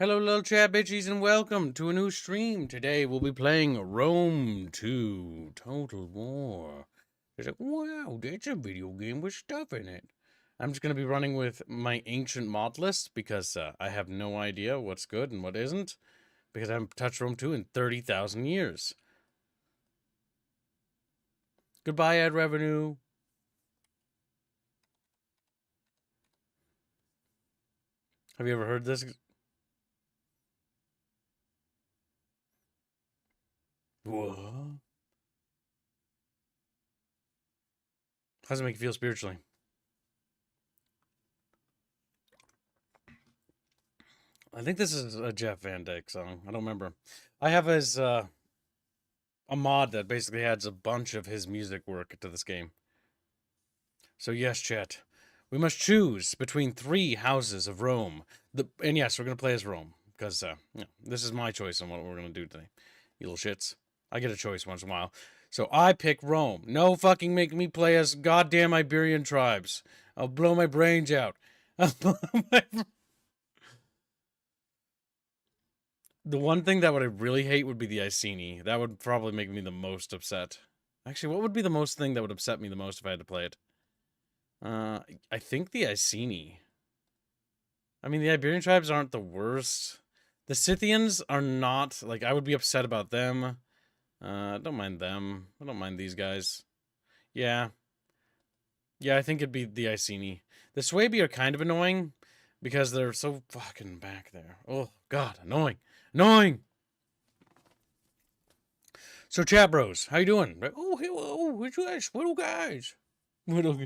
Hello, little chat bitchies, and welcome to a new stream. Today we'll be playing Rome 2 Total War. It's like, wow, that's a video game with stuff in it. I'm just going to be running with my ancient mod list because I have no idea what's good and what isn't, because I haven't touched Rome 2 in 30,000 years. Goodbye, ad revenue. Have you ever heard this? What? How does it make you feel spiritually? I think this is a Jeff Van Dyke song. I don't remember. I have his a mod that basically adds a bunch of his music work to this game. So yes, chat, we must choose between 3 houses of Rome. And yes, we're gonna play as Rome because this is my choice on what we're gonna do today. You little shits. I get a choice once in a while. So I pick Rome. No fucking make me play as goddamn Iberian tribes. I'll blow my brains out. The one thing that I really hate would be the Iceni. That would probably make me the most upset. Actually, what would be the most thing that would upset me the most if I had to play it? I think the Iceni. I mean, the Iberian tribes aren't the worst. The Scythians are not, like, I would be upset about them. I don't mind them. I don't mind these guys. Yeah. Yeah, I think it'd be the Iceni. The Suebi are kind of annoying because they're so fucking back there. Oh, God, annoying. Annoying! So, chat bros, how you doing? Oh, hello, it's us, little guys. Little.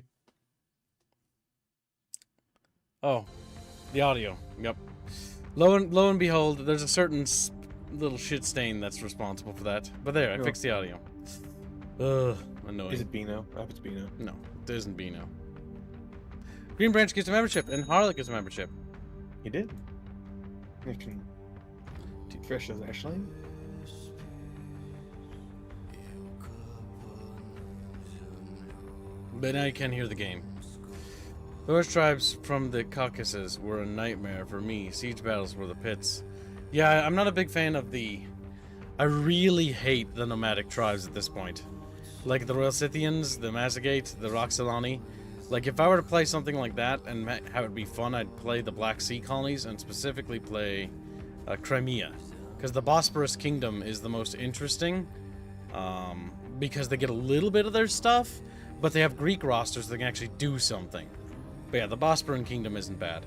Oh, the audio. Yep. Lo and behold, there's a certain little shit stain that's responsible for that. But there, I fixed the audio. Ugh, annoying. Is it Beano? I hope it's Beano. No, it isn't Beano. Green Branch gives a membership, and Harlot gives a membership. He did? You can refresh those actually. But now you can't hear the game. Those tribes from the Caucasus were a nightmare for me. Siege battles were the pits. Yeah, I'm not a big fan of I really hate the nomadic tribes at this point. Like the Royal Scythians, the Mazzagate, the Roxolani. Like, if I were to play something like that and have it be fun, I'd play the Black Sea colonies and specifically play Crimea. Because the Bosporus Kingdom is the most interesting. Because they get a little bit of their stuff, but they have Greek rosters that can actually do something. But yeah, the Bosporan Kingdom isn't bad.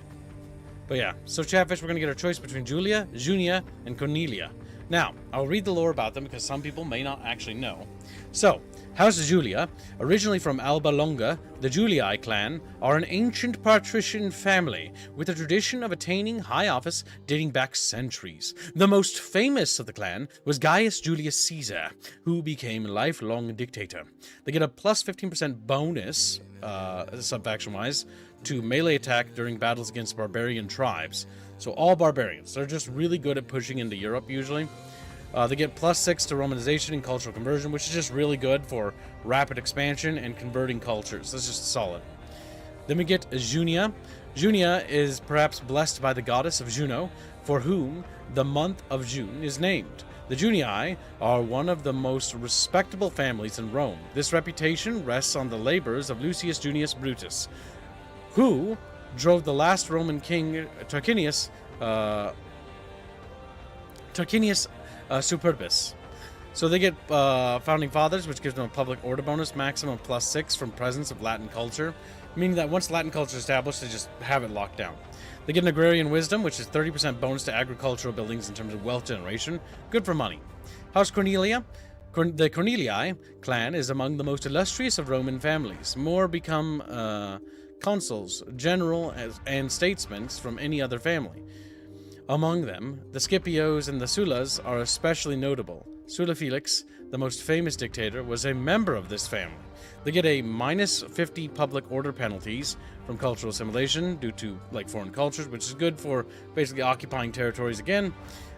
But yeah, so Chatfish, we're going to get our choice between Julia, Junia, and Cornelia. Now, I'll read the lore about them because some people may not actually know. So, House Julia, originally from Alba Longa, the Julii clan are an ancient patrician family with a tradition of attaining high office dating back centuries. The most famous of the clan was Gaius Julius Caesar, who became lifelong dictator. They get a plus 15% bonus, sub-faction-wise, to melee attack during battles against barbarian tribes. So all barbarians. They're just really good at pushing into Europe, usually. They get plus 6 to Romanization and cultural conversion, which is just really good for rapid expansion and converting cultures. That's just solid. Then we get Junia. Junia is perhaps blessed by the goddess of Juno, for whom the month of June is named. The Junii are one of the most respectable families in Rome. This reputation rests on the labors of Lucius Junius Brutus, who drove the last Roman king, Tarquinius Superbus. So they get Founding Fathers, which gives them a public order bonus, maximum plus 6 from presence of Latin culture, meaning that once Latin culture is established, they just have it locked down. They get an Agrarian Wisdom, which is 30% bonus to agricultural buildings in terms of wealth generation. Good for money. House Cornelia. The Cornelii clan is among the most illustrious of Roman families. More become consuls, general, and statesmen from any other family. Among them, the Scipios and the Sullas are especially notable. Sulla Felix, the most famous dictator, was a member of this family. They get a minus 50 public order penalties from cultural assimilation due to foreign cultures, which is good for basically occupying territories again.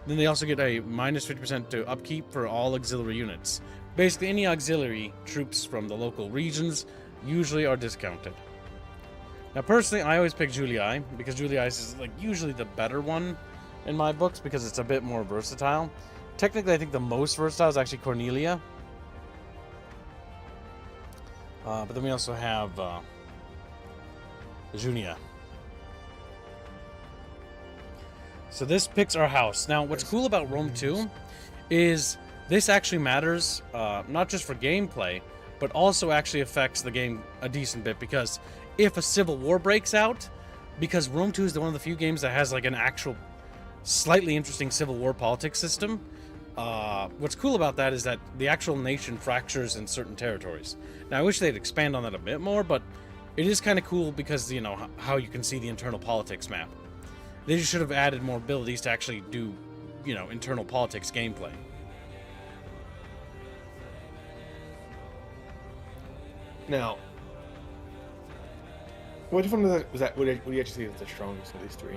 Then they also get a minus 50% to upkeep for all auxiliary units. Basically, any auxiliary troops from the local regions usually are discounted. Now, personally, I always pick Julii because Julii is usually the better one. in my books because it's a bit more versatile. Technically, I think the most versatile is actually Cornelia. But then we also have Junia. So this picks our house. Now, what's cool about Rome 2 is this actually matters, not just for gameplay, but also actually affects the game a decent bit, because if a civil war breaks out, because Rome 2 is one of the few games that has like an actual slightly interesting civil war politics system, what's cool about that is that the actual nation fractures in certain territories. Now, I wish they'd expand on that a bit more, but it is kind of cool because, you know, how you can see the internal politics map. They just should have added more abilities to actually do, you know, internal politics gameplay. Now, which one would you actually say is the strongest of these three?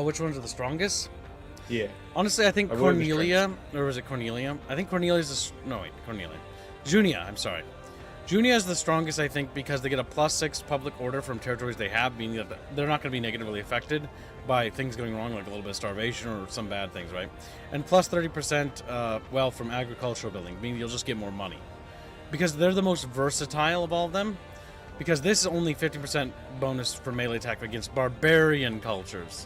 Which ones are the strongest? Yeah. Honestly, I think Cornelia, or was it Cornelia? I think Cornelia's no, wait, Cornelia. Junia, I'm sorry. Junia is the strongest, I think, because they get a +6 public order from territories they have, meaning that they're not going to be negatively affected by things going wrong, like a little bit of starvation or some bad things, right? And +30% wealth from agricultural building, meaning you'll just get more money. Because they're the most versatile of all of them, because this is only 50% bonus for melee attack against barbarian cultures.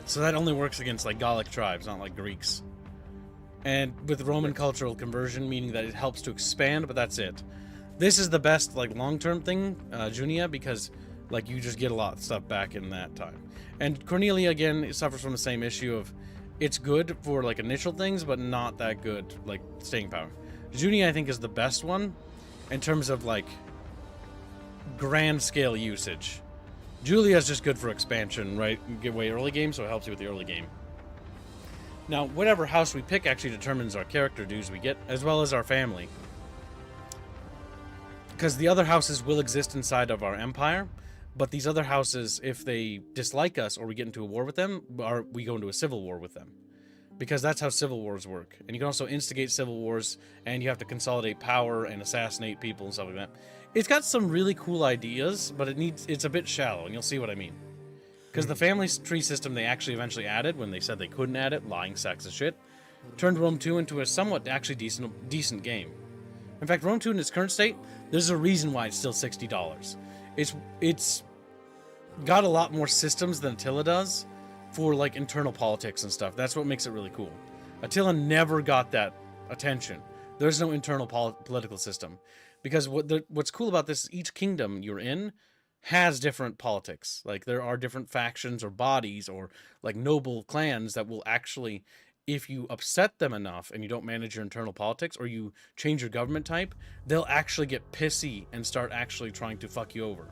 So that only works against like Gallic tribes, not like Greeks. And with Roman cultural conversion, meaning that it helps to expand, but that's it. This is the best like long-term thing, Junia, because like you just get a lot of stuff back in that time. And Cornelia, again, it suffers from the same issue of it's good for like initial things, but not that good like staying power. Junia, I think, is the best one in terms of like grand scale usage. Julia's just good for expansion, right? You get way early game, so it helps you with the early game. Now, whatever house we pick actually determines our character dues we get, as well as our family. Because the other houses will exist inside of our empire, but these other houses, if they dislike us or we get into a war with them, we go into a civil war with them. Because that's how civil wars work. And you can also instigate civil wars, and you have to consolidate power and assassinate people and stuff like that. It's got some really cool ideas, but it's a bit shallow, and you'll see what I mean. Because the family tree system they actually eventually added when they said they couldn't add it, lying sacks of shit, turned Rome 2 into a somewhat actually decent game. In fact, Rome 2 in its current state, there's a reason why it's still $60. It's got a lot more systems than Attila does for like internal politics and stuff. That's what makes it really cool. Attila never got that attention. There's no internal political system. Because what's cool about this, each kingdom you're in has different politics. Like there are different factions or bodies or like noble clans that will actually, if you upset them enough and you don't manage your internal politics or you change your government type, they'll actually get pissy and start actually trying to fuck you over.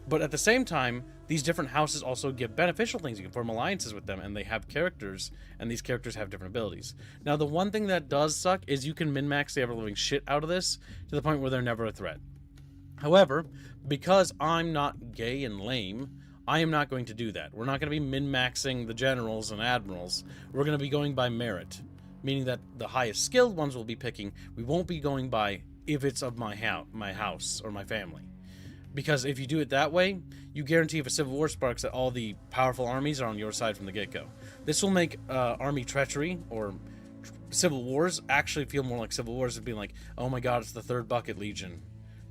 But at the same time, these different houses also give beneficial things. You can form alliances with them, and they have characters, and these characters have different abilities. Now, the one thing that does suck is you can min-max the ever-living shit out of this to the point where they're never a threat. However, because I'm not gay and lame, I am not going to do that. We're not going to be min-maxing the generals and admirals. We're going to be going by merit, meaning that the highest skilled ones we'll be picking. We won't be going by if it's of my house or my family. Because if you do it that way, you guarantee if a civil war sparks that all the powerful armies are on your side from the get-go. This will make army treachery or civil wars actually feel more like civil wars, of being like, oh my god, it's the Third Bucket Legion.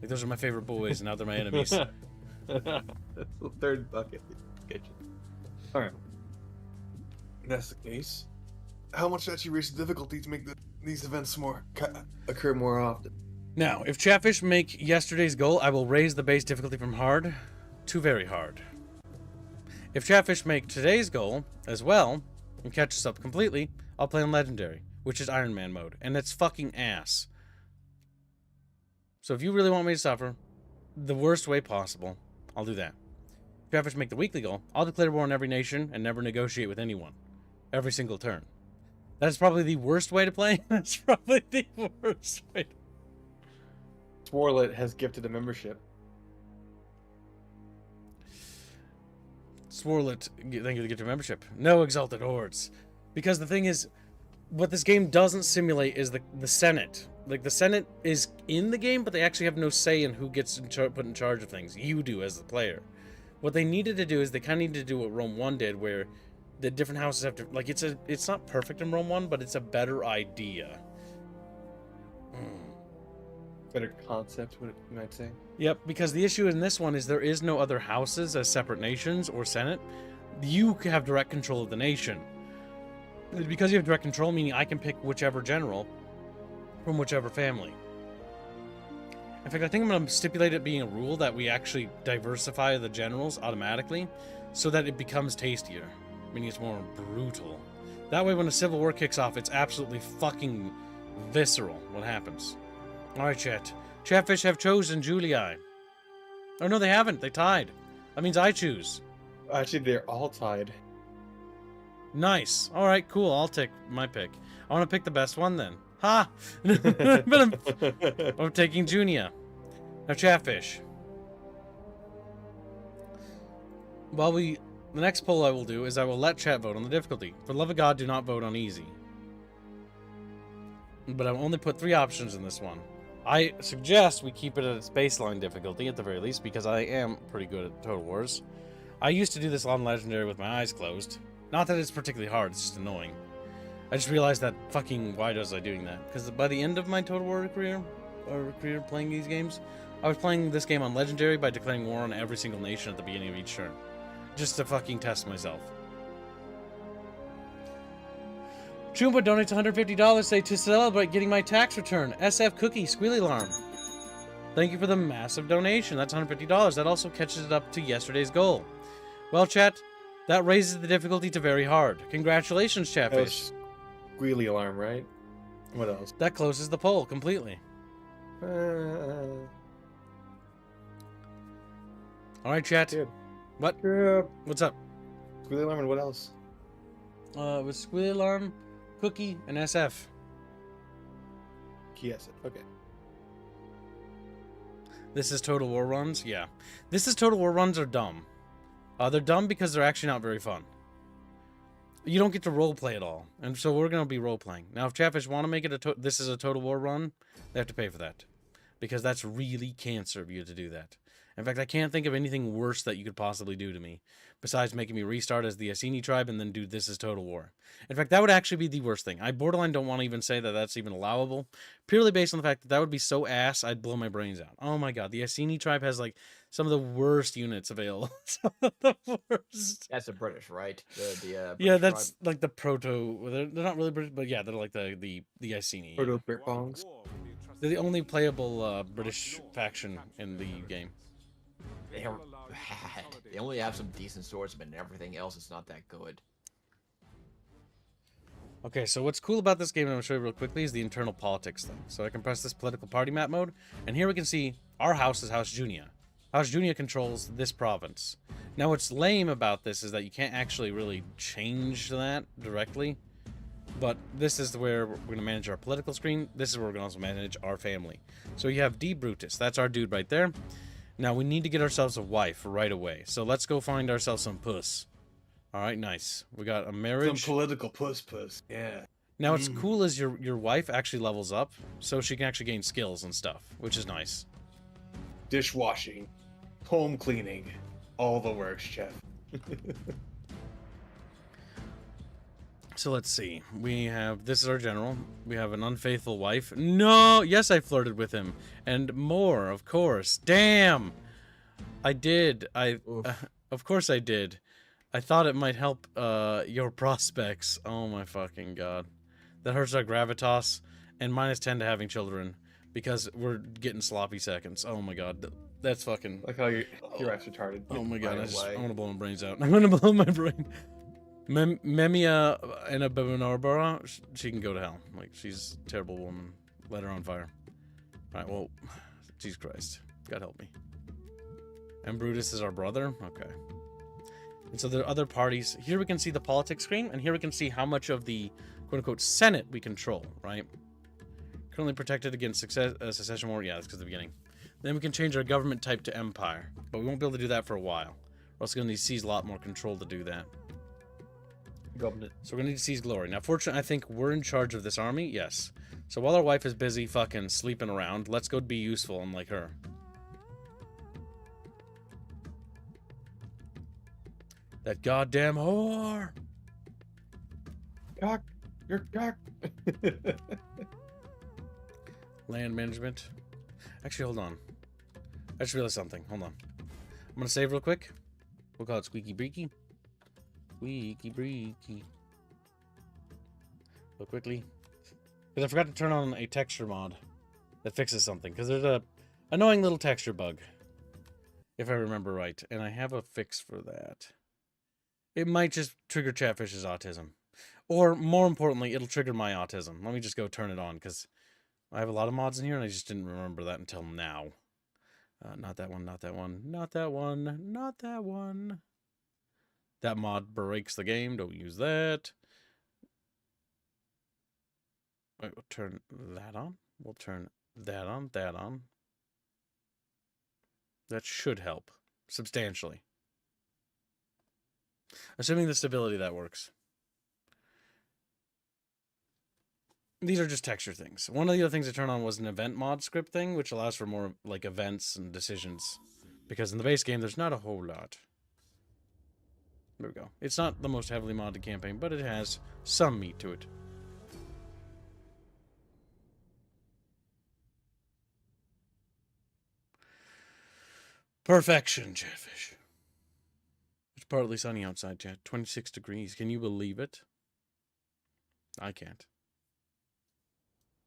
Like, those are my favorite boys, and now they're my enemies. That's the Third Bucket Legion. Alright. That's the case. How much should you raise the difficulty to make these events occur more often? Now, if Chatfish make yesterday's goal, I will raise the base difficulty from hard to very hard. If Chatfish make today's goal as well, and catch us up completely, I'll play on Legendary, which is Iron Man mode, and it's fucking ass. So if you really want me to suffer the worst way possible, I'll do that. If Chatfish make the weekly goal, I'll declare war on every nation and never negotiate with anyone. Every single turn. That's probably the worst way to play. That's probably the worst way to Swarlet has gifted a membership. Swarlet, thank you for the gift of membership. No exalted hordes. Because the thing is, what this game doesn't simulate is the Senate. Like, the Senate is in the game, but they actually have no say in who gets put in charge of things. You do as the player. What they needed to do is they kind of needed to do what Rome 1 did, where the different houses have to, like, it's not perfect in Rome 1, but it's a better idea. Better concept, what you might say. Yep, because the issue in this one is there is no other houses as separate nations or senate. You have direct control of the nation. Because you have direct control, meaning I can pick whichever general from whichever family. In fact, I think I'm going to stipulate it being a rule that we actually diversify the generals automatically so that it becomes tastier, meaning it's more brutal. That way, when a civil war kicks off, it's absolutely fucking visceral what happens. Alright, chat. Chatfish have chosen Julii. Oh, no, they haven't. They tied. That means I choose. Actually, they're all tied. Nice. Alright, cool. I'll take my pick. I want to pick the best one then. Ha! But I'm taking Junia. Now, Chatfish. The next poll I will do is I will let chat vote on the difficulty. For the love of God, do not vote on easy. But I've only put 3 options in this one. I suggest we keep it at its baseline difficulty, at the very least, because I am pretty good at Total Wars. I used to do this on Legendary with my eyes closed. Not that it's particularly hard, it's just annoying. I just realized that fucking why was I doing that? Because by the end of my Total War career playing these games, I was playing this game on Legendary by declaring war on every single nation at the beginning of each turn. Just to fucking test myself. Chumba donates $150, say, to celebrate getting my tax return. SF Cookie, Squealy Alarm. Thank you for the massive donation. That's $150. That also catches it up to yesterday's goal. Well, chat, that raises the difficulty to very hard. Congratulations, Chatfish. Squealy Alarm, right? What else? That closes the poll completely. Alright, chat. Dude. What? What's up? Squealy Alarm and what else? It was Squealy Alarm, Cookie, and SF. Yes, okay. This is Total War runs? Yeah. This is Total War runs are dumb. They're dumb because they're actually not very fun. You don't get to roleplay at all. And so we're going to be roleplaying. Now, if Chatfish want to make it this is a Total War run, they have to pay for that. Because that's really cancer of you to do that. In fact, I can't think of anything worse that you could possibly do to me, besides making me restart as the Iceni tribe and then do This is Total War. In fact, that would actually be the worst thing. I borderline don't want to even say that that's even allowable, purely based on the fact that that would be so ass, I'd blow my brains out. Oh my god, the Iceni tribe has, like, some of the worst units available. Some of the worst. That's the British, right? The yeah, British that's tribe. like the proto. They're not really British, but yeah, they're like the Iceni. Proto Bitbongs. They're the only playable British faction in the game. They're bad. They only have some decent swordsmen, and everything else is not that good. Okay, so what's cool about this game, and I'm going to show you real quickly, is the internal politics thing. So I can press this political party map mode, and here we can see our house is House Junia. House Junia controls this province. Now, what's lame about this is that you can't actually really change that directly, but this is where we're going to manage our political screen. This is where we're going to also manage our family. So you have D. Brutus. That's our dude right there. Now, we need to get ourselves a wife right away. So let's go find ourselves some puss. All right, nice. We got a marriage. Some political puss. Yeah. Now, what's cool is your wife actually levels up, so she can actually gain skills and stuff, which is nice. Dishwashing, home cleaning, all the works, chef. So let's see. We have, this is our general. We have an unfaithful wife. No! Yes, I flirted with him. And more, of course. Damn! I did. Of course I did. I thought it might help your prospects. Oh my fucking god. That hurts our gravitas. And -10 to having children. Because we're getting sloppy seconds. Oh my god. That's fucking... Like how your wife's retarded. Oh my god, Right I want to blow my brains out. I'm gonna blow my brain. Memia and a Barbara, she can go to hell. Like, she's a terrible woman. Let her on fire. Alright, well, Jesus Christ. God help me. And Brutus is our brother? Okay. And so there are other parties. Here we can see the politics screen, and here we can see how much of the quote-unquote Senate we control, right? Currently protected against secession war. Yeah, that's because of the beginning. Then we can change our government type to empire. But we won't be able to do that for a while. We're also going to need to seize a lot more control to do that. Government. So we're going to need to seize glory. Now, fortunately, I think we're in charge of this army. Yes. So while our wife is busy fucking sleeping around, let's go be useful unlike her. That goddamn whore. Cock. You're cock. Land management. Actually, hold on. I just realized something. Hold on. I'm gonna save real quick. We'll call it Squeaky Breaky. Squeaky Breaky. Real quickly. Because I forgot to turn on a texture mod that fixes something. Because there's a annoying little texture bug. If I remember right. And I have a fix for that. It might just trigger Chatfish's autism. Or, more importantly, it'll trigger my autism. Let me just go turn it on. Because I have a lot of mods in here and I just didn't remember that until now. Not that one, not that one, not that one, not that one. That mod breaks the game. Don't use that. Wait, we'll turn that on. We'll turn that on, that on. That should help substantially. Assuming the stability that works. These are just texture things. One of the other things I turned on was an event mod script thing, which allows for more like events and decisions. Because in the base game, there's not a whole lot. There we go. It's not the most heavily modded campaign, but it has some meat to it. Perfection, Chatfish. It's partly sunny outside, Chat. 26 degrees. Can you believe it? I can't.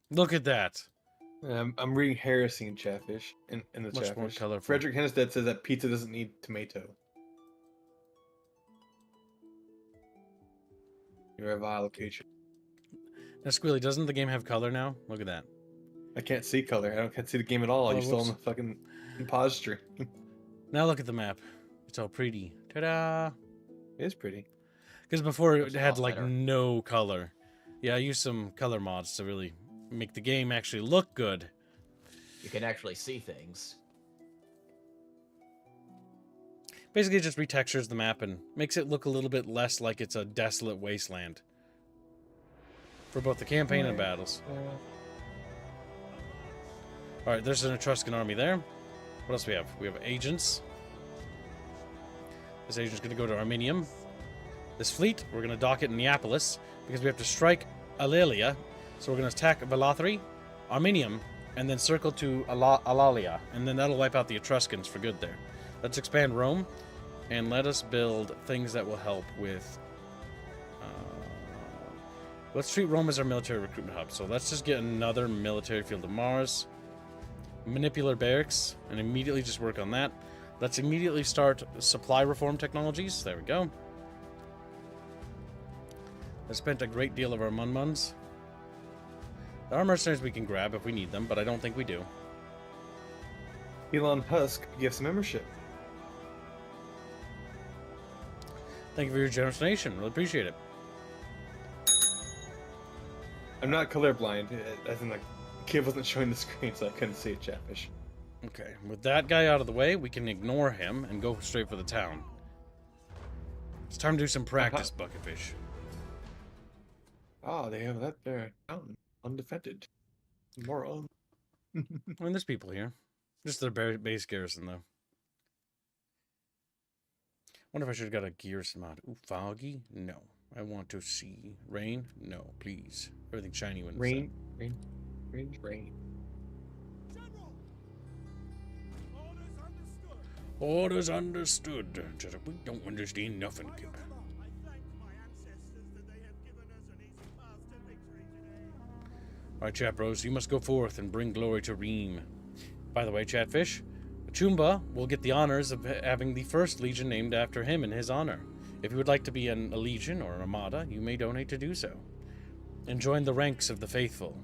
Look at that. I'm reading heresy in Chatfish. In the Much Chatfish. more colorful. Frederick Hennestead says that pizza doesn't need tomato. You're a vile location. Now, Squealy, doesn't the game have color now? Look at that. I can't see color. I can't see the game at all. Oh, You're still on the whoops. fucking pause stream. Now look at the map. It's all pretty. Ta-da! It is pretty. Because before it Looks a had lot like better. no color. Yeah, I used some color mods to really make the game actually look good. You can actually see things. Basically, it just retextures the map and makes it look a little bit less like it's a desolate wasteland. For both the campaign and battles. Alright, there's an Etruscan army there. What else do we have? We have agents. This agent's going to go to Arminium. This fleet, we're going to dock it in Neapolis because we have to strike Alalia. So we're going to attack Velathri, Arminium, and then circle to Alalia. And then that'll wipe out the Etruscans for good there. Let's expand Rome and let us build things that will help with... let's treat Rome as our military recruitment hub. So let's just get another military field of Mars. Manipular barracks, and immediately just work on that. Let's immediately start supply reform technologies. There we go. I spent a great deal of our Munmuns. There are mercenaries we can grab if we need them, but I don't think we do. Elon Husk gives membership. Thank you for your generous donation. Really appreciate it. I'm not colorblind, as in like, the kid wasn't showing the screen, so I couldn't see it, Chatfish. Okay, with that guy out of the way, we can ignore him and go straight for the town. It's time to do some practice, Bucketfish. Oh, they have that there. Undefended. Moron. I mean, there's people here. Just their base garrison, though. Wonder if I should have got a garrison mod. Ooh, foggy? No. I want to see. Rain? No, please. Everything shiny when it's Rain. set. Rain. Orders understood. Just we don't understand nothing, Kip. Alright, chat bros, you must go forth and bring glory to Reem. By the way, Chatfish, Chumba will get the honors of having the first legion named after him in his honor. If you would like to be a legion or an armada, you may donate to do so. And join the ranks of the faithful.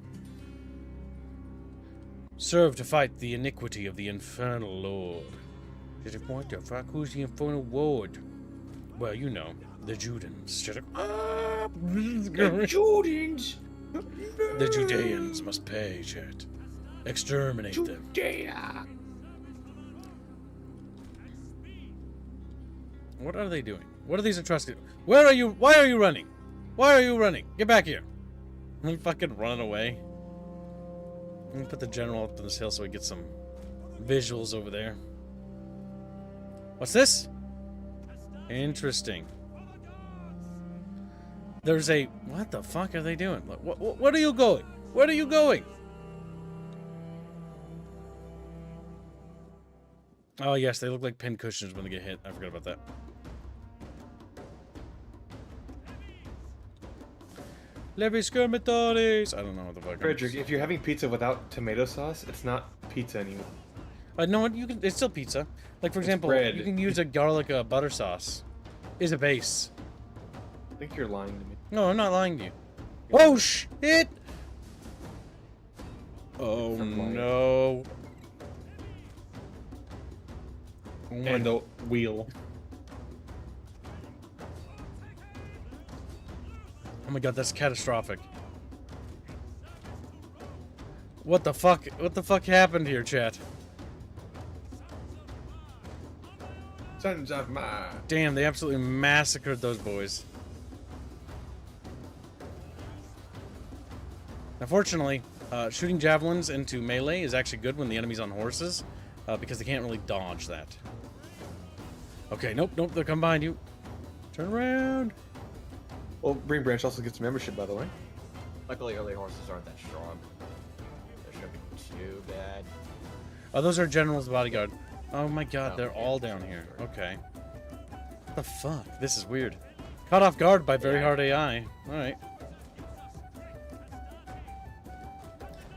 Serve to fight the iniquity of the infernal lord. What the fuck? Who's the infernal lord? Well, you know, the Judans. The Judans! The Judeans must pay, chat. Exterminate them. Judea! What are they doing? What are these Etruscans? Where are you? Why are you running? Why are you running? Get back here. I'm fucking running away. I'm gonna put the general up on this hill so we get some visuals over there. What's this? Interesting. There's a... What the fuck are they doing? What are you going? Where are you going? Oh, yes, they look like pin cushions when they get hit. I forgot about that. Levi Skirmitoris! I don't know what the fuck. Frederick, if you're having pizza without tomato sauce, it's not pizza anymore. No, you can. It's still pizza. Like, for example, bread. you can use a garlic butter sauce. Is a base. I think you're lying to me. No, I'm not lying to you. Oh, shit! Oh, no. Oh, my... And the wheel. Oh my god, that's catastrophic. What the fuck? What the fuck happened here, chat? Sons of my... Damn, they absolutely massacred those boys. Unfortunately, shooting javelins into melee is actually good when the enemy's on horses, because they can't really dodge that. Okay, nope, they'll come behind you. Turn around. Well, Green Branch also gets membership, by the way. Luckily, early horses aren't that strong. They shouldn't be too bad. Oh, those are General's bodyguard. Oh my god, Oh, they're yeah, all down here. Okay. What the fuck? This is weird. Caught off guard by very hard AI. Alright.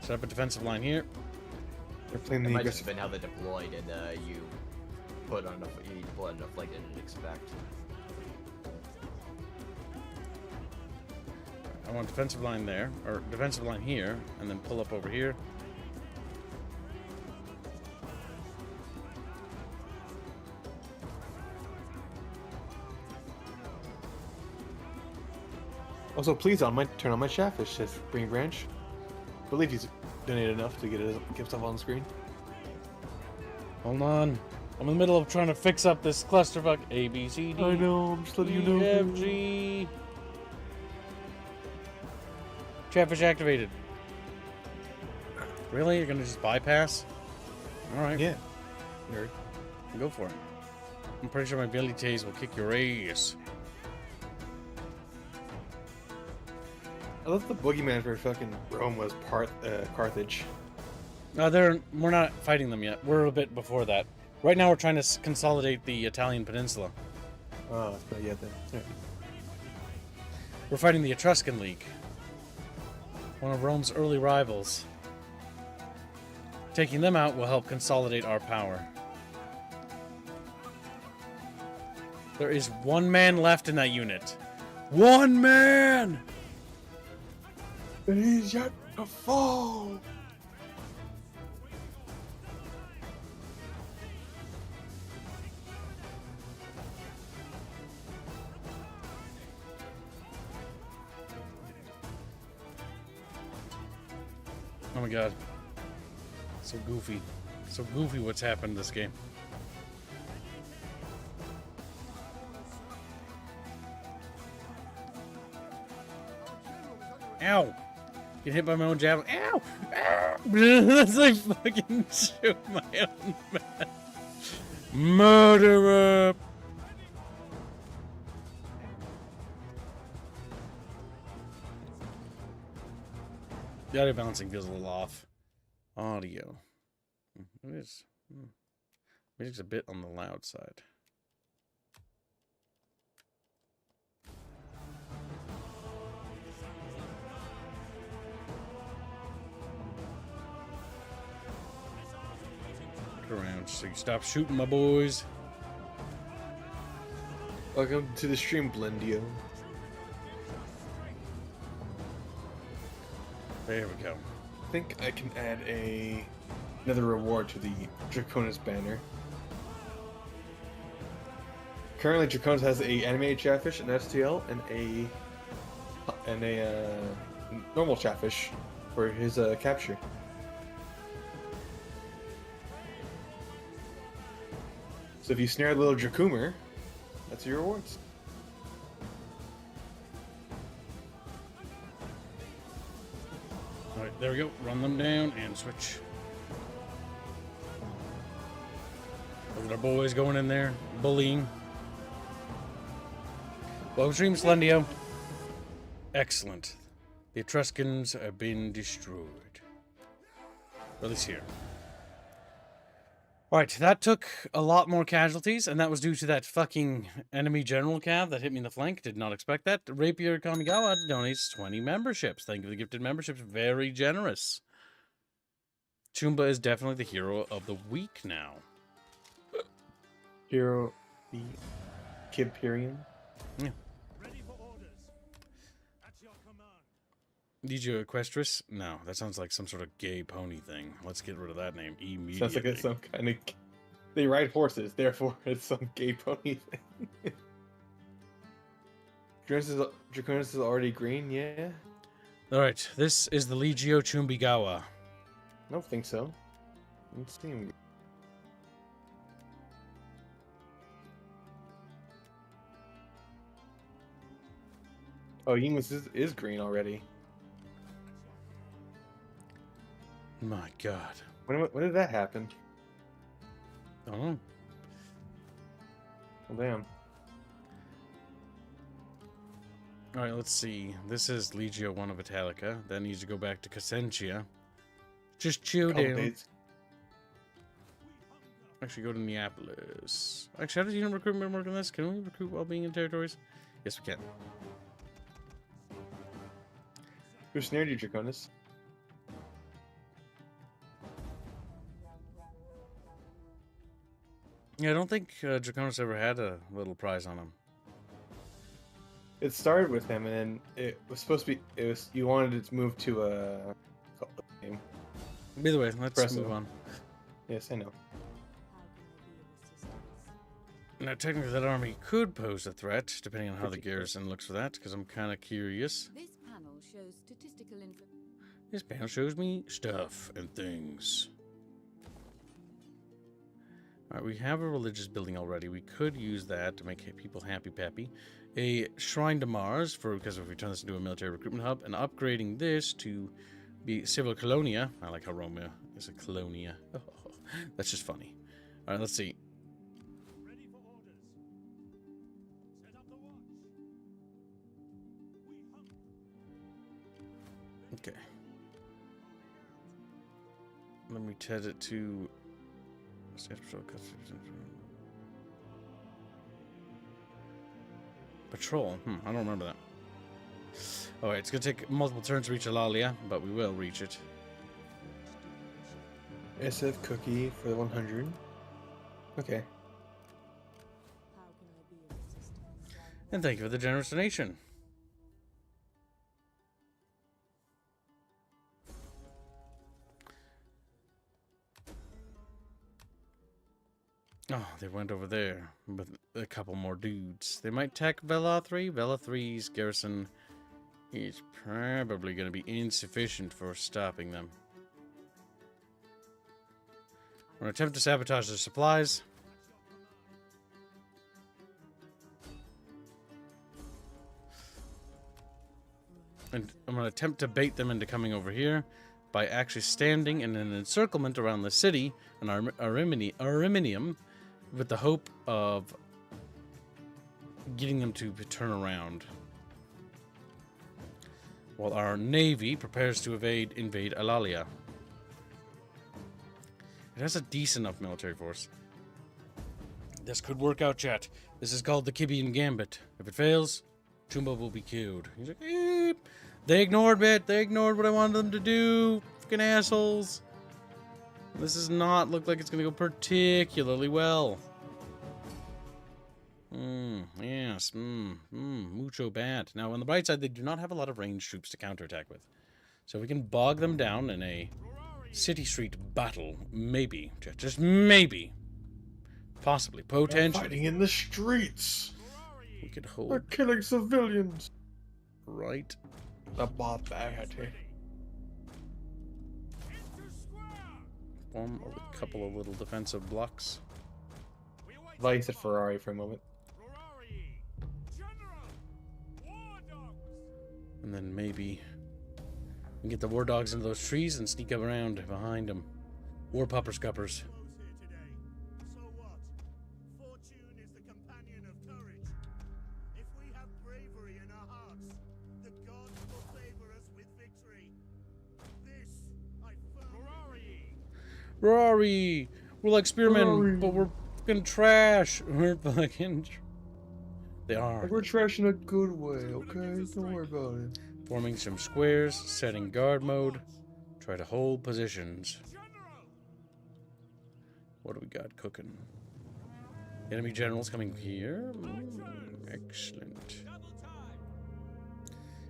Set up a defensive line here. They're playing It the might just aggressive... have been how they deployed, and you deployed enough like they didn't expect. I want defensive line there, or defensive line here, and then pull up over here. Also, please turn on my Chatfish, says Green Branch. I believe he's donated enough to get himself on the screen. Hold on. I'm in the middle of trying to fix up this clusterfuck. A, B, C, D. I know, I'm just letting you know. E, F, G. Chatfish activated. Really? You're gonna just bypass? Alright. Yeah. Nerd. Go for it. I'm pretty sure my velites will kick your ass. I love the boogeyman for fucking Rome was Carthage. We're not fighting them yet. We're a bit before that. Right now we're trying to consolidate the Italian peninsula. Oh, it's not yet then. Right. We're fighting the Etruscan League. One of Rome's early rivals. Taking them out will help consolidate our power. There is one man left in that unit. One man! But he's yet to fall! Oh my god. So goofy. So goofy what's happened this game. Ow! Get hit by my own javelin. Ow! Ow! That's like fucking shoot my own man. Murderer! The audio balancing feels a little off. Audio. It is. Music's a bit on the loud side. Look around so you stop shooting my boys. Welcome to the stream, Blendio. There we go. I think I can add another reward to the Draconis banner. Currently, Draconis has a animated Chatfish, an STL, and a normal Chatfish for his capture. So if you snare the little Dracumer, that's your rewards. Alright, there we go. Run them down and switch. Look at our boys going in there, bullying. Welcome stream, Slendio. Excellent. The Etruscans have been destroyed. At least here. Alright, that took a lot more casualties, and that was due to that fucking enemy general cav that hit me in the flank. Did not expect that. Rapier Kamigawa donates 20 memberships. Thank you for the gifted memberships. Very generous. Chumba is definitely the hero of the week now. Hero the Kiperian. Yeah. Ready for orders. At your command. Need you Equestrus? No, that sounds like some sort of gay pony thing. Let's get rid of that name immediately. Sounds like it's some kind of. They ride horses, therefore it's some gay pony thing. Draconis is already green, yeah? Alright, this is the Legio Chumbigawa. I don't think so. Let's see him. Oh, Yemus is green already. My god. When did that happen? I don't know. Well, damn. Alright, let's see. This is Legio 1 of Italica. That needs to go back to Cassentia. Just chill Couple down. days. Actually, go to Neapolis. Actually, how does unit recruitment work on this? Can we recruit while being in territories? Yes, we can. Who snared you, Draconis? Yeah, I don't think Draconis ever had a little prize on him. It started with him, and then it was supposed to be. It was you wanted it to move to a game. Either way, let's Impressive. move on. Yes, I know. Now, technically, that army could pose a threat, depending on how the garrison looks for that, because I'm kind of curious. This panel shows statistical info. This panel shows me stuff and things. Alright, we have a religious building already. We could use that to make people happy-pappy. A shrine to Mars, because if we turn this into a military recruitment hub, and upgrading this to be civil colonia. I like how Rome is a colonia. Oh, that's just funny. Alright, let's see. Ready for orders. Set up the watch. We hunt. Okay. Let me set it to... Patrol. I don't remember that. Alright, it's going to take multiple turns to reach Alalia, but we will reach it. SF cookie for the 100. Okay. How can I be of assistance? And thank you for the generous donation. Oh, they went over there with a couple more dudes. They might attack Vela 3. Vela 3's garrison is probably going to be insufficient for stopping them. We're going to attempt to sabotage their supplies. And I'm going to attempt to bait them into coming over here by actually standing in an encirclement around the city, an Ariminium, with the hope of getting them to turn around. While our navy prepares to invade Alalia. It has a decent enough military force. This could work out, chat. This is called the Kibian Gambit. If it fails, Chumba will be killed. He's like, eep. They ignored me. They ignored what I wanted them to do. Fucking assholes. This does not look like it's going to go particularly well. Yes. Mucho bad. Now, on the bright side, they do not have a lot of ranged troops to counterattack with. So we can bog them down in a city street battle. Maybe. Just maybe. Possibly. Potentially. Fighting in the streets. We could They're hold killing civilians. right. The barbarity. Form a couple of little defensive blocks. Vice at Ferrari for a moment. And then maybe we can get the war dogs into those trees and sneak up around behind them. War puppers guppers. So what? Fortune is the companion of courage. If we have bravery in our hearts, the gods Rory! We're like spearmen, but we're fucking trash. We're fucking... They are. We're trash in a good way, okay? Don't worry about it. Forming some squares, setting guard mode. Try to hold positions. What do we got cooking? Enemy generals coming here. Excellent.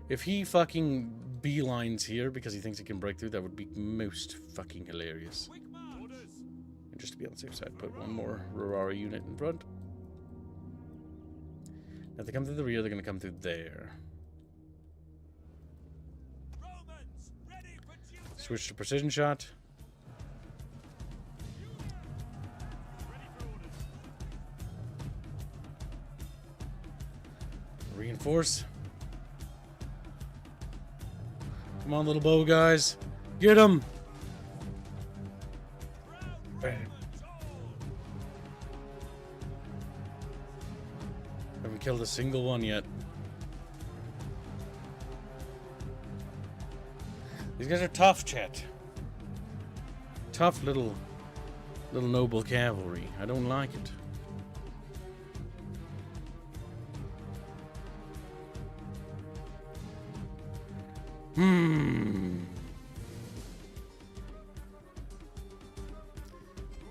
If he fucking beelines here because he thinks he can break through, that would be most fucking hilarious. And just to be on the safe side, put one more Rorari unit in front. Now if they come through the rear, they're going to come through there. Switch to precision shot. Reinforce. Come on, little bow guys. Get them. Haven't killed a single one yet. These guys are tough, chat. Tough little noble cavalry. I don't like it.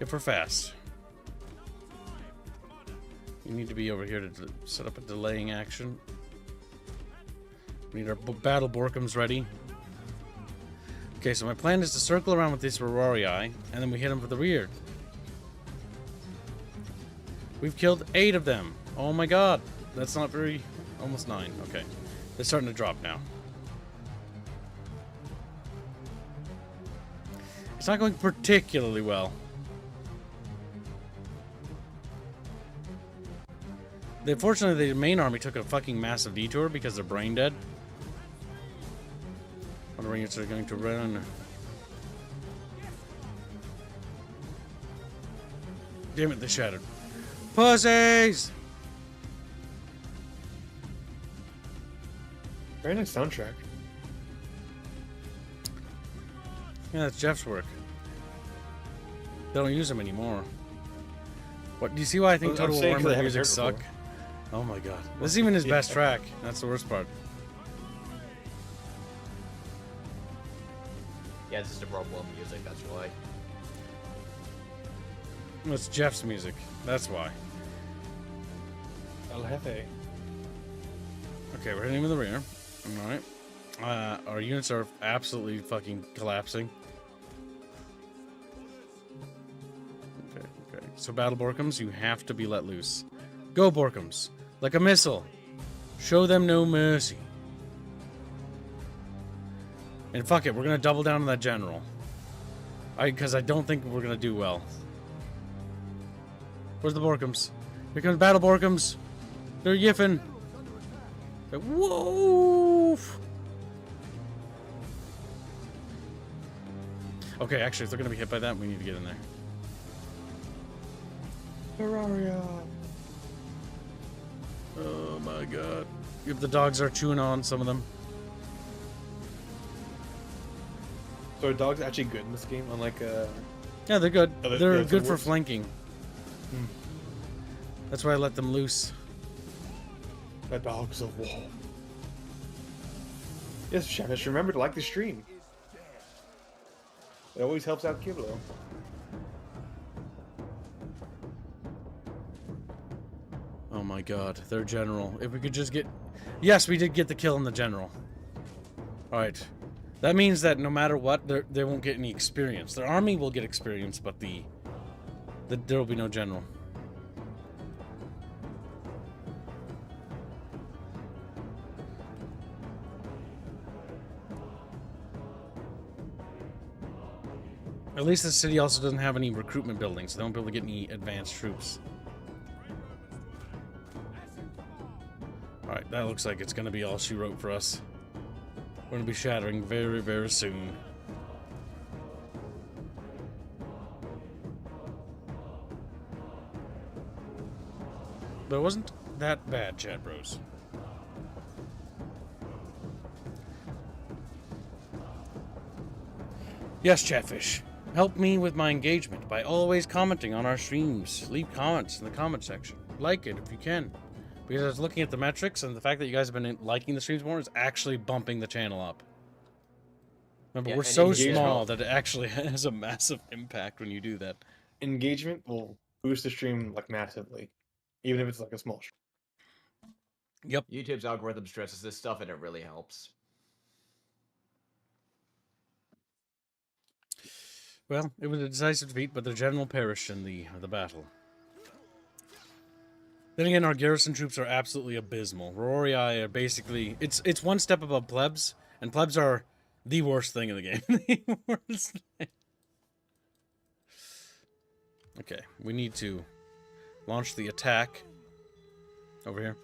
If we're fast, you need to be over here to set up a delaying action. We need our battle Borkums ready. Okay, so my plan is to circle around with these Rorarii, and then we hit them for the rear. We've killed 8 of them. Oh my god. That's not very... Almost 9. Okay. They're starting to drop now. It's not going particularly well. Fortunately, the main army took a fucking massive detour because they're brain dead. Other units are going to run. Damn it, they shattered. Pussies! Very nice soundtrack. Yeah, that's Jeff's work. They don't use them anymore. What, do you see why I think Total War Warhammer music suck? Oh my god. This is even his best track. That's the worst part. Yeah, this is the Rumble music, that's why. It's Jeff's music. That's why. El Jefe. Okay, we're hitting with the rear. Alright. Our units are absolutely fucking collapsing. Okay. So battle Borkums, you have to be let loose. Go Borkums. Like a missile. Show them no mercy. And fuck it, we're gonna double down on that general. Because I don't think we're gonna do well. Where's the Borkums? Here comes battle Borkums. They're yiffing. Whoa! Okay, actually, if they're gonna be hit by that, we need to get in there. Terraria. Oh my god. If the dogs are chewing on some of them. So are dogs actually good in this game? Unlike Yeah, they're good. They're good for worse? flanking. That's why I let them loose. the dogs of war. Yes, Shamus, remember to like the stream. It always helps out Kiblo. Oh my god, their general. If we could just get... Yes, we did get the kill on the general. Alright. That means that no matter what, they won't get any experience. Their army will get experience, but there will be no general. At least the city also doesn't have any recruitment buildings, so they won't be able to get any advanced troops. Alright, that looks like it's going to be all she wrote for us. We're going to be shattering very, very soon. But it wasn't that bad, chat bros. Yes, Chatfish. Help me with my engagement by always commenting on our streams. Leave comments in the comment section. Like it if you can. Because I was looking at the metrics, and the fact that you guys have been liking the streams more is actually bumping the channel up. Remember, Yeah, we're and so engagement- small that it actually has a massive impact when you do that. Engagement will boost the stream like massively, even if it's like a small stream. Yep. YouTube's algorithm stresses this stuff, and it really helps. Well, it was a decisive defeat, but the general perished in the battle. Then again, our garrison troops are absolutely abysmal. Rorii are basically... It's one step above plebs, and plebs are the worst thing in the game. The worst thing. Okay, we need to launch the attack over here.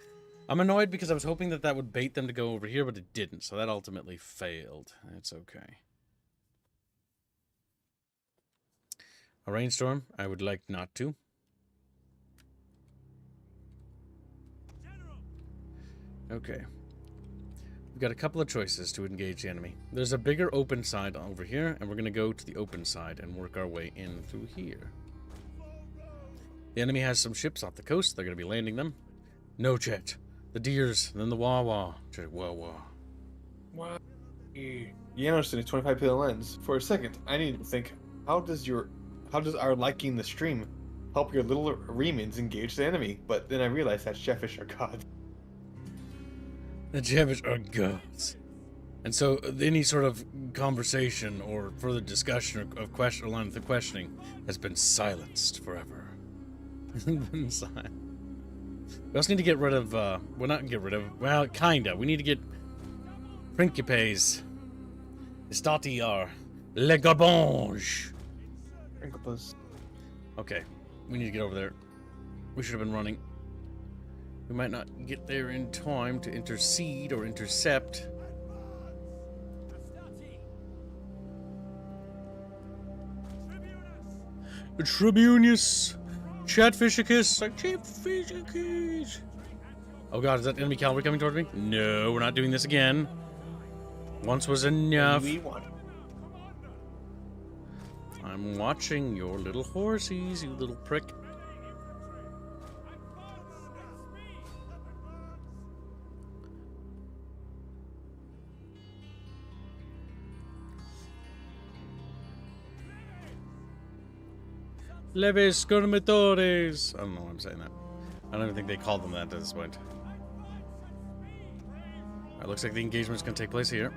I'm annoyed because I was hoping that that would bait them to go over here, but it didn't, so that ultimately failed. It's okay. A rainstorm? I would like not to. Okay. We've got a couple of choices to engage the enemy. There's a bigger open side over here, and we're going to go to the open side and work our way in through here. The enemy has some ships off the coast. They're going to be landing them. No jet. The deers, then the wah-wah. Wah-wah. Wow. You understand a 25 pixel lens. For a second, I need to think, how does our liking the stream help your little remans engage the enemy? But then I realized that Cheffish are gods. The Cheffish are gods. And so any sort of conversation or further discussion of question or line of questioning has been silenced forever. Been silent. We also need to get rid of, well, not get rid of, well, kinda. We need to get Principes. Estati are le garbage. Okay, we need to get over there. We should have been running. We might not get there in time to intercede or intercept. Tribunus. Chatfishicus. Chatfishicus. Oh god, is that enemy cavalry coming toward me? No, we're not doing this again. Once was enough. We want it. I'm watching your little horsies, you little prick. Leves Scormitores. I don't know why I'm saying that. I don't even think they called them that at this point. Alright, looks like the engagement's gonna take place here.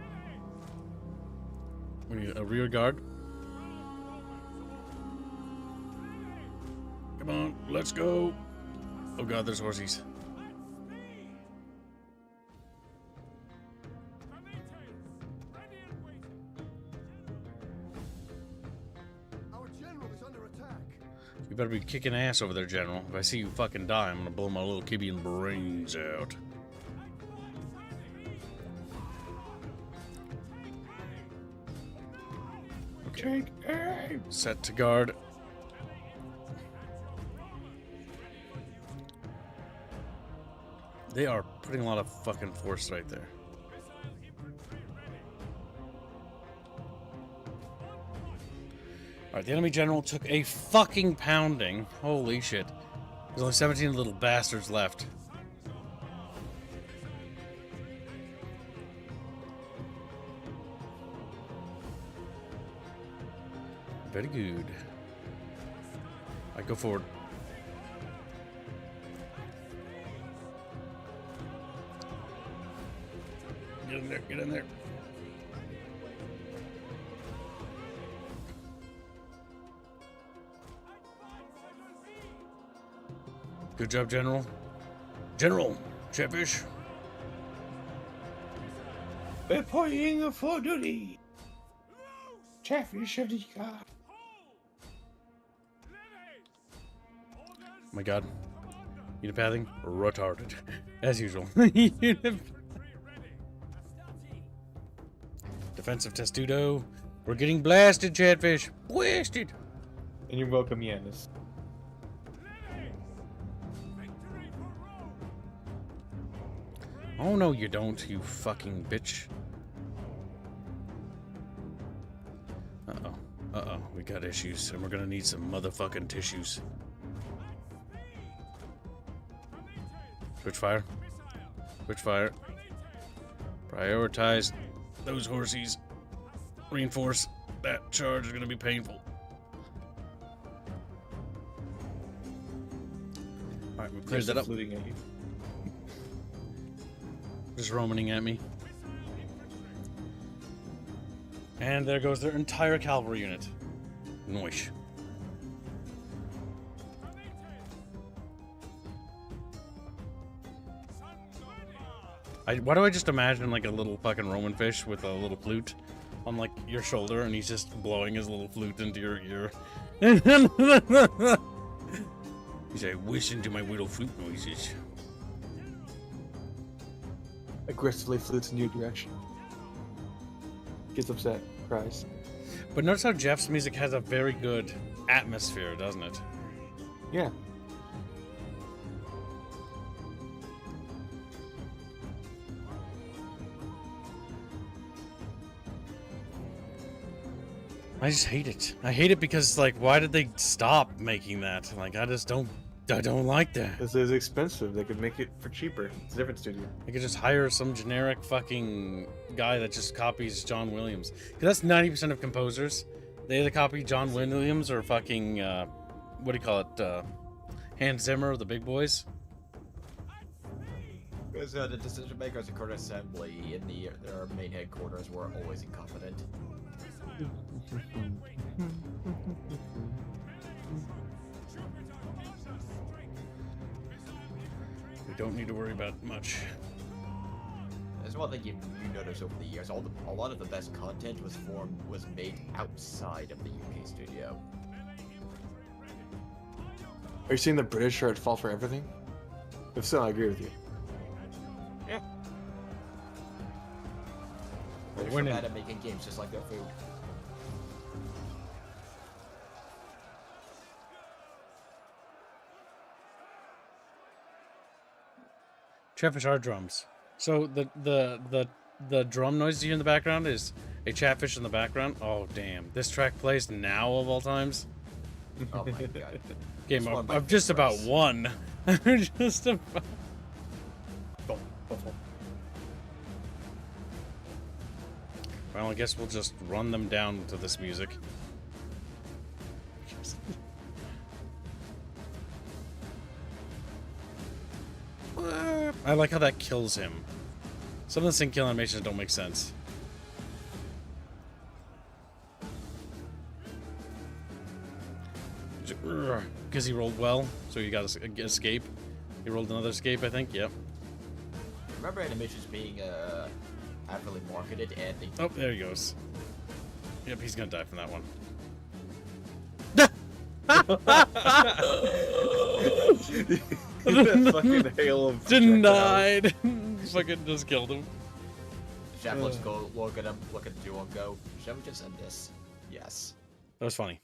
We need a rear guard. Come on, let's go. Oh god, there's horsies. You better be kicking ass over there, General. If I see you fucking die, I'm gonna blow my little Kibian brains out. Okay. Set to guard. They are putting a lot of fucking force right there. Alright, the enemy general took a fucking pounding. Holy shit. There's only 17 little bastards left. Very good. Alright, go forward. Get in there, get in there. Good job, General. General, Cheffish. Reporting for duty. Cheffish of the guard. Oh my god. Unipathing? Retarded. As usual. Defensive testudo. We're getting blasted, Chatfish. Blasted. And you're welcome, Yanis. Oh no, you don't, you fucking bitch. Uh-oh. Uh-oh. we got issues, and we're gonna need some motherfucking tissues. Switch fire. Switch fire. Prioritize those horsies. Reinforce. That charge is gonna be painful. Alright, we cleared that up. Fluting at you. Just romaning at me. And there goes their entire cavalry unit. Noish. Why do I just imagine like a little fucking Roman fish with a little flute on like your shoulder, and he's just blowing his little flute into your ear? He's like, listen to my little flute noises. Aggressively flutes in your direction. Gets upset, cries. But notice how Jeff's music has a very good atmosphere, doesn't it? Yeah. I just hate it. I hate it because, like, why did they stop making that? Like, I don't like that. This is expensive. They could make it for cheaper. It's a different studio. They could just hire some generic fucking guy that just copies John Williams. Because that's 90% of composers. They either copy John Williams or fucking, what do you call it? Hans Zimmer, the big boys. Because the decision makers at Current Assembly in their main headquarters were always incompetent. We don't need to worry about much. There's one thing you notice over the years. A lot of the best content was made outside of the UK studio. Are you saying the British are at fault for everything? If so, I agree with you. Yeah. They're winning. bad at making games just like their food. Chatfish are drums. So the drum noise you hear in the background is a chatfish in the background. Oh damn! This track plays now of all times. Oh my god. Game. It's one of my I've just about favorites. won. Just about. Well, I guess we'll just run them down to this music. I like how that kills him. Some of the sync kill animations don't make sense. Because he rolled well, so you got to escape. He rolled another escape, I think. Yep. Remember animations being actively marketed and they Oh, there he goes. Yep, he's gonna die from that one. That fucking hail of Denied. Fucking just killed him. Let's go look at him, look at the duo and go, shall we just end this? Yes. That was funny.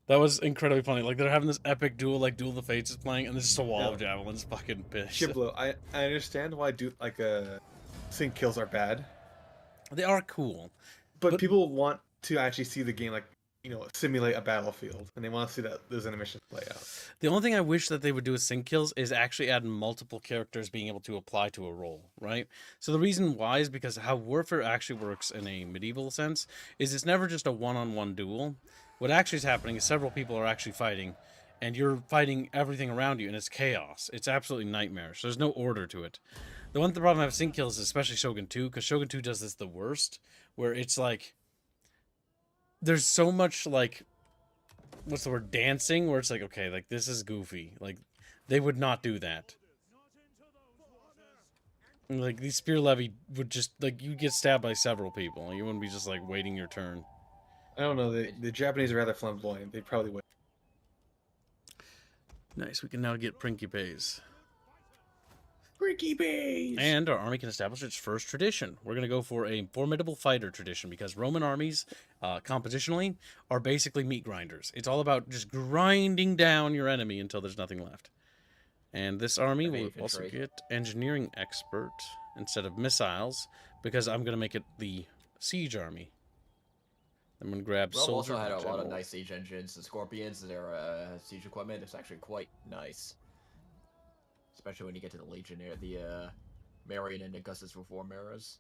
That was incredibly funny. Like, they're having this epic duel, like Duel of the Fates is playing, and this is a wall of javelins fucking pissed. Shiplo, I understand why sync kills are bad, They are cool. but people want to actually see the game, like, you know, simulate a battlefield, and they want to see that those animations play out. The only thing I wish that they would do with sync kills is actually add multiple characters being able to apply to a role, right? So the reason why is because how warfare actually works in a medieval sense is it's never just a one-on-one duel. What actually is happening is several people are actually fighting, and you're fighting everything around you, and it's chaos. It's absolutely nightmarish. There's no order to it. The one problem I have with sync kills is especially Shogun 2, because Shogun 2 does this the worst, where it's like, there's so much, like, what's the word, dancing, where it's like, okay, like, this is goofy. Like, they would not do that. Like, the spear levy would just, like, you'd get stabbed by several people. You wouldn't be just, like, waiting your turn. I don't know. The Japanese are rather flamboyant. They probably would. Nice, we can now get Principes. Principes! And our army can establish its first tradition. We're going to go for a formidable fighter tradition because Roman armies, compositionally, are basically meat grinders. It's all about just grinding down your enemy until there's nothing left. And this army will also get engineering expert instead of missiles because I'm going to make it the siege army. I'm gonna grab Rome soldier. also had a which I lot of will- nice siege engines. The Scorpions, their siege equipment is actually quite nice. Especially when you get to the Legionnaire, the Marion and Augustus Reform eras.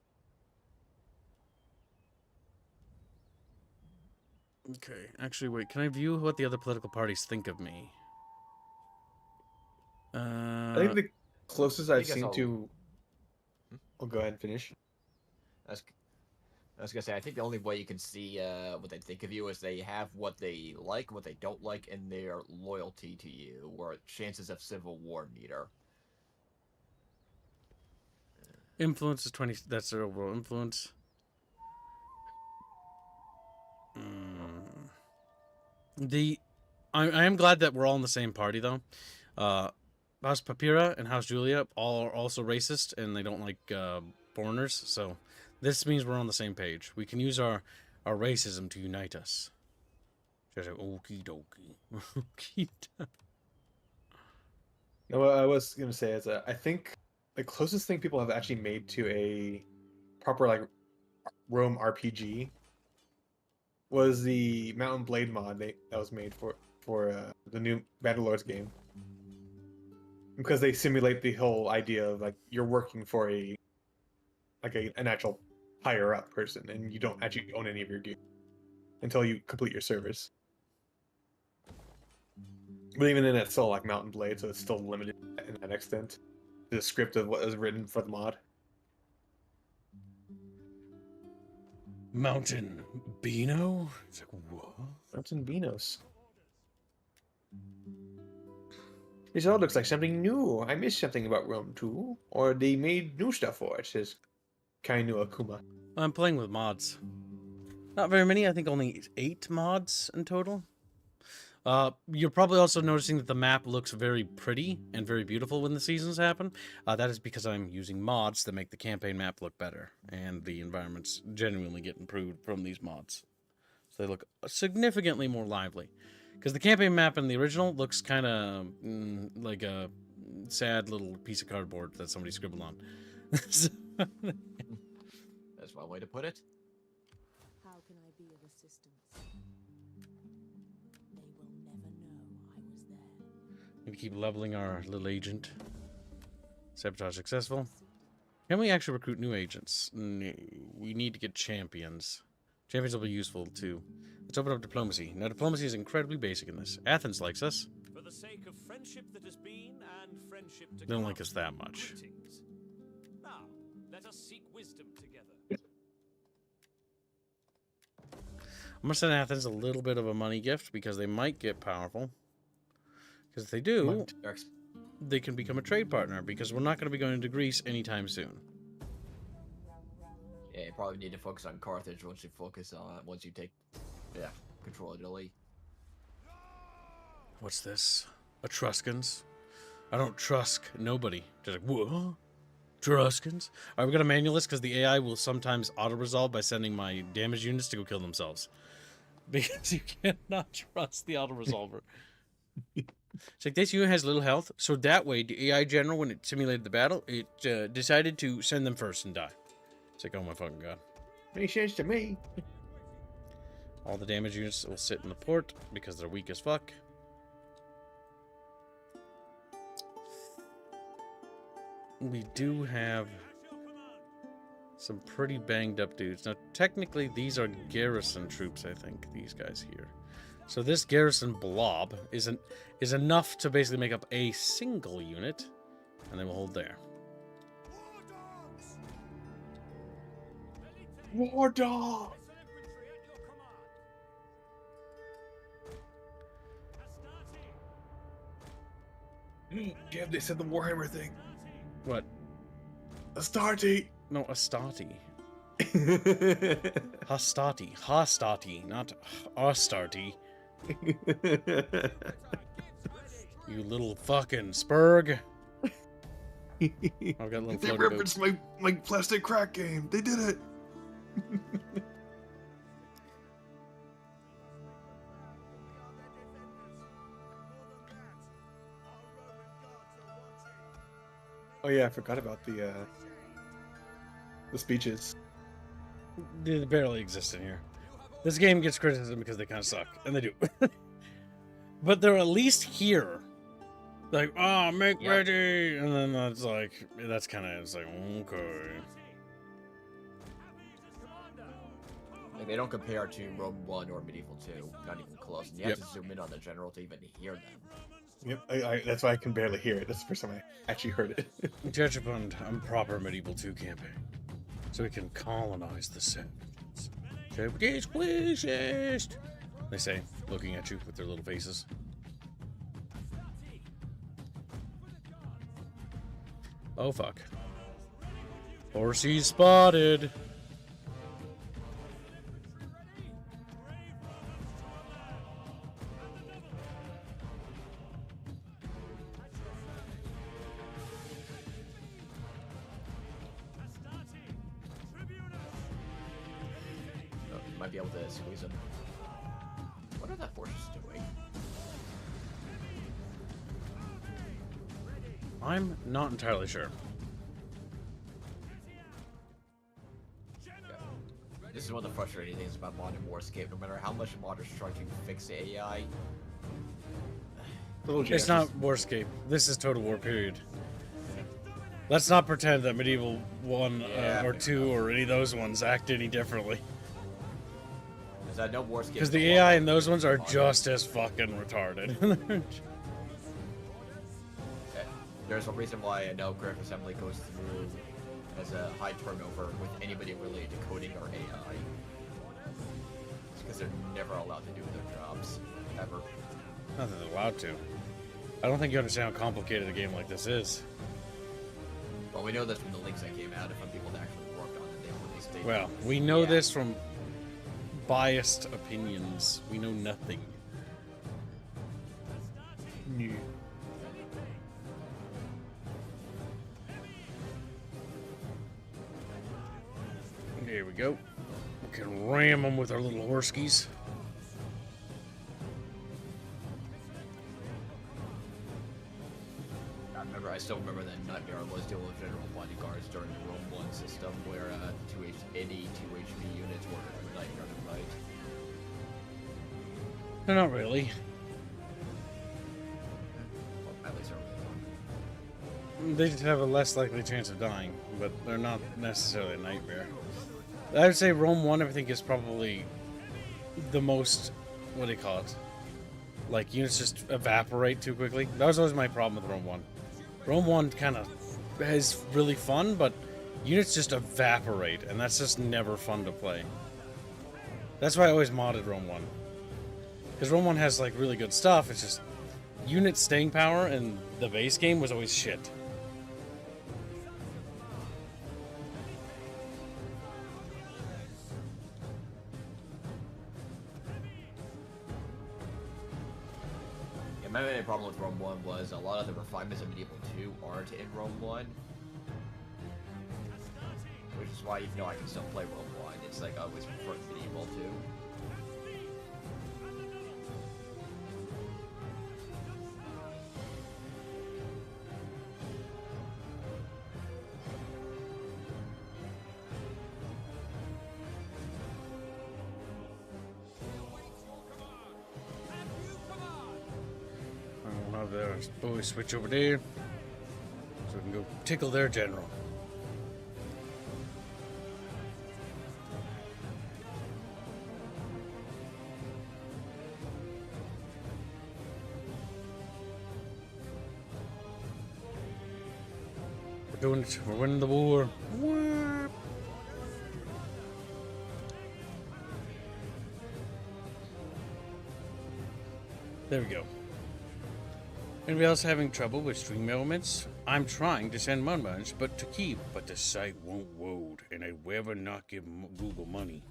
Okay, actually, wait. Can I view what the other political parties think of me? I think the closest I've think that's seen all- to. I'll go ahead and finish. I was gonna say, I think the only way you can see what they think of you is they have what they like, what they don't like, and their loyalty to you, or chances of civil war meter. influence is 20. That's their overall influence. I am glad that we're all in the same party though. House Papira and House Julia all are also racist and they don't like foreigners. So this means we're on the same page. We can use our racism to unite us. Just like, okie dokie. Okie dokie. No, what I was gonna say is I think the closest thing people have actually made to a proper like Rome RPG was the Mountain Blade mod that was made for the new Vandalords game, because they simulate the whole idea of like you're working for an actual higher up person and you don't actually own any of your gear until you complete your service. But even then, it's still like Mountain Blade, so it's still limited in that extent. The script of what was written for the mod. Mountain Beano? It's like, what? Mountain Beanos. This all looks like something new. I missed something about Rome too. Or they made new stuff for it, says Kainu Akuma. I'm playing with mods. Not very many. I think only 8 mods in total. You're probably also noticing that the map looks very pretty and very beautiful when the seasons happen. That is because I'm using mods that make the campaign map look better, and the environments genuinely get improved from these mods. So they look significantly more lively. Because the campaign map in the original looks kind of like a sad little piece of cardboard that somebody scribbled on. That's one way to put it. How can I be of assistance? They will never know I was there. We keep leveling our little agent. Sabotage successful. Can we actually recruit new agents? No, we need to get champions. Champions will be useful too. Let's open up diplomacy. Now, diplomacy is incredibly basic in this. Athens likes us. For the sake of friendship that has been and friendship to They don't come, like us that much. greetings. Now, let us seek wisdom together. I'm going to send Athens a little bit of a money gift because they might get powerful. Because if they do, they can become a trade partner because we're not going to be going to Greece anytime soon. Yeah, you probably need to focus on Carthage once you take control of Italy. What's this? Etruscans? I don't trust nobody. Just like, what? Etruscans? Alright, we got to manual this because the AI will sometimes auto-resolve by sending my damage units to go kill themselves. Because you cannot trust the auto-resolver. It's like, this unit has little health, so that way the AI general, when it simulated the battle, it decided to send them first and die. It's like, oh my fucking god. Makes sense to me. All the damage units will sit in the port because they're weak as fuck. We do have some pretty banged up dudes. Now, technically, these are garrison troops, I think, these guys here. So this garrison blob is enough to basically make up a single unit, and they will hold there. War dog! Damn, they said the Warhammer thing. What? Astarte! No, Astarte. Hastati. Hastati, not Astarte. You little fucking spurg. I've got a little They floaty referenced boats. my plastic crack game. They did it. Oh yeah, I forgot about the speeches. They barely exist in here. This game gets criticism because they kind of suck, and they do. But they're at least here. Like, oh, make ready, and then that's like, that's kind of, it's like, okay. Like, they don't compare to Rome 1 or Medieval 2, not even close. And you have to zoom in on the general to even hear them. Yep, that's why I can barely hear it. That's the first time I actually heard it. Judge upon a proper Medieval 2 campaign, so we can colonize the savages. Savages, wisest, they say, looking at you with their little faces. Oh fuck. Horsey spotted. Might be able to squeeze him. What are that forces doing? I'm not entirely sure. This is one of the frustrating things about modern Warscape. No matter how much modders try to fix the AI, It's not Warscape. This is Total War, period. Let's not pretend that Medieval 1 or 2 or any of those ones act any differently. No Warscape. Because the AI in those ones are just as fucking retarded. There's a reason why I know Graph Assembly goes through as a high turnover with anybody related to coding or AI. It's because they're never allowed to do their jobs. Ever. Not that they're allowed to. I don't think you understand how complicated a game like this is. Well, we know this from the links that came out and from people that actually worked on it. They released data. Well, we know this from biased opinions. We know nothing. New. There we go. We can ram them with our little horskies. I still remember that nightmare I was dealing with general bodyguards during the Rome 1 system where any 2 HP units were a nightmare to fight. No, not really. Well, at least early on. They just have a less likely chance of dying, but they're not necessarily a nightmare. I would say Rome 1, I think, is probably the most, what do you call it? Like, units just evaporate too quickly. That was always my problem with Rome 1. Rome 1 kind of is really fun, but units just evaporate, and that's just never fun to play. That's why I always modded Rome 1. Because Rome 1 has, like, really good stuff, it's just unit staying power in the base game was always shit. My main problem with Rome 1 was a lot of the refinements of Medieval 2 aren't in Rome 1. Which is why, even though I can still play Rome 1, it's like I always prefer Medieval 2. Their boys switch over there so we can go tickle their general. We're doing it. We're winning the war. Whoop. There we go. Anybody else having trouble with stream elements? I'm trying to send money, but the site won't load, and I'd rather not give Google money.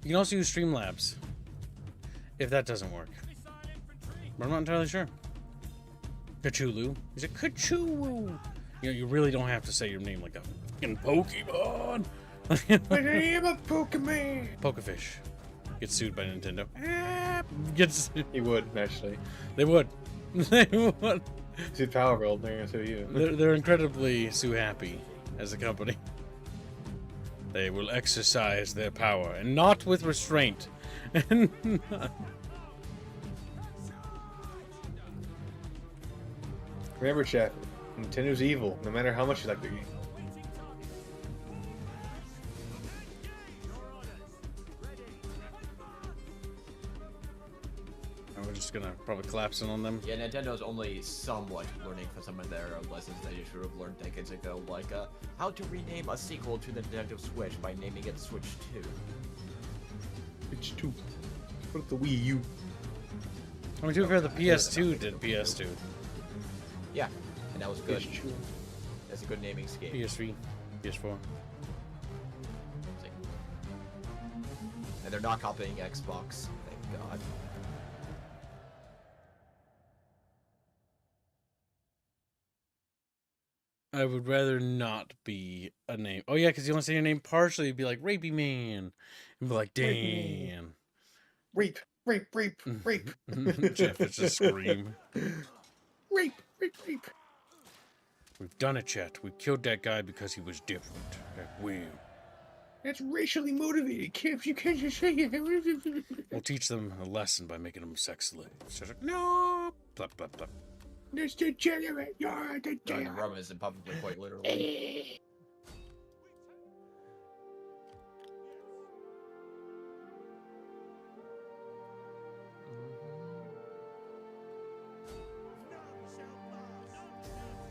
You can also use Streamlabs, if that doesn't work. But I'm not entirely sure. Cthulhu? Is it Cthulhu? You know, you really don't have to say your name like a fucking Pokemon. My name is Pokemon. Pokefish. Gets sued by Nintendo. Gets sued. He would, actually. They would. They would. See Power World, they're gonna sue you. They're incredibly sue happy as a company. They will exercise their power, and not with restraint. Remember, chat. Nintendo's evil, no matter how much you like the game. We're just gonna probably collapse in on them. Yeah, Nintendo's only somewhat learning from some of their lessons they should have learned decades ago, like how to rename a sequel to the Nintendo Switch by naming it Switch 2. Switch 2. Put the Wii U. I mean, to be fair, the PS2 did PS2. Yeah, and that was good. PS2. That's a good naming scheme. PS3, PS4. And they're not copying Xbox, thank God. I would rather not be a name. Oh yeah, because you want to say your name partially, you'd be like Rapey Man, and be like, Dan. Rape, rape, rape, rape. Jeff would just scream. Rape, rape, rape. We've done it, Chet. We killed that guy because he was different. That will. That's racially motivated, Kip. You can't just say it. We'll teach them a lesson by making them sex slaves. So like, no. Plop, plop, plop. That's degenerate. You're a The degenerate. rum is probably quite literally.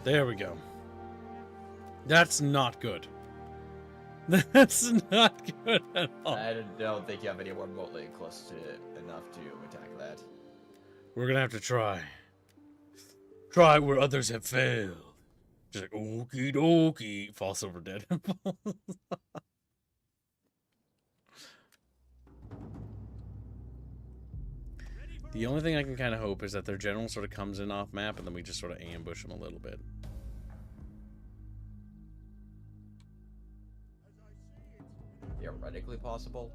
There we go. That's not good. That's not good at all. I don't think you have anyone remotely close to enough to attack that. We're gonna have to try. Try where others have failed. Just like, okie dokie. False over dead. The only thing I can kind of hope is that their general sort of comes in off map and then we just sort of ambush them a little bit. Theoretically possible.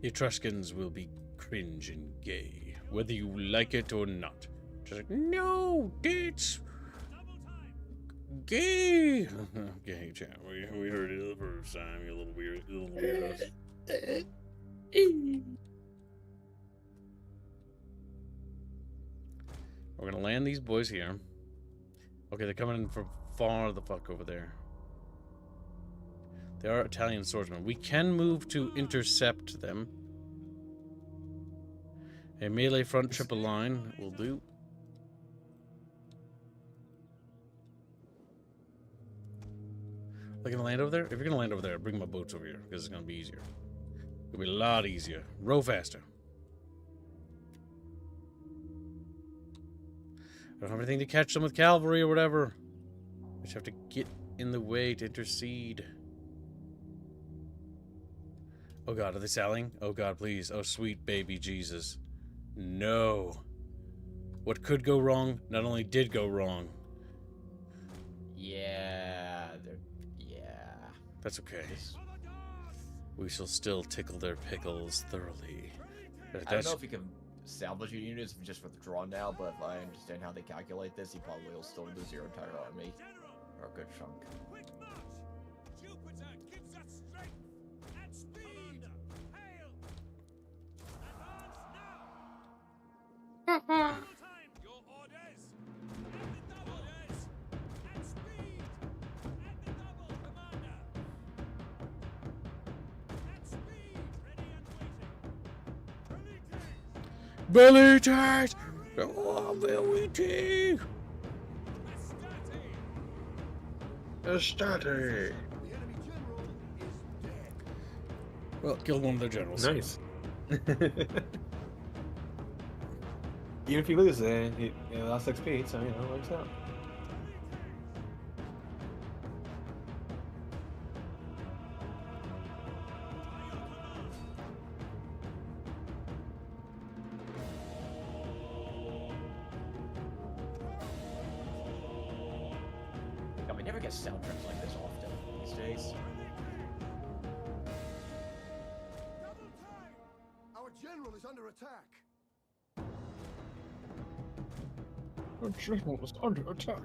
The Etruscans will be cringe and gay, whether you like it or not. Just like, no, it's gay. Gay, chat. We heard it the first time. You little weird, little weirdos. We're gonna land these boys here. Okay, they're coming in from far the fuck over there. They are Italian swordsmen. We can move to intercept them. A melee front triple line will do. They're gonna land over there? If you're gonna land over there, bring my boats over here, because it's gonna be easier. It'll be a lot easier. Row faster. I don't have anything to catch them with cavalry or whatever. I just have to get in the way to intercede. Oh god, are they sailing? Oh god, please. Oh sweet baby Jesus. No. What could go wrong not only did go wrong. Yeah, yeah. That's okay. We shall still tickle their pickles thoroughly. I don't know if you can salvage your units just for the draw now, but if I understand how they calculate this, you probably will still lose your entire army. Or a good chunk. Quick march! Jupiter gives us strength and speed! Hail! Advance now! Double time! Your orders! At the double orders! And speed! At the double, Commander! And speed! Ready and waiting! Belly tight! Oh, belly tight! Astarte. Well, killed one of their generals. Nice. Even if you lose, you lost XP, so you know, it works out. God, we never get soundtracks like this often these days. Our general is under attack. Our general is under attack.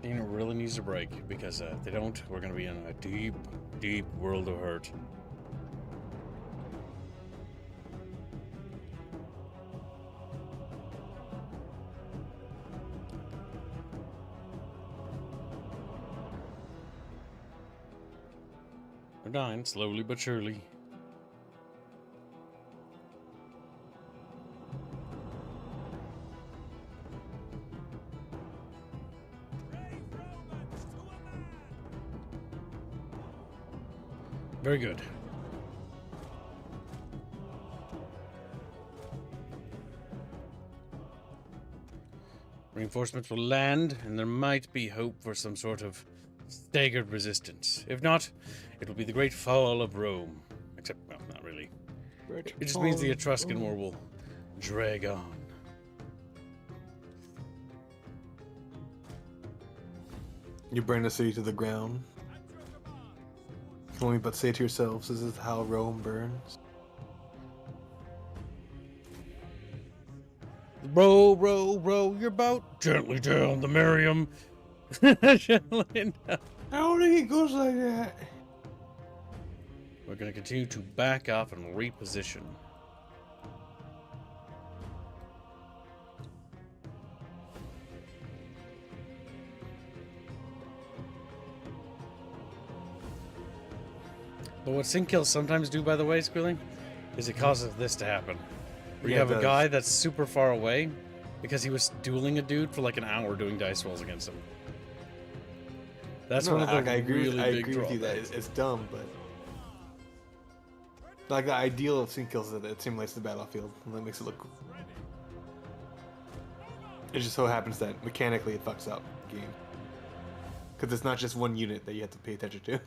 Dana really needs a break because if they don't, we're going to be in a deep, deep world of hurt. They're dying slowly but surely. Very good. Reinforcements will land, and there might be hope for some sort of staggered resistance. If not, it will be the great fall of Rome. Except, well, not really. It just means the Etruscan War will drag on. You burn the city to the ground. You can only but say to yourselves, this is how Rome burns. Row, row, row your boat gently down the Miriam. Gently down. I don't think it goes like that. We're going to continue to back off and reposition. But what sync kills sometimes do, by the way, Squilling, is it causes this to happen. Where you Yeah, have it a does. guy that's super far away because he was dueling a dude for like an hour doing dice rolls against him. That's No, one of the I agree. really I big agree with you that drawbacks. it's dumb, but like the ideal of sync kills is that it simulates the battlefield, and that makes it look cool. It just so happens that mechanically it fucks up the game because it's not just one unit that you have to pay attention to.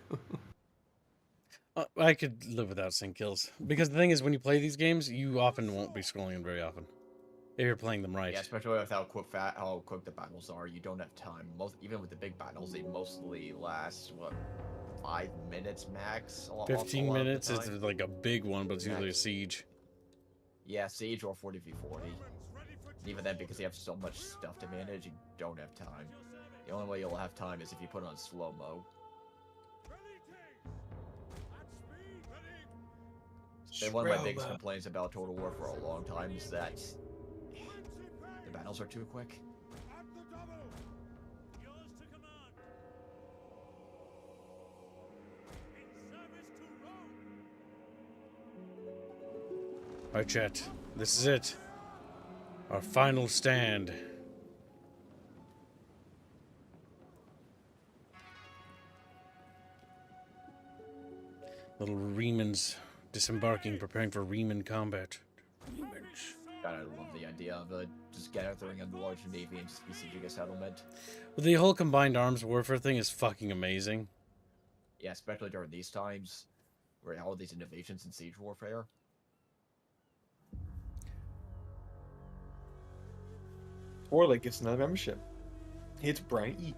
I could live without sync kills. Because the thing is, when you play these games, you often won't be scrolling in very often. If you're playing them right. Yeah, especially with how quick the battles are, you don't have time. Even with the big battles, they mostly last what 5 minutes max. 15 of the minutes is time. like a big one, but it's usually a Max. siege. Yeah, siege or 40v40. Even then, because you have so much stuff to manage, you don't have time. The only way you'll have time is if you put it on slow mo. It's been one of my biggest complaints about Total War for a long time is that the battles are too quick. Alright, chat. This is it. Our final stand. Little Remans disembarking, preparing for Reman combat. Remans. God, I love the idea of just gathering a large navy and just besieging a settlement. Well, the whole combined arms warfare thing is fucking amazing. Yeah, especially during these times, where all these innovations in siege warfare. Orlick gets another membership. It's Brian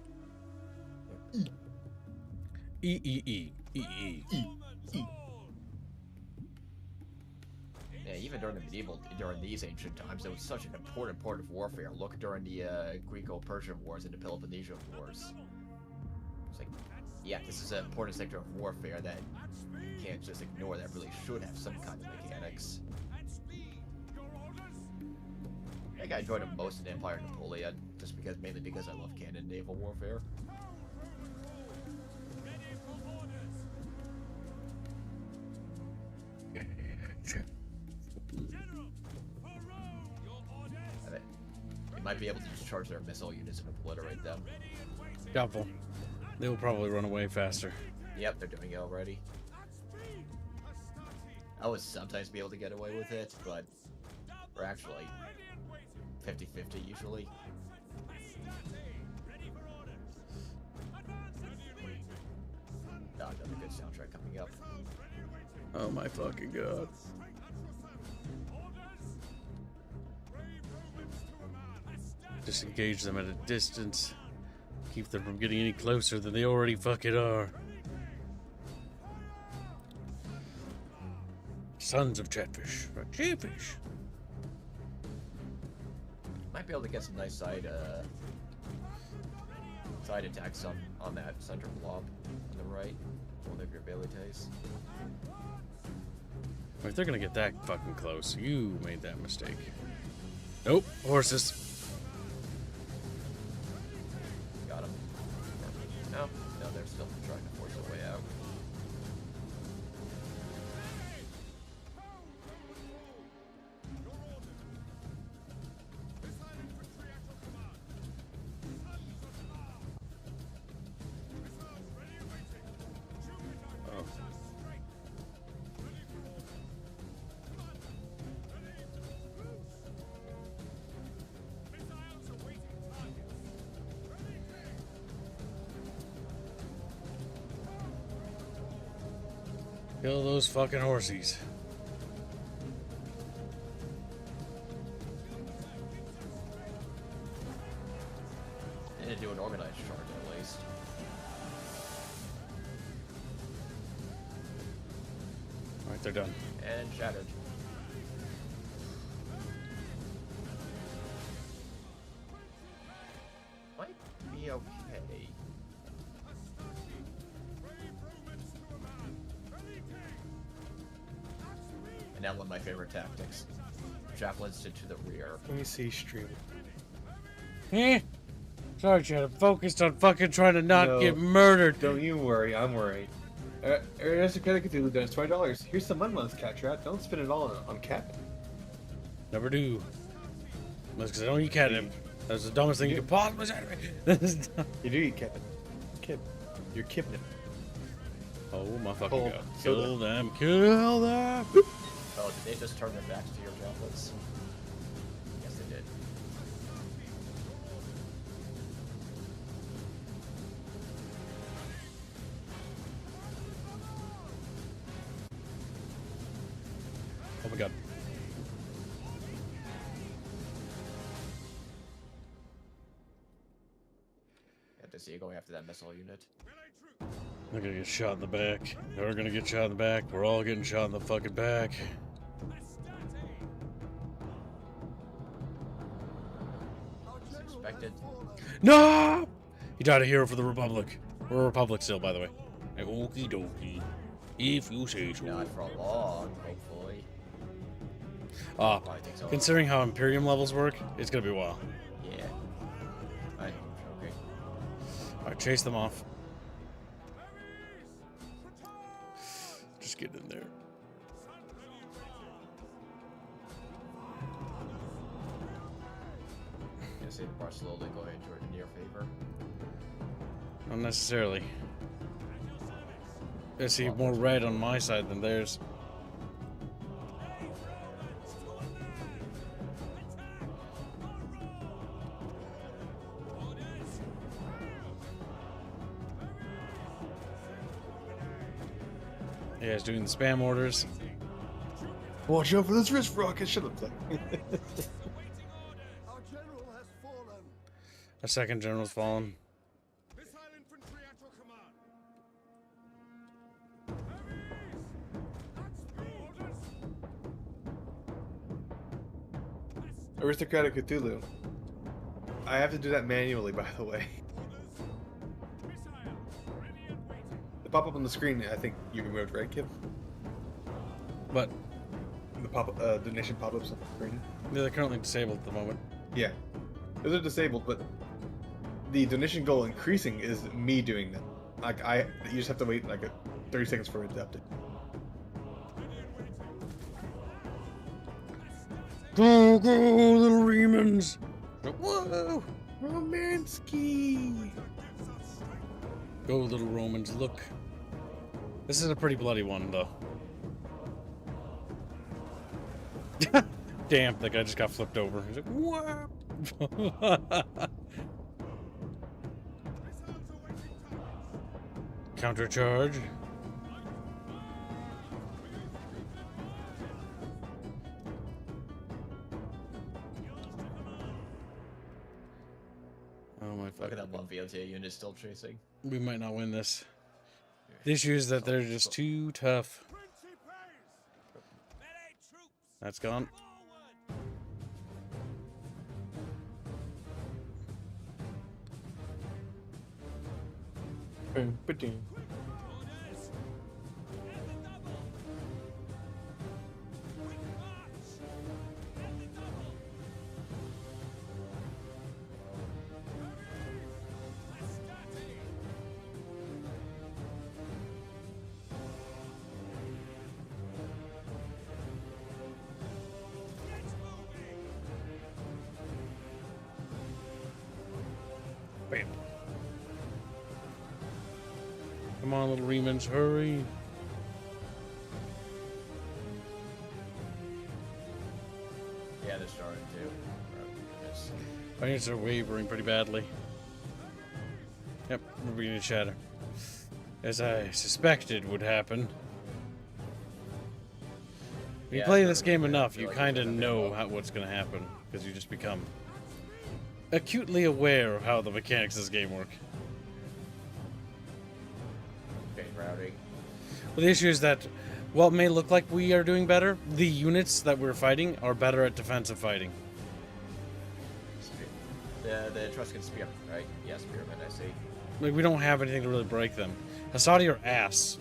E. E. Yeah, even during during these ancient times, it was such an important part of warfare. Look during the Greco-Persian Wars and the Peloponnesian Wars. It's like, yeah, this is an important sector of warfare that you can't just ignore. That really should have some kind of mechanics. I think I enjoyed it most in Empire Napoleon, mainly because I love canon naval warfare. They might be able to just charge their missile units and obliterate them. Doubtful. They will probably run away faster. Yep, they're doing it already. I would sometimes be able to get away with it, but we're actually 50-50 usually. Oh, another good soundtrack coming up. Oh my fucking god. Disengage them at a distance. Keep them from getting any closer than they already fucking are. Sons of Chatfish. Right, Chatfish. Might be able to get some nice side attacks on that center blob on the right. One of your abilities. If they're gonna get that fucking close, you made that mistake. Nope, horses. Got him. No, they're still trying to force their way out. Kill those fucking horsies. They didn't do an organized charge at least. Alright, they're done. And shattered. Might be okay. And now one of my favorite tactics. Javelins to the rear. Let me see stream. Eh? Sorry, Chad. I'm focused on fucking trying to not No. get murdered. Don't you worry, I'm worried. Etruscan Cthulhu does $20. Here's some money, cat trap. Don't spend it all on cat. Never do. That's because I don't eat catnip. That's the dumbest thing you could possibly say to me. You do eat cat. Kid. You're kidnapped. Oh my fucking Oh, god. so Kill them. Kill them. Oh, did they just turn their backs to your javelins? Yes, they did. Oh my god. Have to see you going after that missile unit. They're gonna get shot in the back. They're gonna get shot in the back. We're all getting shot in the fucking back. As expected. No! He died a hero for the Republic. We're a Republic still, by the way. Like, okie dokie. If you say so. Not for long, hopefully. Ah, Probably takes a considering how Imperium levels work, it's gonna be a while. Yeah. Okay. Alright, chase them off. Just get in there. Gonna see the bar slowly go into your favor. Not necessarily. I see more red on my side than theirs. Yeah, he's doing the spam orders. Watch out for this wrist rocket. Shut up, Our general has fallen. Our second general's fallen. Missile infantry at your command. Aristocratic Cthulhu. I have to do that manually, by the way. The pop-up on the screen, I think you removed, right, Kip? But The donation pop-ups on the screen. they're currently disabled at the moment. Yeah, those are disabled, but the donation goal increasing is me doing that. Like you just have to wait like 30 seconds for it to update. Go, go, little Remans! Whoa! Romansky. Go, little Romans, look. This is a pretty bloody one, though. Damn, that guy just got flipped over. He's like, what? Counter charge. Oh my Look at fucking. that one VOTA unit still chasing. We might not win this. The issue is that they're just too tough. That's gone. Ba-ding. Orders. At the double. Quick march. At the double. Hurry. Astati. Get moving. Bam. Come on, little Remans, hurry. Yeah, they're starting to. Yes. Finance are wavering pretty badly. Yep, we're beginning to shatter. As I suspected would happen. When you Yeah, play it's this not really game fair. I enough, feel you like kind it's of gonna be know low. what's going to happen. Because you just become acutely aware of how the mechanics of this game work. Chain routing. But the issue is that, while it may look like we are doing better, the units that we're fighting are better at defensive fighting. The Etruscan spear, right? Yeah, spearmen, I see. Like, we don't have anything to really break them. Hassadi are ass.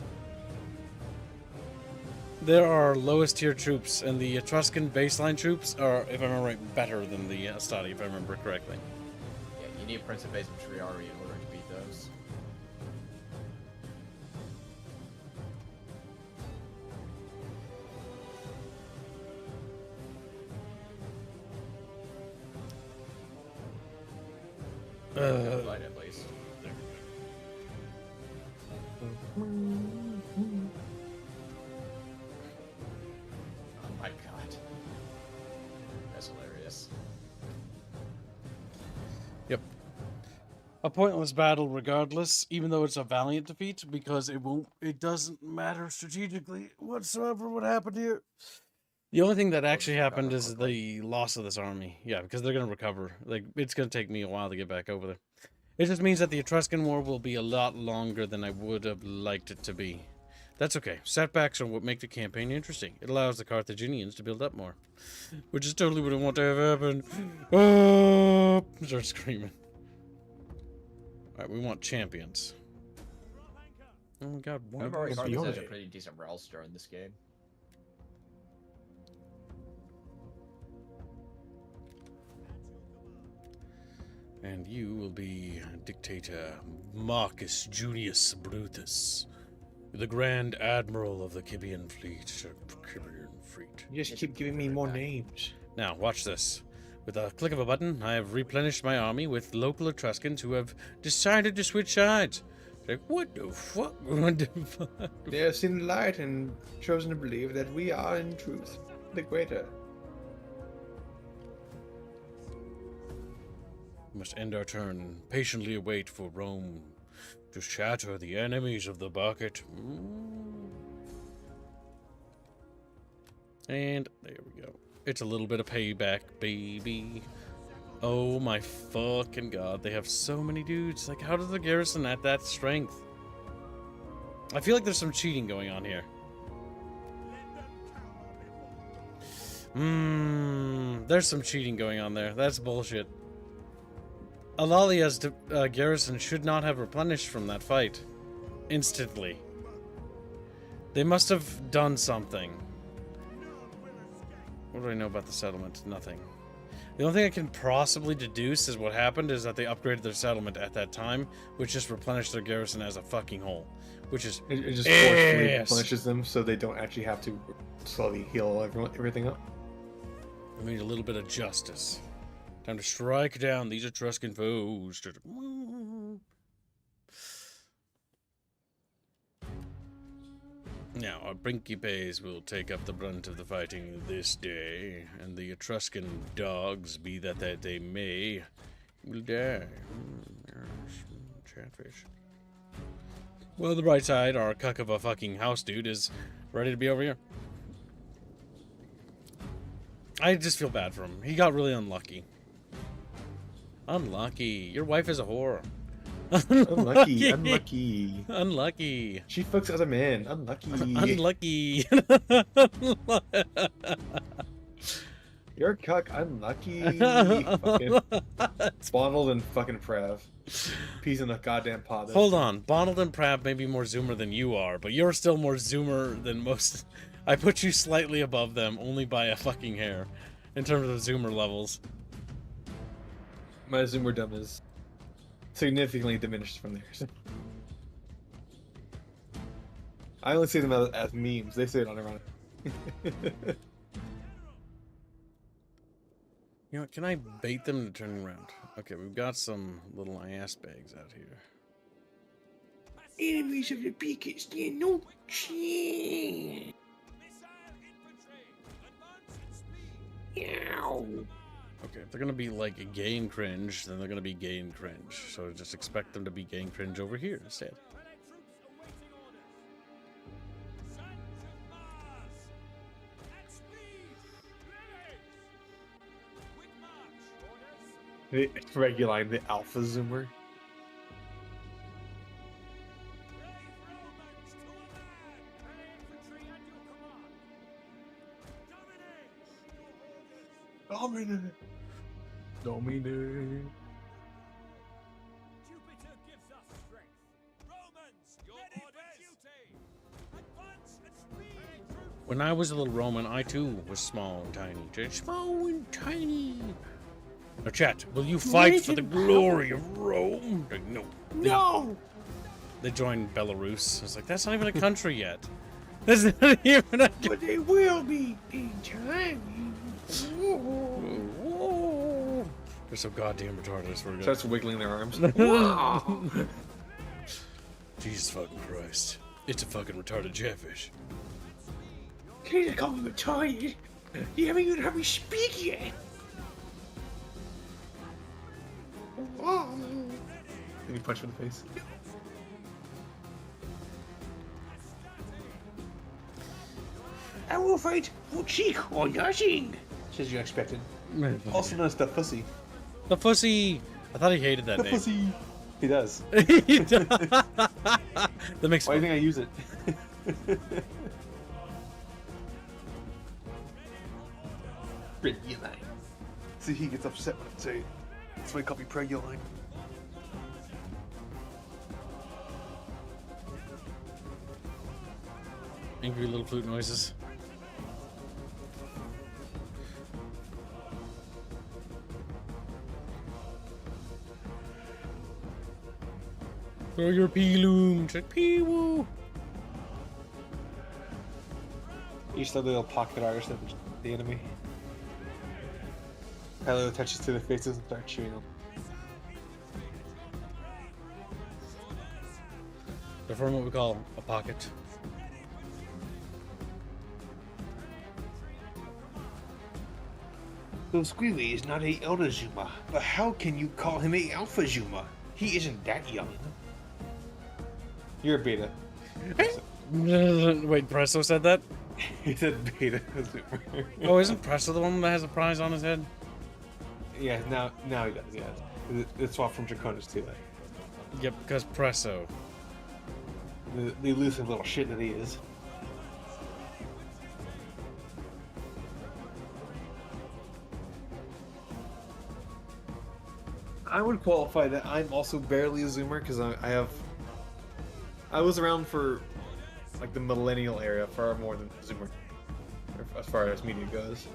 There are lowest tier troops, and the Etruscan baseline troops are, if I remember right, better than the Hassadi, if I remember correctly. Yeah, you need Prince of Base and Triari in order to beat those. Light at least. Oh my god. That's hilarious. Yep. A pointless battle regardless, even though it's a valiant defeat, because it doesn't matter strategically whatsoever what happened here. The only thing that actually recover happened is quickly. the loss of this army. Yeah, because they're gonna recover. Like, it's gonna take me a while to get back over there. It just means that the Etruscan War will be a lot longer than I would have liked it to be. That's okay. Setbacks are what make the campaign interesting. It allows the Carthaginians to build up more. Which is totally what I want to have happen. Oh! Start screaming. Alright, we want champions. Oh my god, I one remember Well, Carthage beyond has a it. pretty decent roster in this game. And you will be dictator Marcus Junius Brutus, the Grand Admiral of the Kibian Fleet. You just keep giving me more names. Now, watch this. With a click of a button, I have replenished my army with local Etruscans who have decided to switch sides. Like, what the fuck? What the fuck? They have seen the light and chosen to believe that we are, in truth, the greater. We must end our turn and patiently await for Rome to shatter the enemies of the bucket. And there we go. It's a little bit of payback, baby. Oh my fucking god, they have so many dudes. Like, how does the garrison at that strength? I feel like there's some cheating going on here. There's some cheating going on there. That's bullshit. Alalia's garrison should not have replenished from that fight. Instantly. They must have done something. What do I know about the settlement? Nothing. The only thing I can possibly deduce is what happened is that they upgraded their settlement at that time, which just replenished their garrison as a fucking whole. Which is It just forcefully Yes. replenishes them so they don't actually have to slowly heal everything up. we need a little bit of justice. Time to strike down these Etruscan foes. Now, our Principes will take up the brunt of the fighting this day, and the Etruscan dogs, be that they may, will die. Chatfish. Well, the bright side, our cuck of a fucking house dude is ready to be over here. I just feel bad for him. He got really unlucky. Unlucky. Your wife is a whore. Unlucky. Unlucky. Unlucky. She fucks other men. Unlucky. Unlucky. You're a cuck. Unlucky. Fucking bottled and fucking Prav. Peas in a goddamn pot. Hold on. Bonald and Prav may be more zoomer than you are, but you're still more zoomer than most. I put you slightly above them, only by a fucking hair, in terms of zoomer levels. My zoomer dumb is significantly diminished from theirs. I only see them as memes. They say it on ironic. You know what, can I bait them to turn around? Okay, we've got some little ass bags out here. Enemies of the beacon stand no chance. Okay, if they're gonna be like gay and cringe, then they're gonna be gay and cringe. So just expect them to be gay and cringe over here instead. Reguline the alpha zoomer. Dominate. Dominate. Jupiter gives us strength. Romans, your orders. Duty. Advance and speed. When I was a little Roman, I too was small and tiny. Just small and tiny. Now, chat, will you fight for the glory of Rome? Like, no. No. They joined Belarus. I was like, that's not even a country yet. That's not even a. But they will be in time. They're so goddamn retarded. I swear to God. Starts wiggling their arms. Jesus fucking Christ! It's a fucking retarded chatfish. Can't call me retarded. You haven't even heard me speak yet. Can you punch him in the face? I will fight for cheek or nothing, says you expected. Also known as the pussy. The pussy. I thought he hated that The name. pussy. He does. That makes. Why do you think I use it? Preguline. See, he gets upset when I say it. That's why he called me Preguline. Angry little flute noises. Throw your P-loom. Pee-woo. Each the little pocket artist of the enemy. Hello touches to their faces and start chewing them. They're from what we call a pocket. So Squealy is not a Elder Zuma, but how can you call him a Alpha Zuma? He isn't that young. You're a beta. Wait, Presto said that? He said beta. Oh, isn't Presto the one that has a prize on his head? Yeah, now he does, yeah. It's swapped from Draconis to that. Yep, because Presto. The elusive little shit that he is. I would qualify that I'm also barely a zoomer because I was around for like the millennial era far more than zoomer as far as media goes.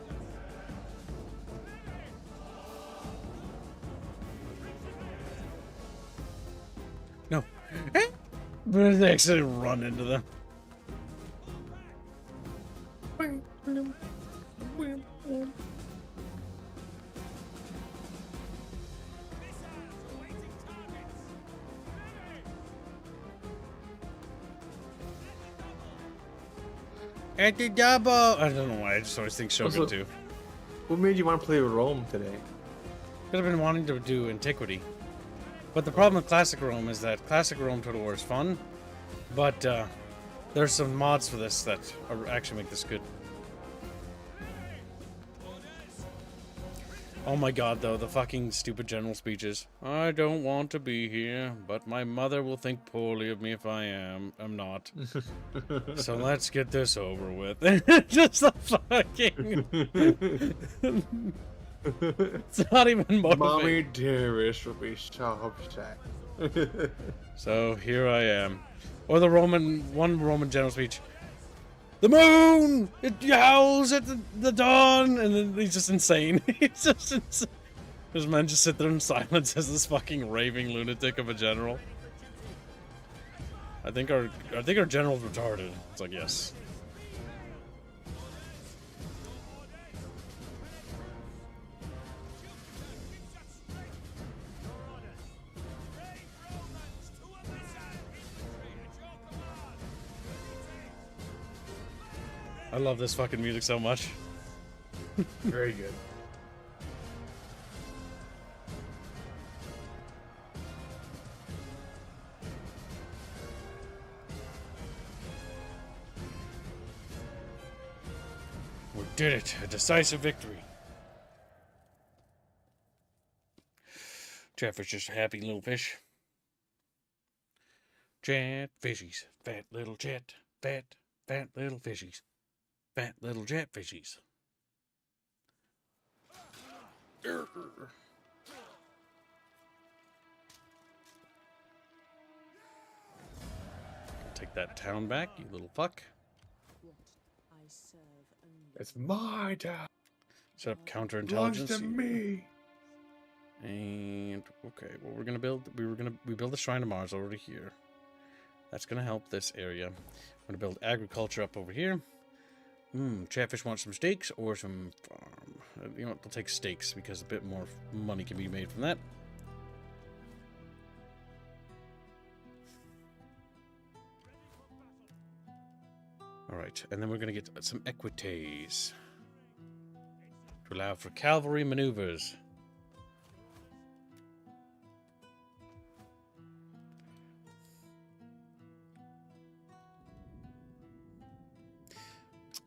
No. But they actually run into them. At the double. I don't know why. I just always think Shogun Also- too. What made you want to play with Rome today? Could have been wanting to do Antiquity. But the problem with Classic Rome is that Classic Rome Total War is fun, but there's some mods for this that actually make this good. Oh my god, though, the fucking stupid general speeches. I don't want to be here, but my mother will think poorly of me if I am. I'm not. So let's get this over with. Just the fucking... It's not even motivating. Mommy dearest will be so upset. So here I am. Or the one Roman general speech. The moon! It howls at the dawn! And then he's just insane. He's just insane. Those men just sit there in silence as this fucking raving lunatic of a general. I think our general's retarded. It's like, yes. I love this fucking music so much. Very good. We did it! A decisive victory. Chatfish just a happy little fish. Chat fishies. Fat little chat. Fat little fishies. Fat little jet fishies. Take that town back, you little fuck. What I serve only It's my town. Set up Belongs counterintelligence. to me. And okay, well we build the Shrine of Mars over here. That's gonna help this area. I'm gonna build agriculture up over here. Chatfish wants some steaks or some farm. You know what, they'll take steaks because a bit more money can be made from that. Alright, and then we're gonna get some equites to allow for cavalry maneuvers.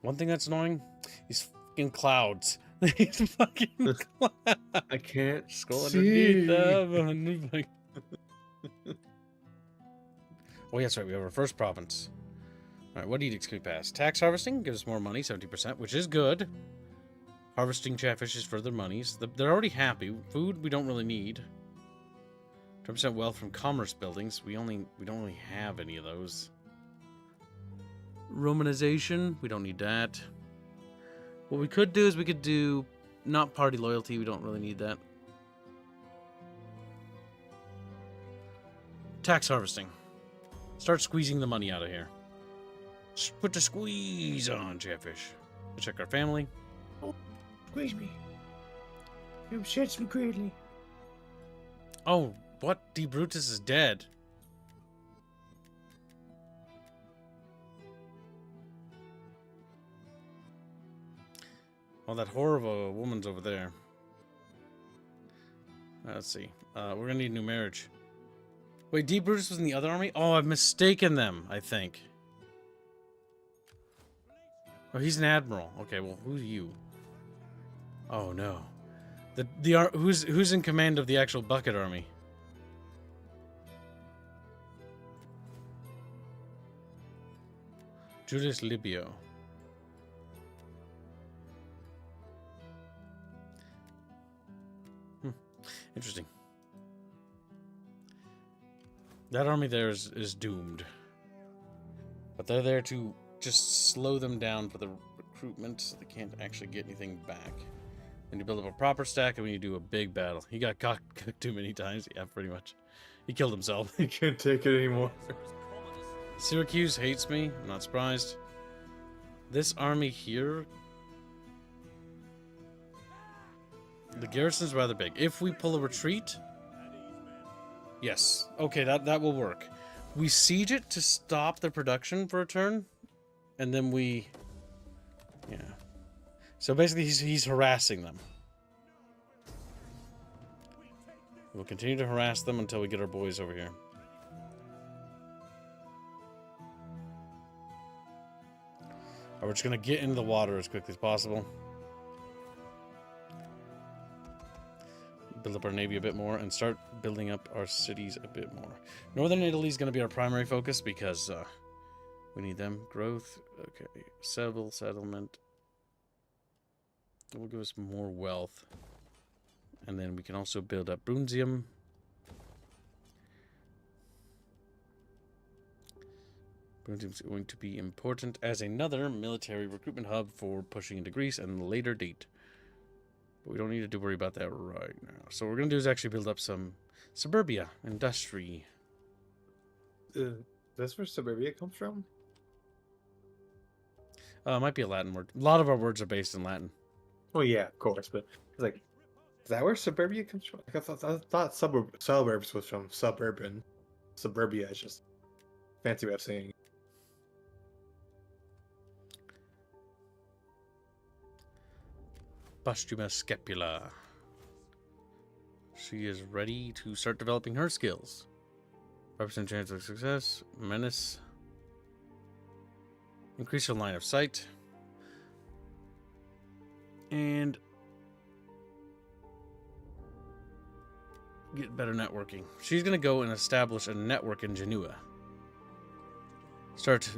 One thing that's annoying, these fucking clouds. These fucking clouds. I can't Scroll see. underneath them. Oh, yes, right. We have our first province. All right, what edicts can we pass? Tax harvesting gives us more money, 70%, which is good. Harvesting chatfish is further monies. They're already happy. Food we don't really need. 10% wealth from commerce buildings. We don't really have any of those. Romanization, we don't need that. What we could do is we could do not party loyalty. We don't really need that. Tax harvesting. Start squeezing the money out of here. Put the squeeze on, Chatfish. We'll check our family. Squeeze me. It upsets me greatly. Oh, what? D. Brutus is dead. Well, that whore of a woman's over there. Let's see. We're gonna need a new marriage. Wait, D. Brutus was in the other army? Oh, I've mistaken them, I think. Oh, he's an admiral. Okay, well, who's you? Oh no. Who's in command of the actual bucket army? Julius Libio. Interesting. That army there is doomed. But they're there to just slow them down for the recruitment, so they can't actually get anything back. When you build up a proper stack and when you do a big battle. He got cooked too many times. Yeah, pretty much. He killed himself. I can't take it anymore. Syracuse hates me. I'm not surprised. This army here... The garrison's rather big. If we pull a retreat... Yes. Okay, that will work. We siege it to stop the production for a turn. And then we... Yeah. So basically he's harassing them. We'll continue to harass them until we get our boys over here. We're just going to get into the water as quickly as possible. build up our navy a bit more, and start building up our cities a bit more. Northern Italy is going to be our primary focus because we need them. Growth. Okay. Civil settlement. It will give us more wealth. And then we can also build up Brunzium. Brunzium is going to be important as another military recruitment hub for pushing into Greece at a later date. But we don't need to worry about that right now. So what we're going to do is actually build up some suburbia, industry. That's where suburbia comes from? It might be a Latin word. A lot of our words are based in Latin. Oh yeah, of course. But it's like, is that where suburbia comes from? Like, I thought suburbs was from suburban. Suburbia is just fancy way of saying. Posthuma Scapula. She is ready to start developing her skills. 5% chance of success. Menace. Increase her line of sight. And get better networking. She's going to go and establish a network in Genoa. Start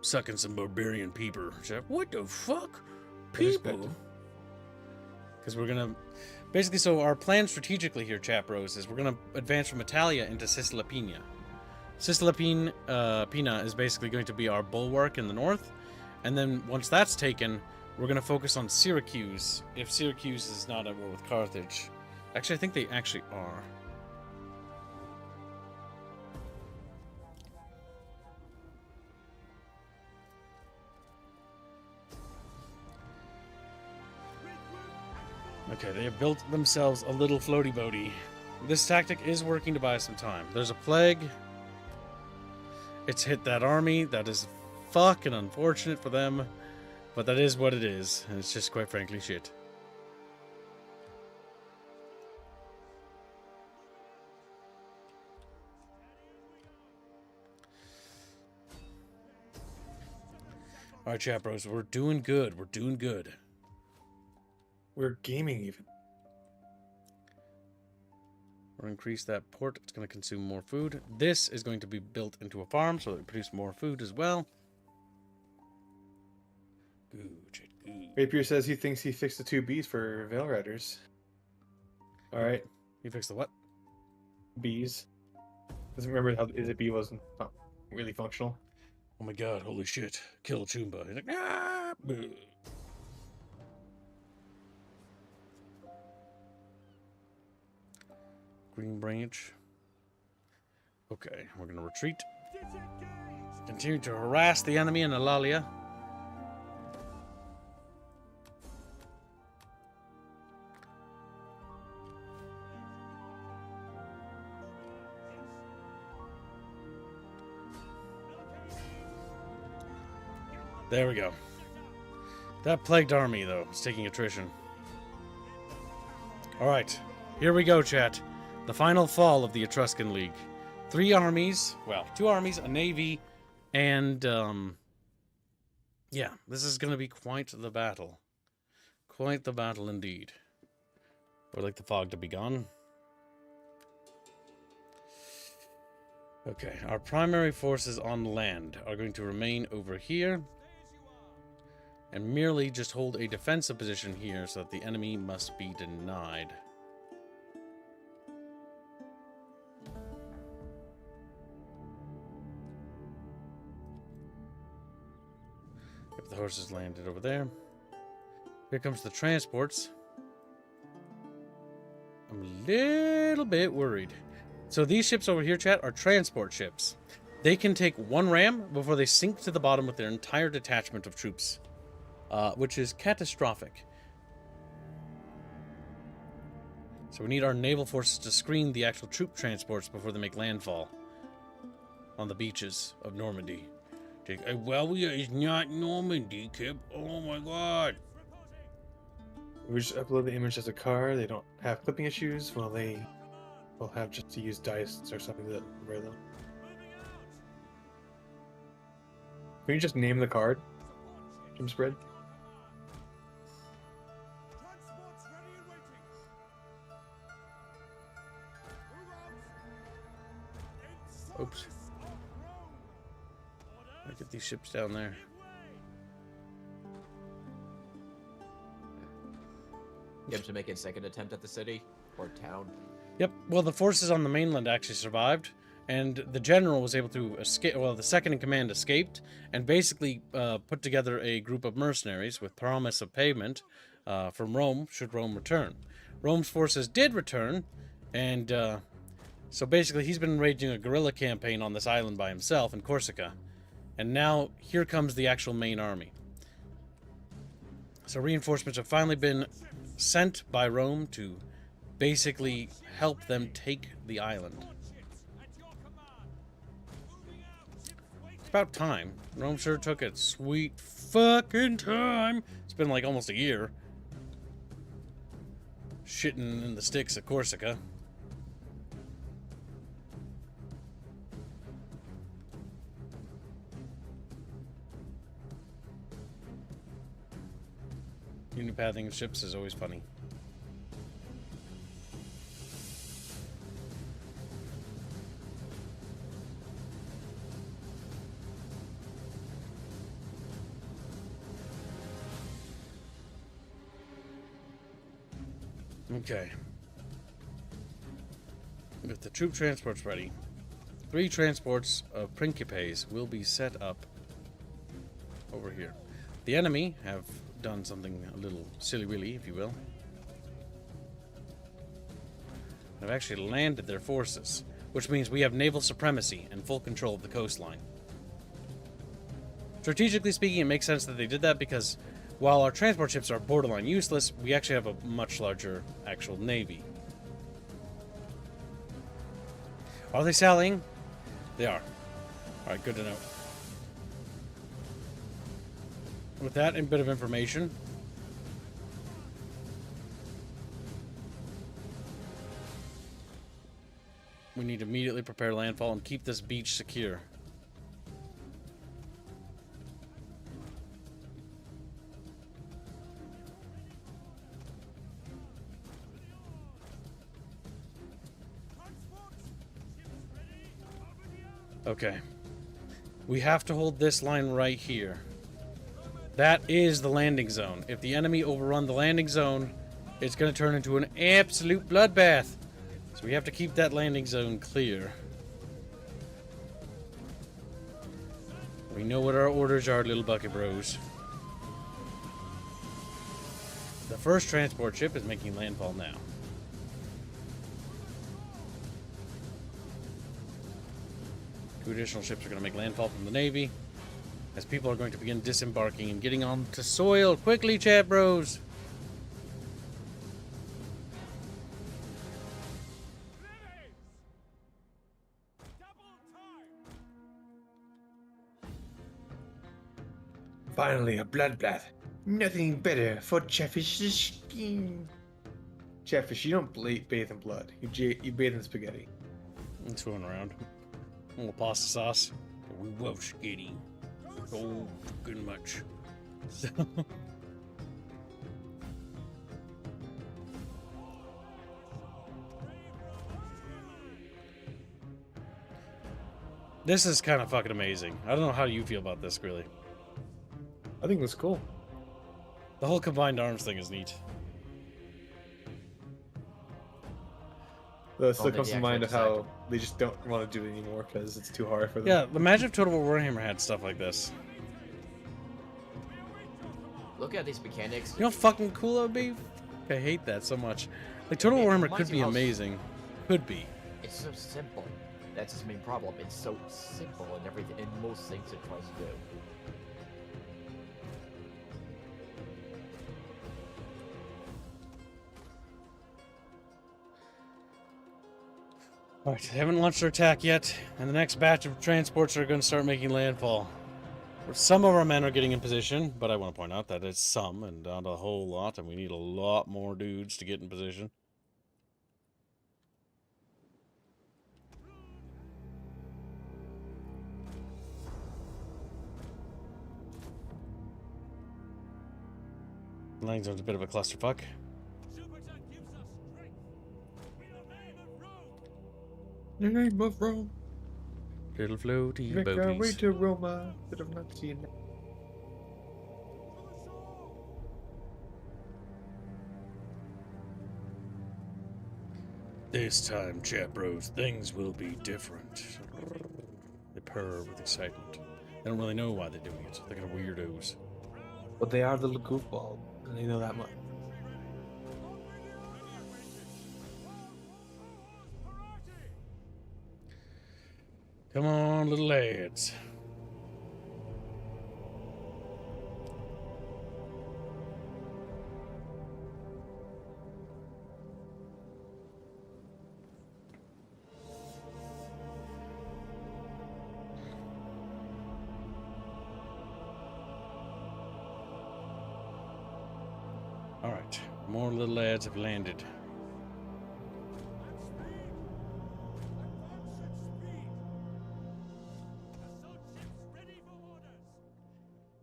sucking some barbarian people. She's like, what the fuck? People? Because we're going to... Basically, so our plan strategically here, Chap Rose, is we're going to advance from Italia into Cisalpina. Cisalpina is basically going to be our bulwark in the north. And then once that's taken, we're going to focus on Syracuse, if Syracuse is not at war with Carthage. Actually, I think they actually are. Okay, they have built themselves a little floaty boaty. This tactic is working to buy some time. There's a plague. It's hit that army. That is fucking unfortunate for them. But that is what it is. And it's just quite frankly shit. Alright, chat bros. We're doing good. We're doing good. We're gaming even. We'll increase that port. It's going to consume more food. This is going to be built into a farm so that we produce more food as well. Good, good. Rapier says he thinks he fixed the 2 bees for Veil Riders. Alright. You fixed the what? Bees. Doesn't remember how the bee wasn't not really functional. Oh my god, holy shit. Kill Chumba. He's like, ah! Boo. Green branch. Okay, we're gonna retreat. Continue to harass the enemy in Alalia. There we go. That plagued army, though, is taking attrition. Alright, here we go, chat. The final fall of the Etruscan League. 3 armies, well, 2 armies, a navy, and, yeah, this is going to be quite the battle. Quite the battle indeed. I would like the fog to be gone. Okay, our primary forces on land are going to remain over here. And merely just hold a defensive position here so that the enemy must be denied. If the horses landed over there. Here comes the transports. I'm a little bit worried. So these ships over here, chat, are transport ships. They can take 1 ram before they sink to the bottom with their entire detachment of troops. Which is catastrophic. So we need our naval forces to screen the actual troop transports before they make landfall on the beaches of Normandy. Well, it's not Normandy, Kip. Oh my god. We just upload the image as a car. They don't have clipping issues. Well, they will have just to use dice or something to wear them. Can you just name the card? Jim Spread? Transports ready and waiting. Oops. I'll get these ships down there. You have to make a second attempt at the city or town. Yep. Well, the forces on the mainland actually survived, and the general was able to escape. Well, the second in command escaped, and basically put together a group of mercenaries with promise of payment from Rome should Rome return. Rome's forces did return, and so basically he's been waging a guerrilla campaign on this island by himself in Corsica, and now here comes the actual main army. So reinforcements have finally been sent by Rome to basically help them take the island. It's about time. Rome sure took its sweet fucking time. It's been like almost a year. Shitting in the sticks at Corsica. Unipathing of ships is always funny. Okay. With the troop transports ready, 3 transports of principes will be set up over here. The enemy have done something a little silly-willy, if you will. They've actually landed their forces, which means we have naval supremacy and full control of the coastline. Strategically speaking, it makes sense that they did that because while our transport ships are borderline useless, we actually have a much larger actual navy. Are they sailing? They are. Alright, good to know. With that and a bit of information, we need to immediately prepare landfall and keep this beach secure. Okay. We have to hold this line right here. That is the landing zone. If the enemy overrun the landing zone, it's going to turn into an absolute bloodbath. So we have to keep that landing zone clear. We know what our orders are, little bucket bros. The first transport ship is making landfall now. Two additional ships are going to make landfall from the Navy, as people are going to begin disembarking and getting onto soil. Quickly, chat bros! Finally, a bloodbath. Nothing better for Chatfish's skin. Chatfish, you don't bathe in blood. You bathe in spaghetti. It's going around. A little pasta sauce. We love spaghetti. Oh, good much. So. This is kind of fucking amazing. I don't know how you feel about this, really. I think it's cool. The whole combined arms thing is neat. Though it still Well, comes maybe to mind of actually how they just don't want to do it anymore because it's too hard for them. Yeah, imagine if Total War Warhammer had stuff like this. Look at these mechanics. You know how fucking cool that would be? I hate that so much. Like, Total It War Warhammer reminds could me be how amazing. Could be. It's so simple. That's its main problem. It's so simple in everything, in most things it tries to do. Alright, they haven't launched their attack yet, and the next batch of transports are going to start making landfall. Some of our men are getting in position, but I want to point out that it's some and not a whole lot, and we need a lot more dudes to get in position. The landing zone's a bit of a clusterfuck. The name of Rome. Little floaty Make our way boaties. to Roma that I've not seen. This time, chat bros, things will be different. They purr with excitement. They don't really know why they're doing it. They're kind of weirdos. But they are the little goofball, and they know that much. Come on, little lads. All right, more little lads have landed.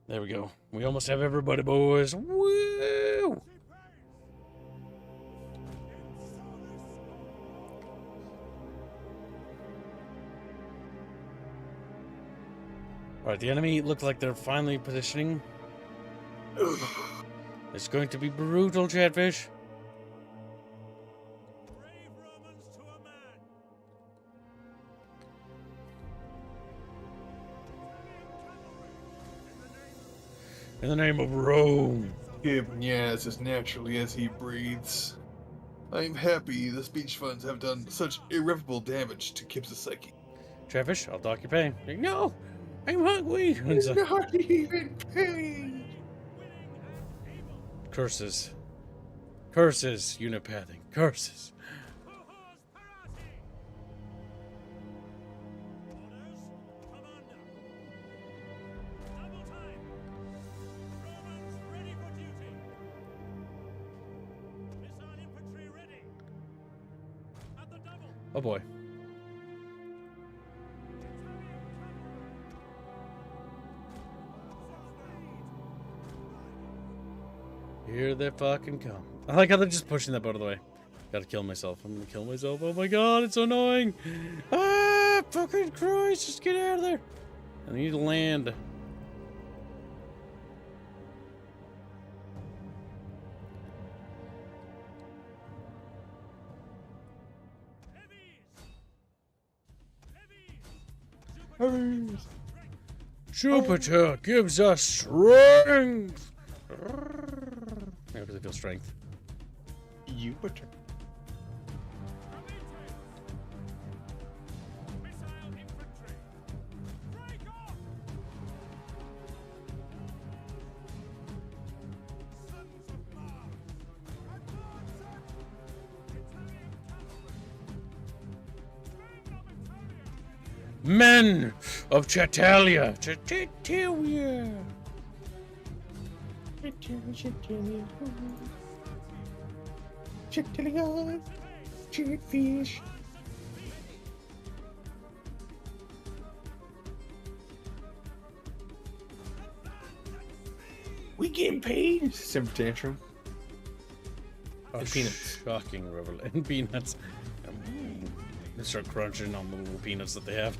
There we go. We almost have everybody, boys. Woo! Alright, the enemy look like they're finally positioning. It's going to be brutal, Chatfish. Brave Romans to a man. In the name of Rome. Give Nyaz as naturally as he breathes. I am happy the speech funds have done such irreparable damage to Kip's psyche. Chatfish, I'll dock your pay. No! I'm hungry! Not even pain. Curses. Curses, unipathing. Curses. Quotas parati. Orders, commander. Double time. Romans ready for duty. Missile infantry ready. At the double. Oh boy. Here they fucking come. I like how they're just pushing that boat out of the way. Gotta kill myself. I'm gonna kill myself. Oh my god, it's so annoying. Ah, fucking Christ, just get out of there. I need to land. Heavies. Jupiter gives us strength. How does it feel strength? Jupiter. Missile infantry. Break off. Sons of Mars. Advance. Italian cavalry. Train battalion. Men of Chatalia. Chatalia. Chatfish. We getting paid? Simper tantrum. Oh, And peanuts. Shocking revelation. And peanuts. They start crunching on the little peanuts that they have.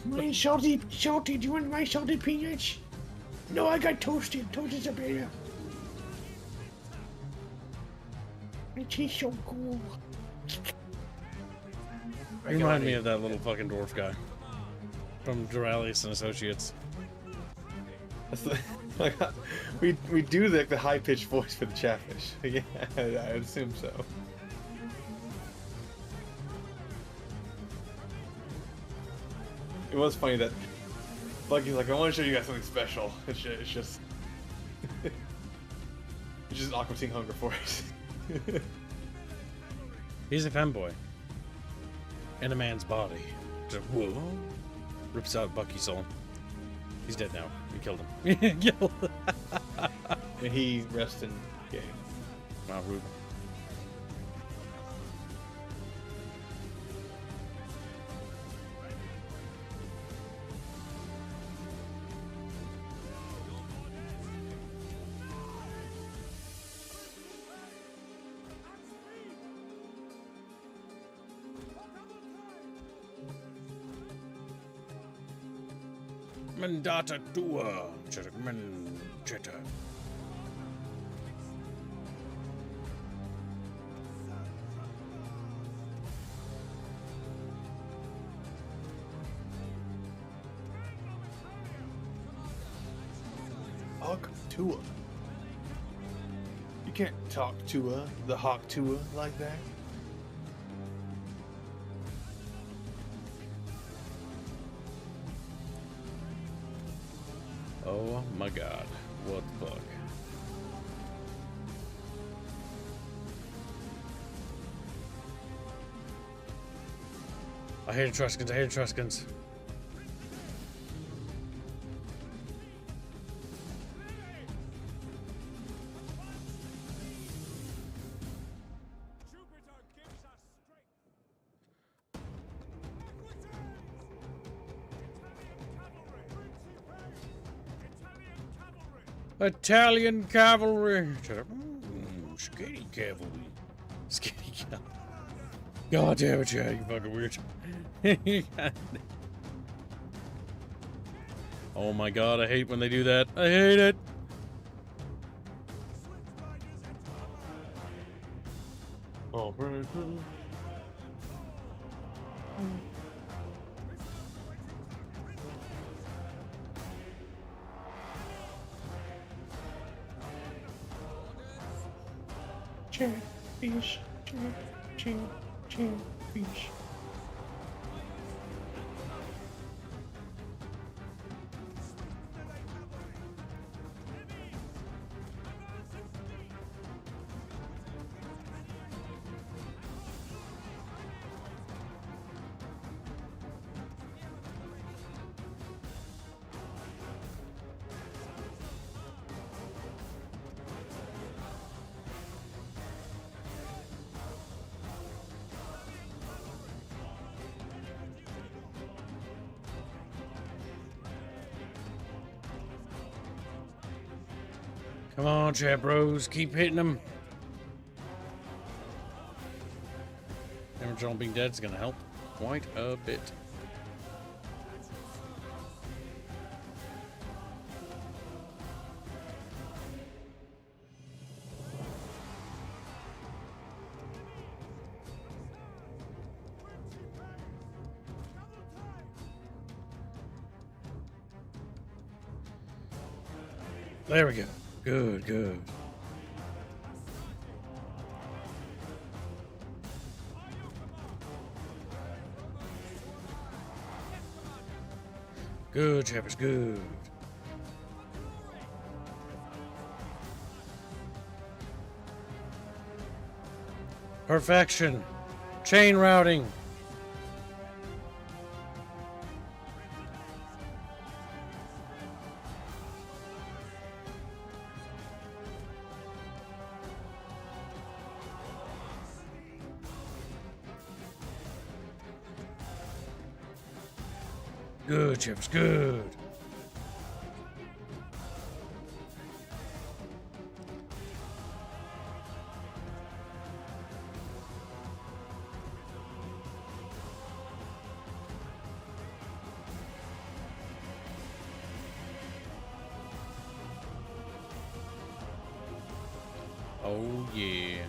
My salty, do you want my salted peanuts? No, I got toasted. Toasted are better. It tastes so cool. You remind me of that little fucking dwarf guy from Duralius and Associates. That's the, we do the high pitched voice for the Chatfish. Yeah, I assume so. It was funny that Buggy's like, I want to show you guys something special. It's just it's just awkward seeing Hunger Force. He's a femboy. In a man's body. Just, whoa. Rips out Bucky's soul. He's dead now. We killed him. Killed him. And he rests in game. Wow, rude. Mandata tua. Jetta. Hawk Tua. You can't talk Tua, the Hawk Tua, like that. Oh my god. What the fuck? I hate Etruscans. I hate Etruscans. Jupiter gives us strength. Italian cavalry. Italian cavalry. Shut up. Skinny cavalry. Skinny cavalry. God damn it, yeah, you fucking weird. Oh my god, I hate when they do that. I hate it. Oh, Chatfish, chatfish. Come on, chat bros, keep hitting them. Damage on being dead is gonna help quite a bit. There we go. Good, good. Good, Chappers, good. Perfection. Chain routing. Good, Chips, good. Oh, yeah.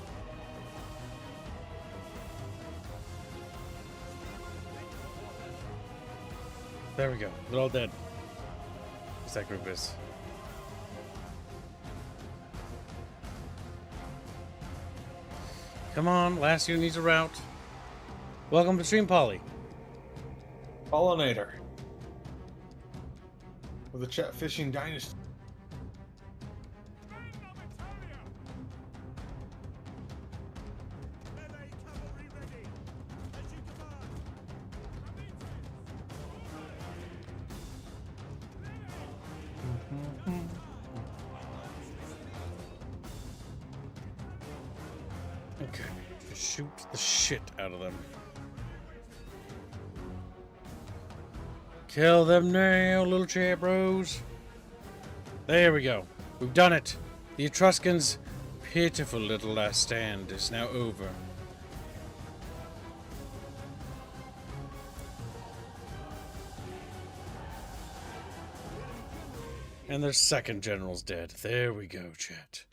There we go. They're all dead. What's that group is? Come on, last unit needs a route. Welcome to Stream Polly. Pollinator. With the chat fishing dynasty. Okay, just shoot the shit out of them. Kill them now, little chat bros. There we go. We've done it. The Etruscans' pitiful little last stand is now over. And their second general's dead. There we go, chat.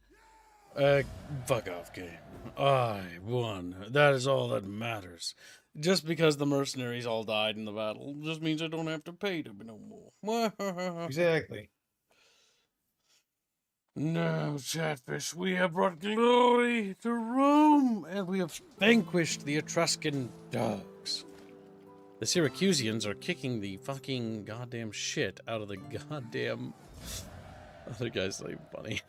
Fuck off, game. I won. That is all that matters. Just because the mercenaries all died in the battle just means I don't have to pay them no more. Exactly. No, Chatfish, we have brought glory to Rome, and we have vanquished the Etruscan dogs. The Syracusians are kicking the fucking goddamn shit out of the goddamn... Other guy's not even funny.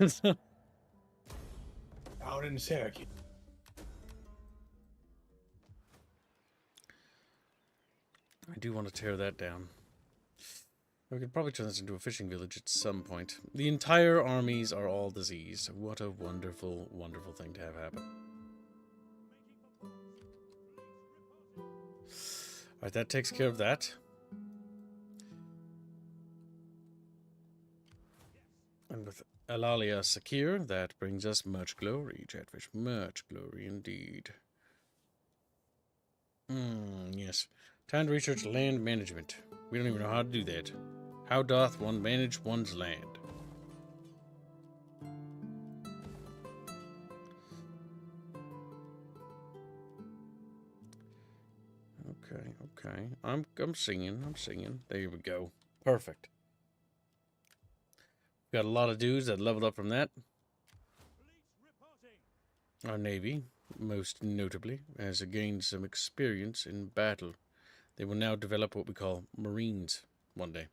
Out in Syracuse. I do want to tear that down. We could probably turn this into a fishing village at some point. The entire armies are all diseased. What a wonderful, wonderful thing to have happen. Alright, that takes care of that. And with Eulalia secure, that brings us much glory, Chatfish. Much glory indeed. Yes. Time to research land management. We don't even know how to do that. How doth one manage one's land? Okay. I'm singing. There we go. Perfect. Got a lot of dudes that leveled up from that. Our navy, most notably, has gained some experience in battle. They will now develop what we call Marines one day.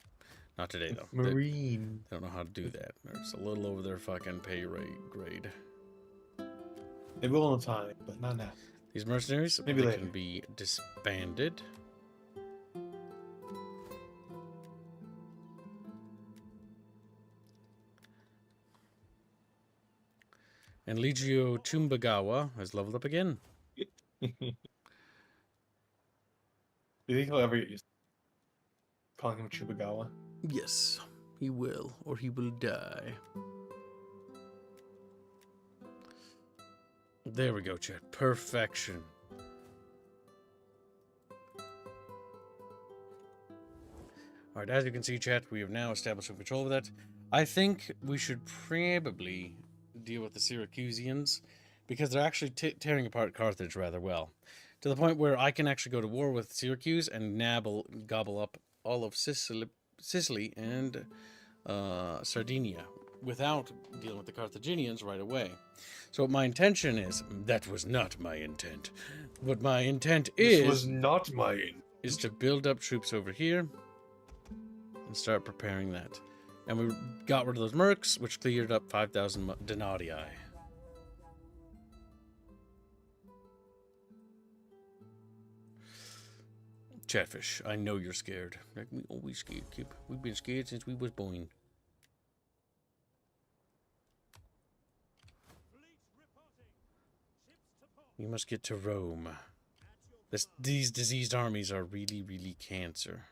Not today, though. Marine. They don't know how to do that. It's a little over their fucking pay rate grade. They will in time, but not now. These mercenaries, Maybe they later. can be disbanded. And Legio Chumbagawa has leveled up again. Do you think he'll ever get used to calling him Chubagawa? Yes, he will, or he will die. There we go, chat. Perfection. Alright, as you can see, chat, we have now established some control of that. I think we should probably deal with the Syracusians, because they're actually tearing apart Carthage rather well. To the point where I can actually go to war with Syracuse and gobble up all of Sicily and Sardinia without dealing with the Carthaginians right away. So what my intention is, that was not my intent. What my intent This was not my... is to build up troops over here and start preparing that. And we got rid of those mercs, which cleared up 5,000 denarii. Chatfish, I know you're scared. Like we always scared, Kip. We've been scared since we was born. We must get to Rome. These diseased armies are really, really cancer.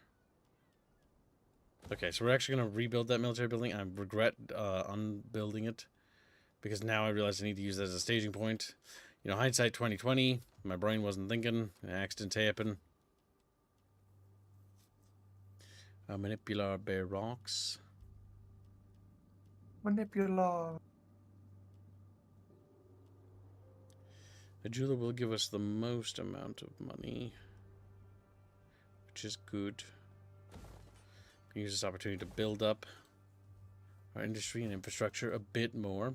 Okay, so we're actually going to rebuild that military building. I regret unbuilding it, because now I realize I need to use that as a staging point. You know, hindsight 2020, my brain wasn't thinking, accidents happen. Manipular bear rocks. Manipular. A jeweler will give us the most amount of money, which is good. We can use this opportunity to build up our industry and infrastructure a bit more.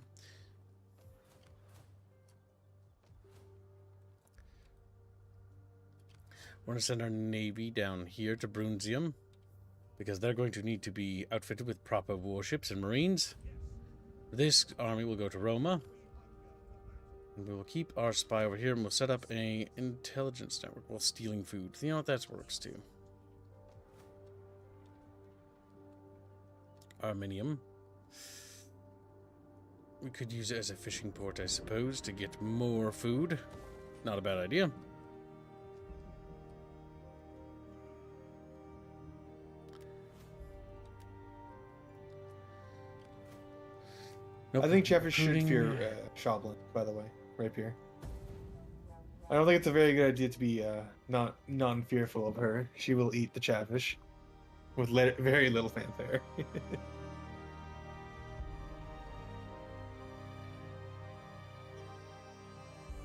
We're going to send our navy down here to Brunzium, because they're going to need to be outfitted with proper warships and marines. This army will go to Roma. And we will keep our spy over here, and we'll set up a intelligence network while stealing food. You know what? That works too. Arminium. We could use it as a fishing port, I suppose, to get more food. Not a bad idea. Nope. I think Jeffers should Including- fear Shoblin, by the way, Rapier. I don't think it's a very good idea to be not non-fearful of her. She will eat the Chatfish with very little fanfare.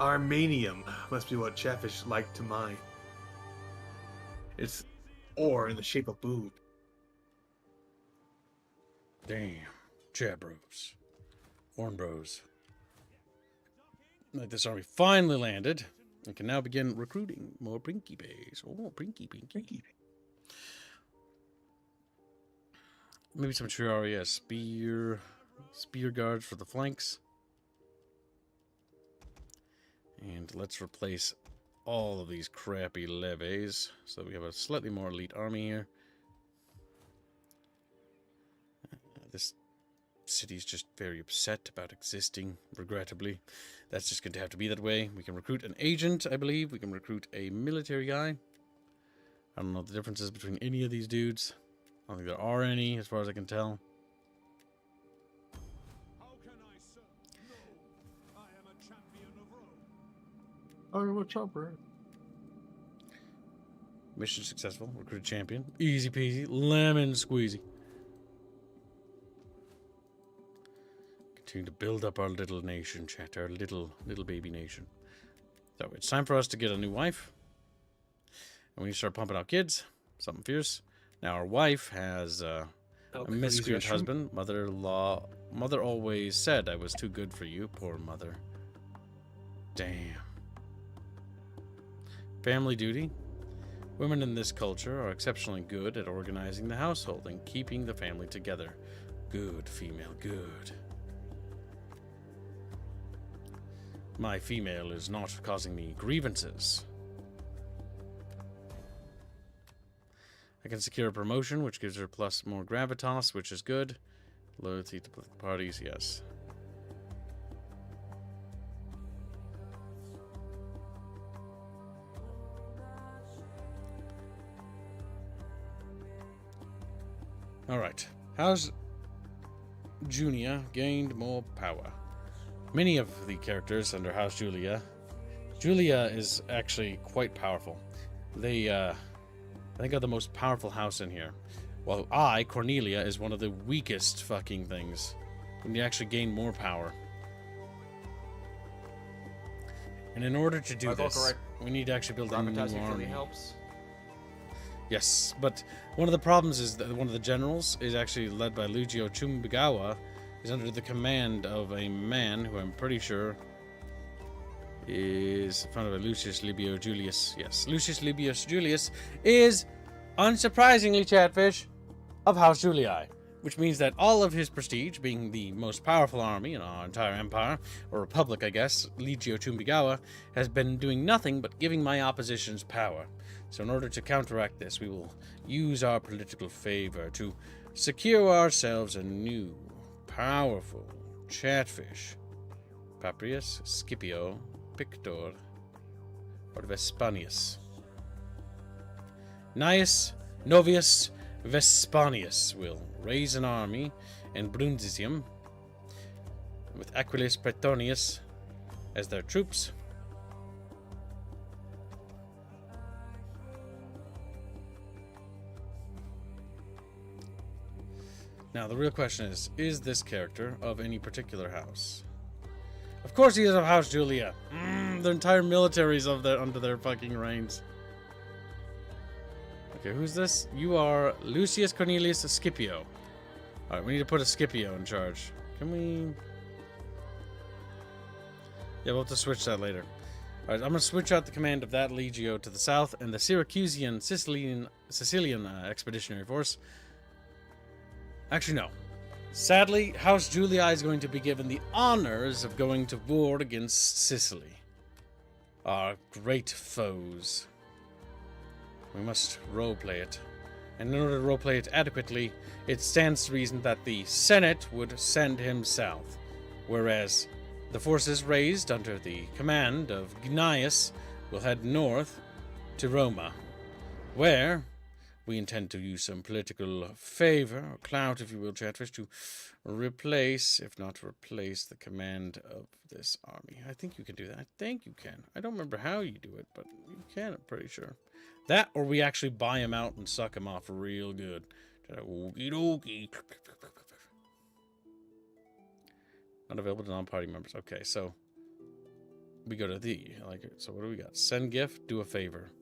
Armenium must be what Chatfish like to mine. It's ore in the shape of boob. Damn. Chat bros. Horn bros. Like this army finally landed and can now begin recruiting more Prinky Bays. Oh, Prinky. Maybe some Triaria spear guards for the flanks. And let's replace all of these crappy levies so that we have a slightly more elite army here. This city's just very upset about existing, regrettably. That's just going to have to be that way. We can recruit an agent, I believe. We can recruit a military guy. I don't know the differences between any of these dudes. I don't think there are any, as far as I can tell. How can I serve? No, I am a champion of Rome. Oh, what's up, bro? Mission successful. Recruit champion. Easy peasy. Lemon squeezy. Continue to build up our little nation, chat. Our little baby nation. So it's time for us to get a new wife. And we need to start pumping out kids. Something fierce. Now our wife has a miscreant husband. Mother always said I was too good for you. Poor mother. Damn. Family duty. Women in this culture are exceptionally good at organizing the household and keeping the family together. Good, female, good. My female is not causing me grievances. I can secure a promotion, which gives her plus more gravitas, which is good. Loyalty to political parties, yes. Alright. How's Junia gained more power? Many of the characters under House Julia is actually quite powerful. They, I think, are the most powerful house in here. While Cornelia, is one of the weakest fucking things. When you actually gain more power. And in order to do this, we need to actually build a new army. Helps. Yes, but one of the problems is that one of the generals is actually led by Lucio Chumbigawa, is under the command of a man who I'm pretty sure is in front of a Lucius Libio Julius. Yes, Lucius Libius Julius is, unsurprisingly, Chatfish, of House Julii, which means that all of his prestige, being the most powerful army in our entire empire, or republic, I guess, Legio Chumbigawa, has been doing nothing but giving my oppositions power. So in order to counteract this, we will use our political favor to secure ourselves a new, powerful Chatfish. Paprius, Scipio, Pictor, or Vespanius. Gnaeus Novius Vespanius will raise an army in Brundisium with Aquilus Pretonius as their troops. Now, the real question is this character of any particular house? Of course he is of House Julia. The entire military's under their fucking reigns. Okay, who's this? You are Lucius Cornelius Scipio. Alright, we need to put a Scipio in charge. Can we... Yeah, we'll have to switch that later. Alright, I'm going to switch out the command of that Legio to the south and the Syracusian Sicilian Expeditionary Force. Actually, no. Sadly, House Julii is going to be given the honors of going to war against Sicily. Our great foes. We must roleplay it. And in order to roleplay it adequately, it stands to reason that the Senate would send him south, whereas the forces raised under the command of Gnaeus will head north to Roma, where we intend to use some political favor, or clout, if you will, Chatfish, to replace, if not replace, the command of this army. I think you can do that. I think you can. I don't remember how you do it, but you can, I'm pretty sure. That, or we actually buy him out and suck him off real good. Okie dokie. Not available to non-party members. Okay, so we go to the. I like it. So what do we got? Send gift, do a favor.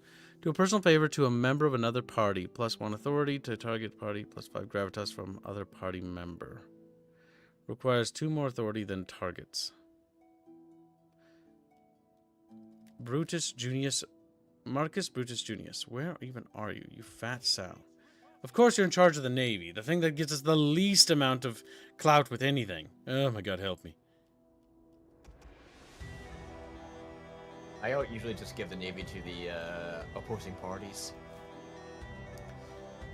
Do a personal favor to a member of another party. +1 authority to target party. +5 gravitas from other party member. Requires 2 more authority than targets. Brutus Junius. Marcus Brutus Junius. Where even are you, you fat sow? Of course you're in charge of the Navy. The thing that gives us the least amount of clout with anything. Oh my god, help me. I usually just give the Navy to the opposing parties.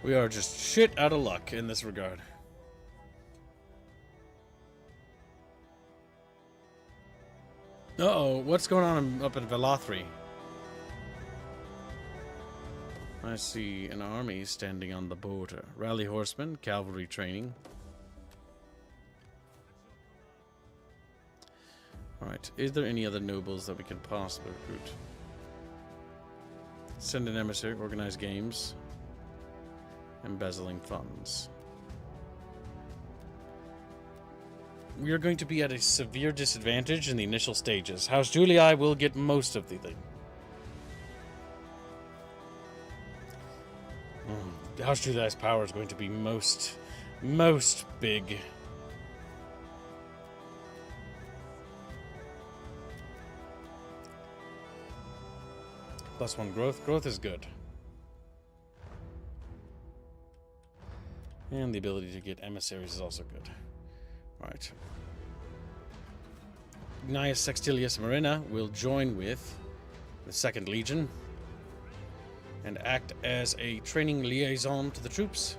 We are just shit out of luck in this regard. Uh-oh, what's going on up in Velothri? I see an army standing on the border. Rally horsemen, cavalry training. Alright, is there any other nobles that we can possibly recruit? Send an emissary, organize games. Embezzling funds. We are going to be at a severe disadvantage in the initial stages. House Julii will get most of the thing. House Julii's power is going to be most big. +1 growth. Growth is good. And the ability to get emissaries is also good. Alright. Gnaeus Sextilius Marina will join with the 2nd Legion and act as a training liaison to the troops.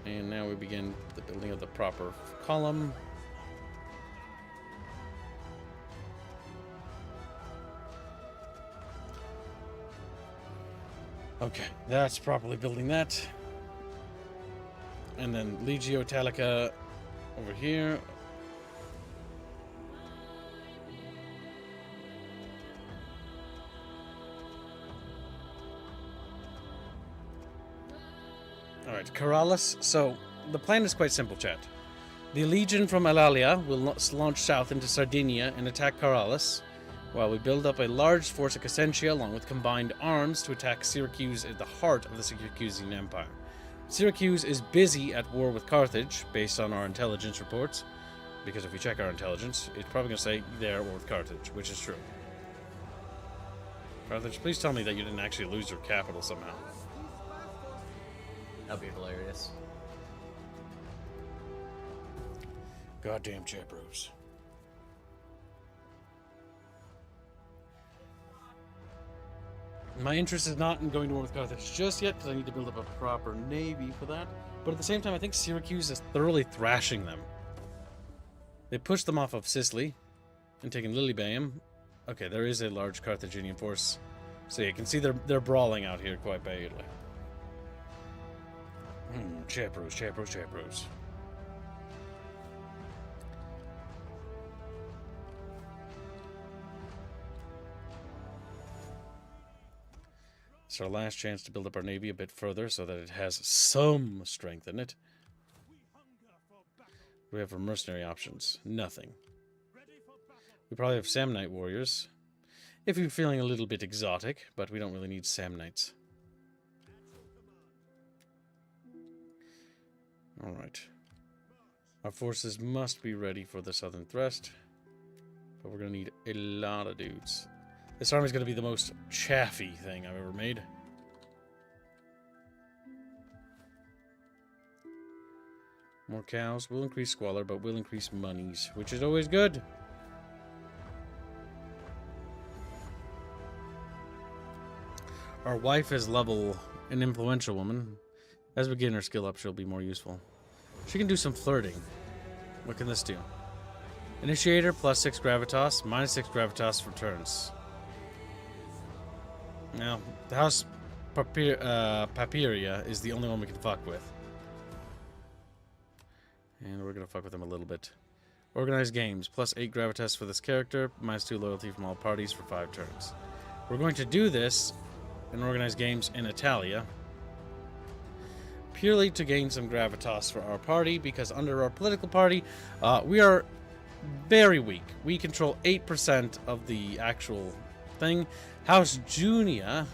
And now we begin the building of the proper column. Okay, that's properly building that. And then Legio Italica over here. Alright, Corrales. So, the plan is quite simple, chat. The Legion from Alalia will launch south into Sardinia and attack Corrales, while we build up a large force at Cassentia along with combined arms to attack Syracuse at the heart of the Syracusan Empire. Syracuse is busy at war with Carthage, based on our intelligence reports, because if we check our intelligence, it's probably going to say they're at war with Carthage, which is true. Carthage, please tell me that you didn't actually lose your capital somehow. That'd be hilarious. Goddamn Chapros. My interest is not in going to war with Carthage just yet, because I need to build up a proper navy for that. But at the same time, I think Syracuse is thoroughly thrashing them. They pushed them off of Sicily and taken Lilybaeum. Okay, there is a large Carthaginian force. So you can see they're brawling out here quite badly. Chapros. It's our last chance to build up our navy a bit further so that it has some strength in it. We have for mercenary options. Nothing. We probably have Samnite warriors. If you're feeling a little bit exotic, but we don't really need Samnites. Alright. Our forces must be ready for the southern thrust. But we're going to need a lot of dudes. This army is going to be the most chaffy thing I've ever made. More cows will increase squalor, but will increase monies, which is always good. Our wife is level, an influential woman. As we gain her skill up, she'll be more useful. She can do some flirting. What can this do? Initiator, +6 gravitas, -6 gravitas for turns. Now, the House Papiria is the only one we can fuck with. And we're going to fuck with them a little bit. Organize games, +8 gravitas for this character, -2 loyalty from all parties for 5 turns. We're going to do this and organize games in Italia. Purely to gain some gravitas for our party, because under our political party, we are very weak. We control 8% of the actual thing. House Junia.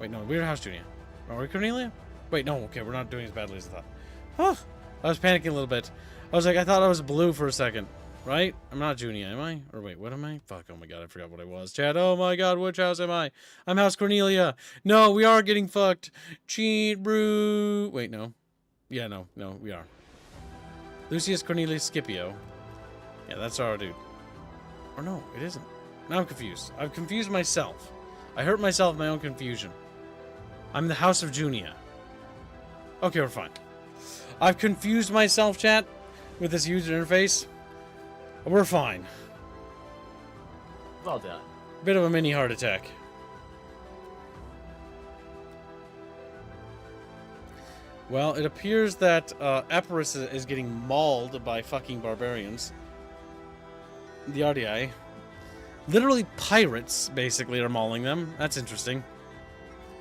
Wait, no, we're House Junia. Are we Cornelia? Wait, no, okay, we're not doing as badly as I thought. Huh. I was panicking a little bit. I was like, I thought I was blue for a second. Right? I'm not Junia, am I? Or wait, what am I? Fuck, oh my god, I forgot what I was. Chad, oh my god, which house am I? I'm House Cornelia. No, we are getting fucked. Cheat brew. Wait, no. Yeah, no, we are. Lucius Cornelius Scipio. Yeah, that's our dude. Or no, it isn't. Now I'm confused. I've confused myself. I hurt myself in my own confusion. I'm the House of Junia. Okay, we're fine. I've confused myself, chat, with this user interface. We're fine. Well done. Bit of a mini heart attack. Well, it appears that Epirus is getting mauled by fucking barbarians. The RDI. Literally pirates, basically, are mauling them. That's interesting.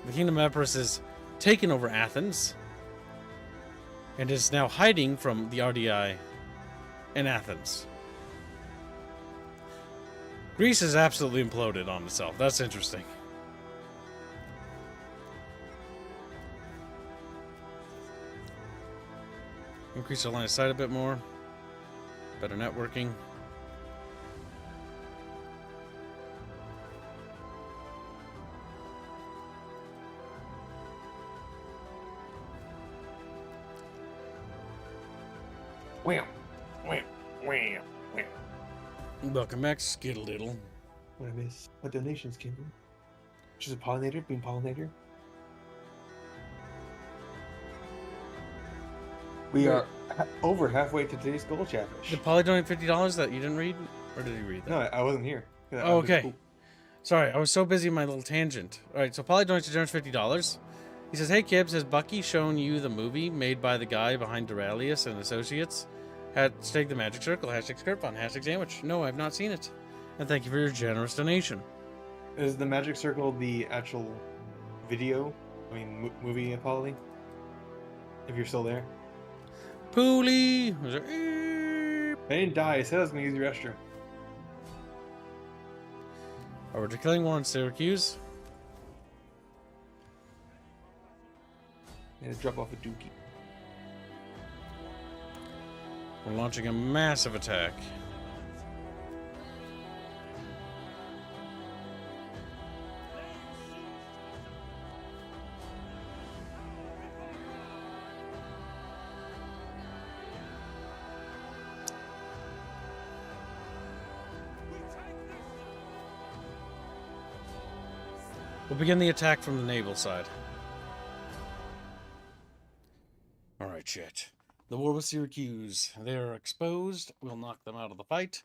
The Kingdom of Epirus is taken over Athens. And is now hiding from the RDI in Athens. Greece has absolutely imploded on itself. That's interesting. Increase our line of sight a bit more. Better networking. Wham, wham, wham, wham. Welcome back, Skiddle-diddle. What I miss? What donations came in? She's a pollinator, being pollinator. We are over halfway to today's goal, Chatfish. Did Polly donate $50 that you didn't read? Or did he read that? No, I wasn't here. Oh, okay. Sorry, I was so busy in my little tangent. Alright, so Polly donates a generous $50. He says, hey Kibbs, has Bucky shown you the movie made by the guy behind Duralius and Associates? Hashtag the magic circle, hashtag skirt fun, hashtag sandwich. No, I've not seen it. And thank you for your generous donation. Is the magic circle the actual video? I mean, movie, Polly? If you're still there. Pooley! I didn't die. I said I was going to use the restroom. Oh, we're declaring war on Syracuse. I'm going to drop off a dookie. We're launching a massive attack. We'll begin the attack from the naval side. Alright, chat. The war with Syracuse. They are exposed. We'll knock them out of the fight.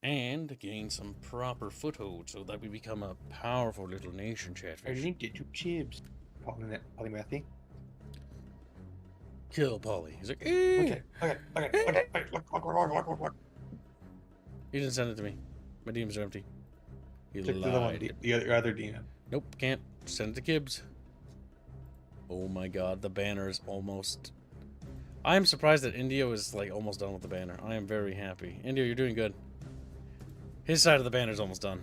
And gain some proper foothold so that we become a powerful little nation, I Chatfish. linked it to Chibs. Polymathy. Kill Polly. He's like, Okay. Look. He didn't send it to me. My DMs are empty. He Check the other one, lied. the other demon. Nope, can't. Send it to Gibbs. Oh my god, the banner is almost... I am surprised that India is like almost done with the banner. I am very happy. India, you're doing good. His side of the banner is almost done.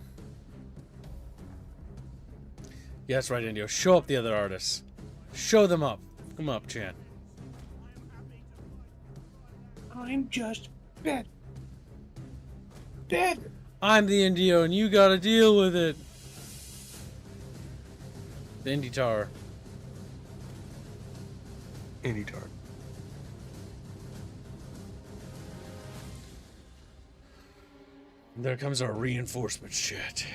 Yeah, that's right, India. Show up the other artists. Show them up. Come up, Chan. I'm just dead. Dead. I'm the Indio, and you gotta deal with it. The Indy Tar. Indy tar. There comes our reinforcements, chat.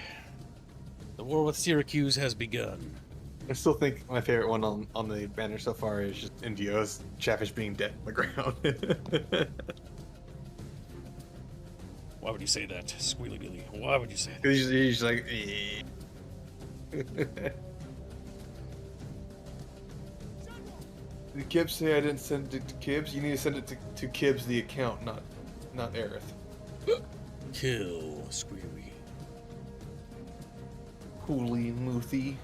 The war with Syracuse has begun. I still think my favorite one on the banner so far is just Indio's Chatfish being dead on the ground. Why would you say that, Squealy Billy? Why would you say that? He's just like, Did Kibbs say I didn't send it to Kibbs? You need to send it to Kibbs, the account, not Aerith. Kill Squealy. Holy Moothy.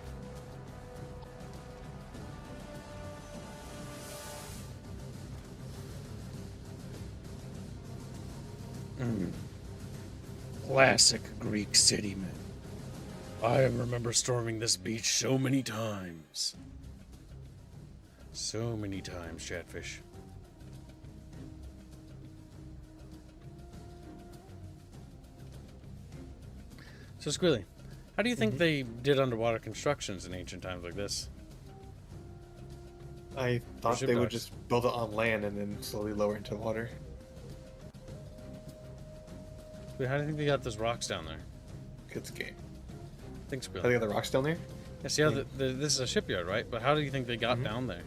Classic Greek city, man. I remember storming this beach so many times. So many times, Chatfish. So, Squilly, how do you think they did underwater constructions in ancient times like this? I thought ship they would docks. just build it on land and then slowly lower into water. How do you think they got those rocks down there? Good game. Thanks, Are they Squilly. got the rocks down there? Yeah, see how this is a shipyard, right? But how do you think they got down there?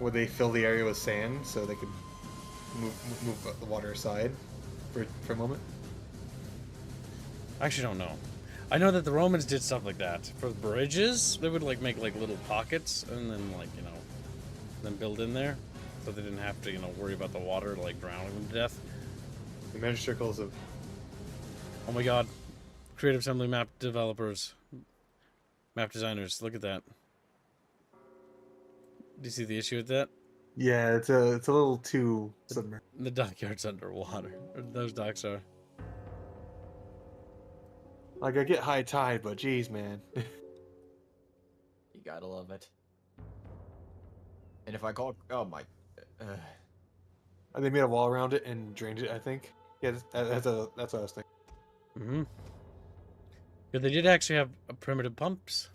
Would they fill the area with sand so they could move the water aside for a moment? I actually don't know. I know that the Romans did stuff like that. For the bridges, they would like make like little pockets and then like, you know, then build in there. So they didn't have to, you know, worry about the water like drowning them to death. The measure circles of Oh my god. Creative Assembly map developers. Map designers, look at that. Do you see the issue with that? yeah, it's a little too submerged. The dockyard's underwater. Or those docks are. Like I get high tide, but geez, man. You gotta love it. And if I call, oh my, They made a wall around it and drained it. I think. Yeah, that's what I was thinking. Mm-hmm. Yeah, they did actually have primitive pumps.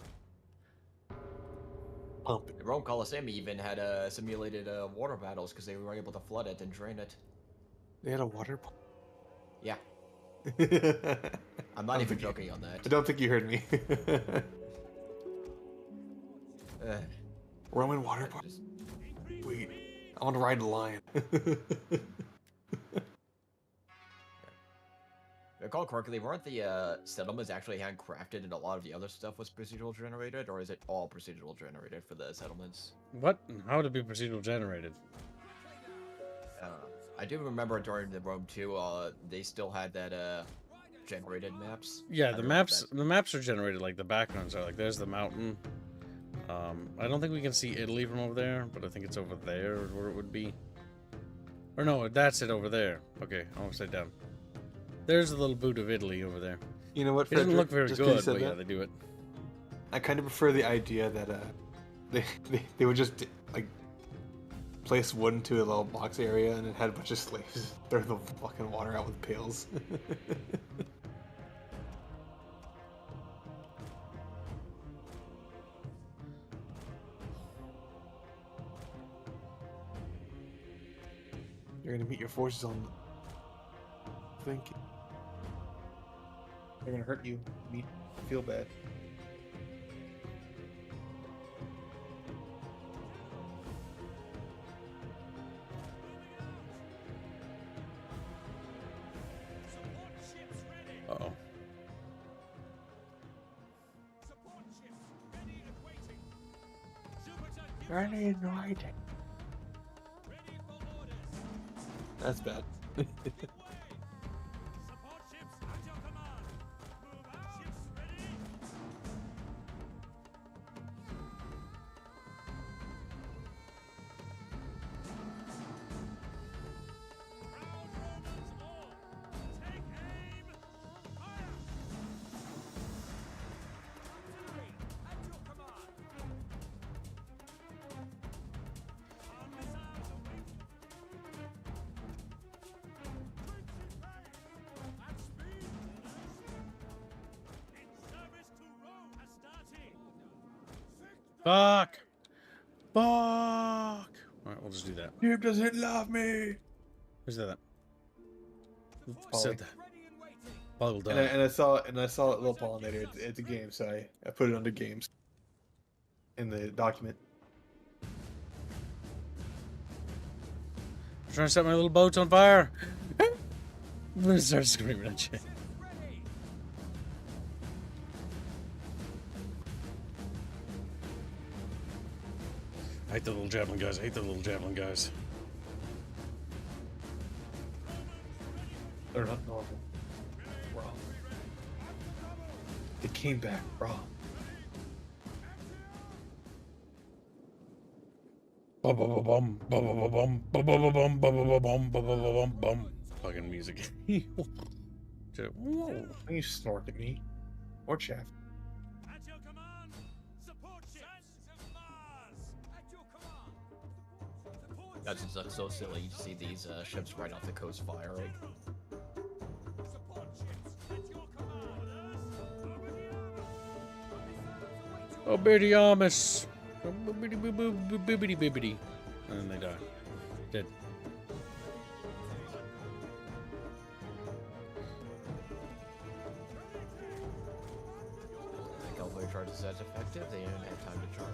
Pump it. the Rome Colosseum even had simulated water battles because they were able to flood it and drain it. They had a water pump. Yeah, I I'm not even joking on that. don't think you heard me. Uh, Roman water pump. just- Wait, I want to ride the lion. If I recall correctly, weren't the settlements actually handcrafted and a lot of the other stuff was procedural generated, or is it all procedural generated for the settlements? What? How would it be procedural generated? I do remember during the Rome 2, they still had that generated maps. Yeah, I the don't know if maps. The maps are generated like the backgrounds are. Like there's the mountain. I don't think we can see Italy from over there, but I think it's over there where it would be. Or no, that's it over there. Okay, I'm upside down. There's a little boot of Italy over there. You know what? It doesn't Frederick? look very Just 'cause you good, said but yeah, that, they do it. I kind of prefer the idea that they would just like place wood into a little box area and it had a bunch of slaves throw the fucking water out with pails. You're gonna meet your forces on. Think. They're gonna hurt you. Feel bad. Support ships ready. Uh-oh. Support ships ready and waiting. Jupiter, give Ready and waiting. ready for orders. That's bad. Support ships at your command. Move out. Ships ready. Proud Romans all. Take aim. Fire. Artillery at your command. Our missiles await. At speed, orders. In service to Rome has started. Fuck! Fuck! Alright, we'll just do that. Europe doesn't love me. Who said that? Who Polly. said that? Ready and waiting. Polly will And die. I saw a little pollinator at the game, so I put it under games in the document. I'm trying to set my little boats on fire! I'm gonna start screaming at you. Ready. I hate the little javelin guys. I hate the little javelin guys. They're not normal. Raw. They came back raw. Bum bum bum bum bum bum bum bum bum bum bum bum bum bum bum bum. fucking music. Whoa. Don't you snort at me. Or chaff. At your command, support ships of Mars. At your command, support That's just so silly. You see these ships right off the coast firing. support ships. At your command. Oh, Bitty Amos. Bibbity bibbity. And then they die. Dead. The cavalry charge is as effective. They don't have time to charge.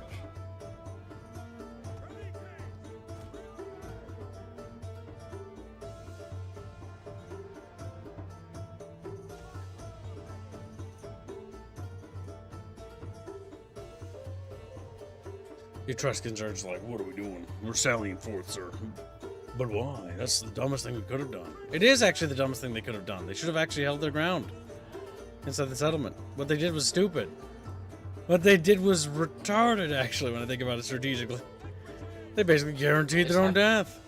The Etruscans are just like, what are we doing? We're sallying forth, sir. But why? That's the dumbest thing we could have done. It is actually the dumbest thing they could have done. They should have actually held their ground inside the settlement. What they did was stupid. What they did was retarded, actually, when I think about it strategically. They basically guaranteed their own death.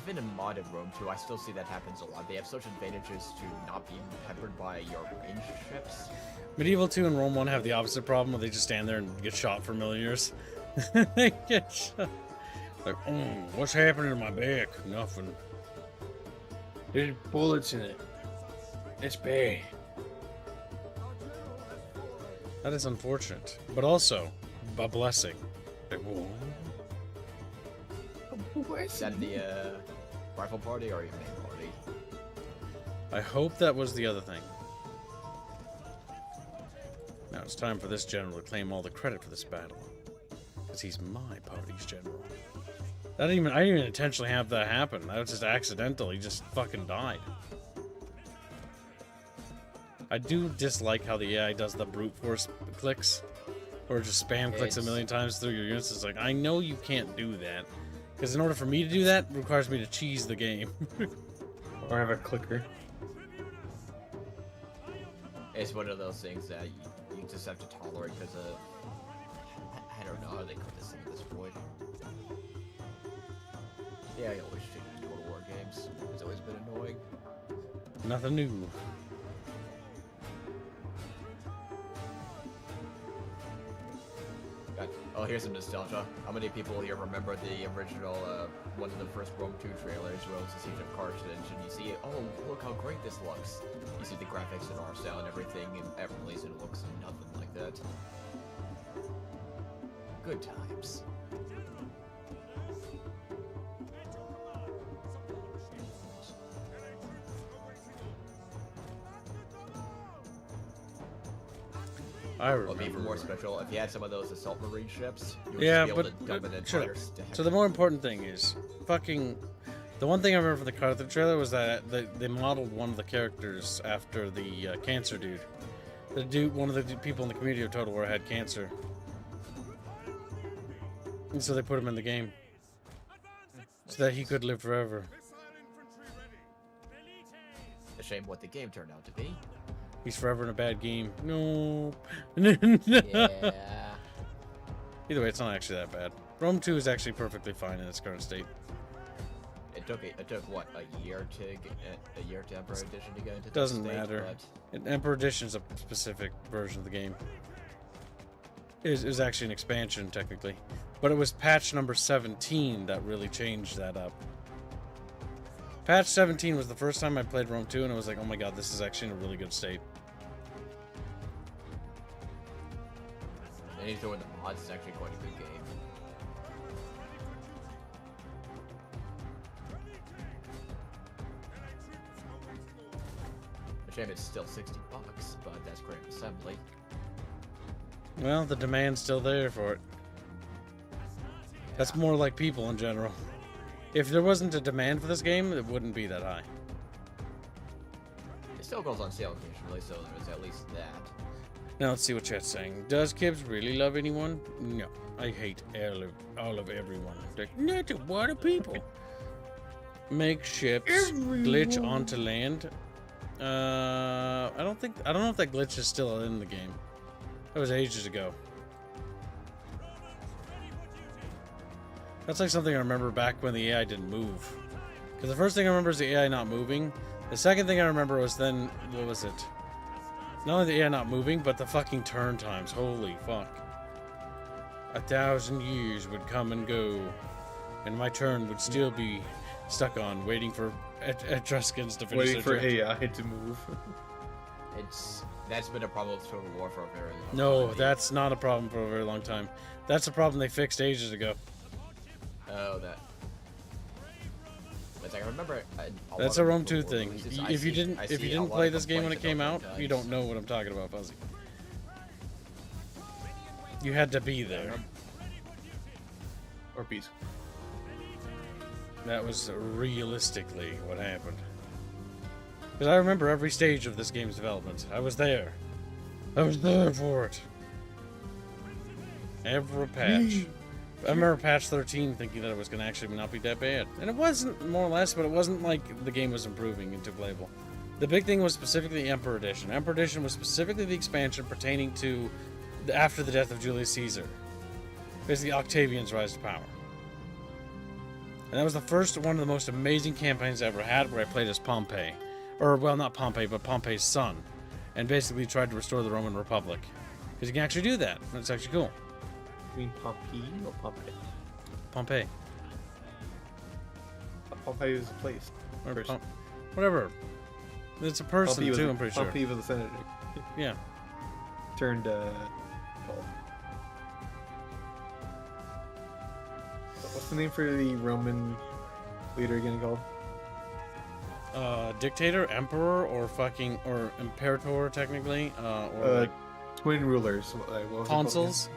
Even in modded Rome too, I still see that happens a lot. They have such advantages to not being peppered by your ranged ships. Medieval 2 and Rome 1 have the opposite problem where they just stand there and get shot for a million years. They get shot. Like, what's happening to my back? Nothing. There's bullets in it. It's bad. That is unfortunate, but also a blessing. Like, whoa. Is that the rifle party or your main party? I hope that was the other thing. Now it's time for this general to claim all the credit for this battle. Because he's my party's general. I didn't even intentionally have that happen. That was just accidental. He just fucking died. I do dislike how the AI does the brute force clicks. Or just spam clicks a million times through your units. It's like, I know you can't do that. Because in order for me to do that, it requires me to cheese the game. Or have a clicker. It's one of those things that you just have to tolerate because of... I don't know how they cook this thing at this point. Yeah, I always cheat in Total War games. It's always been annoying. Nothing new. Oh, here's some nostalgia. How many people here remember the original, one of the first Rome 2 trailers where it was the Siege of Carthage, and you see it, oh, look how great this looks. You see the graphics and art style and everything, and at release it looks nothing like that. Good times. I Well, remember. even more special, if you had some of those assault marine ships, you would Yeah, just be able to dump an shut entire up. stack. So the more important thing is, fucking... The one thing I remember from the Carthage trailer was that they modeled one of the characters after the cancer dude. The dude, one of the people in the community of Total War had cancer. And so they put him in the game. So that he could live forever. A shame what the game turned out to be. He's forever in a bad game. No. Yeah. Either way, it's not actually that bad. Rome 2 is actually perfectly fine in its current state. It took what, a year to Emperor Edition to get into this Doesn't state, matter. but Emperor Edition is a specific version of the game. It was actually an expansion, technically. But it was patch number 17 that really changed that up. Patch 17 was the first time I played Rome 2, and I was like, oh my god, this is actually in a really good state. And he's doing the mods, it's actually quite a good game. A shame it's still $60, but that's great assembly. Well, the demand's still there for it. That's more like people in general. If there wasn't a demand for this game, it wouldn't be that high. It still goes on sale occasionally, so there's at least that. Now let's see what chat's saying. Does Kibbs really love anyone? No. I hate all of everyone. Like, not a lot of people. Make ships glitch onto land. I don't know if that glitch is still in the game. That was ages ago. That's like something I remember back when the AI didn't move. Because the first thing I remember is the AI not moving. The second thing I remember was then, what was it? Not only the AI not moving, but the fucking turn times. Holy fuck. 1,000 years would come and go, and my turn would still be stuck on, waiting for Etruscans to finish Waiting for their turn. AI to move. That's been a problem with Total War for a very long time. No, that's not a problem for a very long time. That's a problem they fixed ages ago. Oh, that. It's like I remember. That's a Rome 2 thing. If you didn't play this game when it came out, times. you don't know what I'm talking about, Fuzzy. You had to be there. Or peace. That was realistically what happened. Because I remember every stage of this game's development. I was there. I was there for it. Every patch. I remember patch 13 thinking that it was going to actually not be that bad. And it wasn't, more or less, but it wasn't like the game was improving into playable. The big thing was specifically Emperor Edition. Emperor Edition was specifically the expansion pertaining to after the death of Julius Caesar. Basically, Octavian's rise to power. And that was the first one of the most amazing campaigns I ever had, where I played as Pompey. Or, well, not Pompey, but Pompey's son. And basically tried to restore the Roman Republic. Because you can actually do that. And it's actually cool. You mean Pompeii or Pompeii? Pompey. Pompeii is a place. Or Person. whatever. It's a person, Pompeii was too, a- I'm pretty sure. Pompeii was a senator. Yeah. Turned, what's the name for the Roman leader again called? Dictator, emperor, or imperator, technically. Or like Twin rulers. What was it called consuls. again?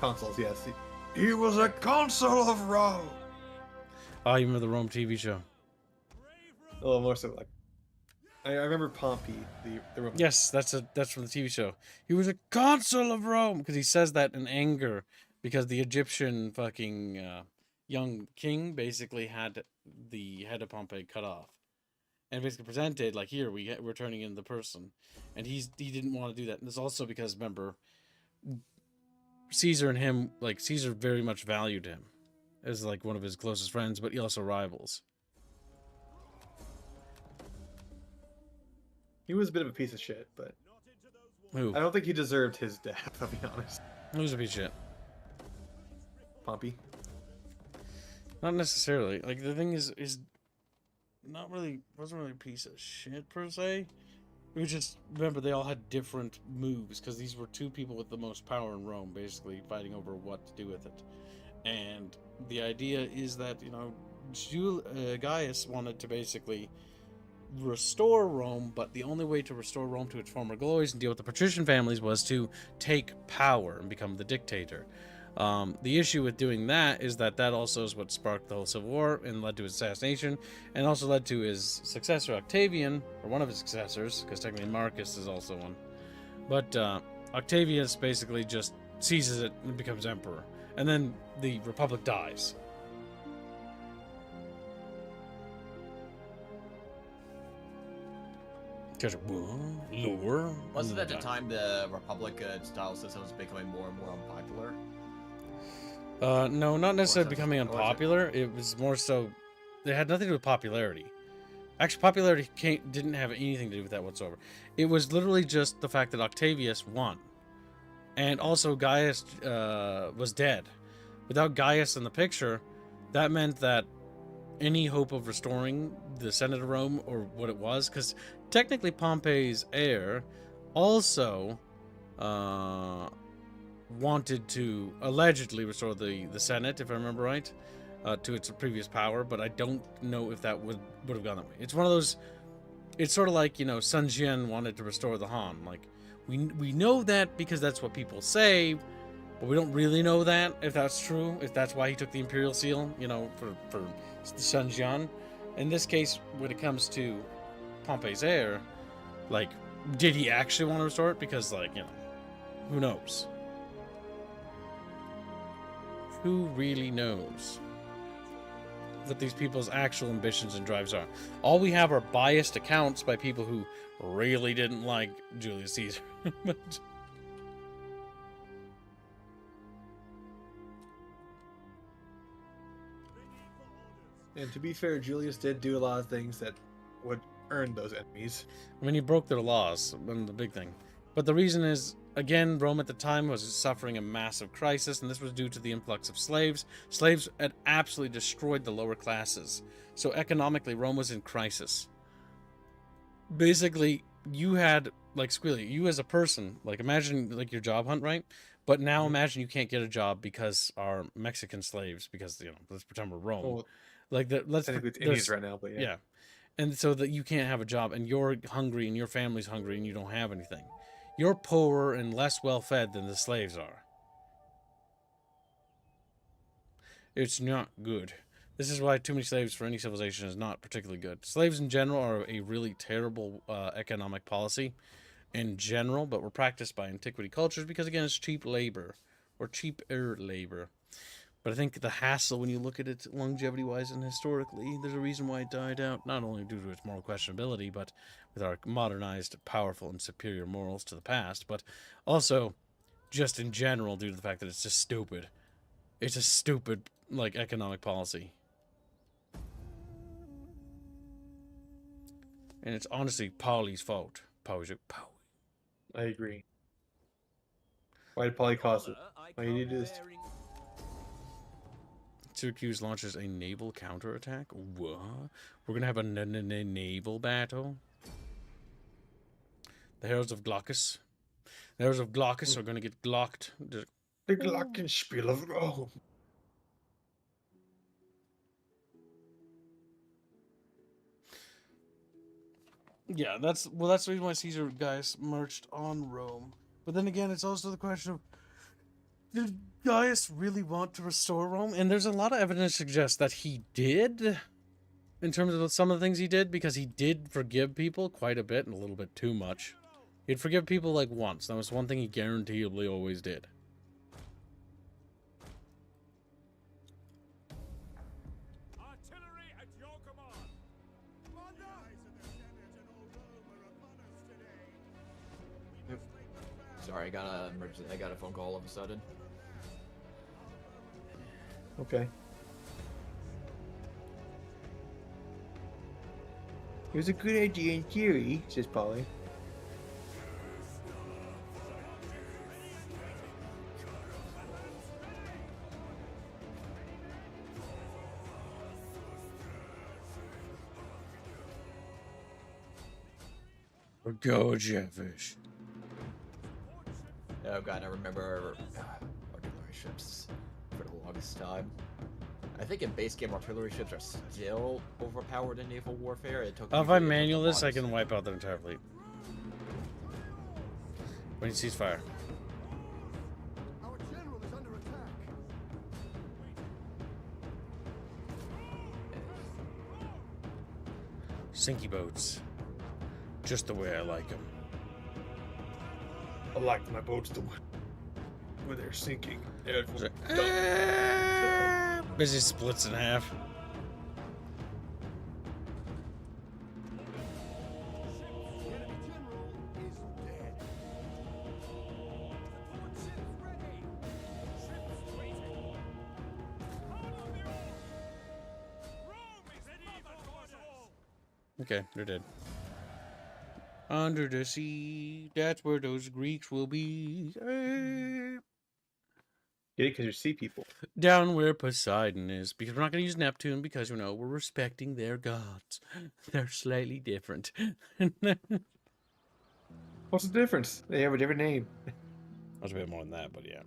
Consuls, yes. He was a consul of Rome. Oh, you remember the Rome TV show? A little more so like. I remember Pompey, the Roman. Yes, that's from the TV show. He was a consul of Rome because he says that in anger because the Egyptian fucking young king basically had the head of Pompey cut off, and basically presented like, here we're turning in the person, and he didn't want to do that. And it's also because, remember, Caesar and him, like, Caesar very much valued him as like one of his closest friends, but he also rivals. He was a bit of a piece of shit, but Who? I don't think he deserved his death, I'll be honest. Who's a piece of shit? Pompey. Not necessarily. Like, the thing is wasn't really a piece of shit per se. It was just, remember, they all had different moves because these were two people with the most power in Rome, basically fighting over what to do with it. And the idea is that, you know, Gaius wanted to basically restore Rome, but the only way to restore Rome to its former glories and deal with the patrician families was to take power and become the dictator. The issue with doing that is that also is what sparked the whole Civil War and led to his assassination, and also led to his successor Octavian, or one of his successors, because technically Marcus is also one. But Octavius basically just seizes it and becomes emperor, and then the Republic dies. Lore. Wasn't at the time the Republic style system was becoming more and more unpopular? No, not necessarily Was it- becoming or was it- unpopular. It was more so, it had nothing to do with popularity. Actually, popularity didn't have anything to do with that whatsoever. It was literally just the fact that Octavius won. And also Gaius was dead. Without Gaius in the picture, that meant that any hope of restoring the Senate of Rome, or what it was, because technically Pompey's heir also wanted to allegedly restore the Senate, if I remember right, to its previous power, but I don't know if that would have gone that way. It's one of those, it's sort of like, you know, Sun Jian wanted to restore the Han. Like, we know that because that's what people say, but we don't really know that, if that's true, if that's why he took the Imperial Seal, you know, for Sun Jian. In this case, when it comes to Pompey's heir, like, did he actually want to restore it? Because, like, you know, who knows? Who really knows what these people's actual ambitions and drives are? All we have are biased accounts by people who really didn't like Julius Caesar. And to be fair, Julius did do a lot of things that would earn those enemies. I mean, he broke their laws, and the big thing. But the reason is, again, Rome at the time was suffering a massive crisis, and this was due to the influx of slaves. Slaves had absolutely destroyed the lower classes. So economically, Rome was in crisis. Basically, you had, like, Squealy, you as a person, like, imagine, like, your job hunt, right? But now imagine you can't get a job because our Mexican slaves, because, let's pretend we're Rome. Well, Like, let's technically it's there's- Indians right now, but yeah. yeah. And so that you can't have a job, and you're hungry, and your family's hungry, and you don't have anything. You're poorer and less well-fed than the slaves are. It's not good. This is why too many slaves for any civilization is not particularly good. Slaves in general are a really terrible economic policy in general, but were practiced by antiquity cultures because, again, it's cheap labor, or cheaper labor. But I think the hassle, when you look at it longevity-wise and historically, there's a reason why it died out, not only due to its moral questionability, but with our modernized, powerful, and superior morals to the past, but also just in general due to the fact that it's just stupid. It's a stupid, like, economic policy. And it's honestly Pauli's fault. Pauli. I agree. Why did Polly cause it? Why did you do this? Syracuse launches a naval counterattack? What? We're gonna have a naval battle? The Heralds of Glaucus. The Heralds of Glaucus are gonna get glocked. The Glockenspiel of Rome. Yeah, that's the reason why Caesar Gaius marched on Rome. But then again, it's also the question of, did Gaius really want to restore Rome? And there's a lot of evidence to suggest that he did, in terms of some of the things he did, because he did forgive people quite a bit and a little bit too much. He'd forgive people like once. That was one thing he guaranteedly always did. Artillery at your command. Commander! Sorry, I got a emergency. I got a phone call all of a sudden. Okay. It was a good idea in theory, says Polly. Go, Chatfish. Oh god, I remember artillery ships for the longest time. I think in base game artillery ships are still overpowered in naval warfare. It took If I manual this, I can wipe out their entire fleet. When he sees fire. Our general is under attack. Sinky boats. Just the way I like them. I like my boats the where they're sinking. Busy splits in half. The enemy general is dead. Support ships ready. Ships waiting. Hard on the oar. Rome is ready for orders. Okay, they're dead. Under the sea, that's where those Greeks will be. Get it? Because you're sea people. Down where Poseidon is. Because we're not going to use Neptune because, we're respecting their gods. They're slightly different. What's the difference? They have a different name. That's a bit more than that, but yeah.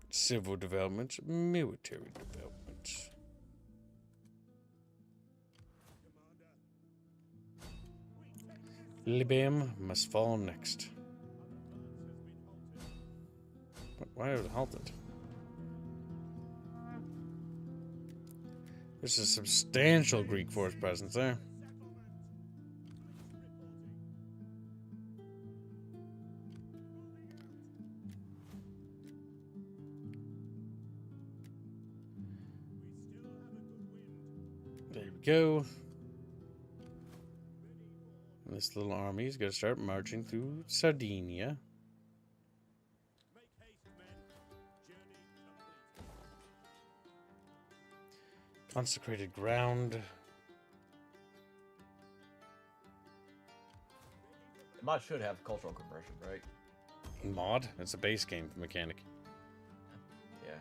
Civil developments, military developments. Libyum must fall next. Why are it halted? There's a substantial Greek force presence there. There we go. This little army's gonna start marching through Sardinia. Make haste, men. Journey complete. Consecrated ground. The mod should have cultural conversion, right? Mod? It's a base game mechanic. Yeah.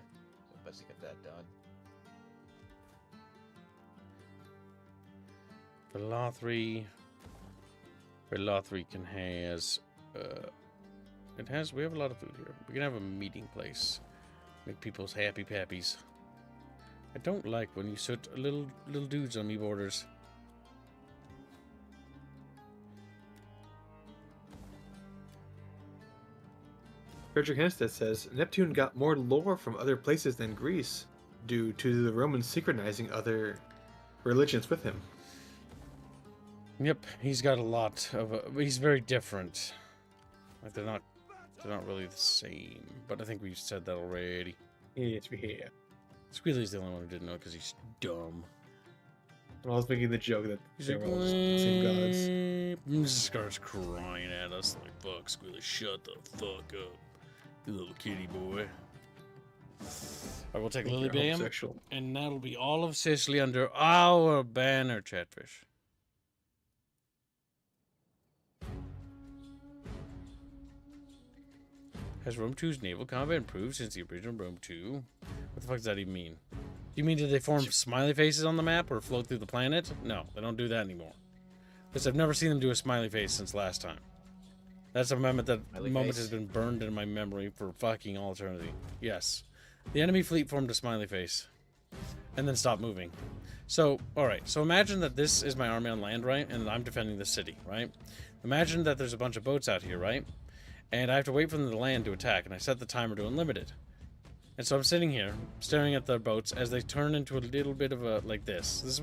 So best to get that done. Velothri has, we have a lot of food here. We can have a meeting place. Make people's happy pappies. I don't like when you put little dudes on me borders. Frederick Henstedt says Neptune got more lore from other places than Greece due to the Romans synchronizing other religions with him. Yep, he's got a lot of. He's very different. Like they're not really the same. But I think we said that already. Yes, we have. Squealy's the only one who didn't know because he's dumb. I was making the joke that He's they like, were all the same gods. and just starts crying at us like, "Fuck, Squealy, shut the fuck up, you little kitty boy." Alright, we'll take Think you're Lilybam, homosexual. and that'll be all of Sicily under our banner, Chatfish. Has Rome 2's naval combat improved since the original Rome 2? What the fuck does that even mean? Do you mean did they form smiley faces on the map or float through the planet? No, they don't do that anymore. Because I've never seen them do a smiley face since last time. That's a moment Smiley moment face? has been burned in my memory for fucking all eternity. Yes. The enemy fleet formed a smiley face. And then stopped moving. So, alright, so imagine that this is my army on land, right? And I'm defending the city, right? Imagine that there's a bunch of boats out here, right? And I have to wait for them to land to attack, and I set the timer to unlimited. And so I'm sitting here, staring at the boats as they turn into a little bit of a, like this.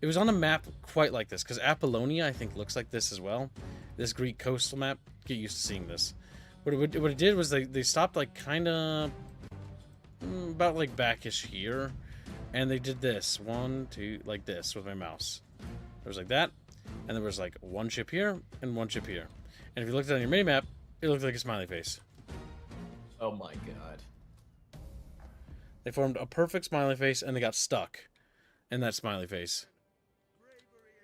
It was on a map quite like this, because Apollonia, I think, looks like this as well. This Greek coastal map. Get used to seeing this. What it did was they stopped, like, kind of, about, like, backish here. And they did this. 1, 2, like this with my mouse. There was like that, and there was, like, one ship here, and one ship here. And if you looked at it on your minimap, it looked like a smiley face. Oh my god. They formed a perfect smiley face, and they got stuck in that smiley face.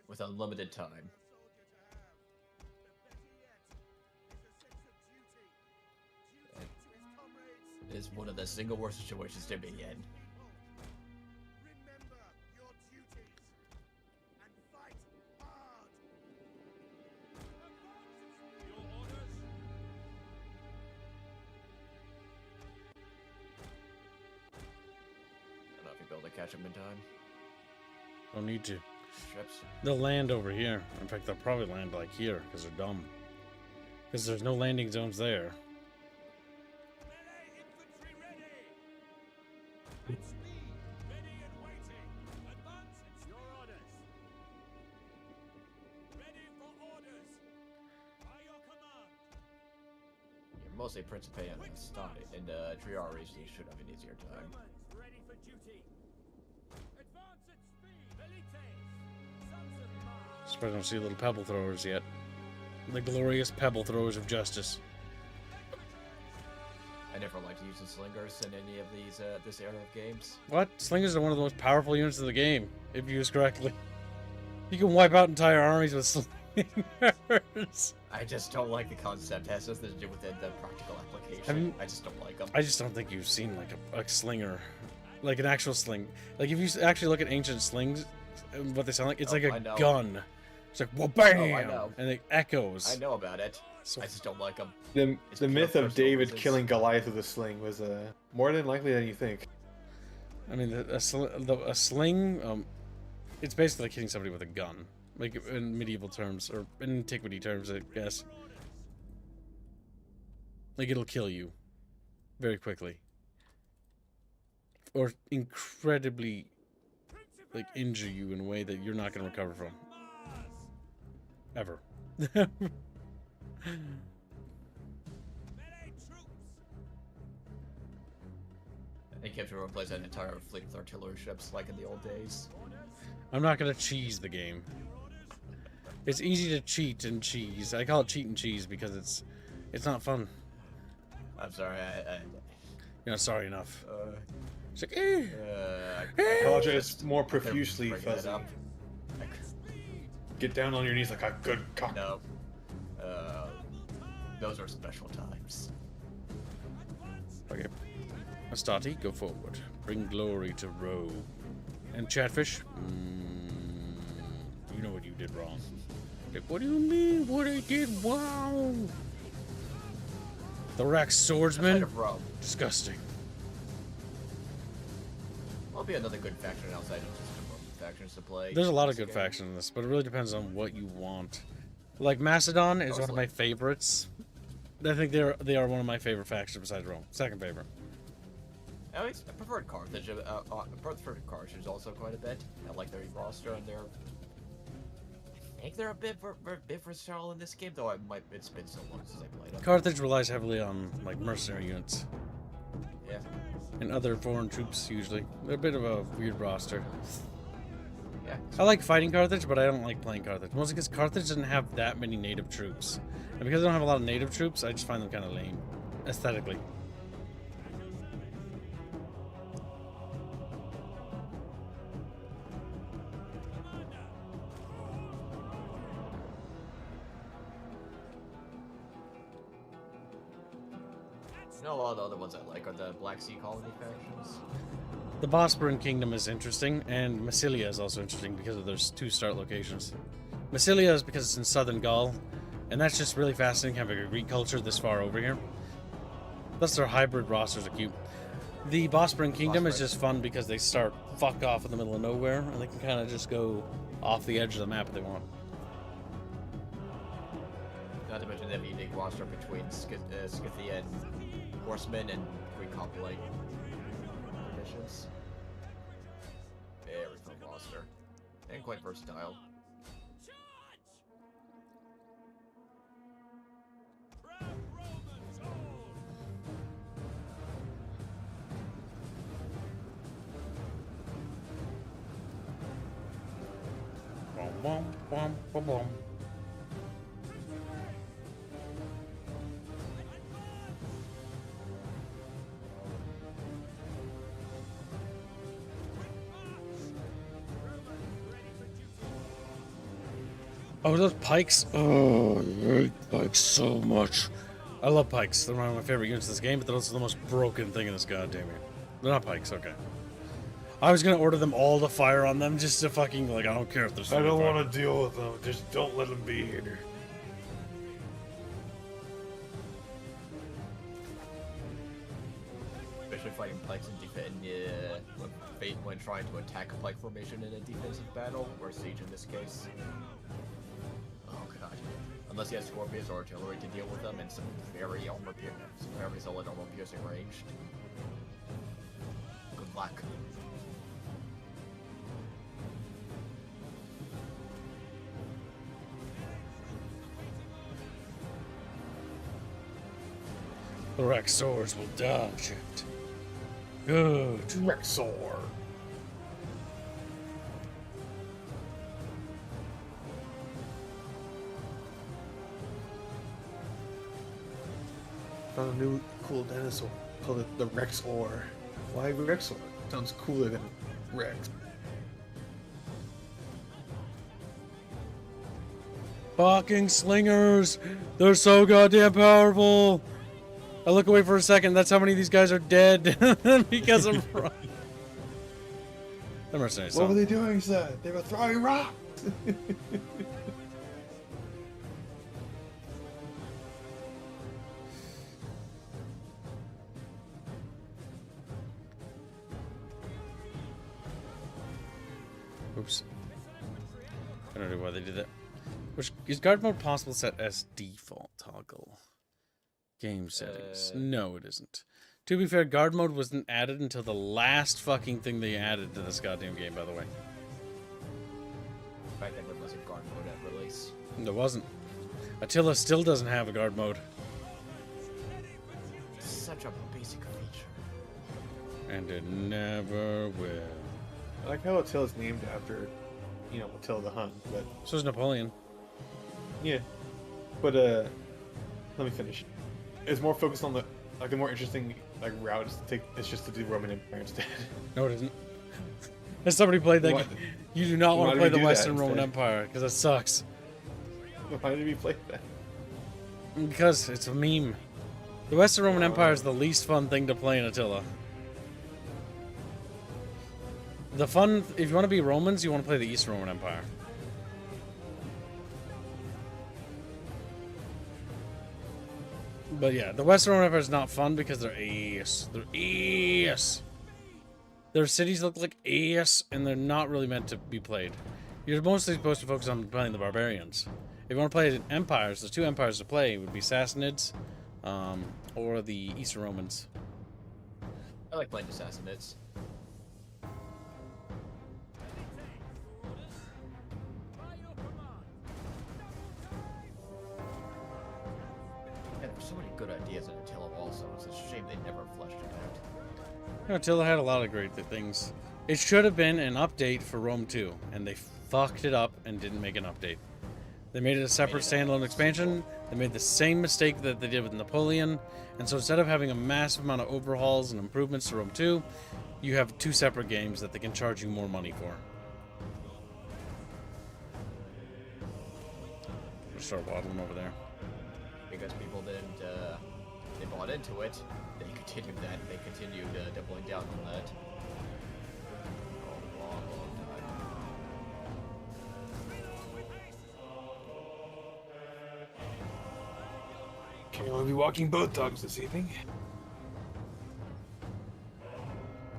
With unlimited time. It is one of the single worst situations to be in. Remember your duties and fight hard. Your orders. I don't know if you'll be able to catch them in time. Don't need to. Ships. They'll land over here. In fact, they'll probably land like here because they're dumb. Because there's no landing zones there. Melee infantry ready. At speed, ready and waiting. Advance at your orders. Ready for orders. By your command. You're mostly Principe and Stani, and Triaris, you should have an easier time. Romans ready for duty. Advance at speed. Velites. Sons of Mars. Surprised I don't see little pebble throwers yet. The glorious pebble throwers of justice. I never liked using slingers in any of these this era of games. What? Slingers are one of the most powerful units of the game, if used correctly. You can wipe out entire armies with slingers. I just don't like the concept. It has nothing to do with the practical application. Have you- I just don't like them. I just don't think you've seen like a slinger, like an actual sling. Like if you actually look at ancient slings, what they sound like, it's Oh, like I a know. gun. It's like wha bam, Oh, I know. and it echoes. I know about it. So I just don't like them. The It's myth pure of David personal killing Goliath with a sling was more than likely than you think. I mean, a sling, it's basically like hitting somebody with a gun, like in medieval terms or in antiquity terms, I guess. Like it'll kill you very quickly, or incredibly, like injure you in a way that you're not going to recover from, ever. Melee troops. I think you have to replace an entire fleet with artillery ships like in the old days. I'm not going to cheese the game. It's easy to cheat in cheese. I call it cheat and cheese because it's not fun. I'm sorry. You're not sorry enough. Uh, It's like, eh. I Apologize more couldn't profusely, bring that Fuzzy. up. Get down on your knees like a good cock. No. Those are special times. Okay. Astarte, go forward. Bring glory to Rome. And Chatfish, you know what you did wrong. Like, what do you mean? What I did wrong? The Rex Outside swordsman, of Rome, disgusting. will be another good faction outside of just the Roman factions to play. There's a lot of this good game. factions in this, but it really depends on what you want. Like Macedon is one of my favorites. I think they are one of my favorite factions besides Rome. Second favorite. I preferred Carthage. I preferred Carthage also quite a bit. I like their roster and their. I think they're a bit versatile in this game, though it's been so long since I played them. Carthage relies heavily on like mercenary units Yeah. and other foreign troops usually. They're a bit of a weird roster. Yeah. I like fighting Carthage, but I don't like playing Carthage. Mostly because Carthage doesn't have that many native troops. And because I don't have a lot of native troops, I just find them kind of lame. Aesthetically. You know, a lot of the other ones I like are the Black Sea colony factions. The Bosporan Kingdom is interesting, and Massilia is also interesting because of those two start locations. Massilia is because it's in southern Gaul, and that's just really fascinating having a Greek culture this far over here. Plus their hybrid rosters are cute. The Bosporan Kingdom is just fun because they start fuck off in the middle of nowhere, and they can kind of just go off the edge of the map if they want. Not to mention they have a unique roster between Scythian horsemen and Greek hoplite traditions. Very fun roster. And quite versatile. Bom, bom, bom, bom. Oh, those pikes. Oh, I hate pikes so much. I love pikes. They're one of my favorite units in this game, but they're also the most broken thing in this goddamn game. They're not pikes, okay. I was gonna order them all to fire on them just to fucking, like, I don't care if there's I don't want to deal with them. Just don't let them be here. Especially fighting pikes in when trying to attack a pike formation in a defensive battle, or siege in this case. Oh god. Unless he has scorpions or artillery to deal with them and some very solid armor piercing ranged. Good luck. The Rexors will dodge it. Good. Rexor. Found a new cool dinosaur. Called it the Rexor. Why Rexor? Sounds cooler than Rex. Fucking slingers! They're so goddamn powerful! I look away for a second, that's how many of these guys are dead because I'm right. The mercenaries. What were they doing, sir? They were throwing rocks! Oops. I don't know why they did that. Which is guard mode possible set as default toggle? Game settings. No, it isn't. To be fair, guard mode wasn't added until the last fucking thing they added to this goddamn game, by the way. Back then there wasn't guard mode at release. There wasn't. Attila still doesn't have a guard mode. Such a basic feature. And it never will. I like how Attila's named after, Attila the Hun, but So is Napoleon. Yeah, but let me finish. It's more focused on the more interesting route is to take. It's just to do Roman Empire instead. No, it isn't. Has somebody played that? Why- You do not want why to do play we the do that Western Roman instead? Empire because it sucks. Why did we play that? Because it's a meme. The Western Roman Empire is the least fun thing to play in Attila. The fun, if you want to be Romans, you want to play the Eastern Roman Empire. But yeah, the Western Roman Empire is not fun because they're ass. They're ass. Their cities look like ass, and they're not really meant to be played. You're mostly supposed to focus on playing the barbarians. If you want to play empires, the two empires to play would be Sassanids, or the Eastern Romans. I like playing Assassinates. And there's so many good ideas in Attila also. It's a shame they never fleshed it out. You know, Attila had a lot of great things. It should have been an update for Rome 2, and they fucked it up and didn't make an update. They made it a separate standalone expansion. They made the same mistake that they did with Napoleon, and so instead of having a massive amount of overhauls and improvements to Rome 2, you have two separate games that they can charge you more money for. I'll start waddling over there. Because people didn't, they bought into it. They continued that. They continued doubling down on that. A long, long time. Okay, we'll be walking both dogs this evening.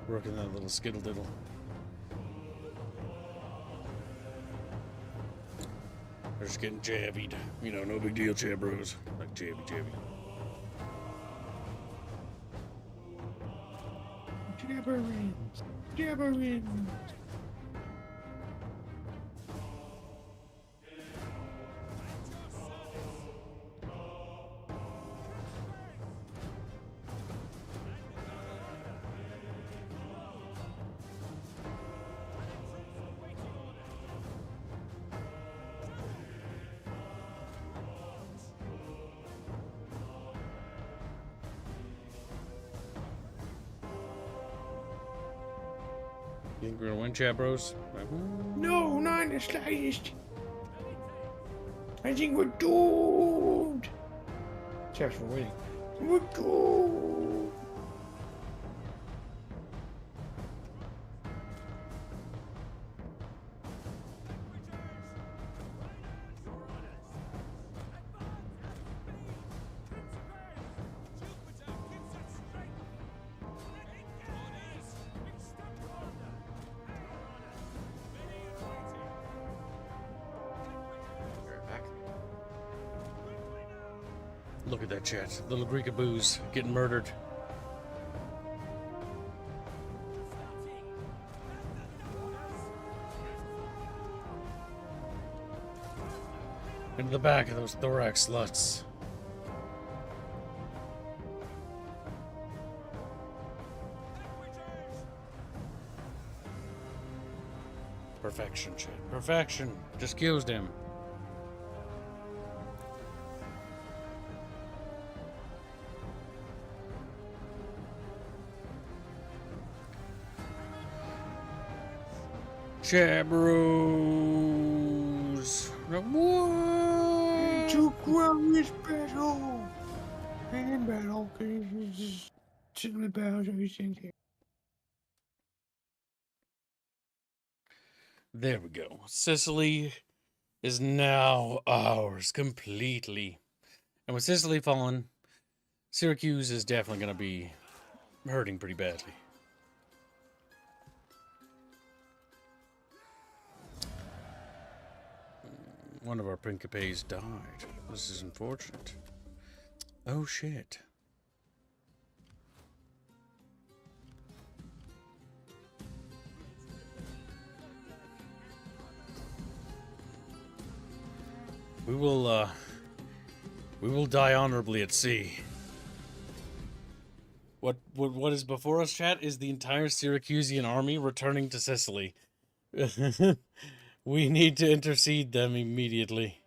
Working that little skittle diddle. They're just getting jabbied. You know, no big deal, chat bros. Like jabby, jabby. Jabberins! Jabberins! You think we're gonna win, chat bros? No, not in the slightest. I think we're doomed. Chaps, we're winning. We're doomed. You're back. Look at that chat. Little Greekaboos getting murdered. Into the back of those thorax sluts. Perfection, chat. Perfection. Just kills them. Chabros. What? To grow is battle. And battle is simply battles everything here. There we go. Sicily is now ours completely. And with Sicily fallen, Syracuse is definitely going to be hurting pretty badly. One of our Principes died. This is unfortunate. Oh shit. We will die honorably at sea. What is before us, chat, is the entire Syracusan army returning to Sicily. We need to intercede them immediately.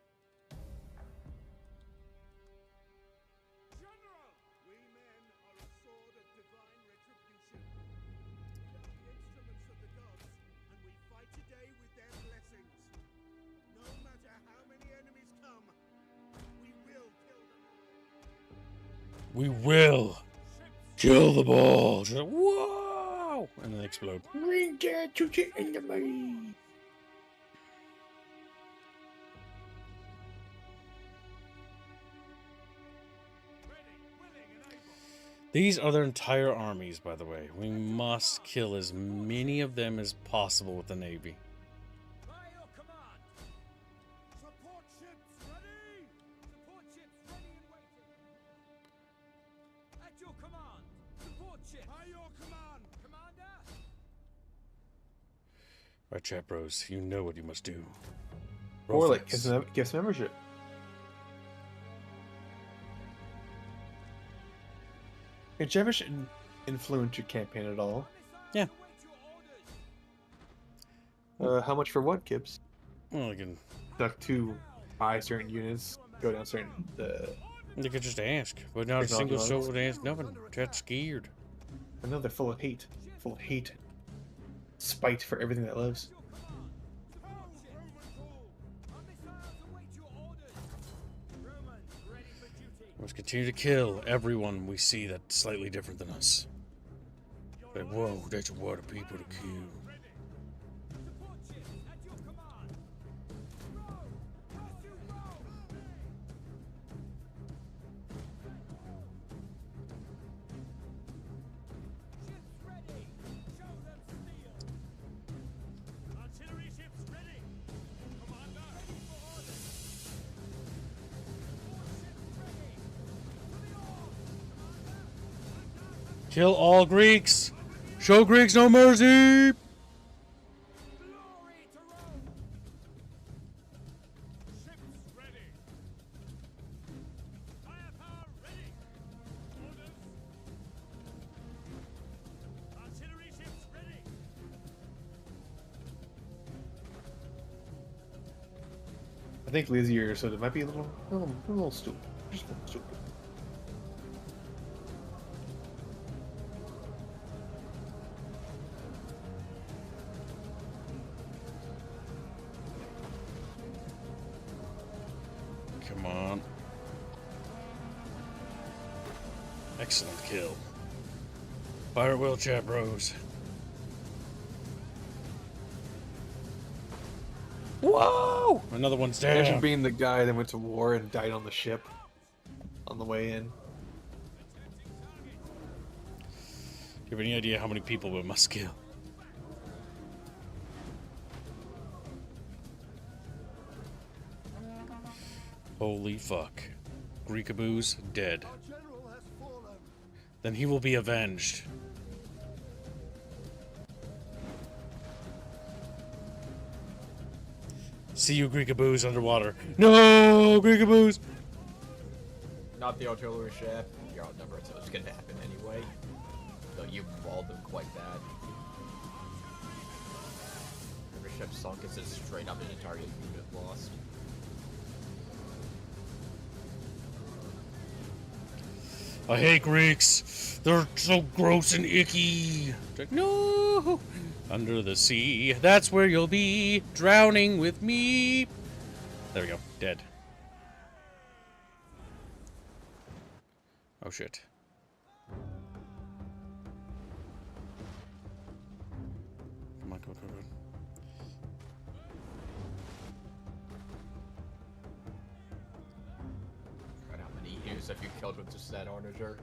We will kill them all. She's like, whoa! And then they explode. Bring that to the enemy. These are their entire armies, by the way. We must kill as many of them as possible with the Navy. By your command. Support ships ready. Support ships ready and waiting. At your command. Support ships. By your command, Commander. Right, chat bros, you know what you must do. Or like Raffles. gifts membership. Can Chatfish influence your campaign at all? Yeah. How much for what, Gibbs? Well, I can. Duck to buy certain units, go down certain. They could just ask, but not a Technology single soul models. would ask nothing. Chat's scared. I know they're full of hate, spite for everything that lives. We must continue to kill everyone we see that's slightly different than us. Like, whoa, that's a lot of people to kill. Artillery ships ready. Commander, ready for orders. Kill all Greeks! Show Greeks no mercy! Glory to Rome. Ships ready. Firepower ready. Orders. Artillery ships ready. I think Lizier, so it might be a little stupid. Just a little stupid. Come on. Excellent kill. Fire at will, chat bros. Whoa! Another one's Imagine down. being the guy that went to war and died on the ship on the way in. Do you have any idea how many people we must kill? Holy fuck. Greekaboo's dead. Our general has fallen. Then he will be avenged. See you, Greekaboos, underwater. No, Greekaboos! Not the artillery ship. You're outnumbered, so it's gonna happen anyway. Though you mauled them quite bad. Every ship sunk is just straight up an entire unit lost. I hate Greeks. They're so gross and icky. It's like, no! Under the sea, that's where you'll be, drowning with me. There we go, dead. Oh shit. Come on, come on, come on. Right, how many units have you killed with just that onager?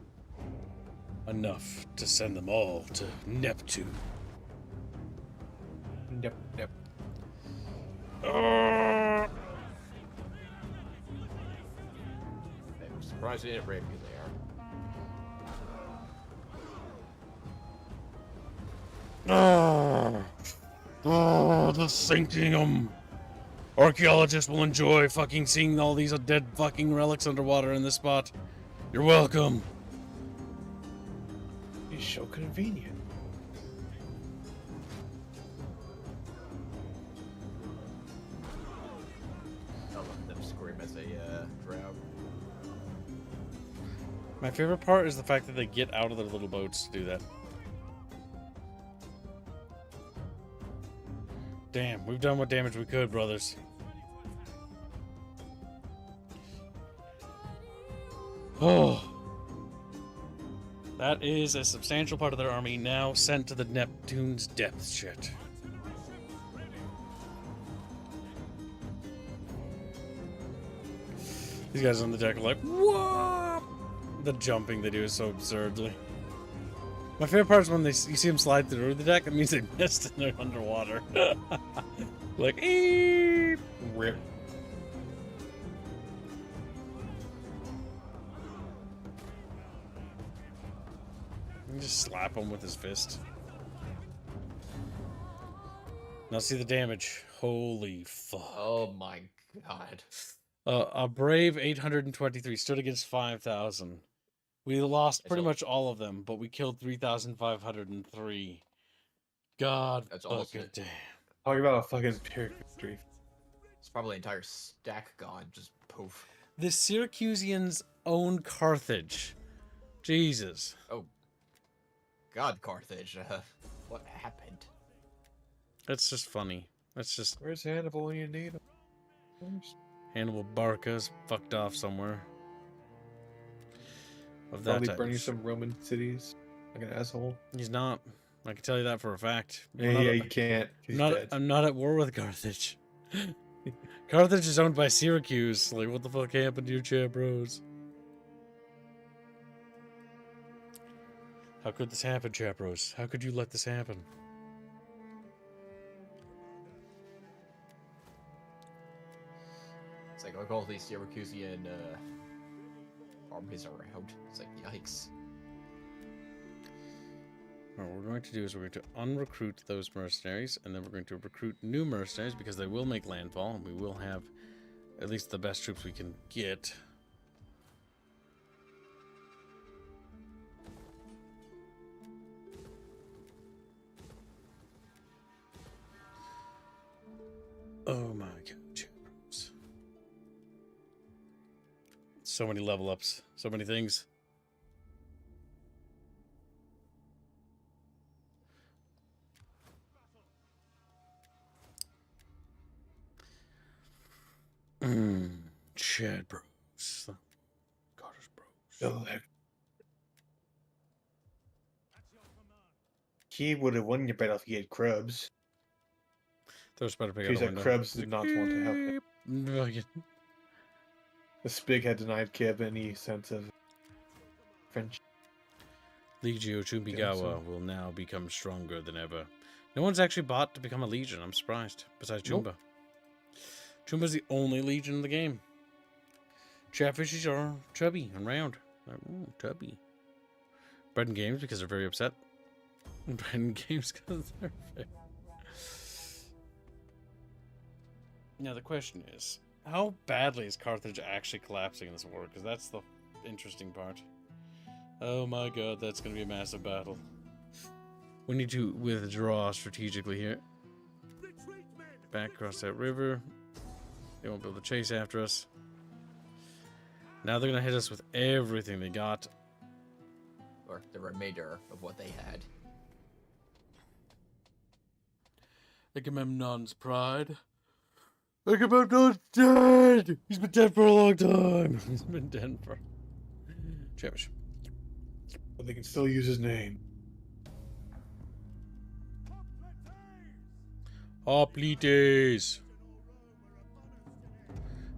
Enough to send them all to Neptune. Yep, yep. I'm surprised they didn't rape you there. The sinking. Archaeologists will enjoy fucking seeing all these dead fucking relics underwater in this spot. You're welcome. It's so convenient. I let them scream as they drown. My favorite part is the fact that they get out of their little boats to do that. Damn, we've done what damage we could, brothers. Oh. That is a substantial part of their army now sent to the Neptune's depth shit. These guys on the deck are like, what? The jumping they do is so absurdly. My favorite part is when you see them slide through the deck. It means they missed and they're underwater. Like, eep, rip. You just slap him with his fist. Now see the damage. Holy fuck. Oh my god. A brave 823 stood against 5,000. We lost pretty much all of them, but we killed 3,503. God That's almost fucking damn. Talking about a fucking pyrrhic victory. It's probably an entire stack gone. Just poof. The Syracusians own Carthage. Jesus. Oh. God, Carthage. What happened? That's just funny. That's just Where's Hannibal when you need him? Hannibal Barca's fucked off somewhere. Of that Probably type. burning some Roman cities like an asshole. He's not. I can tell you that for a fact. Yeah, you can't. He's dead. I'm not at war with Carthage. Carthage is owned by Syracuse. Like, what the fuck happened to your chat bros? How could this happen, chat bros? How could you let this happen? It's like all these Syracusian armies are out. It's like, yikes. What we're going to do is we're going to unrecruit those mercenaries, and then we're going to recruit new mercenaries because they will make landfall, and we will have at least the best troops we can get. Oh my god, champions. So many level ups, so many things. Chad bros. Goddess bros. He would have won your battle if he had Krubs. Those better pick He out said the Krubs did not want to help him. window. The Spig had denied Kib any sense of friendship. Legio Chumbigawa will now become stronger than ever. No one's actually bought to become a legion. I'm surprised. Besides Chumba. Nope. Chumba's the only legion in the game. Chatfishes are chubby and round. Like, ooh, chubby. Bread and games because they're very upset. Bread and games because they're very... Now the question is, how badly is Carthage actually collapsing in this war? Because that's the interesting part. Oh my god, that's going to be a massive battle. We need to withdraw strategically here. Back across that river. They won't be able to chase after us. Now they're going to hit us with everything they got. Or the remainder of what they had. Agamemnon's pride. Agamemnon's dead! He's been dead for a long time. He's been dead for... Cherish. But they can still use his name. Hoplites!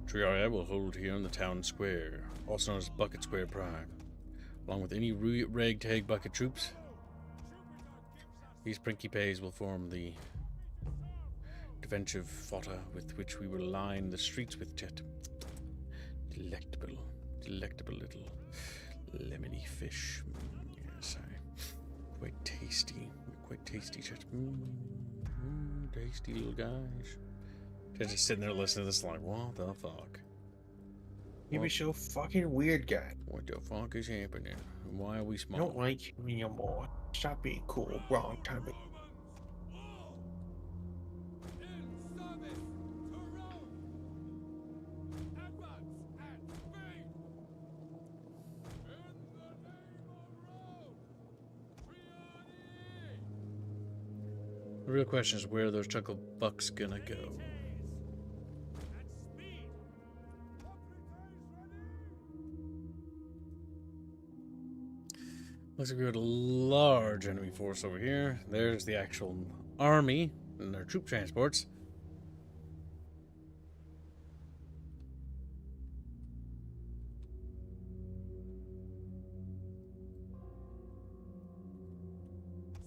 Triaria will hold here in the town square, also known as Bucket Square Prime, along with any ragtag bucket troops. These principes will form the defensive fodder with which we will line the streets with jet. Delectable, delectable little lemony fish. Yes, quite tasty, chat. Tasty little guys. They're just sitting there listening to this like, what the fuck? He was so fucking weird, guy. What the fuck is happening? Why are we I small? don't like me anymore. Stop being cool. Wrong time. The real question is where are those chuckle bucks gonna go? Looks like we got a large enemy force over here. There's the actual army and their troop transports.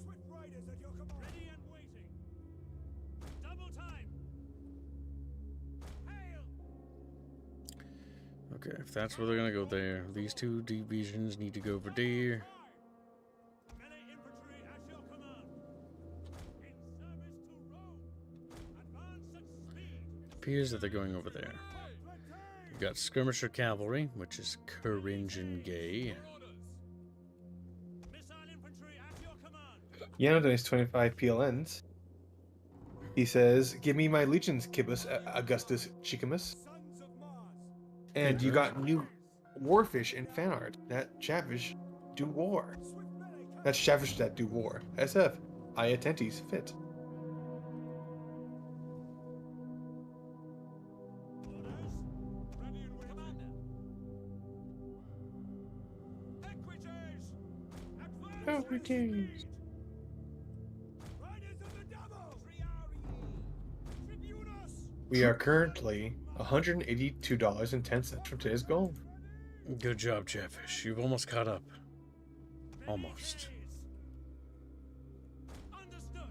Swift riders at your command. Ready and waiting. Double time. Hail! Okay, if that's where they're gonna go there, these two divisions need to go over there. Melee infantry at your command. In service to Rome. Advance at speed. It appears that they're going over there. We've got skirmisher cavalry, which is cringe and gay. Missile infantry at your command. Yano donates 25 PLNs. He says, "Give me my legions, Kibus Augustus Chicamus." Sons of Mars. And you got new warfish in fan art. That Chatfish do war. Swift melee. That's Chatfish that do war. SF. I attentis fit. Orders. Ready and waiting. Commander. Equities. Advance at Equities. speed. Riders of the double. Triarii. Tribunus. We are currently $182.10 from today's goal. Good job, Chatfish. You've almost caught up. Almost. Understood.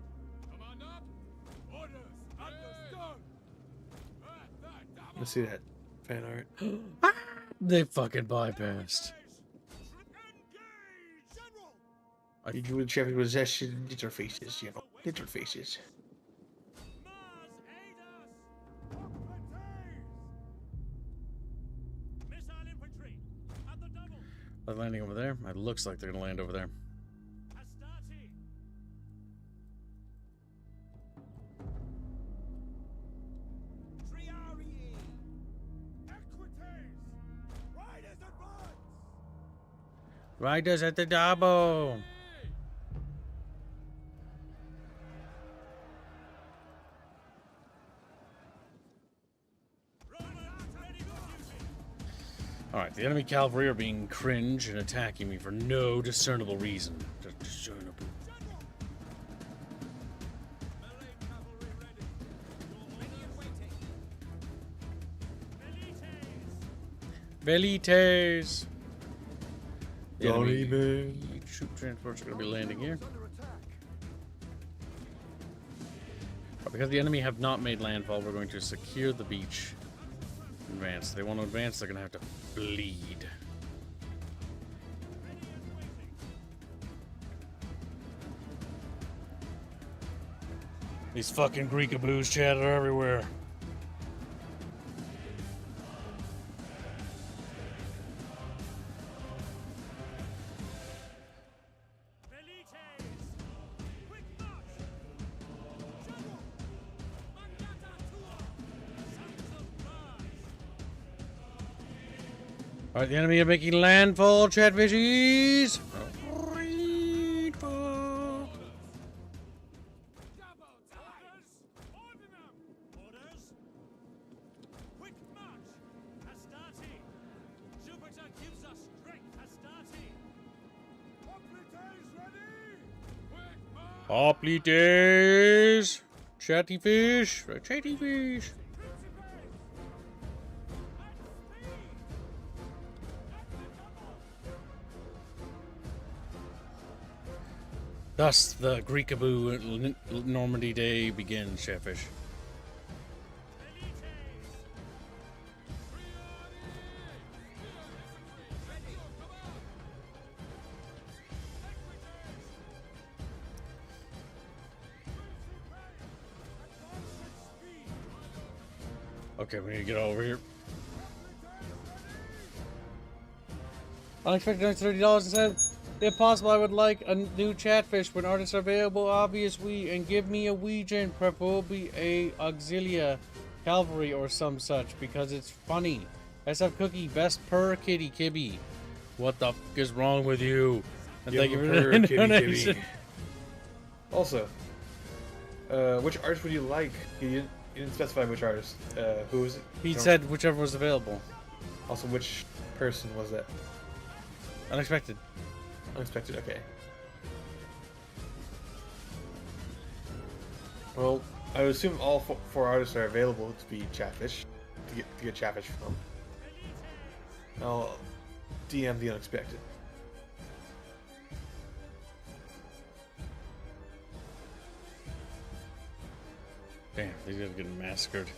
Commander. Orders. Understood. Let's see that fan art. They fucking bypassed. Engage. General. You do Chatfish with that shit, little faces, you know. Little faces. Mars aid us. Occupants. Missile infantry at the double. They're landing over there. It looks like they're gonna land over there. Astarte. Triarii. Equites. Riders advance. Riders at the double. Roman ready for duty. Alright, the enemy cavalry are being cringe and attacking me for no discernible reason. Just discernible. General. Melee cavalry ready. Ready and waiting. Velites. Velites! The enemy troop transports are going to be landing here. But because the enemy have not made landfall, we're going to secure the beach. Advance. If they want to advance, they're going to have to bleed. These fucking Greekaboos chat are everywhere. Velites. Quick march. General. Mandata tua. Sons of Mars. Alright, the enemy are making landfall, chatfishies! Landfall. Double orders. Ordinum. Orders. Quick march. Astarte. Jupiter gives us strength. Astarte. Oplites ready. Quick march. Hoplites! Chatty fish! Chatty fish! Thus, the Greekaboo Normandy Day begins, Chatfish. Okay, we need to get over here. Unexpected $30 and said, if possible, I would like a new Chatfish when artists are available, obviously, and give me a Ouija, preferably a Auxilia Cavalry or some such, because it's funny. SF Cookie, best per kitty kibby. What the f is wrong with you? And thank you for the donation. Also, which artist would you like? You didn't specify which artist. Who was it? He said whichever was available. Also, which person was that? Unexpected. Unexpected. Okay. Well, I would assume all four artists are available to be Chatfish, to get Chatfish from. I'll DM the unexpected. Damn, these guys are getting massacred.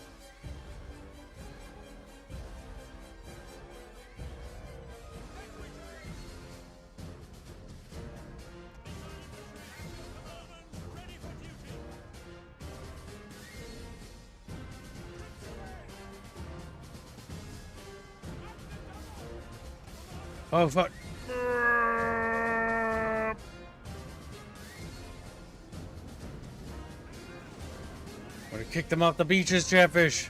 Oh, fuck. We're gonna kick them off the beaches, Chatfish.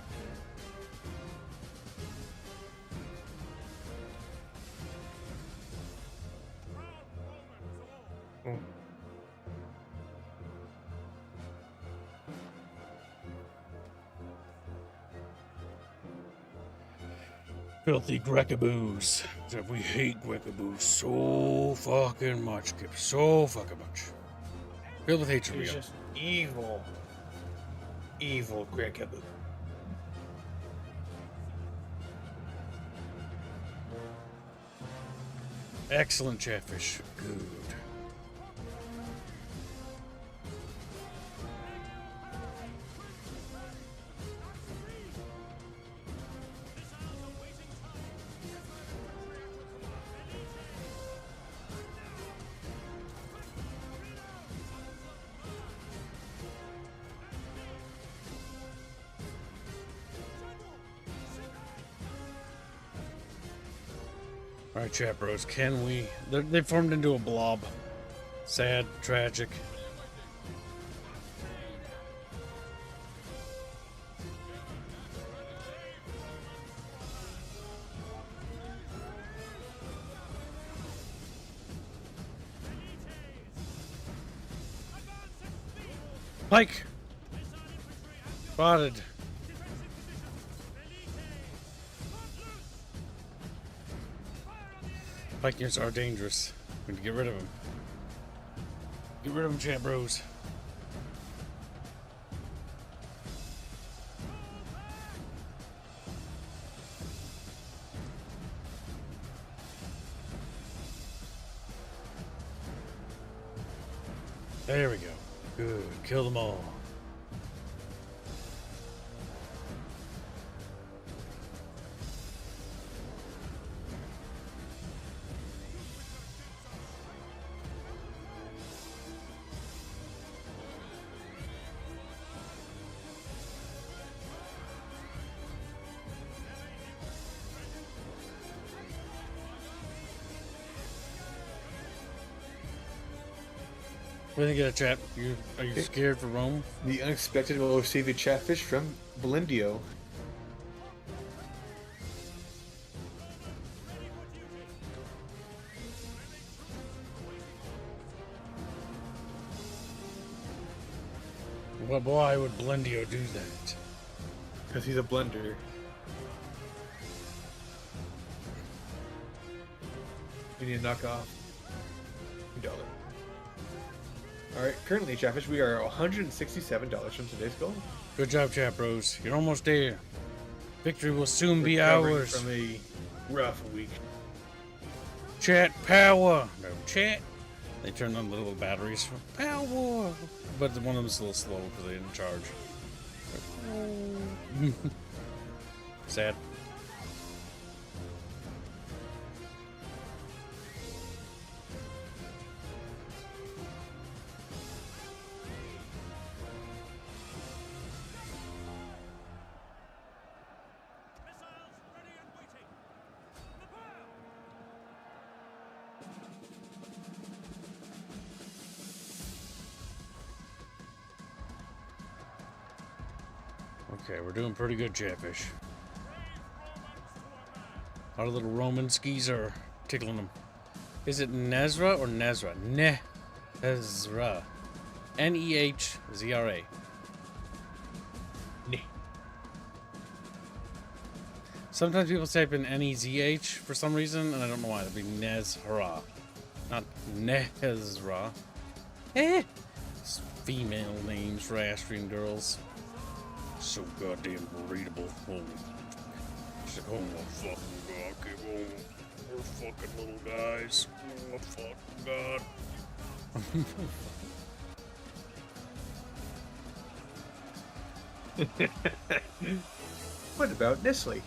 Filthy Grecaboos. We hate Grecaboos so fucking much, Kip. So fucking much. Filled with hatred. He's just evil. Evil Grekaboo. Excellent, Chatfish. Good. All right, chat bros, can we... They formed into a blob. Sad, tragic. Pike! Spotted. Vikings are dangerous. We need to get rid of them. Get rid of them, chat bros. There we go. Good. Kill them all. What do you think of that, chat? Are you scared for Rome? The unexpected will receive the Chatfish from Belindio. Well, why would Blendio do that? Because he's a blender. We need to knock off $2. Alright, currently, Chatfish, we are $167 from today's goal. Good job, chat bros. You're almost there. Victory will soon be Recovering ours. from a rough week. Chat power. No, chat. They turned on the little batteries for power. But one of them's a little slow because they didn't charge. Sad. Okay, we're doing pretty good, Chatfish. Our little Roman skis are tickling them. Is it Nezra or Nezra? Nezra. Nehzra. Neh. Sometimes people type in Nezh for some reason, and I don't know why. It'd be Nezra. Not Nezra. Eh? It's female names for Austrian girls. So goddamn readable. Oh. She's like, oh my fucking god, keep on. We're fucking little guys. Oh my fucking god. What about Nestle?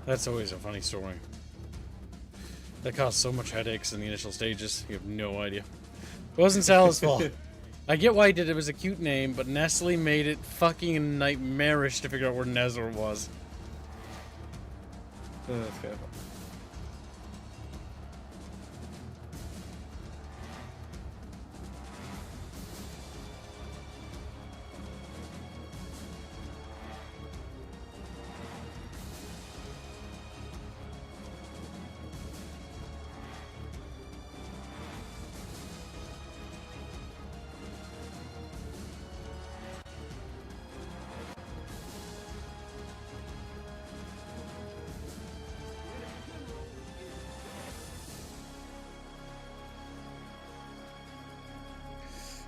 That's always a funny story. That caused so much headaches in the initial stages. You have no idea. It wasn't Sal's fault. I get why he did it. It was a cute name, but Nestle made it fucking nightmarish to figure out where Nezra was. That's kind of fun.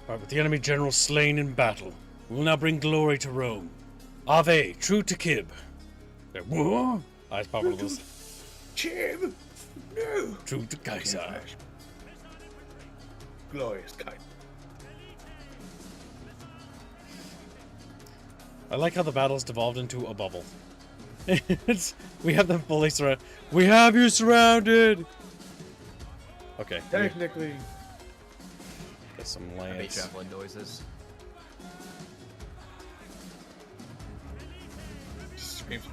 Alright, with the enemy general slain in battle, we will now bring glory to Rome. Ave, true to Kib. Whoa! Eyes pop a little. Chib! No! True to Kaiser. Glorious kite. I like how the battle's devolved into a bubble. We have them fully surrounded. We have you surrounded! Okay. Technically, Get some I made lance. javelin noises. screams.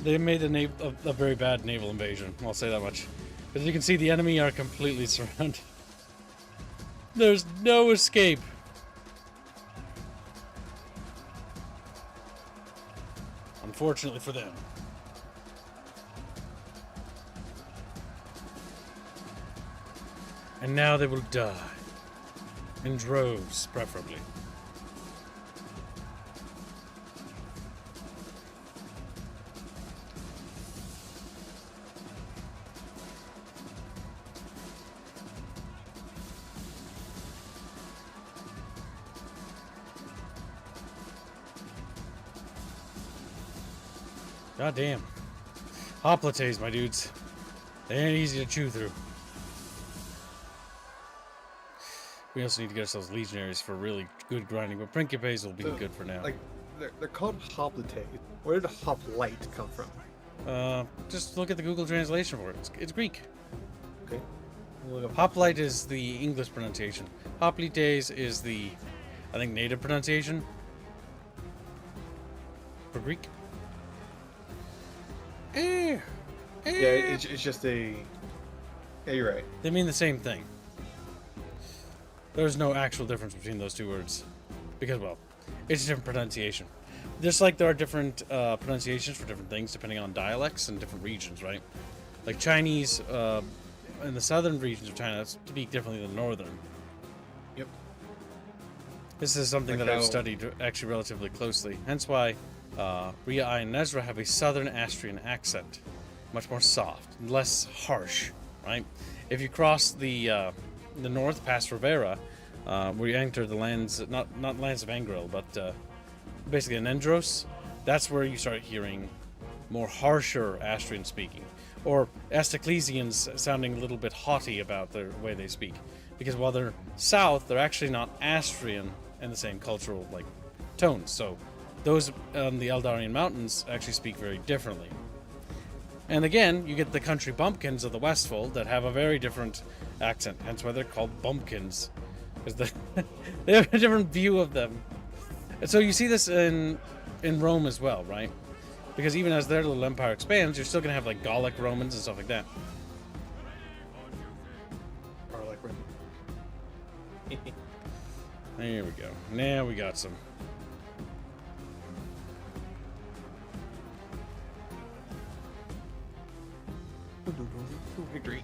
They made a very bad naval invasion, I'll say that much. As you can see, the enemy are completely surrounded. There's no escape. Unfortunately for them. And now they will die. In droves, preferably. God damn. Hoplites, my dudes. They ain't easy to chew through. We also need to get ourselves legionaries for really good grinding, but Principes will be good for now. Like, they're called hoplite. Where did hoplite come from? Just look at the Google translation for it. It's Greek. Okay. We'll look up Hoplite is the English pronunciation. Hoplites is the, I think, native pronunciation for Greek. Yeah, it's just a. Yeah, you're right. They mean the same thing. There's no actual difference between those two words. Because, well, it's a different pronunciation. Just like there are different pronunciations for different things depending on dialects and different regions, right? Like Chinese, in the southern regions of China, speak differently than northern. Yep. This is something Like that I've how- studied actually relatively closely. Hence why Ria and Nezra have a southern Austrian accent. Much more soft, less harsh, right? If you cross the north past Rivera, where you enter the lands, not lands of Angril, but basically Anendros, that's where you start hearing more harsher Austrian speaking. Or Asteclesians sounding a little bit haughty about the way they speak. Because while they're south, they're actually not Austrian in the same cultural tones. So those on the Eldarian Mountains actually speak very differently. And again, you get the country bumpkins of the Westfold that have a very different accent, hence why they're called bumpkins. Because they have a different view of them. And so you see this in Rome as well, right? Because even as their little empire expands, you're still going to have Gallic Romans and stuff like that. Or like There we go. Now we got some. victory.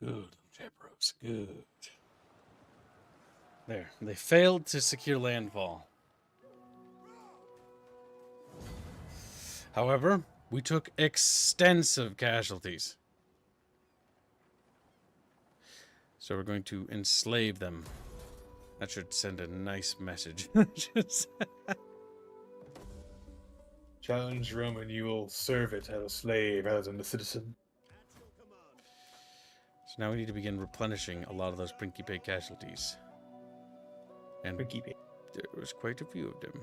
Good, Jabros, good. There, they failed to secure landfall. However, we took extensive casualties. So we're going to enslave them. That should send a nice message. Challenge Rome and you will serve it as a slave rather than a citizen. So now we need to begin replenishing a lot of those Principe casualties. And there was quite a few of them.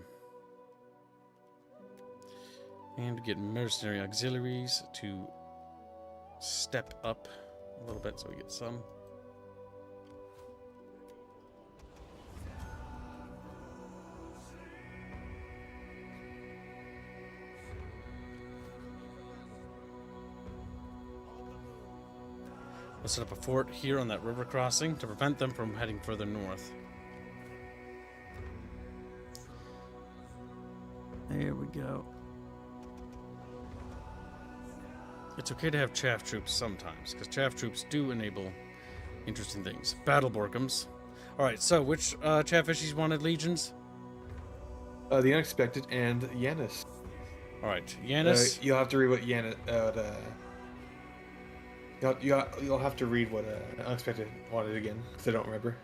And get mercenary auxiliaries to step up a little bit so we get some. We'll set up a fort here on that river crossing to prevent them from heading further north. There we go. It's okay to have chaff troops sometimes, because chaff troops do enable interesting things. Battle Borkums. Alright, so which chaffishes wanted legions? The Unexpected and Yanis. Alright, Yanis. You'll have to read what Yanis. You'll have to read what Unexpected wanted again, because I don't remember.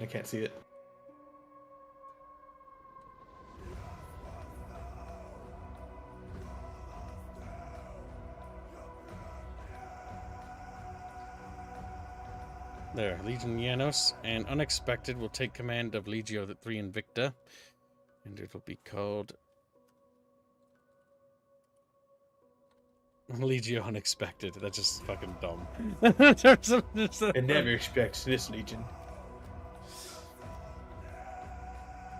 I can't see it. There, Legion Janos and Unexpected will take command of Legio 3 Invicta, and it will be called Legio Unexpected. That's just fucking dumb. I never expect this Legion.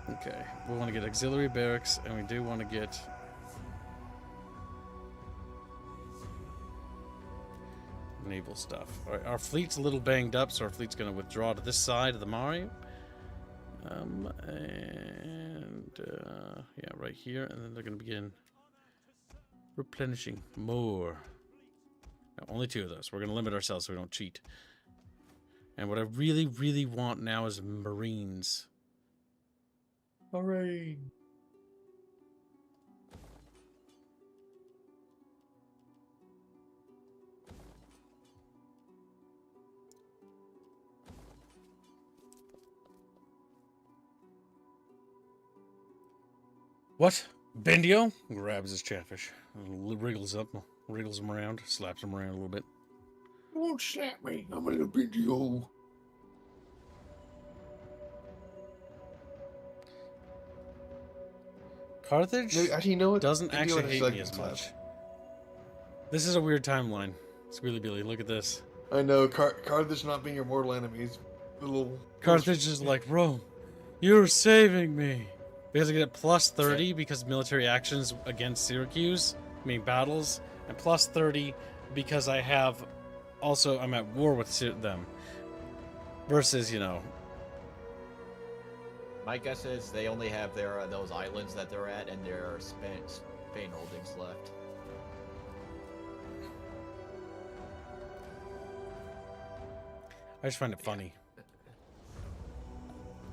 Okay, we want to get auxiliary barracks, and we do want to get naval stuff. All right, our fleet's a little banged up, so our fleet's going to withdraw to this side of the Mare. Yeah, right here, and then they're going to begin replenishing more. No, only 2 of those. We're going to limit ourselves so we don't cheat. And what I really, really want now is Marines. Hooray! What? Bendio grabs his chafffish, wriggles him around, slaps him around a little bit. Don't slap me. I'm a little video. Carthage No, actually, you know what? doesn't Indio actually is hate like me as slap. much. This is a weird timeline. Squealy Billy, look at this. I know. Carthage not being your mortal enemies. Little. Carthage is like, Rome, you're saving me. Because I get it plus 30 because military actions against Syracuse, meaning battles, and plus 30 because I have also, I'm at war with them. Versus, you know. My guess is they only have their those islands that they're at and their Spain holdings left. I just find it funny.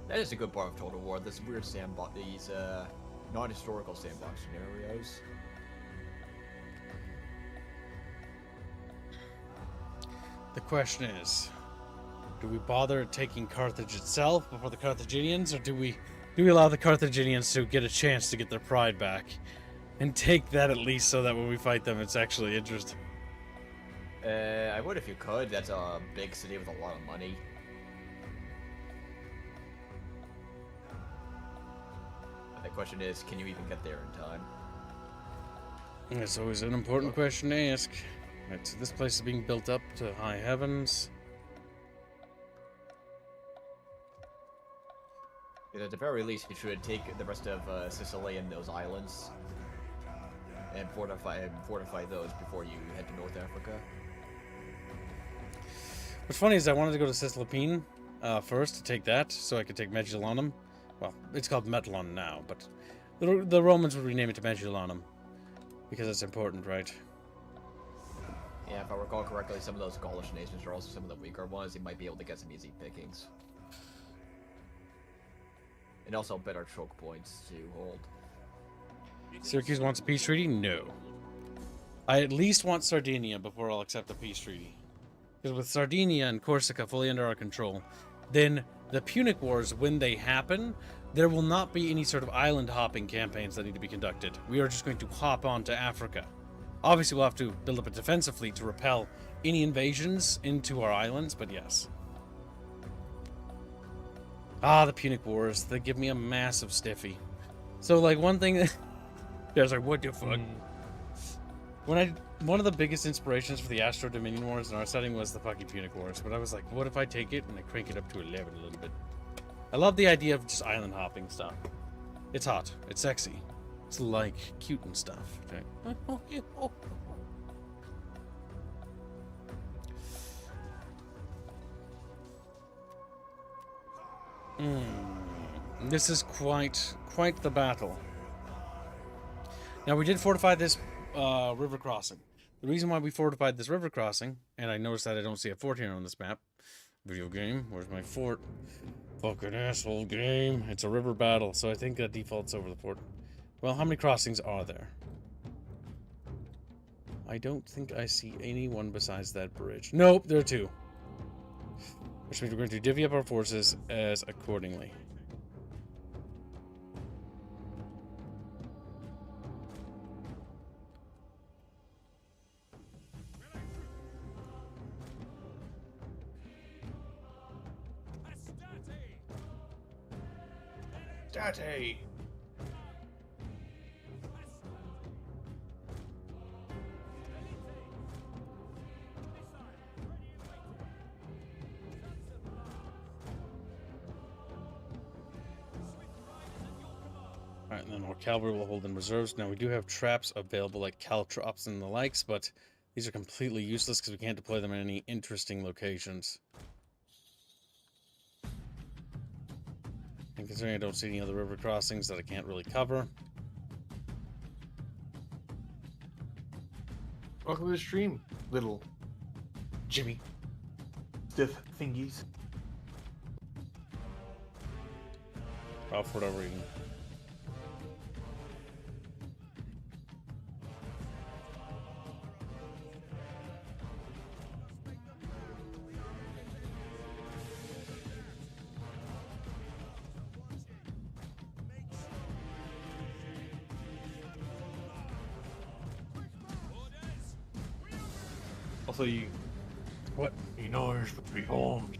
That is a good part of Total War. This weird sandbox, these non-historical sandbox scenarios. The question is, do we bother taking Carthage itself before the Carthaginians, or do we allow the Carthaginians to get a chance to get their pride back and take that at least so that when we fight them it's actually interesting? I would if you could. That's a big city with a lot of money. The question is, can you even get there in time? It's always an important question to ask. Right, so this place is being built up to high heavens. At the very least, you should take the rest of Sicily and those islands and fortify those before you head to North Africa. What's funny is I wanted to go to Cisalpine first to take that, so I could take Megillonum. Well, it's called Metallon now, but the Romans would rename it to Megillonum because it's important, right? Yeah, if I recall correctly, some of those Gaulish nations are also some of the weaker ones. You might be able to get some easy pickings. And also better choke points to hold. Syracuse wants a peace treaty? No. I at least want Sardinia before I'll accept a peace treaty. Because with Sardinia and Corsica fully under our control, then the Punic Wars, when they happen, there will not be any sort of island hopping campaigns that need to be conducted. We are just going to hop onto Africa. Obviously, we'll have to build up a defensive fleet to repel any invasions into our islands, but yes. Ah, the Punic Wars. They give me a massive stiffy. So, like, one thing that... I was like, what the fuck? One of the biggest inspirations for the Astro Dominion Wars in our setting was the fucking Punic Wars, but I was like, what if I take it and I crank it up to 11 a little bit? I love the idea of just island hopping stuff. It's hot. It's sexy. It's like cute and stuff. Okay. This is quite the battle. Now, we did fortify this river crossing. The reason why we fortified this river crossing, and I noticed that I don't see a fort here on this map. Video game, where's my fort? Fucking asshole game. It's a river battle, so I think that defaults over the fort. Well, how many crossings are there? I don't think I see anyone besides that bridge. Nope, there are two. Which means we're going to divvy up our forces as accordingly. State! Alright, and then our cavalry will hold in reserves. Now, we do have traps available like caltrops and the likes, but these are completely useless because we can't deploy them in any interesting locations. And considering I don't see any other river crossings that I can't really cover. Welcome to the stream, little Jimmy. Stiff thingies. For whatever reason. Also, you. What? You know, there's to be home.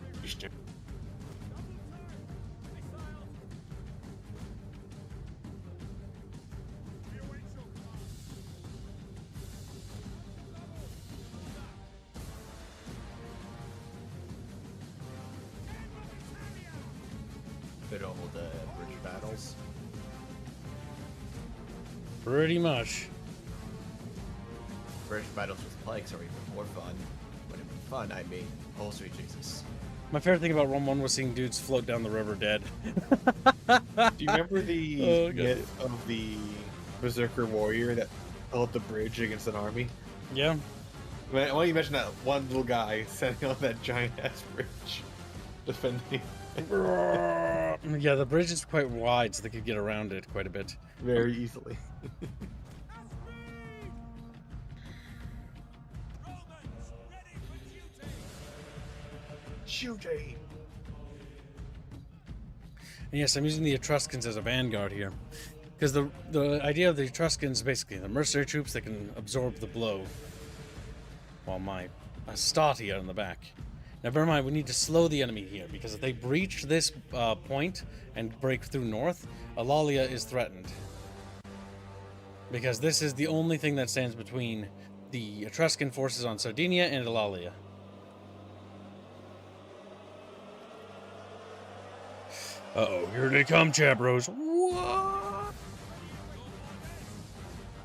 They don't hold the bridge battles. Pretty much. Bridge battles with pikes are even more fun. When I mean fun, I mean, oh sweet Jesus. My favorite thing about Rome 1 was seeing dudes float down the river dead. Do you remember the Oh, God. myth of the berserker warrior that held the bridge against an army? Yeah. Why don't you imagine that one little guy standing on that giant ass bridge, defending Yeah, the bridge is quite wide, so they could get around it quite a bit. very easily? Romans, ready for duty! Shooting. And yes, I'm using the Etruscans as a vanguard here. Because the idea of the Etruscans, basically, the mercenary troops that can absorb the blow. While my Astati are in the back. Now, bear in mind, we need to slow the enemy here, because if they breach this point and break through north, Alalia is threatened. Because this is the only thing that stands between the Etruscan forces on Sardinia and Alalia. Uh-oh, here they come, Chabros. What?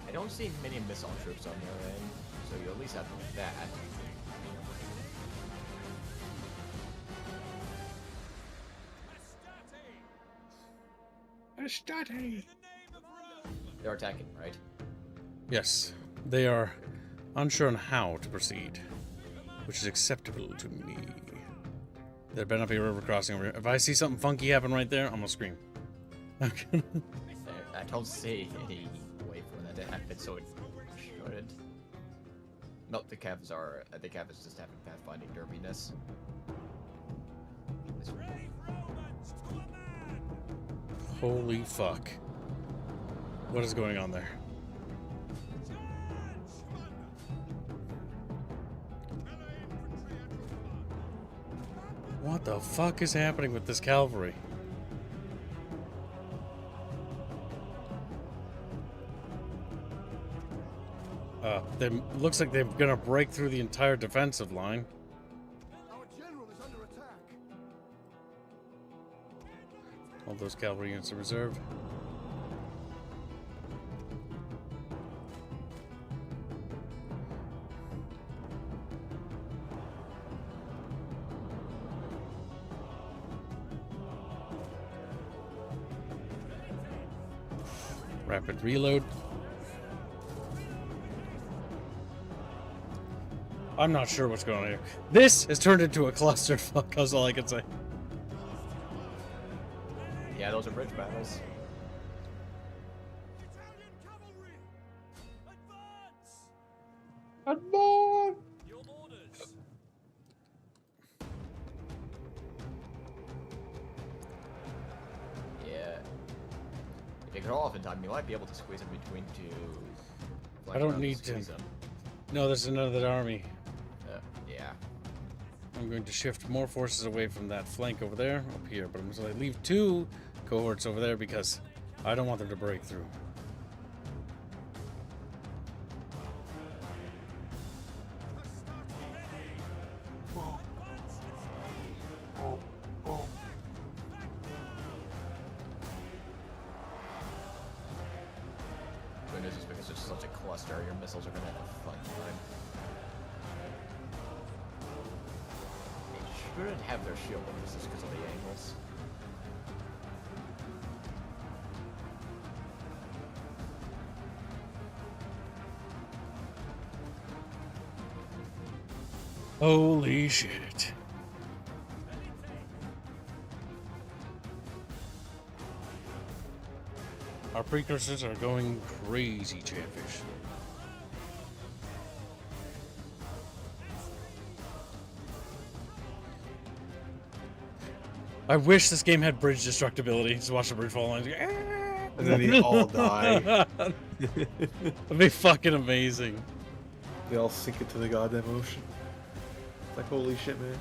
I don't see many missile troops on their end, so you at least have that. Astati. They're attacking, right? Yes, they are Unsure on how to proceed, which is acceptable to me. There better not be a river crossing over here. If I see something funky happen right there, I'm gonna scream. Okay. I don't see any way for that to happen, so it shouldn't. No, the cavs are. The cavs just having pathfinding derpiness. Brave Romans to a man! Holy fuck. What is going on there? Charge! What the fuck is happening with this cavalry? They looks like they're gonna break through the entire defensive line. Our general is under attack. All those cavalry units are reserved. Rapid reload. I'm not sure what's going on here. This has turned into a clusterfuck, that's all I can say. Yeah, those are bridge battles. Italian cavalry! Advance! Advance! Your orders! Yeah. If you could hold off in time, you might be able to squeeze in between two. I don't need to. squeeze them. No, there's another army. Yeah. I'm going to shift more forces away from that flank over there, up here. But I'm just going to leave 2 cohorts over there because I don't want them to break through. Good news is because it's such a cluster, your missiles are gonna have a fun time. They shouldn't have their shield bonuses because of the angles. Holy shit. Our precursors are going crazy, Chatfish. I wish this game had bridge destructibility. Just watch the bridge fall and And then they all die. That'd be fucking amazing. They all sink into the goddamn ocean. It's like, holy shit, man.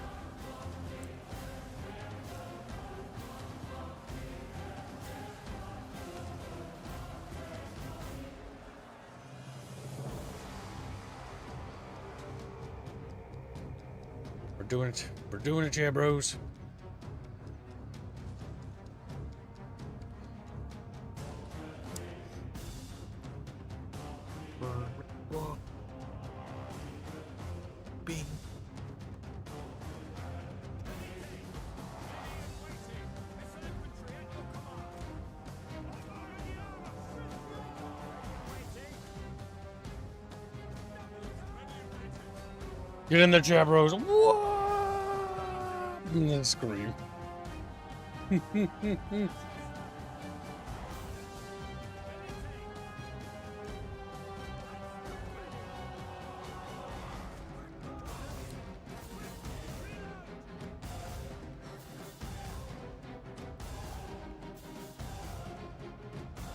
We're doing it. We're doing it, yeah, bros. Bing. Get in there, Jabros. What? And then scream.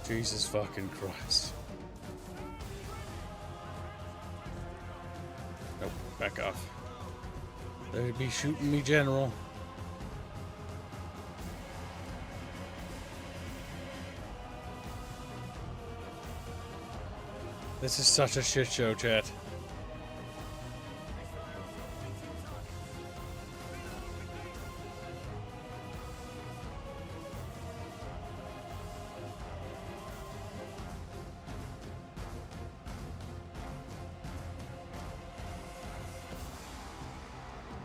Jesus fucking Christ. Nope, back off. They'd be shooting me, General. This is such a shit show, chat.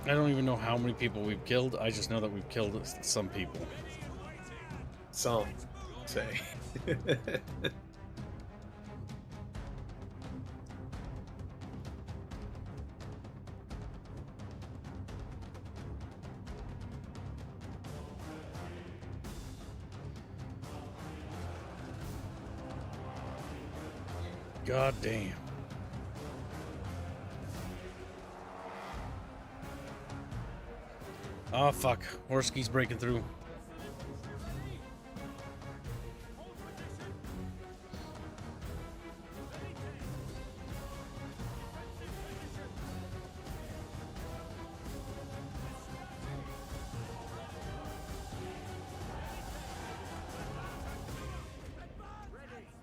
I don't even know how many people we've killed. I just know that we've killed some people. Some say. God damn. Oh fuck. Horsky's breaking through.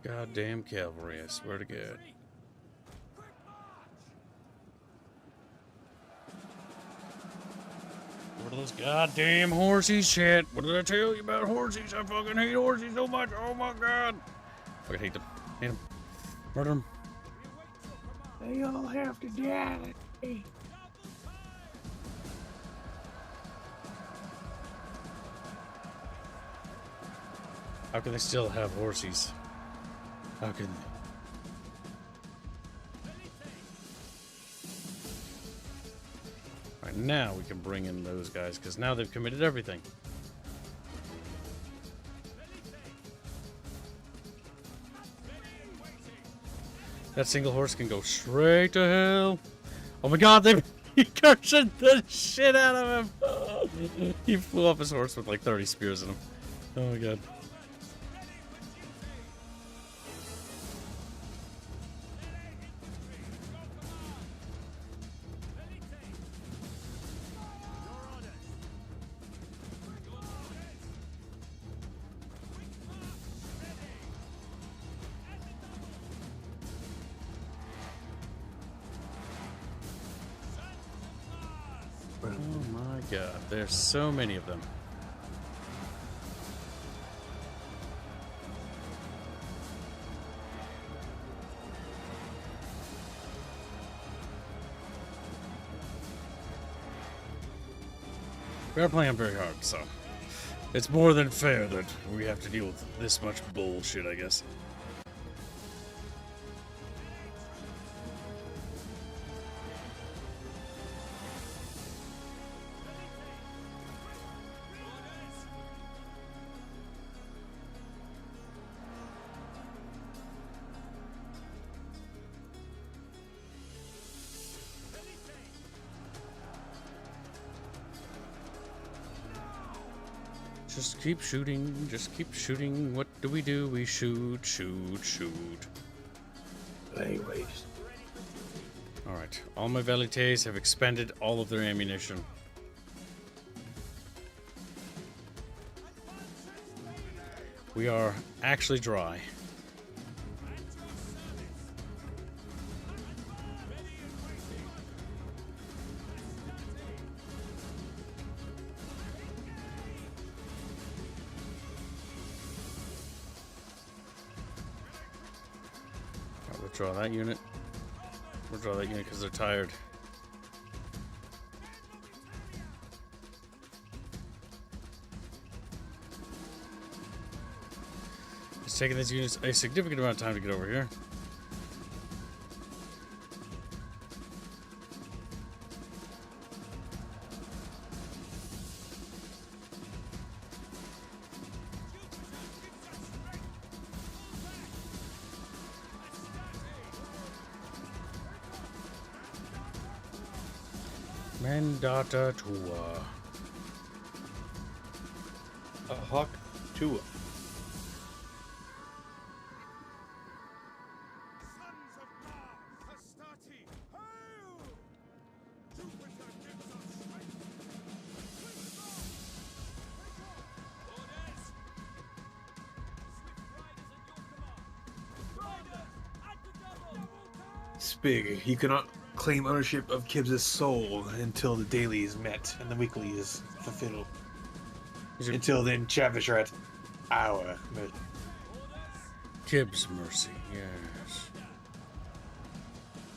Goddamn cavalry, I swear to God. What are those goddamn horsies shit? What did I tell you about horsies? I fucking hate horsies so much. Oh my god. Fucking hate them. Hate them. Murder them. They all have to die. How can they still have horsies? How can they? Alright, now we can bring in those guys, because now they've committed everything. That single horse can go straight to hell. Oh my god, he cursed the shit out of him. He flew off his horse with like 30 spears in him. Oh my god. Oh my god, there's so many of them. We are playing very hard, so it's more than fair that we have to deal with this much bullshit, I guess. Just keep shooting, just keep shooting. What do? We shoot, shoot, shoot. They waste. Alright, all my velites have expended all of their ammunition. We are actually dry. Withdraw that unit. Withdraw that unit because they're tired. It's taking these units a significant amount of time to get over here. Mandata Tua. A hawk Tua. Sons of Mars, Astarte, hail! Jupiter gives us strength. Quick march! Orders! Swift riders at your command. Riders at the double! Spig, you cannot claim ownership of Kibbs' soul until the daily is met and the weekly is fulfilled. Until then, Chatfish are at our mercy. Kibbs mercy, yes.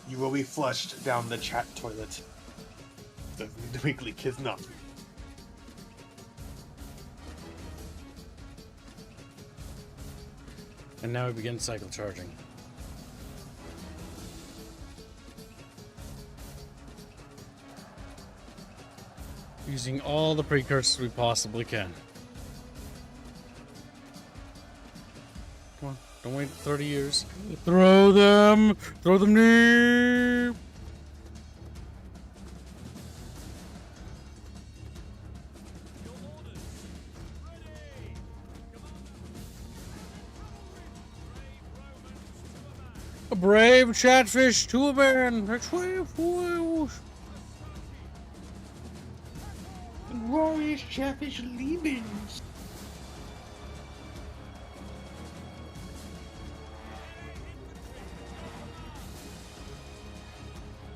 You will be flushed down the chat toilet. The weekly kids not. And now we begin cycle charging. Using all the precursors we possibly can. Come on. Don't wait 30 years. Throw them! Throw them near! A brave chatfish to a man. That's way Glorious Chatfish Liebens.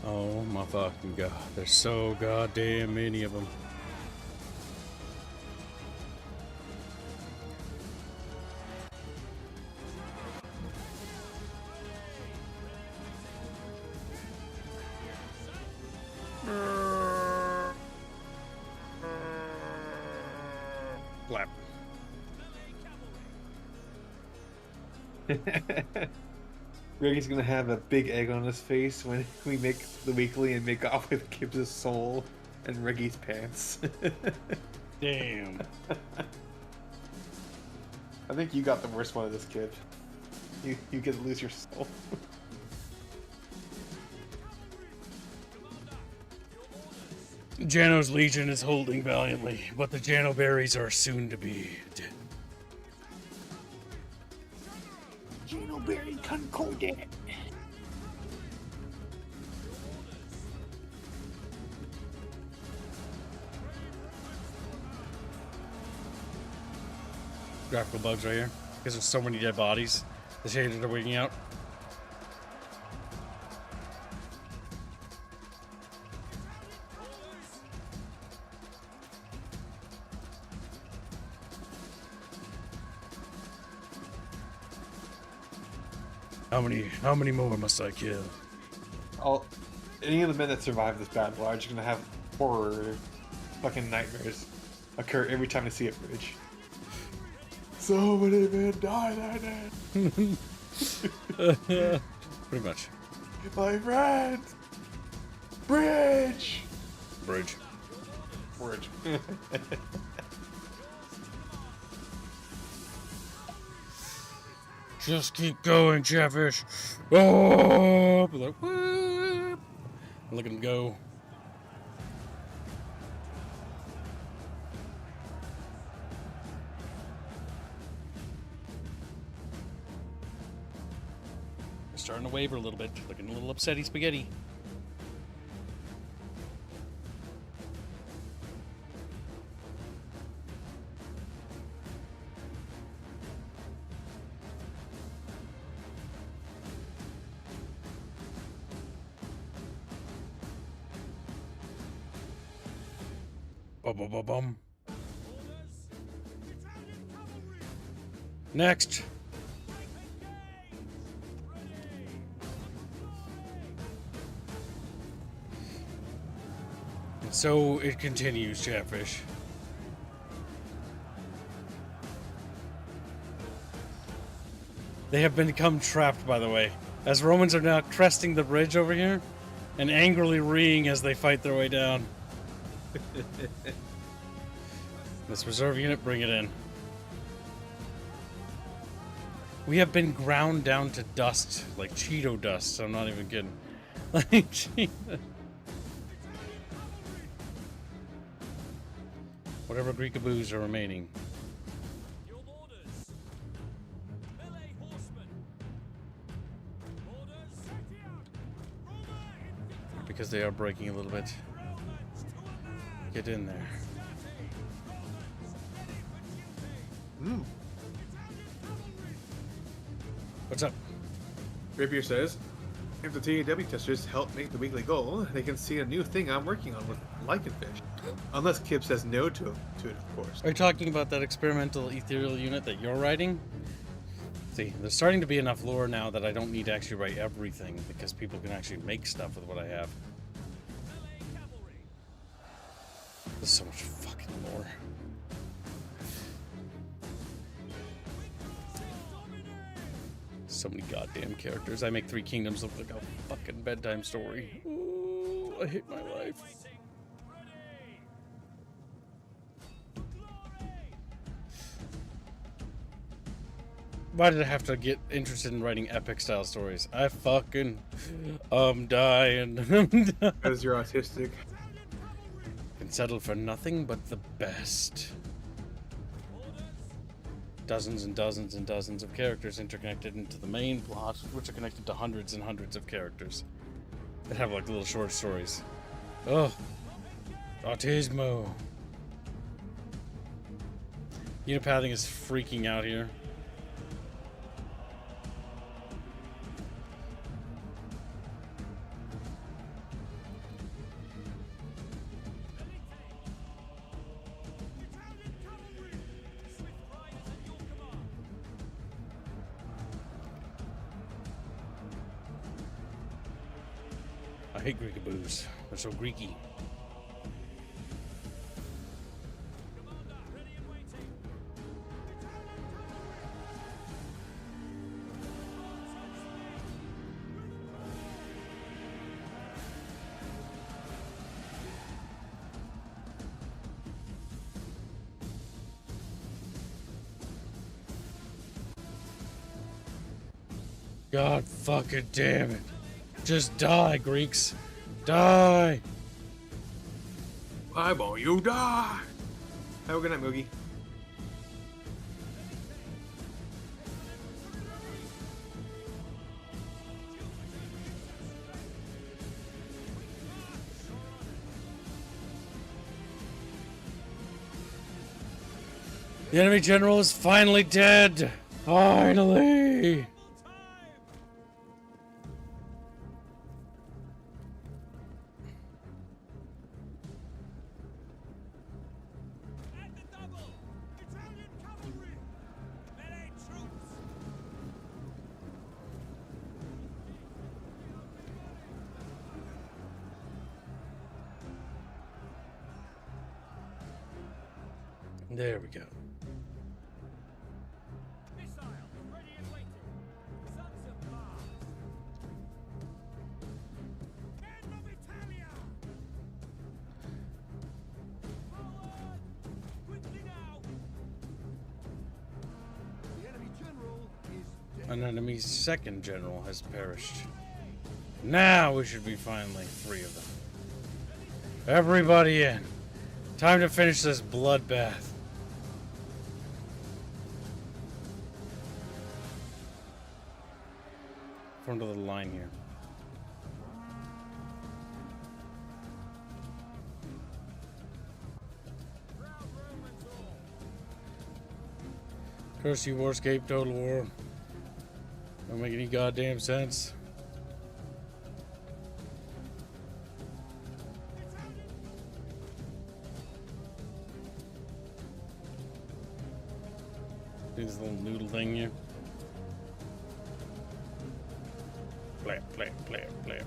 Oh my fucking god. There's so goddamn many of them. Flap. Reggie's gonna have a big egg on his face when we make the weekly and make off with Gibbs' soul and Reggie's pants. Damn. I think you got the worst one of this, kid. You get to lose your soul. Jano's legion is holding valiantly, but the Jano berries are soon to be dead. Janoberry Concordat. Graphical bugs right here. Because there's so many dead bodies. The shaders are wigging out. How many more must I kill? Any of the men that survive this battle are just gonna have horror fucking nightmares occur every time they see a bridge. So many men died that day. Pretty much. My friend! Bridge! Bridge. Bridge. Just keep going, Chatfish. Oh, like, whoop. Look at him go. Starting to waver a little bit, looking a little upsetty spaghetti. Bum, bum, bum. Next. And so it continues, Chatfish. They have become trapped, by the way, as Romans are now cresting the bridge over here and angrily reeing as they fight their way down. This reserve unit, bring it in. We have been ground down to dust, like Cheeto dust, so I'm not even kidding. Like, Cheeto. Whatever Greekaboos are remaining. Your orders. Melee horsemen. Orders. Roma Invicta. Because they are breaking a little bit. Romans to a man. Get in there. What's up? Rapier says, if the TAW testers help make the weekly goal, they can see a new thing I'm working on with Lycanfish. Unless Kib says no to it, of course. Are you talking about that experimental ethereal unit that you're writing? See, there's starting to be enough lore now that I don't need to actually write everything because people can actually make stuff with what I have. Melee cavalry. There's so much fucking lore. So many goddamn characters. I make 3 Kingdoms look like a fucking bedtime story. Ooh, I hate my life. Fighting. Ready. Glory. Why did I have to get interested in writing epic style stories? I fucking dying. Because you're autistic. Can settle for nothing but the best. Dozens and dozens and dozens of characters interconnected into the main plot, which are connected to hundreds and hundreds of characters that have like little short stories. Oh, autismo. Unipathing is freaking out here. I hate Greekaboos. They're so Greeky. God fucking damn it. Just die, Greeks. Die! Why won't you die? Have a good night, Moogie. The enemy general is finally dead! Finally! At the double! Italian cavalry! Melee troops! There we go. Missiles ready and waiting! Sons of Mars! End of Italia! Forward! Quickly now! The enemy general is dead. An enemy's second general has perished. Now we should be finally free of them. Everybody in. Time to finish this bloodbath. Front of the line here. Curse you, Warscape, Total War. Don't make any goddamn sense. See this little noodle thing here? Play, play, play, play.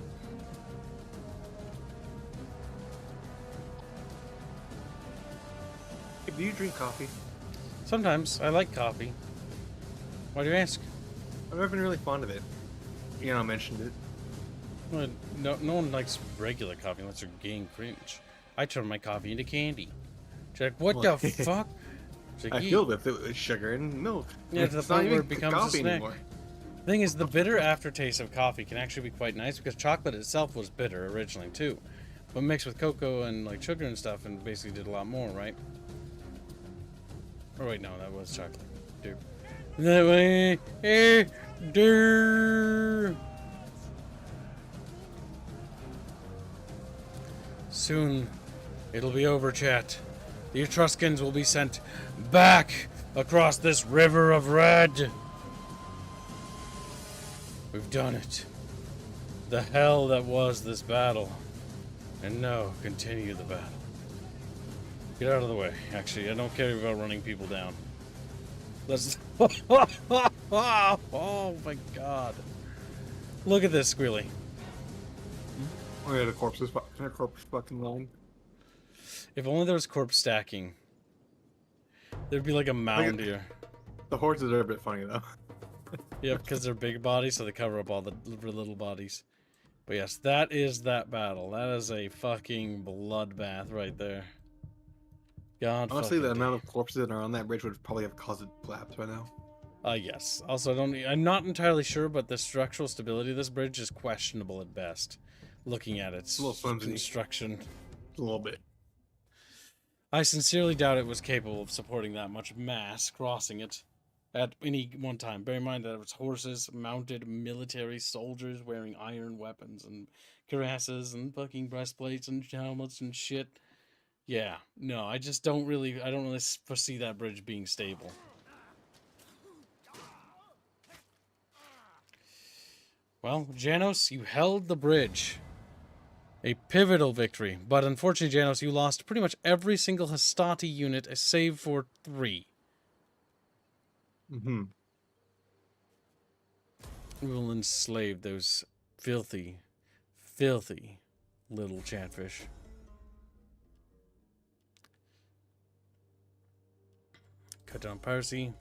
Hey, do you drink coffee? Sometimes I like coffee. Why do you ask? I've never been really fond of it. You know, I mentioned it. Well, no one likes regular coffee unless they're getting cringe. I turn my coffee into candy. She's like, what the fuck? She's like, I feel that it was sugar and milk. Yeah, to the It's not point where even it becomes a coffee snack. anymore. Thing is, the bitter aftertaste of coffee can actually be quite nice because chocolate itself was bitter originally too, but mixed with cocoa and like sugar and stuff, and basically did a lot more, right? Oh wait, no, that was chocolate. Dude. That way, soon, it'll be over, chat. The Etruscans will be sent back across this river of red. We've done it. The hell that was this battle. And now, continue the battle. Get out of the way. Actually, I don't care about running people down. Let's... Oh my god. Look at this, Squealy. Oh yeah, the corpses fucking line. If only there was corpse stacking. There'd be like a mound here. The horses are a bit funny though. Yeah, because they're big bodies, so they cover up all the little bodies. But yes, that is that battle. That is a fucking bloodbath right there. God Honestly, the fucking amount of corpses that are on that bridge would probably have caused it collapse by now. Yes. Also, I'm not entirely sure, but the structural stability of this bridge is questionable at best. Looking at its a little flimsy. construction, A little bit. I sincerely doubt it was capable of supporting that much mass crossing it at any one time. Bear in mind that it was horses, mounted military soldiers wearing iron weapons and cuirasses and fucking breastplates and helmets and shit. Yeah, no, I don't really foresee that bridge being stable. Well, Janos, you held the bridge. A pivotal victory, but unfortunately, Janos, you lost pretty much every single Hastati unit, save for 3. Mm-hmm. We will enslave those filthy, filthy little chatfish. Cut down piracy.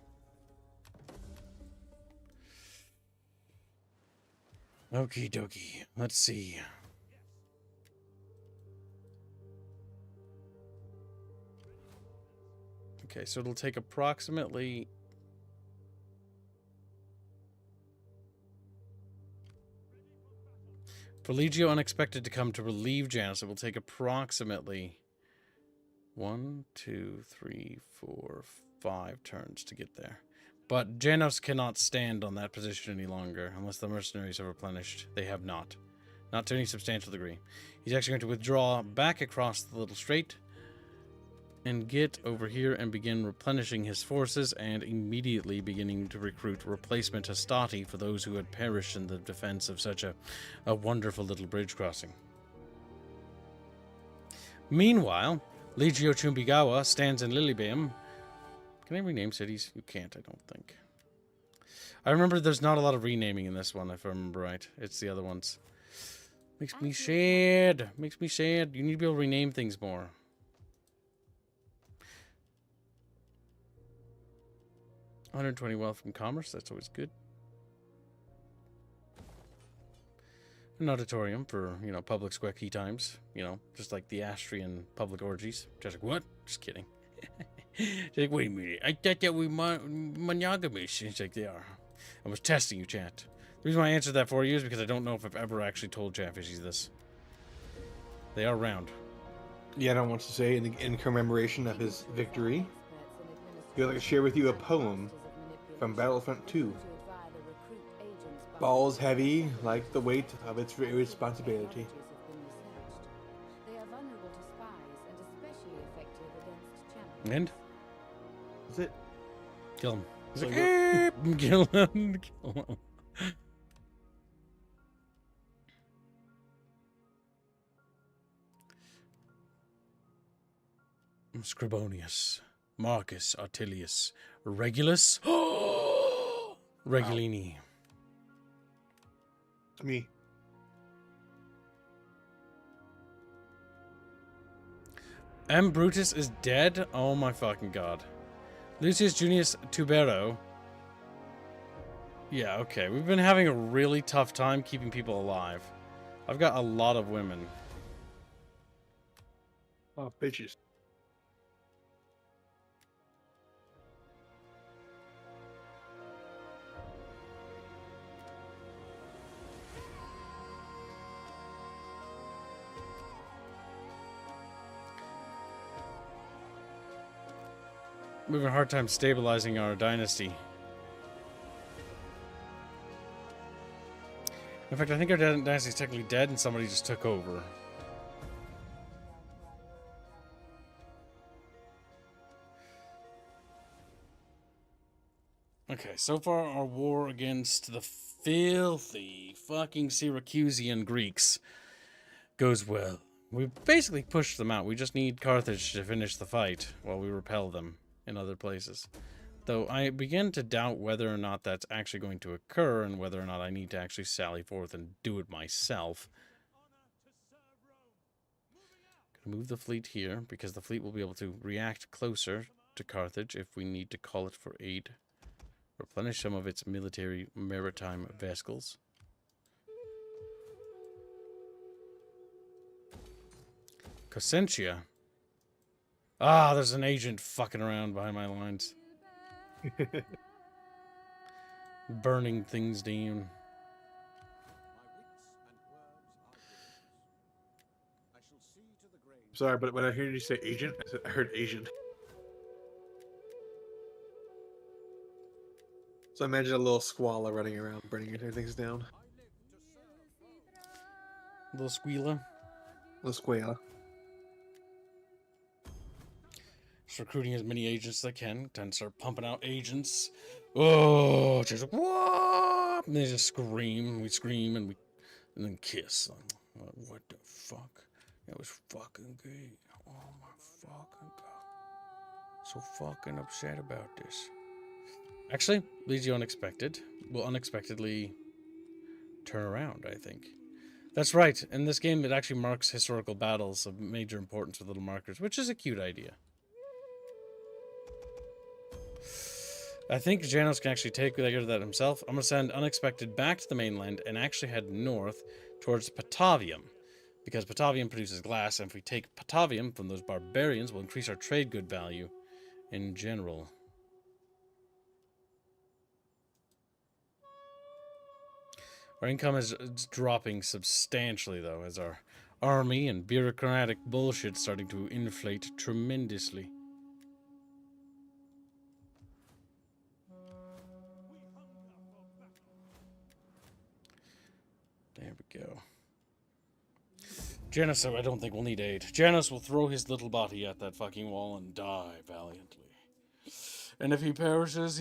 Okie dokie. Let's see. Okay, so it'll take approximately... For Legio Unexpected to come to relieve Janus, it will take approximately 1, 2, 3, 4, 5 turns to get there. But Janos cannot stand on that position any longer unless the mercenaries are replenished. They have not. Not to any substantial degree. He's actually going to withdraw back across the little strait and get over here and begin replenishing his forces and immediately beginning to recruit replacement Hastati for those who had perished in the defense of such a wonderful little bridge crossing. Meanwhile, Legio Chumbigawa stands in Lilibeum. Can I rename cities? You can't, I don't think. I remember there's not a lot of renaming in this one, if I remember right. It's the other ones. Makes me sad. Makes me sad. You need to be able to rename things more. $120 wealth from commerce. That's always good. An auditorium for, public squeaky times. Just like the Astrian public orgies. Just like, what? Just kidding. She's like, wait a minute. I thought that we monogamous. She's like, they are. I was testing you, chat. The reason why I answered that for you is because I don't know if I've ever actually told Chatfishies this. They are round. Yana wants to say, in commemoration of his victory, he would like to share with you a poem from Battlefront 2. Balls heavy, like the weight of its irresponsibility. And? That's it. Kill him. He's So like, kill him. Kill him. Scribonius, Marcus Artilius, Regulus, Regulini. It's me. M. Brutus is dead? Oh my fucking god. Lucius Junius Tubero. Yeah, okay. We've been having a really tough time keeping people alive. I've got a lot of women. Oh, bitches. We're having a hard time stabilizing our dynasty. In fact, I think our dynasty is technically dead and somebody just took over. Okay, so far our war against the filthy fucking Syracusian Greeks goes well. We've basically pushed them out. We just need Carthage to finish the fight while we repel them in other places. Though I begin to doubt whether or not that's actually going to occur and whether or not I need to actually sally forth and do it myself. Gonna move the fleet here because the fleet will be able to react closer to Carthage if we need to call it for aid. Replenish some of its military maritime vessels. Cossentia. Ah, there's an agent fucking around behind my lines. burning things down. My wits and words are yours. I shall see to the grave. Sorry, but when I heard you say agent, I heard Asian. So imagine a little squalla running around, burning things down. I live to serve Rome. Little squealer. Little squalla. Just recruiting as many agents as I can. Time to start pumping out agents. Oh, just what? And they just scream. We scream and then kiss. What the fuck? That was fucking gay. Oh my fucking god. So fucking upset about this. Actually, leads you unexpected. Will unexpectedly turn around, I think. That's right. In this game, it actually marks historical battles of major importance with little markers, which is a cute idea. I think Janos can actually take care of that himself. I'm going to send Unexpected back to the mainland and actually head north towards Patavium. Because Patavium produces glass, and if we take Patavium from those barbarians, we'll increase our trade good value in general. Our income is dropping substantially, though, as our army and bureaucratic bullshit starting to inflate tremendously. There we go. Janus, I don't think we'll need aid. Janus will throw his little body at that fucking wall and die valiantly. And if he perishes,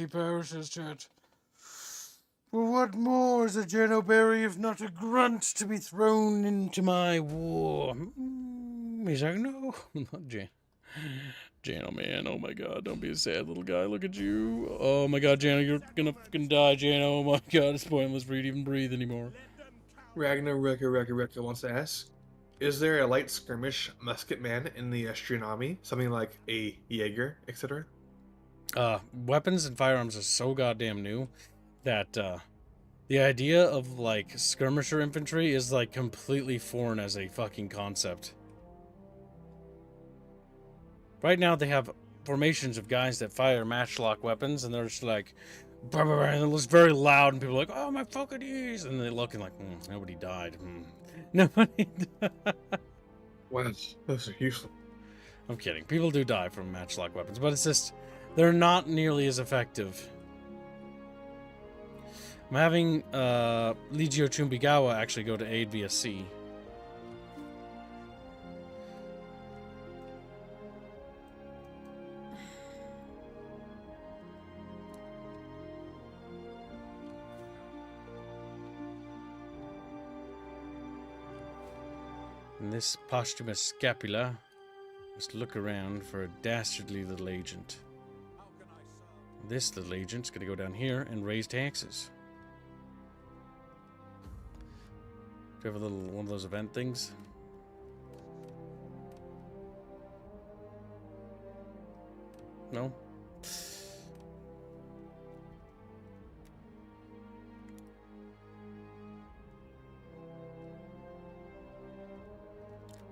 chat. Well, what more is a Janoberry if not a grunt to be thrown into my war? He's like, no, not Jan. Jano, man, oh my god, don't be a sad little guy, look at you. Oh my god, Jano, you're gonna fucking die, Jano. Oh my god, it's pointless for you to even breathe anymore. Ragnar Rekka wants to ask, is there a light skirmish musket man in the Austrian army? Something like a Jaeger, etc.? Weapons and firearms are so goddamn new that the idea of like skirmisher infantry is like completely foreign as a fucking concept. Right now they have formations of guys that fire matchlock weapons, and they're just like, bah, bah, bah, and it looks very loud, and people are like, oh my fucking ears, and they look and like, nobody died. Nobody died. Wow, those are useful. I'm kidding. People do die from matchlock weapons, but it's just they're not nearly as effective. I'm having Legio Chumbigawa actually go to aid via sea. And this posthumous scapula must look around for a dastardly little agent. This little agent's gonna go down here and raise taxes. Do you have a little one of those event things? No?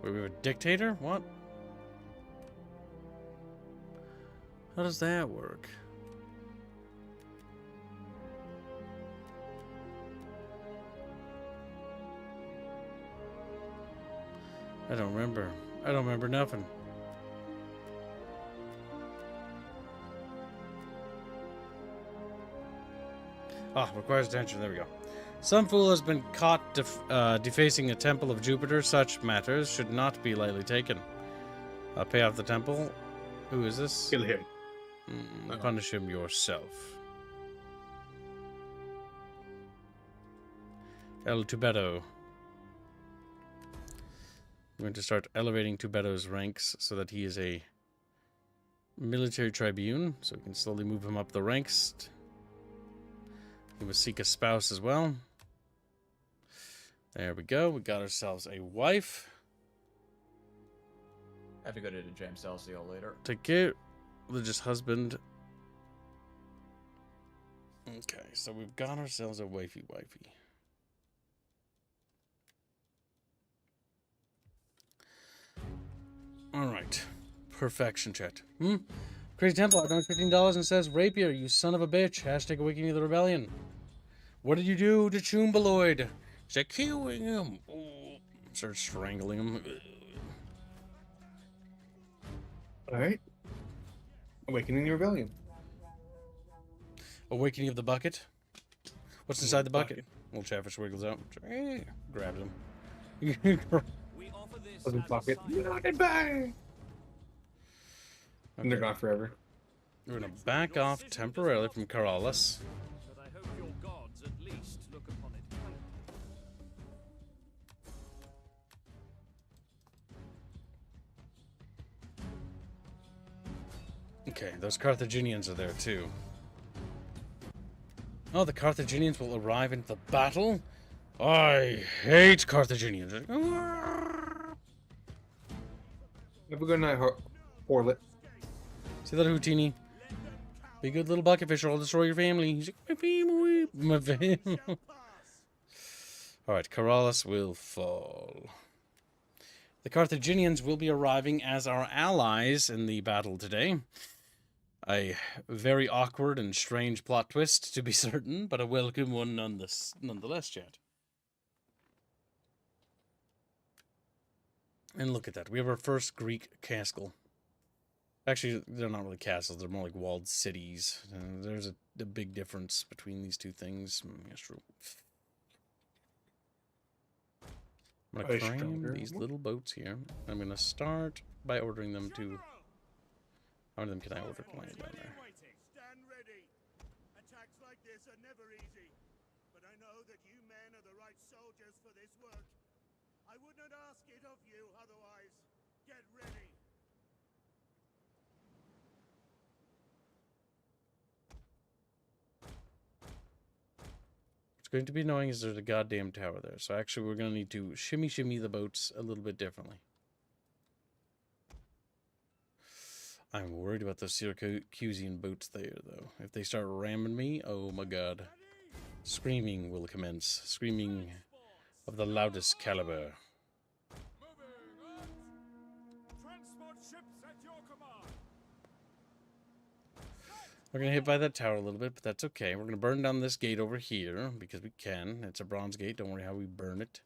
Wait, we have a dictator? What? How does that work? I don't remember. I don't remember nothing. Ah, requires attention. There we go. Some fool has been caught defacing a temple of Jupiter. Such matters should not be lightly taken. Pay off the temple. Who is this? Kill him. Punish him yourself. El Tubetto. I'm going to start elevating Tubetto's ranks so that he is a military tribune, so we can slowly move him up the ranks. He must seek a spouse as well. There we go. We got ourselves a wife. I have to go to the James Celsius later. Take care. Religious husband. Okay, so we've got ourselves a wifey. Alright. Perfection, chat. Crazy Templar donates $15 and says, Rapier, you son of a bitch. Hashtag awakening of the rebellion. What did you do to Chumbaloid? He's like, killing him. Oh, start strangling him. Alright. Awakening the rebellion. Awakening of the bucket. What's inside the bucket? Little Chatfish wiggles out. Grabs him. We offer this Doesn't as a bucket. sign United bang! And they're gone forever. We're gonna back off temporarily from Corollas. but I hope your gods at least look upon it kindly. Okay, those Carthaginians are there too. Oh, the Carthaginians will arrive into the battle? I hate Carthaginians. Have a good night, Horlet. See that, Houdini? Be a good little bucket fish or I'll destroy your family. He's like, my family. My family. Alright, Corollas will fall. The Carthaginians will be arriving as our allies in the battle today. A very awkward and strange plot twist, to be certain, but a welcome one nonetheless, chat. And look at that. We have our first Greek castle. Actually, they're not really castles. They're more like walled cities. There's a big difference between these two things. That's true. I'm going to cram these little boats here. I'm going to start by ordering them to... How many of them can I order flying down there? Stand ready. Attacks like this are never easy, but I know that you men are the right soldiers for this work. I would not ask it of you otherwise. Get ready. What's going to be annoying is there's a goddamn tower there. So actually we're going to need to shimmy the boats a little bit differently. I'm worried about those Syracusean boats there, though. If they start ramming me, oh my god. Screaming will commence. Screaming of the loudest caliber. Transport ships at your command. We're going to hit by that tower a little bit, but that's okay. We're going to burn down this gate over here, because we can. It's a bronze gate. Don't worry how we burn it.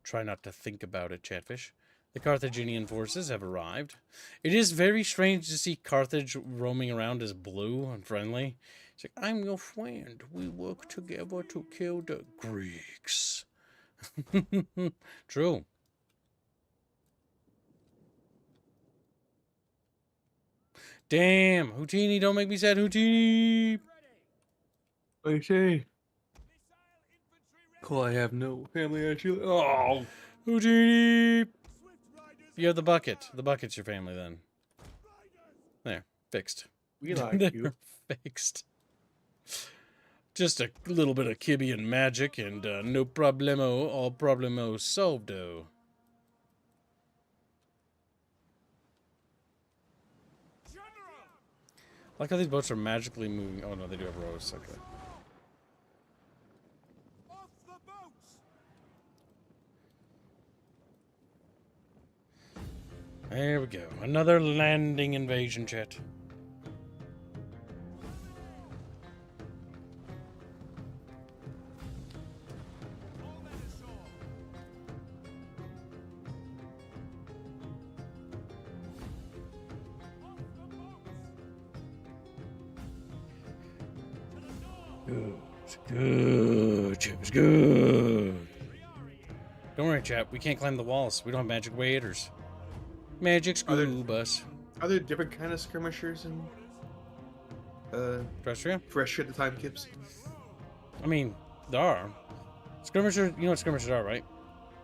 Try not to think about it, Chatfish. The Carthaginian forces have arrived. It is very strange to see Carthage roaming around as blue and friendly. It's like, I'm your friend. We work together to kill the Greeks. True. Damn, Houdini, don't make me sad, Houdini. I say. Cool, I have no family actually. Oh! Houdini. You have the bucket. The bucket's your family then. There, fixed. We like you. Fixed. Just a little bit of Kibian magic and no problemo, all problemo solved-o. I like how these boats are magically moving. Oh no, they do have rows. Okay. Off the boats. There we go. Another landing invasion, chat. Good. Chip's good. Don't worry, chap. We can't climb the walls. We don't have magic waders. Magic school bus. Are there different kind of skirmishers in Terrestrial? fresh at the time, Kips? I mean, there are. Skirmishers, you know what skirmishers are, right?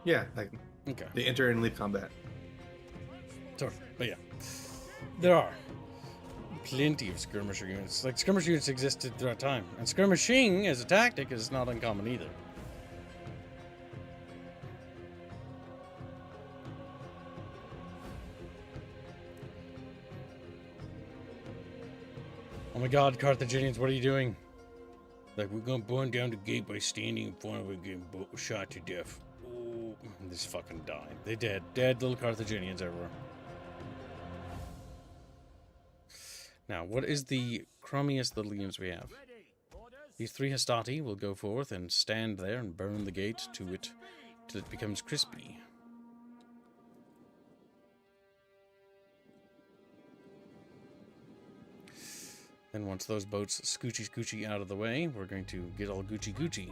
Yeah, like Okay. they enter and leave combat. Sort of, but yeah. There are plenty of skirmisher units. Like, skirmisher units existed throughout time. And skirmishing as a tactic is not uncommon either. Oh my god, Carthaginians, what are you doing? Like, we're gonna burn down the gate by standing in front of it getting shot to death. Oh, this fucking died. They dead. Dead little Carthaginians everywhere. Now, what is the crummiest little units we have? Ready. Orders. These 3 hastati will go forth and stand there and burn the gate to it till it becomes crispy. Then once those boats scoochy out of the way, we're going to get all Gucci.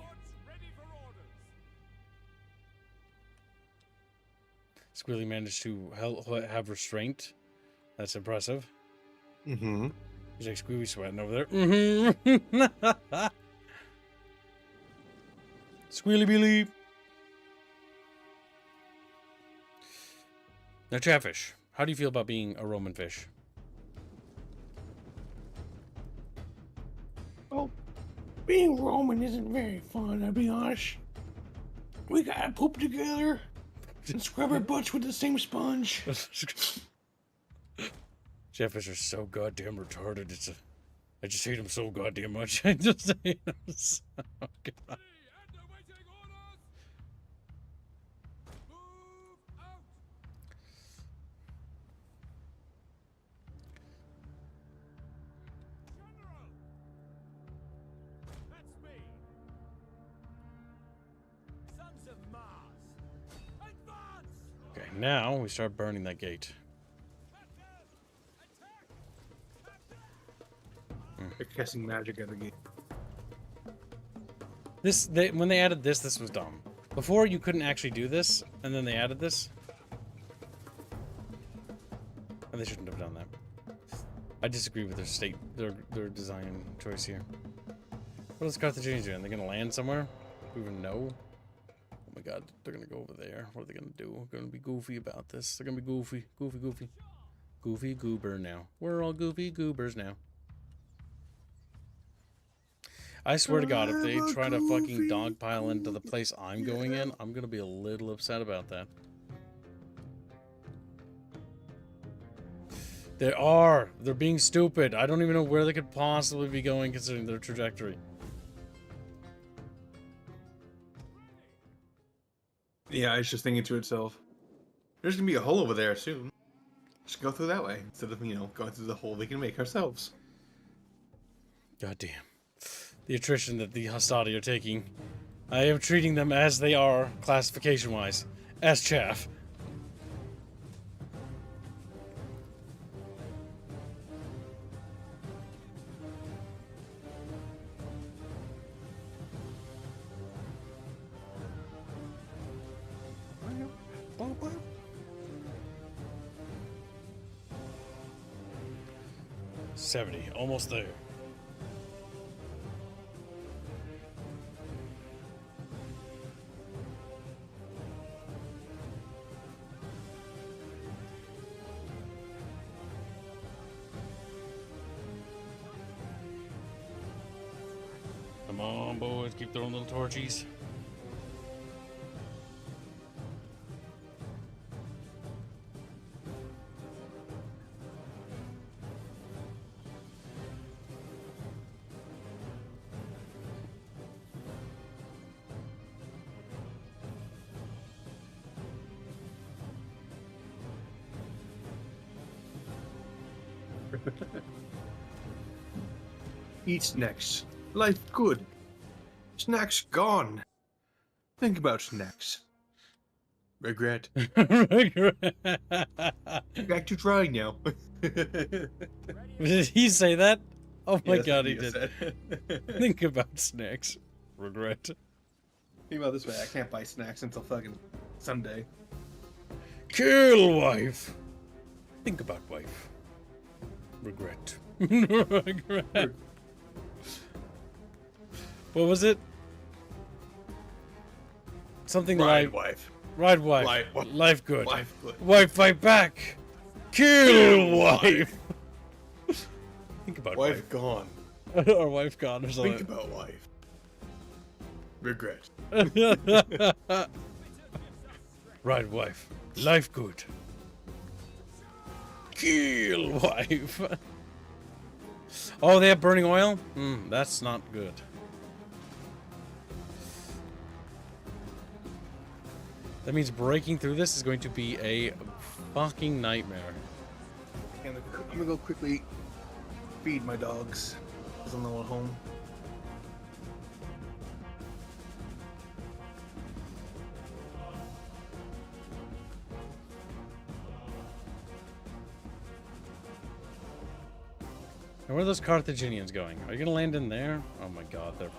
Squealy managed to have restraint. That's impressive. Mm-hmm. He's like Squealy sweating over there. Mm-hmm. Squealy Beely. Now, Chatfish, how do you feel about being a Roman fish? Well, being Roman isn't very fun, I'll be honest. We gotta poop together and scrub our butts with the same sponge. Chatfish are so goddamn retarded. I just hate them so goddamn much. I just hate them so god. Okay, now we start burning that gate. They're casting magic at the gate. When they added this was dumb. Before you couldn't actually do this, and then they added this. And they shouldn't have done that. I disagree with their design choice here. What is Carthaginians doing? They're gonna land somewhere? Do we even know? Oh my god, they're gonna go over there. What are they gonna do? They're gonna be goofy about this. They're gonna be goofy. Goofy goober now. We're all goofy goobers now. I swear to God, if they try to fucking dogpile into the place I'm going in, I'm gonna be a little upset about that. They're being stupid. I don't even know where they could possibly be going considering their trajectory. Yeah, it's just thinking to itself, there's gonna be a hole over there soon. Just go through that way instead of, going through the hole we can make ourselves. God damn. The attrition that the Hastati are taking. I am treating them as they are, classification-wise. As chaff. $70, almost there. Come on, boys, keep throwing little torchies. Eat snacks. Life good. Snacks gone. Think about snacks. Regret. Back to trying now. Did he say that? Oh my Yes, god, he yes, did. sir. Think about snacks. Regret. Think about it this way, I can't buy snacks until fucking Sunday. Kill wife. Think about wife. Regret. Regret. What was it? Something Ride like wife. ride wife. Life good. Life good. Wife fight back. Kill wife. Think about wife. Wife gone. Or wife gone or something. Think about wife. Regret. Ride wife. Life good. Kill wife. Oh, they have burning oil? That's not good. That means breaking through this is going to be a fucking nightmare. I'm gonna go quickly feed my dogs because I'm not at home. And where are those Carthaginians going? Are you gonna land in there? Oh my god, they're...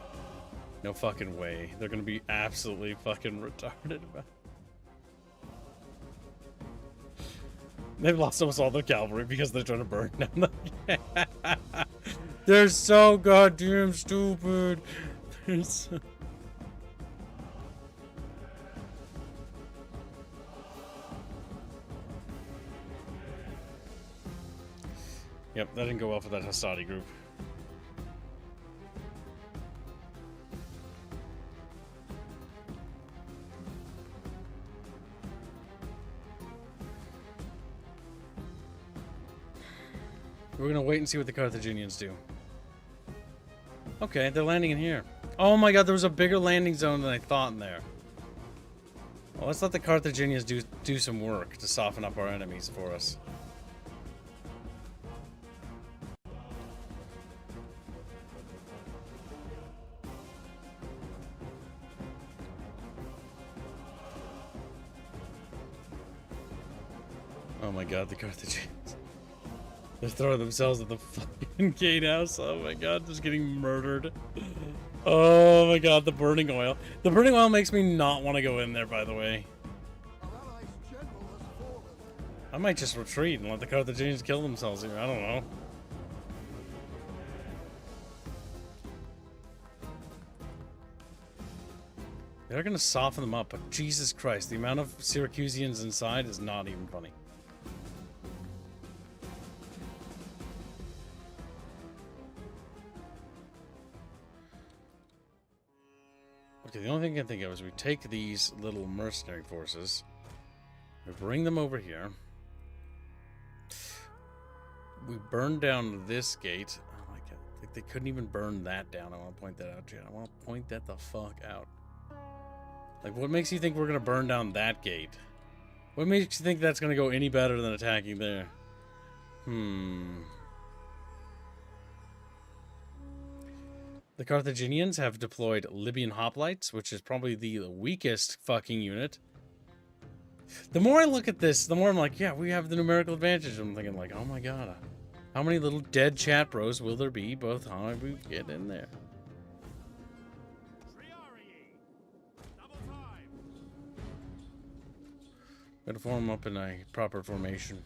No fucking way. They're gonna be absolutely fucking retarded about... They've lost almost all their cavalry because they're trying to burn down the... They're so goddamn stupid. They're so... Yep, that didn't go well for that Hassadi group. We're gonna wait and see what the Carthaginians do. Okay, they're landing in here. Oh my god, there was a bigger landing zone than I thought in there. Well, let's let the Carthaginians do some work to soften up our enemies for us. Oh my god, the Carthaginians. They're throwing themselves at the fucking gatehouse. Oh my god, just getting murdered. Oh my god, the burning oil. The burning oil makes me not want to go in there, by the way. I might just retreat and let the Carthaginians kill themselves here. I don't know. They're gonna soften them up, but Jesus Christ, the amount of Syracusians inside is not even funny. Okay, the only thing I can think of is we take these little mercenary forces, we bring them over here, we burn down this gate. Oh my god, like they couldn't even burn that down. I want to point that out, Jen. I want to point that the fuck out. Like, what makes you think we're gonna burn down that gate? What makes you think that's gonna go any better than attacking there? The Carthaginians have deployed Libyan hoplites, which is probably the weakest fucking unit. The more I look at this, the more I'm like, yeah, we have the numerical advantage. I'm thinking like, oh my god, how many little dead chat bros will there be both time we get in there? Gotta form up in a proper formation.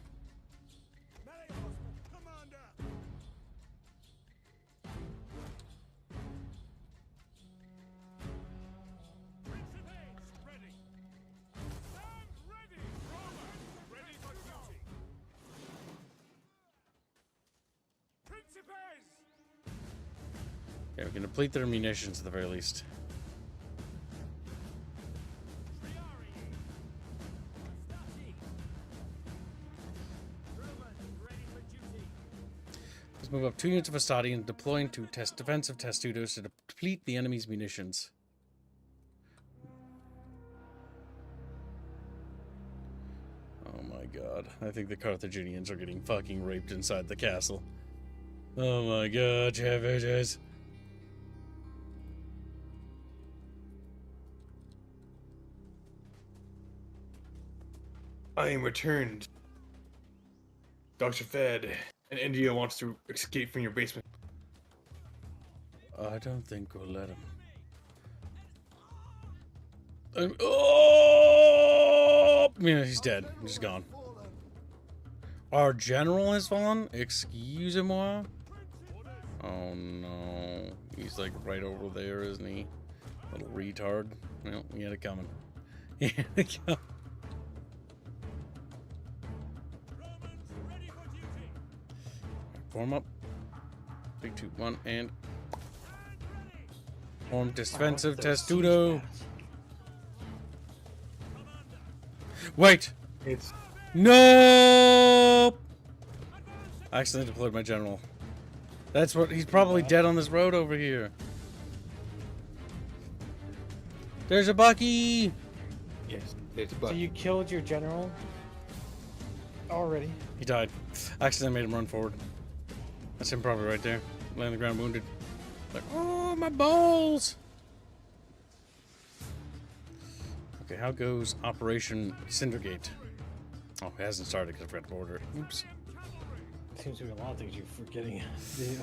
Okay, we can deplete their munitions at the very least. Let's move up 2 units of Hassadi and deploy into defensive testudos to deplete the enemy's munitions. Oh my god. I think the Carthaginians are getting fucking raped inside the castle. Oh my god, Chaviches. I am returned. Dr. Fed, and India wants to escape from your basement. I don't think we'll let him. Oh! Yeah, he's dead. He's gone. Our general has fallen? Excusez-moi? Oh no. He's like right over there, isn't he? Little retard. Well, he had it coming. He had it coming. Form up. 3, 2, 1, and form defensive testudo. Wait! It's No! I accidentally deployed my general. That's what he's probably dead on this road over here. There's a Bucky! yes, it's So but you killed your general already? He died. I accidentally made him run forward. That's him probably right there. Laying on the ground wounded. Like, oh, my balls! Okay, how goes Operation Cindergate? Oh, it hasn't started because I forgot to order it. Oops. seems to be a lot of things you're forgetting. to do.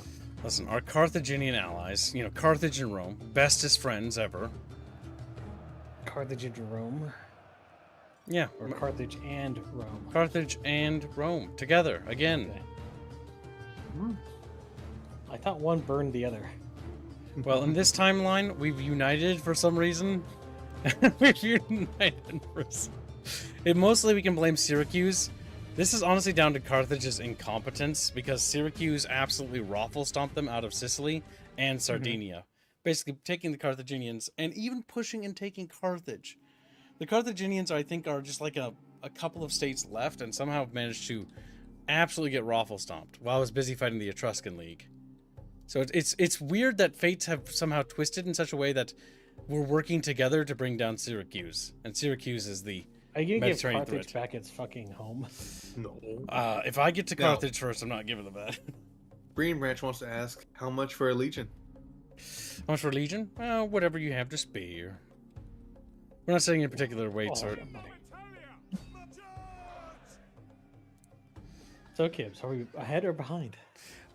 Listen, our Carthaginian allies, you know, Carthage and Rome, bestest friends ever. Carthage and Rome, Yeah, or Carthage and Rome. Carthage and Rome together again. Okay. I thought one burned the other. Well, in this timeline, we've united for some reason. We've united for mostly we can blame Syracuse. This is honestly down to Carthage's incompetence because Syracuse absolutely raffle stomped them out of Sicily and Sardinia. Basically taking the Carthaginians and even pushing and taking Carthage. The Carthaginians, I think, are just like a couple of states left and somehow have managed to absolutely get raffle stomped while I was busy fighting the Etruscan League. So it's weird that fates have somehow twisted in such a way that we're working together to bring down Syracuse. And Syracuse is the Are you gonna give Mediterranean Carthage threat. back its fucking home? No. If I get to No. Carthage first, I'm not giving them that. Green Branch wants to ask how much for a legion. How much for Legion? Well, whatever you have to spare. We're not setting any particular weights or... So, Kibbs, are we ahead or behind?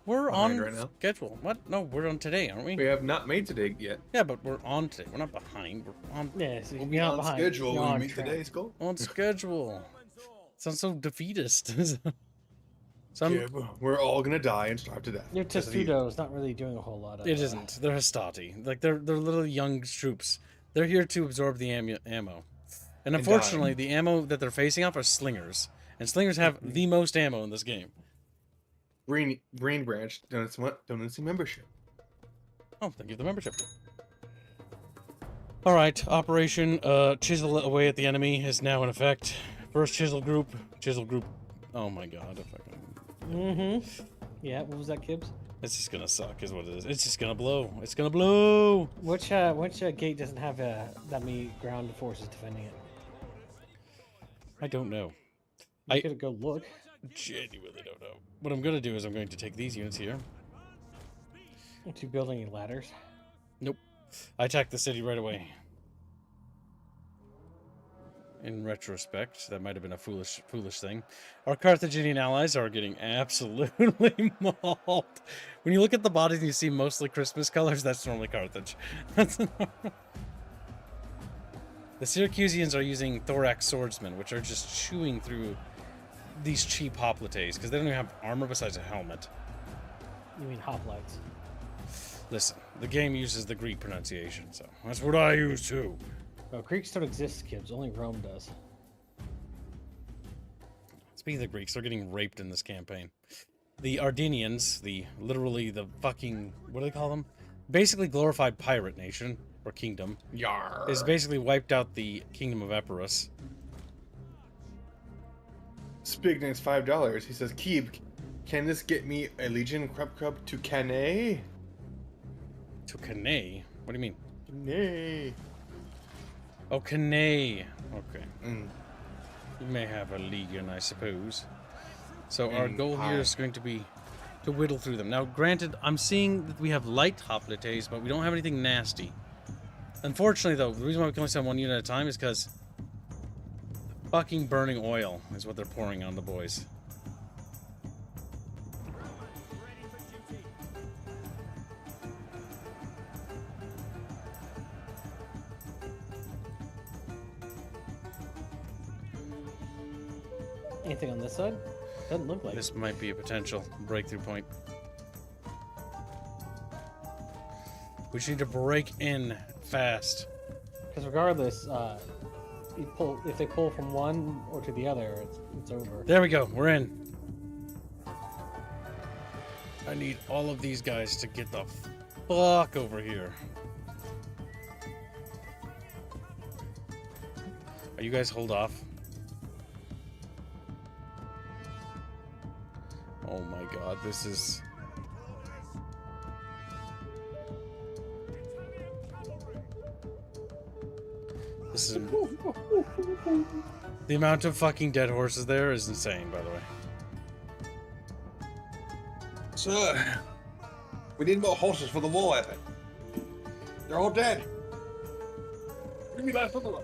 We're Behind on right now. schedule. What? No, we're on today, aren't we? We have not made today yet. Yeah, but we're on today. We're not behind. We're on Yeah, so We'll you're be not on behind. schedule You're when we on meet track. today's goal. on schedule. Sounds so defeatist. So Yeah, we're all gonna die and starve to death. Your Just as you- Testudo is not really doing a whole lot of. it isn't. They're Hastati. Like they're little young troops. They're here to absorb the ammo. And unfortunately, the ammo that they're facing off are slingers. And slingers have the most ammo in this game. Green Branch donates membership. Oh, thank you for the membership. Alright, Operation Chisel Away at the Enemy is now in effect. First Chisel Group. Oh my god. If I can... Yeah, what was that, Kibbs? It's just gonna suck, is what it is. It's just gonna blow. It's gonna blow! Which gate doesn't have that many ground forces defending it? I don't know. You could go look. Genuinely don't know. What I'm gonna do is I'm going to take these units here. Aren't you building any ladders? Nope. I attacked the city right away. In retrospect, that might have been a foolish thing. Our Carthaginian allies are getting absolutely mauled. When you look at the bodies and you see mostly Christmas colors, that's normally Carthage. The Syracusians are using thorax swordsmen, which are just chewing through these cheap hoplites, because they don't even have armor besides a helmet. You mean hoplites? Listen, the game uses the Greek pronunciation, so that's what I use too. Oh, Greeks don't exist, Kibbs. Only Rome does. Speaking of the Greeks, they're getting raped in this campaign. The Ardenians, literally the fucking, what do they call them? Basically glorified pirate nation, or kingdom, Yar. is basically wiped out the kingdom of Epirus. Spignate's $5. He says, Keeb, can this get me a legion crub to Cannae? To Cannae? What do you mean? Cannae. Oh, Cannae. Okay. Mm. You may have a legion, I suppose. So our And goal here is going to be to whittle through them. Now, granted, I'm seeing that we have light hoplites, but we don't have anything nasty. Unfortunately, though, the reason why we can only send one unit at a time is because fucking burning oil is what they're pouring on the boys. Anything on this side? Doesn't look like. This might be a potential breakthrough point. We just need to break in fast. Because regardless, if they pull from one or to the other, it's over. There we go. We're in. I need all of these guys to get the fuck over here. Are you guys hold off? Oh my god, this is... This is... The amount of fucking dead horses there is insane, by the way. Sir, we need more horses for the war effort. They're all dead. Bring me back some of them.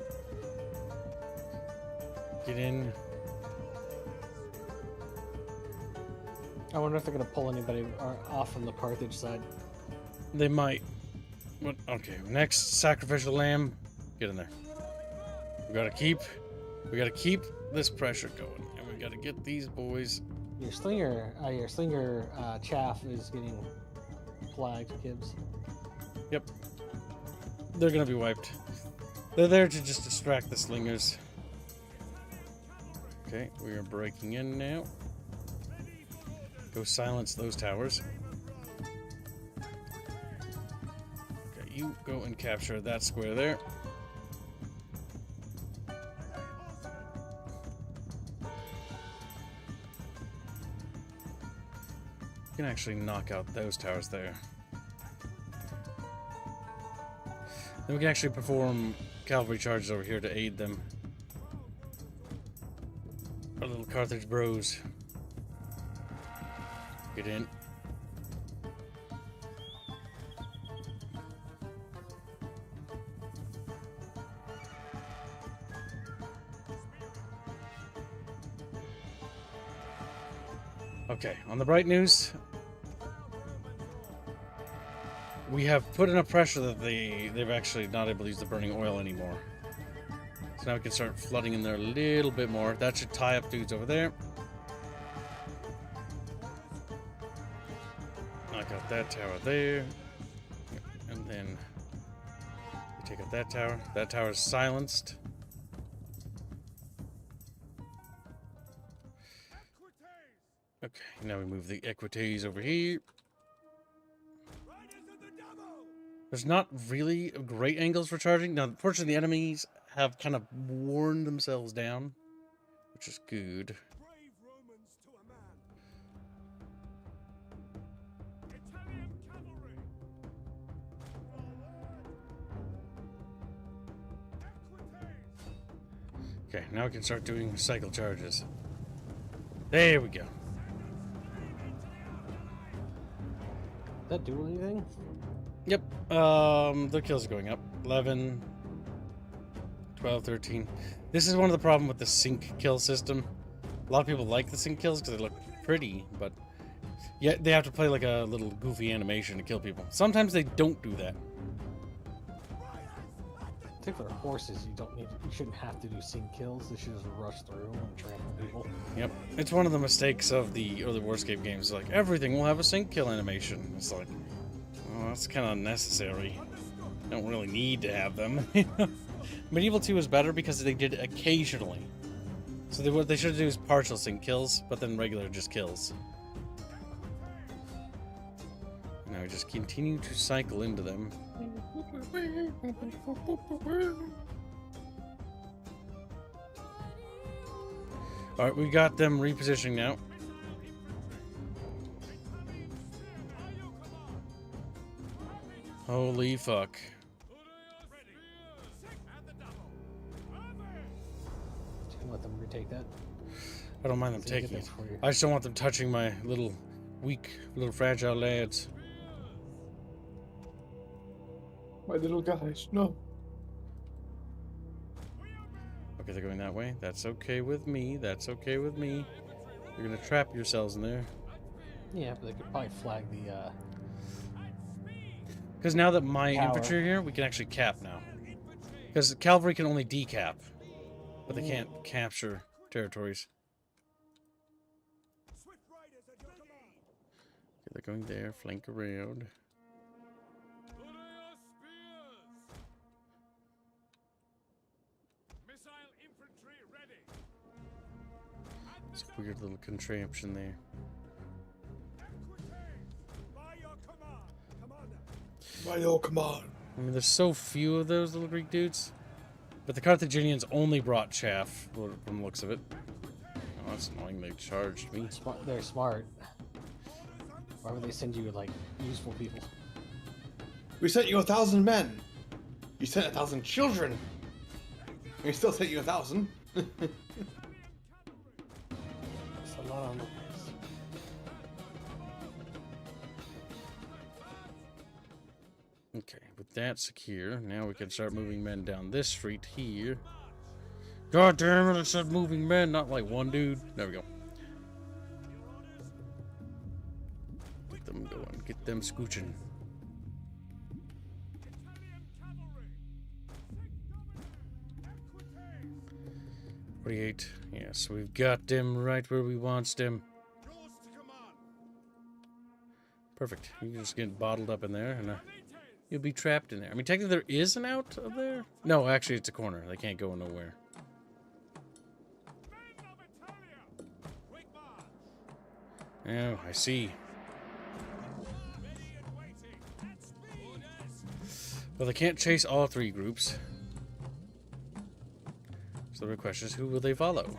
Get in. I wonder if they're gonna pull anybody off from the Carthage side. They might. What? Okay, next sacrificial lamb. Get in there. We gotta keep this pressure going, and we gotta get these boys. Your slinger chaff is getting flagged, Gibbs. Yep. They're gonna be wiped. They're there to just distract the slingers. Okay, we are breaking in now. Go silence those towers. Okay, you go and capture that square there. You can actually knock out those towers there. Then we can actually perform cavalry charges over here to aid them. Our little Carthage bros. Get in. Okay, on the bright news, we have put enough pressure that they've actually not able to use the burning oil anymore. So now we can start flooding in there a little bit more. That should tie up dudes over there. Knock out that tower there. And then we take out that tower. That tower is silenced. Okay, now we move the equites over here. There's not really great angles for charging. Now, unfortunately, the enemies have kind of worn themselves down, which is good. Brave Romans to a man. Italian cavalry. Okay, now we can start doing cycle charges. There we go. Did that do anything? Yep. The kills are going up. 11, 12, 13. This is one of the problems with the sync kill system. A lot of people like the sync kills because they look pretty, but yet they have to play like a little goofy animation to kill people. Sometimes they don't do that. I think for horses, you shouldn't have to do sync kills. They should just rush through and trample people. Yep. It's one of the mistakes of the early Warscape games. Like, everything will have a sync kill animation. It's like, well, that's kind of unnecessary. Don't really need to have them. Medieval 2 is better because they did it occasionally. So what they should do is partial sync kills, but then regular just kills. Now we just continue to cycle into them. Alright, we got them repositioning now. Holy fuck. Let them retake that. I don't mind them taking it. I just don't want them touching my little weak, little fragile lads. My little guys, no. Okay, they're going that way. That's okay with me. That's okay with me. You're gonna trap yourselves in there. Yeah, but they could probably flag the, Because now that my tower. infantry are here, we can actually cap now. Because cavalry can only decap, but they can't capture territories. Swift riders at your command. Okay, they're going there, flank around. Missile infantry ready. It's a weird little contraption there. By your command, commander. By your command. I mean, there's so few of those little Greek dudes. But the Carthaginians only brought chaff, from the looks of it. Oh, that's annoying. They charged me. They're smart. Why would they send you, like, useful people? We sent you 1,000 men. You sent 1,000 children. We still sent you 1,000. That's a lot on the Okay, with that secure, now we can start moving men down this street here. God damn it, I said moving men, not like one dude. There we go. them scooching. Italian cavalry. 48. Yes, we've got them right where we wants them. Yours to command. Perfect. You can just get bottled up in there, and you'll be trapped in there. I mean, technically there is an out of there. No, actually, it's a corner. They can't go nowhere. Men of Italia. Quick march. Oh, I see. Ready and waiting. At speed. Orders. Well, they can't chase all three groups. So the question is, who will they follow? Orders.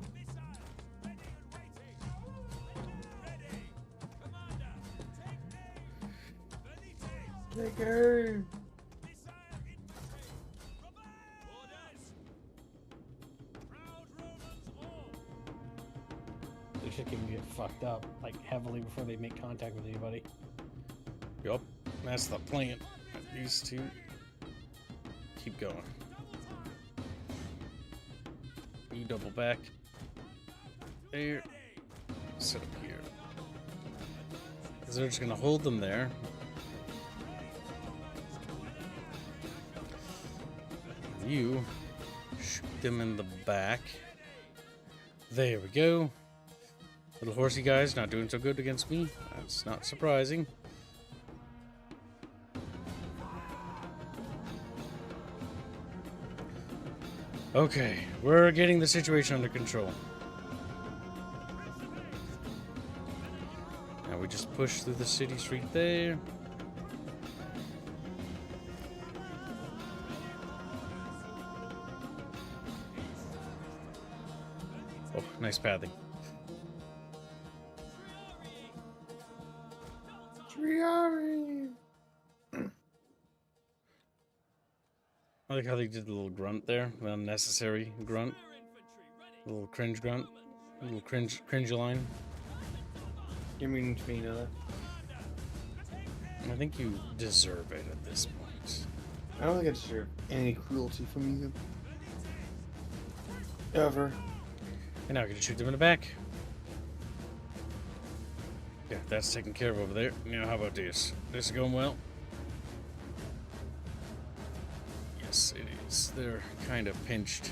Missile. Ready and waiting. Ready. Commander. Take aim. Take aim. Missile infantry. Prepare. Orders. Proud Romans all. They should get fucked up, like, heavily before they make contact with anybody. Yup, that's the plan. These two keep going. You double back. There. Sit up here. Because they're just going to hold them there. You shoot them in the back. There we go. Little horsey guys not doing so good against me. That's not surprising. Okay, we're getting the situation under control. Now we just push through the city street there. Oh, nice pathing. Triari. I like how they did the little grunt there, the unnecessary grunt, a little cringe grunt, a little cringe line. You mean to me, that? I think you deserve it at this point. I don't think I deserve any cruelty from you. Ever. And now I can shoot them in the back. Yeah, that's taken care of over there. Now how about this? This is going well. Yes, it is. They're kind of pinched.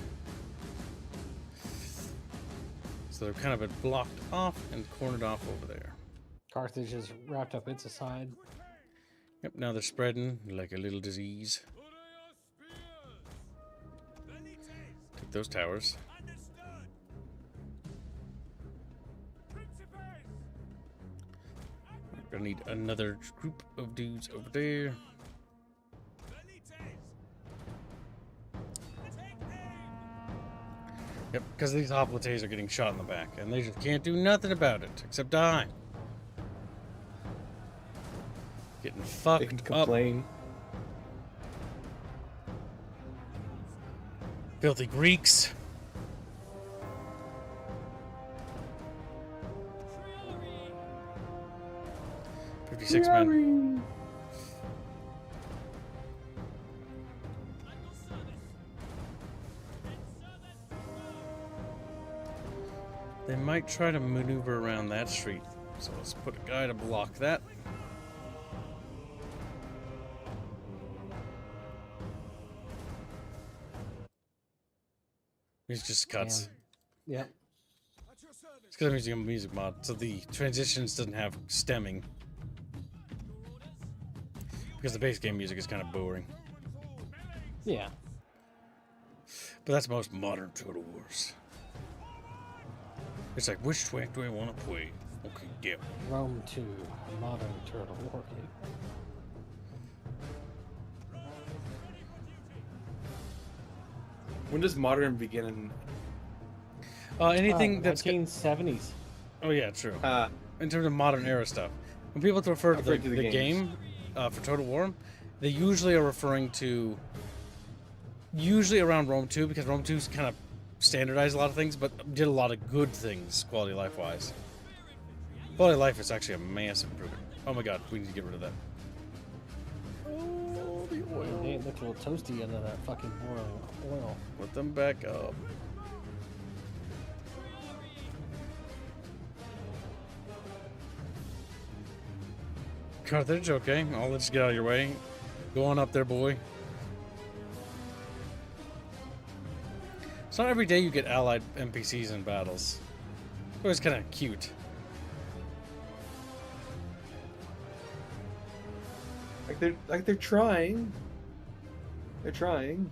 So they're kind of been blocked off and cornered off over there. Carthage has wrapped up its side. Yep, now they're spreading like a little disease. Take those towers. We're gonna need another group of dudes over there. Yep, because these hoplites are getting shot in the back, and they just can't do nothing about it except die. Getting They fucked can up. complain. Filthy Greeks. Triari. 56 men. They might try to maneuver around that street, so let's put a guy to block that. It's just cuts. Yep. At your service. It's because I'm using a music mod, so the transitions doesn't have stemming. Because the base game music is kind of boring. Yeah. But that's most modern Total Wars. It's like, which track do I want to play? Okay, yeah. Rome 2, a modern turtle war game. When does modern begin in... Anything that's... 1970s. Oh yeah, true. Uh, In terms of modern era stuff. When people refer to Refer to the the game for Total War, they usually are referring to... Usually around Rome 2, because Rome 2's kind of standardized a lot of things, but did a lot of good things, quality of life-wise. Quality of life is actually a massive improvement. Oh my god, we need to get rid of that. Oh, the oil. They look a little toasty under that fucking boiling oil. Put them back up. Carthage, okay. I'll let you get out of your way. Go on up there, boy. It's not every day you get allied NPCs in battles. It's always kind of cute. Like they're trying. They're trying.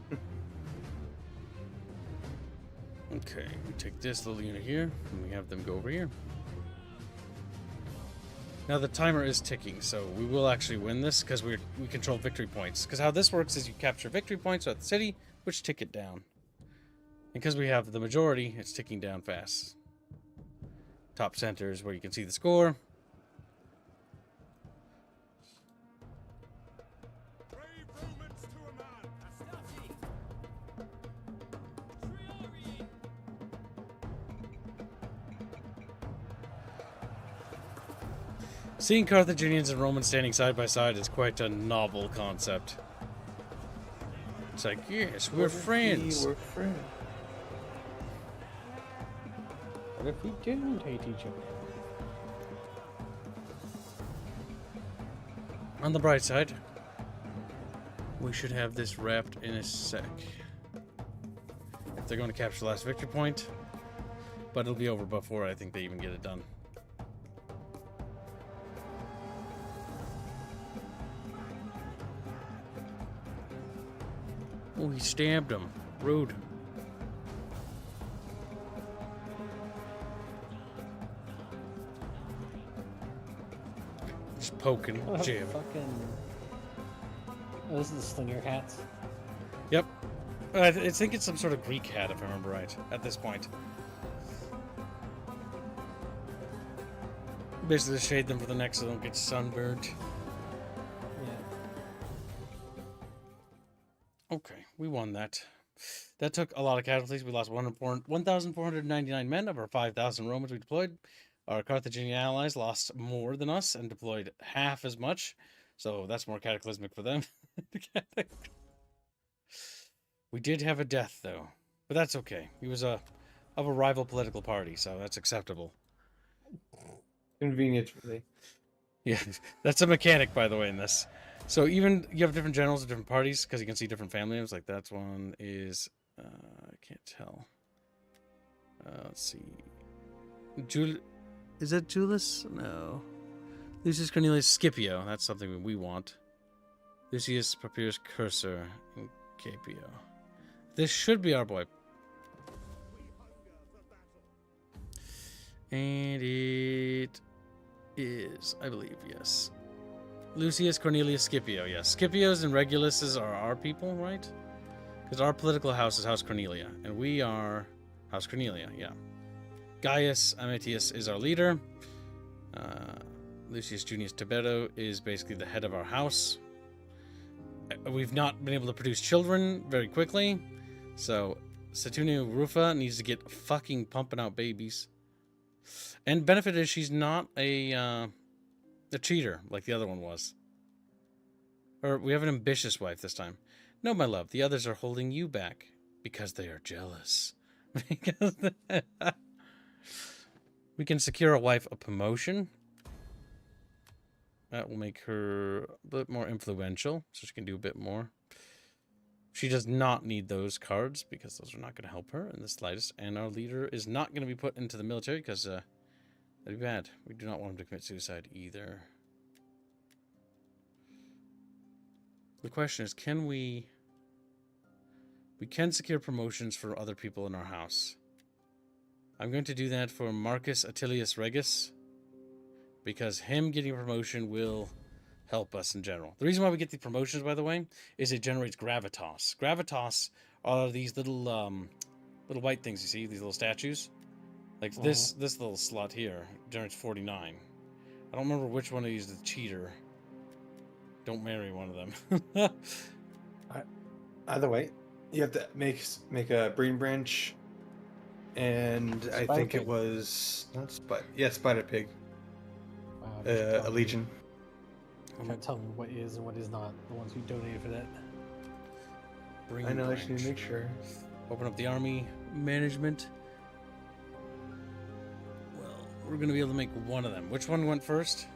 Okay, we take this little unit here, and we have them go over here. Now the timer is ticking, so we will actually win this because we control victory points. Because how this works is you capture victory points at the city, which tick it down. And because we have the majority, it's ticking down fast. Top center is where you can see the score. Brave Romans to a man. Astati. Triori. Seeing Carthaginians and Romans standing side by side is quite a novel concept. It's like, yes, we're friends. We're friends. What if we didn't hate each other? On the bright side, we should have this wrapped in a sec. They're going to capture the last victory point, but it'll be over before I think they even get it done. Oh, he stabbed him. Rude. Just poking, Oh, jab. fucking. Oh, this is the slinger hats. Yep. I think it's some sort of Greek hat, if I remember right, at this point. Basically, shade them for the neck so they don't get sunburned. Yeah. Okay, we won that. That took a lot of casualties. We lost 1,499 men of our 5,000 Romans we deployed. Our Carthaginian allies lost more than us and deployed half as much. So that's more cataclysmic for them. We did have a death, though. But that's okay. He was of a rival political party, so that's acceptable. Convenient for me. Yeah, that's a mechanic, by the way, in this. So even you have different generals of different parties because you can see different family names. Like that one is, I can't tell. Let's see. Is that Julius? No. Lucius Cornelius Scipio. That's something we want. Lucius Papyrus Cursor and Capio. This should be our boy. And it is, I believe, yes. Lucius Cornelius Scipio, yes. Scipios and Reguluses are our people, right? Because our political house is House Cornelia, and we are House Cornelia, yeah. Gaius Amatius is our leader. Lucius Junius Tibero is basically the head of our house. We've not been able to produce children very quickly, so Saturnia Rufa needs to get fucking pumping out babies. And benefit is she's not a cheater like the other one was. Or we have an ambitious wife this time. No, my love, the others are holding you back because they are jealous. Because we can secure a wife a promotion. That will make her a bit more influential, so she can do a bit more. She does not need those cards because those are not going to help her in the slightest. And our leader is not going to be put into the military because that'd be bad. We do not want him to commit suicide either. The question is, can we can secure promotions for other people in our house. I'm going to do that for Marcus Attilius Regus, because him getting a promotion will help us in general. The reason why we get the promotions, by the way, is it generates gravitas. Gravitas are these little little white things you see, these little statues. Like this little slot here generates 49. I don't remember which one I used the cheater. Don't marry one of them. Either way, you have to make a breeding branch, and I think it was not spider pig. A legion. I'm trying to tell me what is and what is not. The ones who donated for that. Bring I know. I branch. just need to make sure. Open up the army management. Well, we're going to be able to make one of them. Which one went first?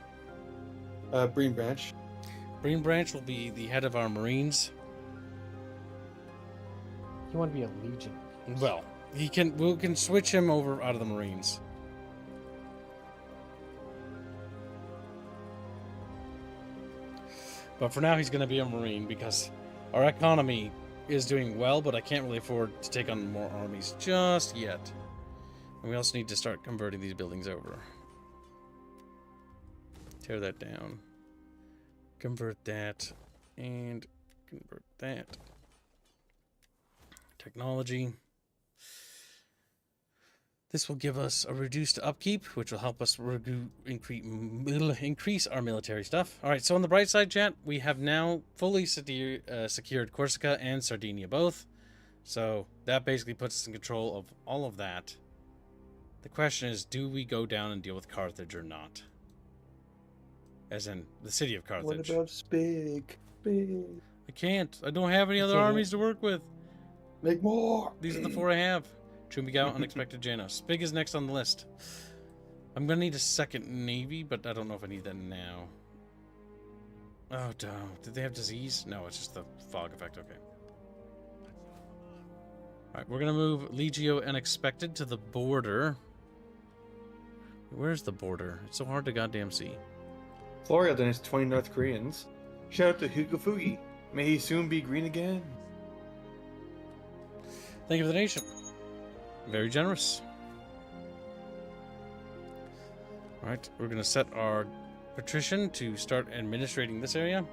Breen Branch. Green Branch will be the head of our Marines. You want to be a legion. Well, we can switch him over out of the Marines. But for now, he's going to be a Marine because our economy is doing well, but I can't really afford to take on more armies just yet. And we also need to start converting these buildings over. Tear that down. Convert that. And convert that. Technology. This will give us a reduced upkeep, which will help us increase our military stuff. All right, so on the bright side, chat, we have now fully secured Corsica and Sardinia both. So that basically puts us in control of all of that. The question is, do we go down and deal with Carthage or not? As in, the city of Carthage. What about Spig? Big. I can't. I don't have any other armies to work with. Make more! These are the 4 I have. Chumbigao, Unexpected Janos. Spig is next on the list. I'm gonna need a second navy, but I don't know if I need that now. Oh, no. Did they have disease? No, it's just the fog effect. Okay. Alright, we're gonna move Legio Unexpected to the border. Where's the border? It's so hard to goddamn see. Florial and his 20 North Koreans. Shout out to Hugo Fugi. May he soon be green again. Thank you for the nation. Very generous. Alright, we're going to set our patrician to start administrating this area.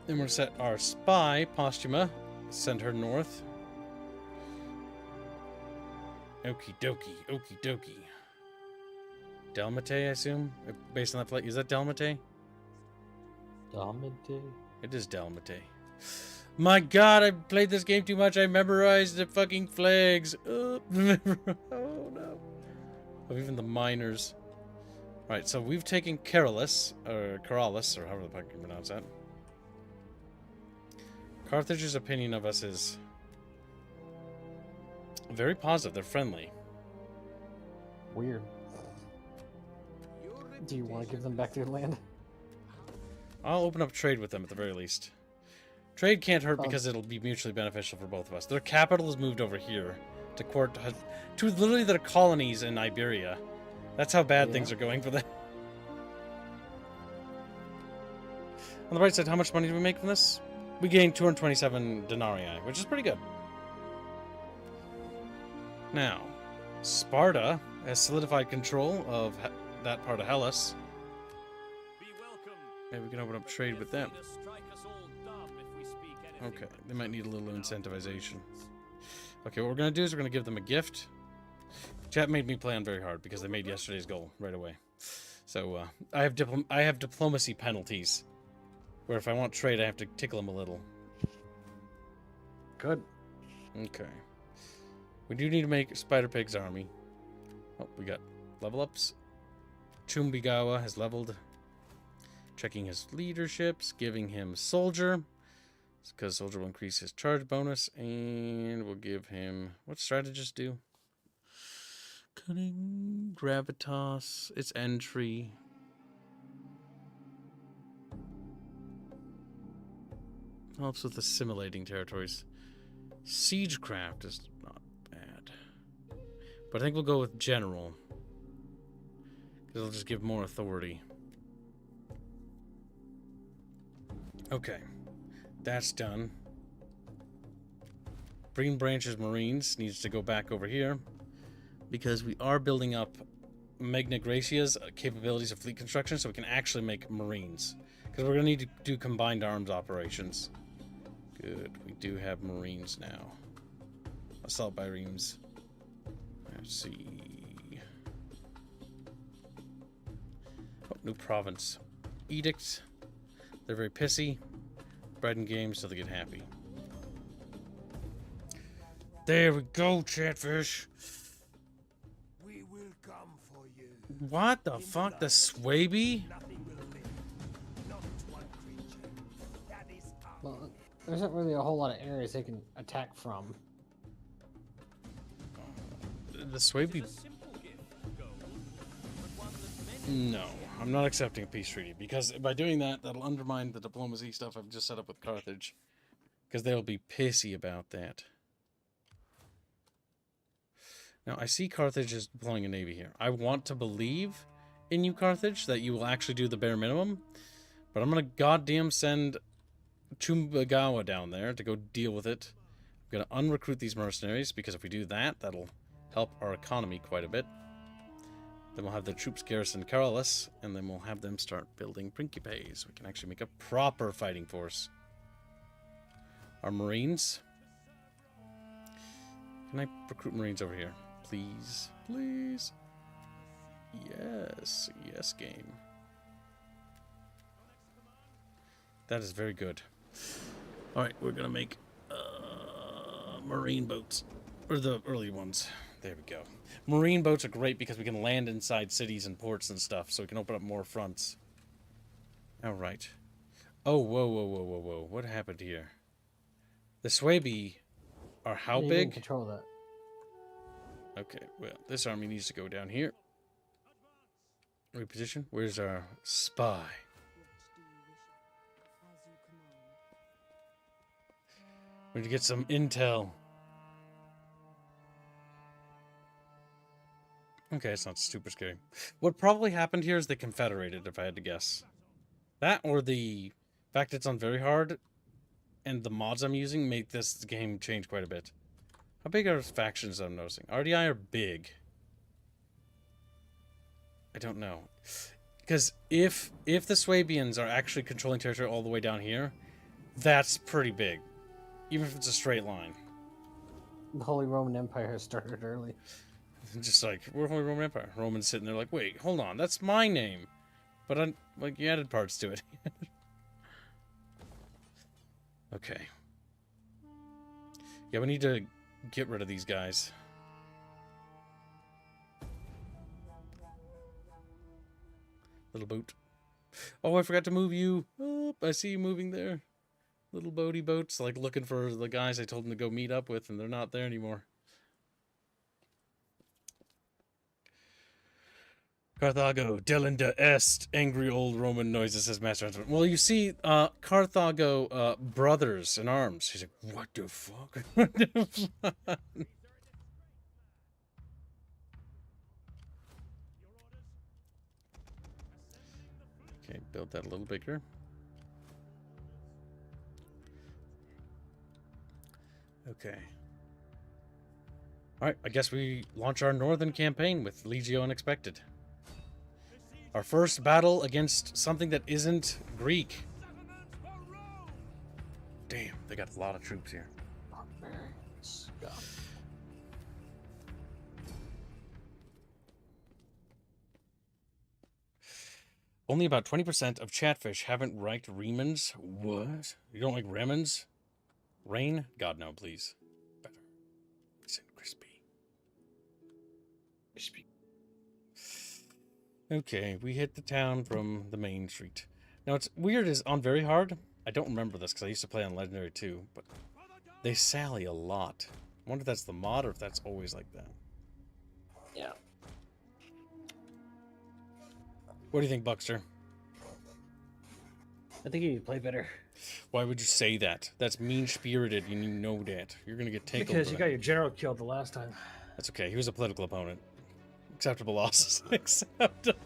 Then we're going to set our spy, Postuma, send her north. Okie dokie, okie dokie. Delmate, I assume? Based on that flight. Is that Delmate? Delmate? It is Delmate. My god, I played this game too much. I memorized the fucking flags. Oh no. Of even the miners. Right, so we've taken Carolus, or Caralis, or however the fuck you pronounce that. Carthage's opinion of us is very positive. They're friendly. Weird. Do you want to give them back their land? I'll open up trade with them at the very least. Trade can't hurt because it'll be mutually beneficial for both of us. Their capital is moved over here to to literally their colonies in Iberia. That's how bad things are going for them. On the bright side, how much money do we make from this? We gained 227 denarii, which is pretty good. Now, Sparta has solidified control of that part of Hellas. Maybe we can open up trade with them. Okay, they might need a little incentivization. Okay, what we're going to do is we're going to give them a gift. Chat made me plan very hard because they made yesterday's goal right away. So, I have diplomacy penalties. Where if I want trade, I have to tickle them a little. Good. Okay. We do need to make Spider Pig's army. Oh, we got level ups. Chumbigawa has leveled. Checking his leaderships, giving him soldier. It's because soldier will increase his charge bonus, and we'll give him, what strategists do? Cunning, gravitas, it's entry. Helps with assimilating territories. Siegecraft is not bad. But I think we'll go with general. Because it'll just give more authority. Okay. That's done. Green Branch's Marines needs to go back over here. Because we are building up Magna Graecia's capabilities of fleet construction so we can actually make Marines. Because we're going to need to do combined arms operations. Good. We do have Marines now. Assault biremes. Let's see. Oh, new province. Edict. They're very pissy. Bread and games till they get happy. There we go, Chatfish. We will come for you. What the fuck? The Swaby? Nothing will live. Not one creature. That is our Well, there isn't really a whole lot of areas they can attack from. The Swaby. No, I'm not accepting a peace treaty because by doing that, that'll undermine the diplomacy stuff I've just set up with Carthage. Because they'll be pissy about that. Now, I see Carthage is deploying a navy here. I want to believe in you, Carthage, that you will actually do the bare minimum. But I'm going to goddamn send Chumbagawa down there to go deal with it. I'm going to unrecruit these mercenaries, because if we do that, that'll help our economy quite a bit. Then we'll have the troops garrison Carolus, and then we'll have them start building Principes. We can actually make a proper fighting force. Our Marines. Can I recruit Marines over here? Please. Please. Yes. Yes, game. That is very good. Alright, we're going to make Marine boats. Or the early ones. There we go. Marine boats are great because we can land inside cities and ports and stuff, so we can open up more fronts. Alright. Oh, whoa, whoa, whoa, whoa, whoa. What happened here? The Swabi are how You big? can control that. Okay, well, this army needs to go down here. Reposition. Where's our spy? We need to get some intel. Okay, it's not super scary. What probably happened here is they confederated, if I had to guess. That or the fact it's on very hard and the mods I'm using make this game change quite a bit. How big are factions I'm noticing? RDI are big. I don't know. Because if the Swabians are actually controlling territory all the way down here, that's pretty big. Even if it's a straight line. The Holy Roman Empire has started early. Just like, we're Holy Roman Empire. Roman's sitting there like, wait, hold on, that's my name. But I'm like, you added parts to it. Okay. Yeah, we need to get rid of these guys. Little boat. Oh, I forgot to move you. Oh, I see you moving there. Little boaty boats, like looking for the guys I told them to go meet up with, and they're not there anymore. Carthago, delenda est, angry old Roman noises, says Master Hunter. Well, you see, Carthago, brothers in arms. He's like, what the fuck? What the fuck? Okay, build that a little bigger. Okay. Alright, I guess we launch our northern campaign with Legio Unexpected. Our first battle against something that isn't Greek. Damn, they got a lot of troops here. Barbarians. God. Only about 20% of Chatfish haven't ranked Remans. What? You don't like Remans? Rain? God, no, please. Better. It's in crispy. Crispy. Okay, we hit the town from the main street. Now, it's weird is on very hard. I don't remember this because I used to play on Legendary too, but they sally a lot. I wonder if that's the mod or if that's always like that. Yeah. What do you think, Buckster? I think you play better. Why would you say that? That's mean-spirited. You know that. You're going to get taken. Because you got your general killed the last time. That's okay. He was a political opponent. Acceptable losses. Acceptable.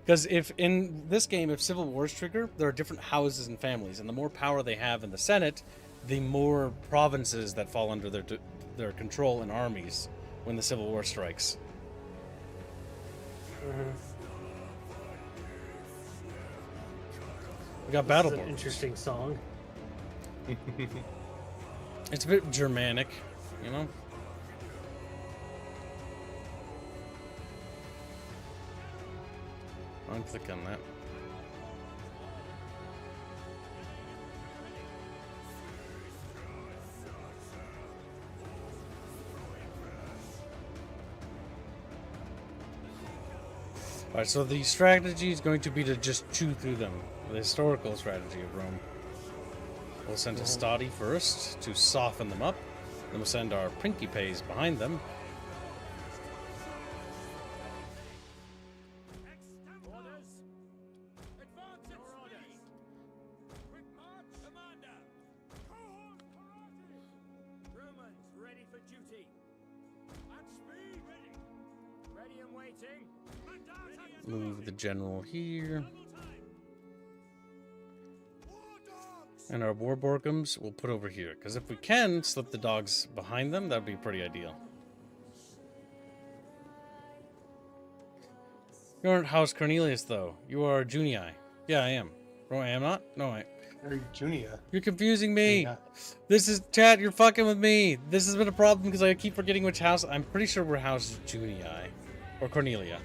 Because if in this game, if civil wars trigger, there are different houses and families, and the more power they have in the Senate, the more provinces that fall under their control and armies when the civil war strikes. We got battle This is an boards. interesting song. It's a bit Germanic, you know? Click on that. Alright, so the strategy is going to be to just chew through them. The historical strategy of Rome. We'll send Hastati first to soften them up. Then we'll send our Principes behind them. Ready and waiting. Move the general here. And our war borkums we'll put over here. Because if we can slip the dogs behind them, that'd be pretty ideal. You aren't House Cornelius, though. You are Junii. Yeah, I am. Oh, I am not? No, I... You're Junia. You're confusing me. Yeah. This is... Chat, you're fucking with me. This has been a problem because I keep forgetting which house... I'm pretty sure we're House Junii. Or Cornelia.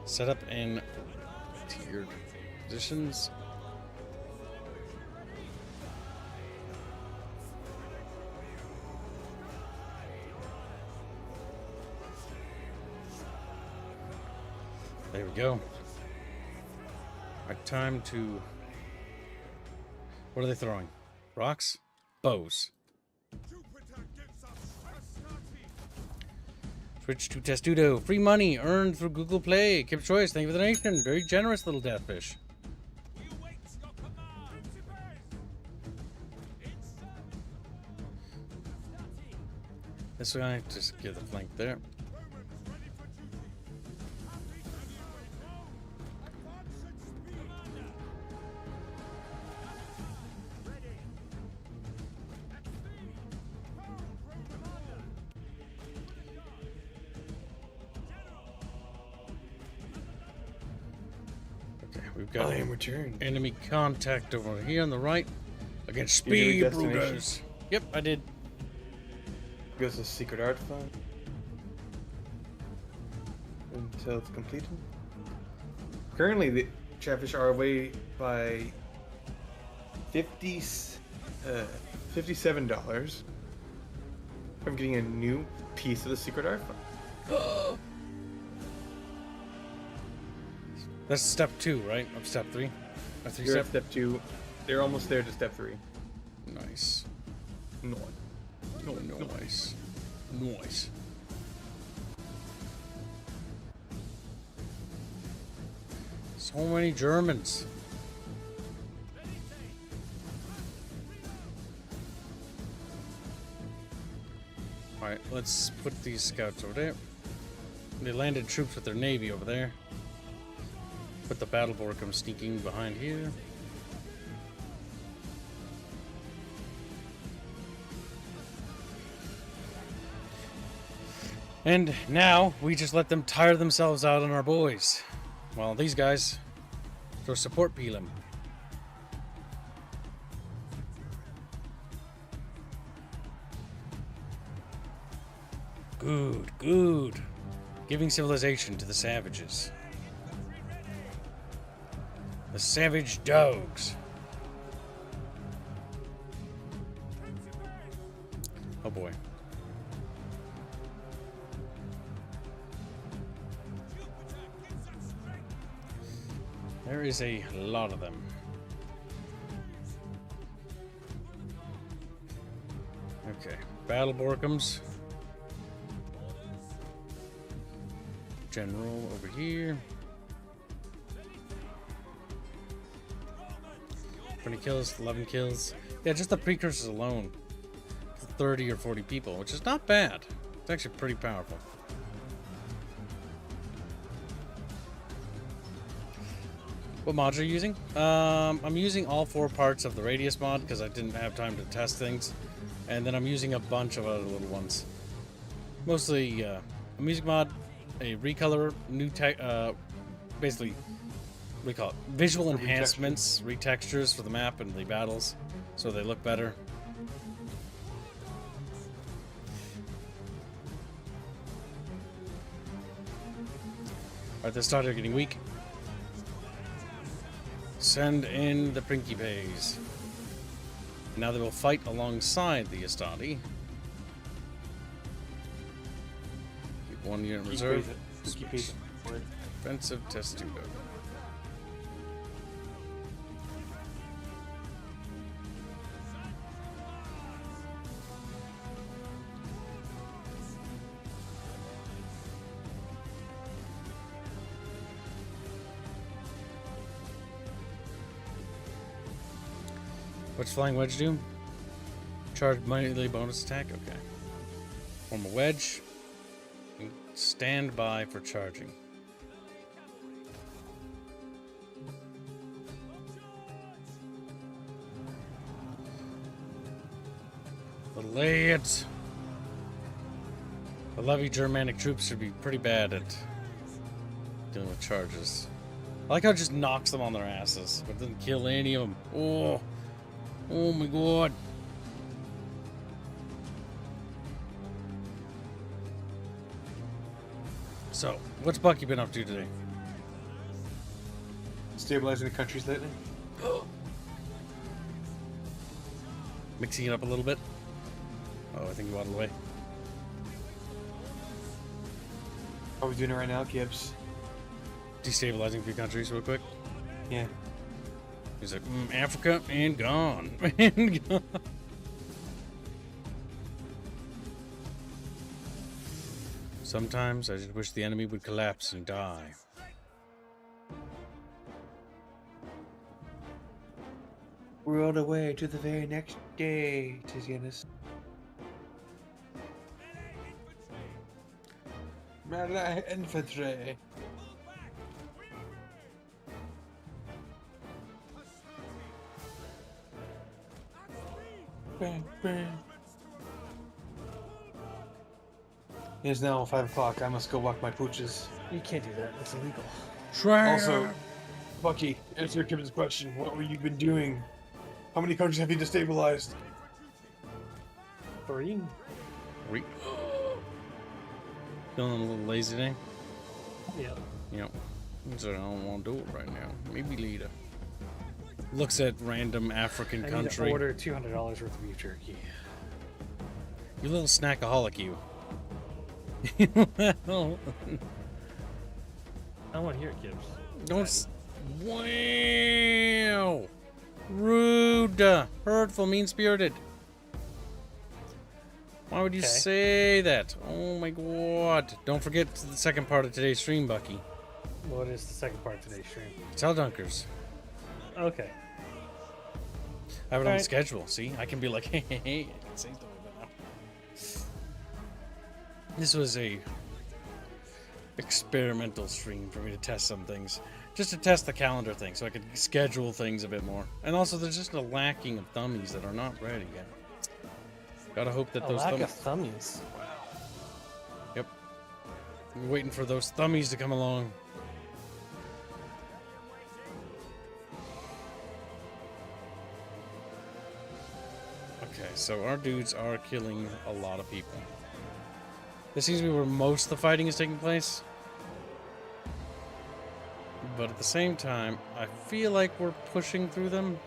Set up in tiered positions. There we go. Right, time to... What are they throwing? Rocks? Bows. Switch to Testudo. Free money earned through Google Play. Kip Choice, thank you for the donation. Very generous, little deathfish. This guy, just give the flank there. We've got I am returned. enemy contact over here on the right against You do speed destination? brooders. Yep, I did. Goes to secret artifact until it's completed. Currently, the Chatfish are away by $57 from getting a new piece of the secret artifact. That's step 2, right? Of step 3? Or 3 You're step? at step 2. They're almost there to step 3. Nice. No. Nice. Nice. So many Germans. Alright, let's put these scouts over there. They landed troops with their navy over there. Put the battle borkum sneaking behind here. And now we just let them tire themselves out on our boys. While these guys throw support peelim. Good, good. Giving civilization to the savages. The savage dogs. Oh boy. There is a lot of them. Okay, battle borkums. General over here. 20 kills, 11 kills. Yeah, just the precursors alone. 30 or 40 people, which is not bad. It's actually pretty powerful. What mods are you using? I'm using all 4 parts of the radius mod because I didn't have time to test things. And then I'm using a bunch of other little ones. Mostly a music mod, a recolor, new tech, basically, what do you call it? Visual enhancements, retextures for the map and the battles, so they look better. Alright, they started getting weak. Send in the Principes. Now they will fight alongside the Astati. Keep 1 unit in reserve. Switch. Defensive Testudo. What's Flying Wedge do? Charge monthly bonus attack? Okay. Form a wedge. And stand by for charging. The lads. The levy Germanic troops should be pretty bad at dealing with charges. I like how it just knocks them on their asses, but doesn't kill any of them. Oh my god. So, what's Bucky been up to today? Stabilizing the countries lately. Mixing it up a little bit. Oh, I think he waddled away. How are we doing it right now, Gibbs? Destabilizing a few countries real quick. Yeah. He's like, Africa and gone. And gone. Sometimes I just wish the enemy would collapse and die. We're all the way to the very next day, Tizianus. Melee infantry. Bang, bang. It is now 5 o'clock. I must go walk my pooches. You can't do that. It's illegal. Also, Bucky, answer Gibbons' question. What have you been doing? How many countries have you destabilized? 3? Feeling a little lazy today? Yep. Yep. So I don't want to do it right now. Maybe later. Looks at random African I country. need to order $200 worth of beef jerky. You little snackaholic, you. Well, I want to hear it, Gibbs. don't. Wow. Rude. Hurtful. Mean-spirited. Why would you Okay. say that? Oh my god. Don't forget the second part of today's stream, Bucky. What is the second part of today's stream? Tell Dunkers. Okay. I have it on the Alright. schedule. See? I can be like, hey, I can say stuff like that now. This was a experimental stream for me to test some things. Just to test the calendar thing so I could schedule things a bit more. And also, there's just a lacking of thummies that are not ready yet. Gotta hope that A those lack thummies... of thummies. Yep. I'm waiting for those thummies to come along. Okay, so our dudes are killing a lot of people. This seems to be where most of the fighting is taking place. But at the same time, I feel like we're pushing through them.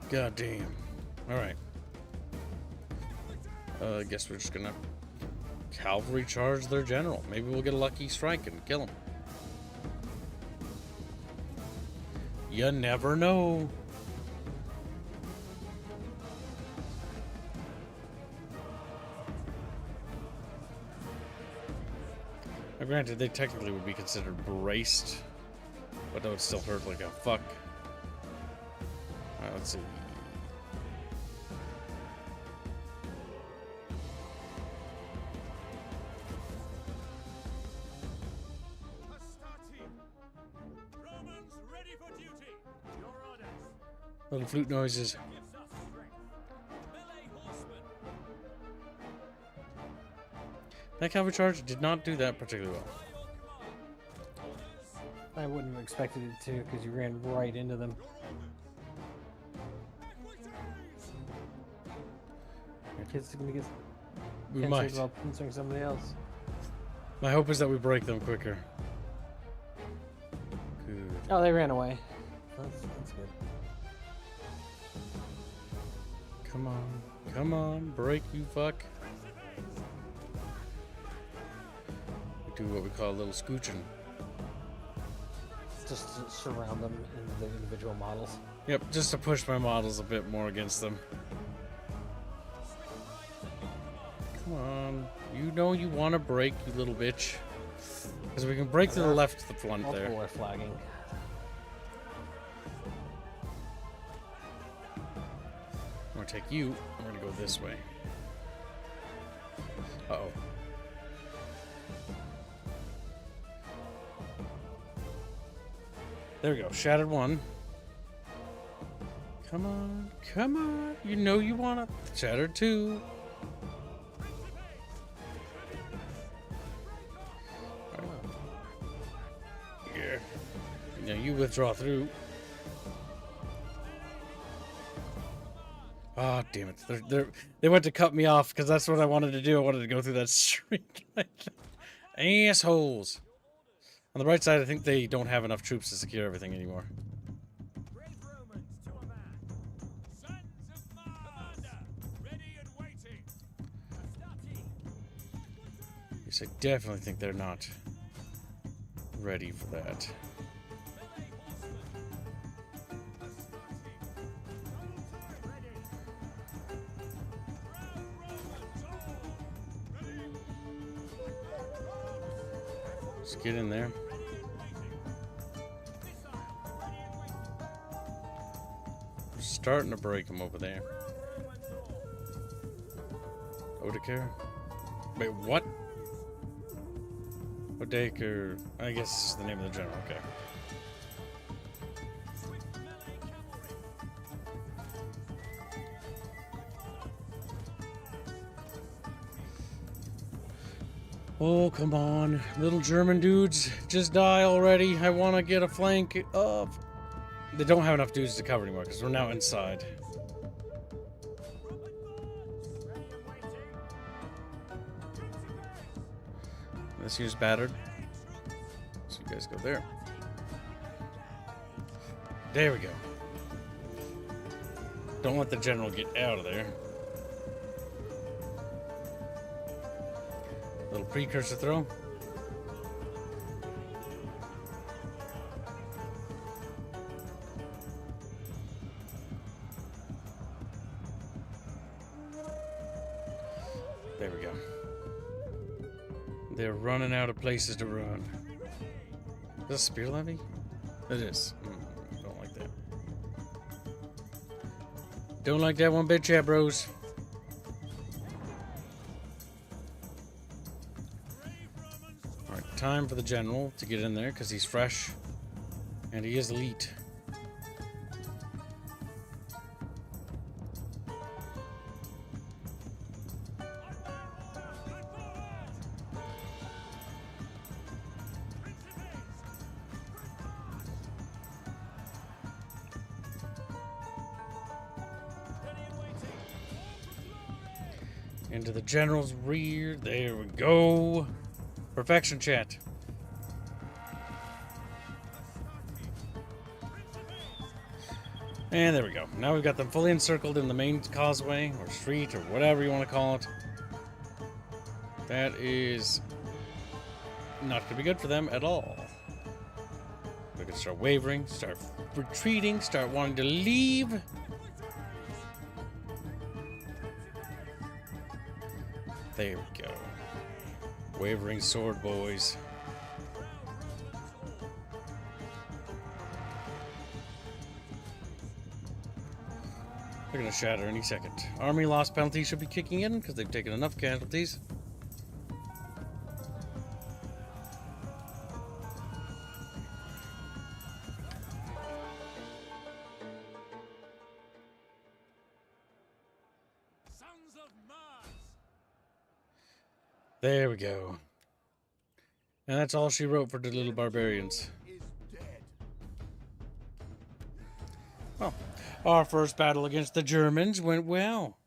God damn. Alright. I guess we're just gonna cavalry charge their general. Maybe we'll get a lucky strike and kill him. You never know. Now, granted, they technically would be considered braced, but that would still hurt like a fuck. Alright, let's see. Romans ready for duty. Your orders. Little flute noises. Gives us strength. Melee horsemen. That cavalry charge did not do that particularly well. I wouldn't have expected it to because you ran right into them. Kids are gonna get We canceled might. while pinching somebody else. My hope is that we break them quicker. Good. Oh, they ran away. That's good. Come on. Come on. Break, you fuck. We do what we call a little scooching. Just to surround them in the individual models. Yep, just to push my models a bit more against them. Come on. You know you want to break, you little bitch. Because we can break to the left of the front there. Multiple are flagging. I'm going to take you. I'm going to go this way. Uh-oh. There we go. Shattered one. Come on. Come on. You know you want it. Shattered two. Yeah. Now you withdraw through. Ah, oh, damn it. They went to cut me off because that's what I wanted to do. I wanted to go through that street. Assholes. On the right side, I think they don't have enough troops to secure everything anymore. Brave Romans to a man. Sons of Commander, ready and waiting. Astati. Yes, I definitely think they're not ready for that. Let's get in there. Starting to break them over there. Odeker? Wait, what? Odeker. I guess this is the name of the general. Okay. Oh, come on. Little German dudes, just die already. I want to get a flank up. They don't have enough dudes to cover anymore because we're now inside. This here's battered. So you guys go there. There we go. Don't let the general get out of there. Little precursor throw. There we go. They're running out of places to run. Is that a spear levy? It is. Don't like that. Don't like that one bit, chat bros. Alright, time for the general to get in there because he's fresh and he is elite. Into the general's rear. There we go. Perfection, chat. And there we go. Now we've got them fully encircled in the main causeway, or street, or whatever you want to call it. That is not going to be good for them at all. They're going to start wavering, start retreating, start wanting to leave. There we go. Wavering sword boys. They're gonna shatter any second. Army loss penalty should be kicking in because they've taken enough casualties. There we go. And that's all she wrote for the little barbarians. Well, our first battle against the Germans went well.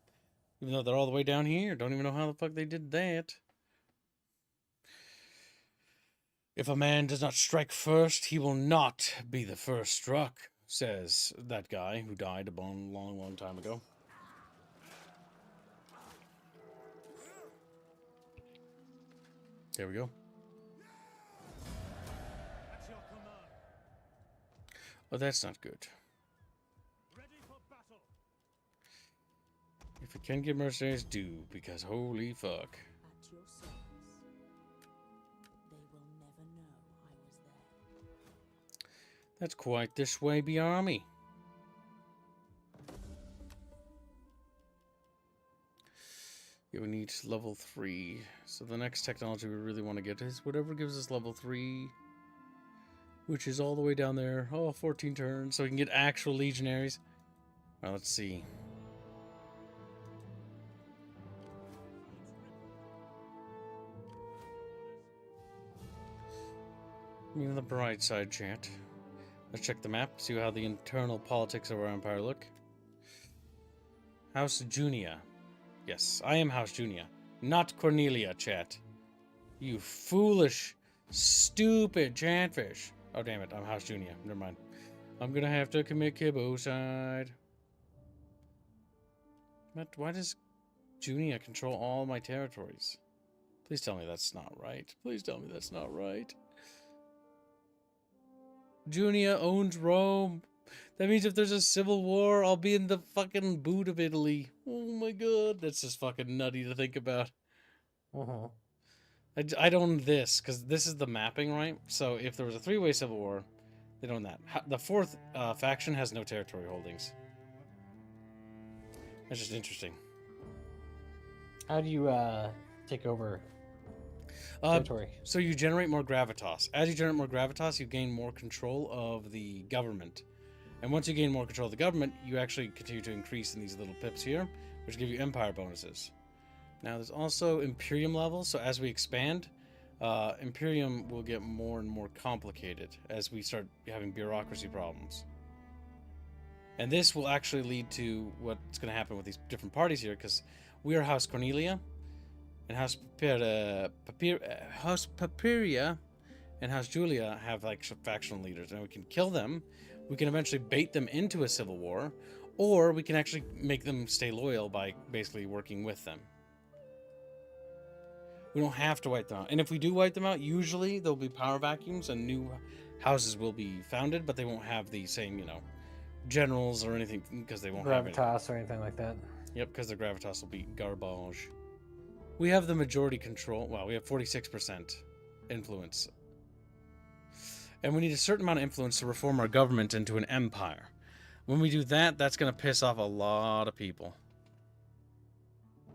Even though they're all the way down here. Don't even know how the fuck they did that. If a man does not strike first, he will not be the first struck, says that guy who died a long time ago. There we go. Oh, that's not good. If we can get mercenaries, do, because holy fuck. At your service. That's quite the Schwaby army. Yeah, we need level 3. So the next technology we really want to get is whatever gives us level 3. Which is all the way down there. Oh, 14 turns. So we can get actual legionaries. Well, let's see. On the bright side, chat. Let's check the map, see how the internal politics of our empire look. House Junia. Yes, I am House Junia, not Cornelia, chat. You foolish, stupid chatfish. Oh, damn it, I'm House Junia. Never mind. I'm gonna have to commit kibocide. But why does Junia control all my territories? Please tell me that's not right. Please tell me that's not right. Junia owns Rome. That means if there's a civil war, I'll be in the fucking boot of Italy. Oh my god, that's just fucking nutty to think about. I don't own this, because this is the mapping, right? So if there was a 3-way civil war, they'd own that. The 4th faction has no territory holdings. That's just interesting. How do you take over territory? So you generate more gravitas. As you generate more gravitas, you gain more control of the government. And once you gain more control of the government, you actually continue to increase in these little pips here, which give you empire bonuses. Now there's also Imperium levels, so as we expand, Imperium will get more and more complicated as we start having bureaucracy problems. And this will actually lead to what's going to happen with these different parties here, because we are House Cornelia, and House Papiria and House Julia have like factional leaders, and we can kill them. We can eventually bait them into a civil war, or we can actually make them stay loyal by basically working with them. We don't have to wipe them out. And if we do wipe them out, usually there'll be power vacuums and new houses will be founded, but they won't have the same, you know, generals or anything, because they won't have any. Gravitas or anything like that. Yep, because the gravitas will be garbage. We have the majority control. Well, we have 46% influence. And we need a certain amount of influence to reform our government into an empire. When we do that, that's going to piss off a lot of people.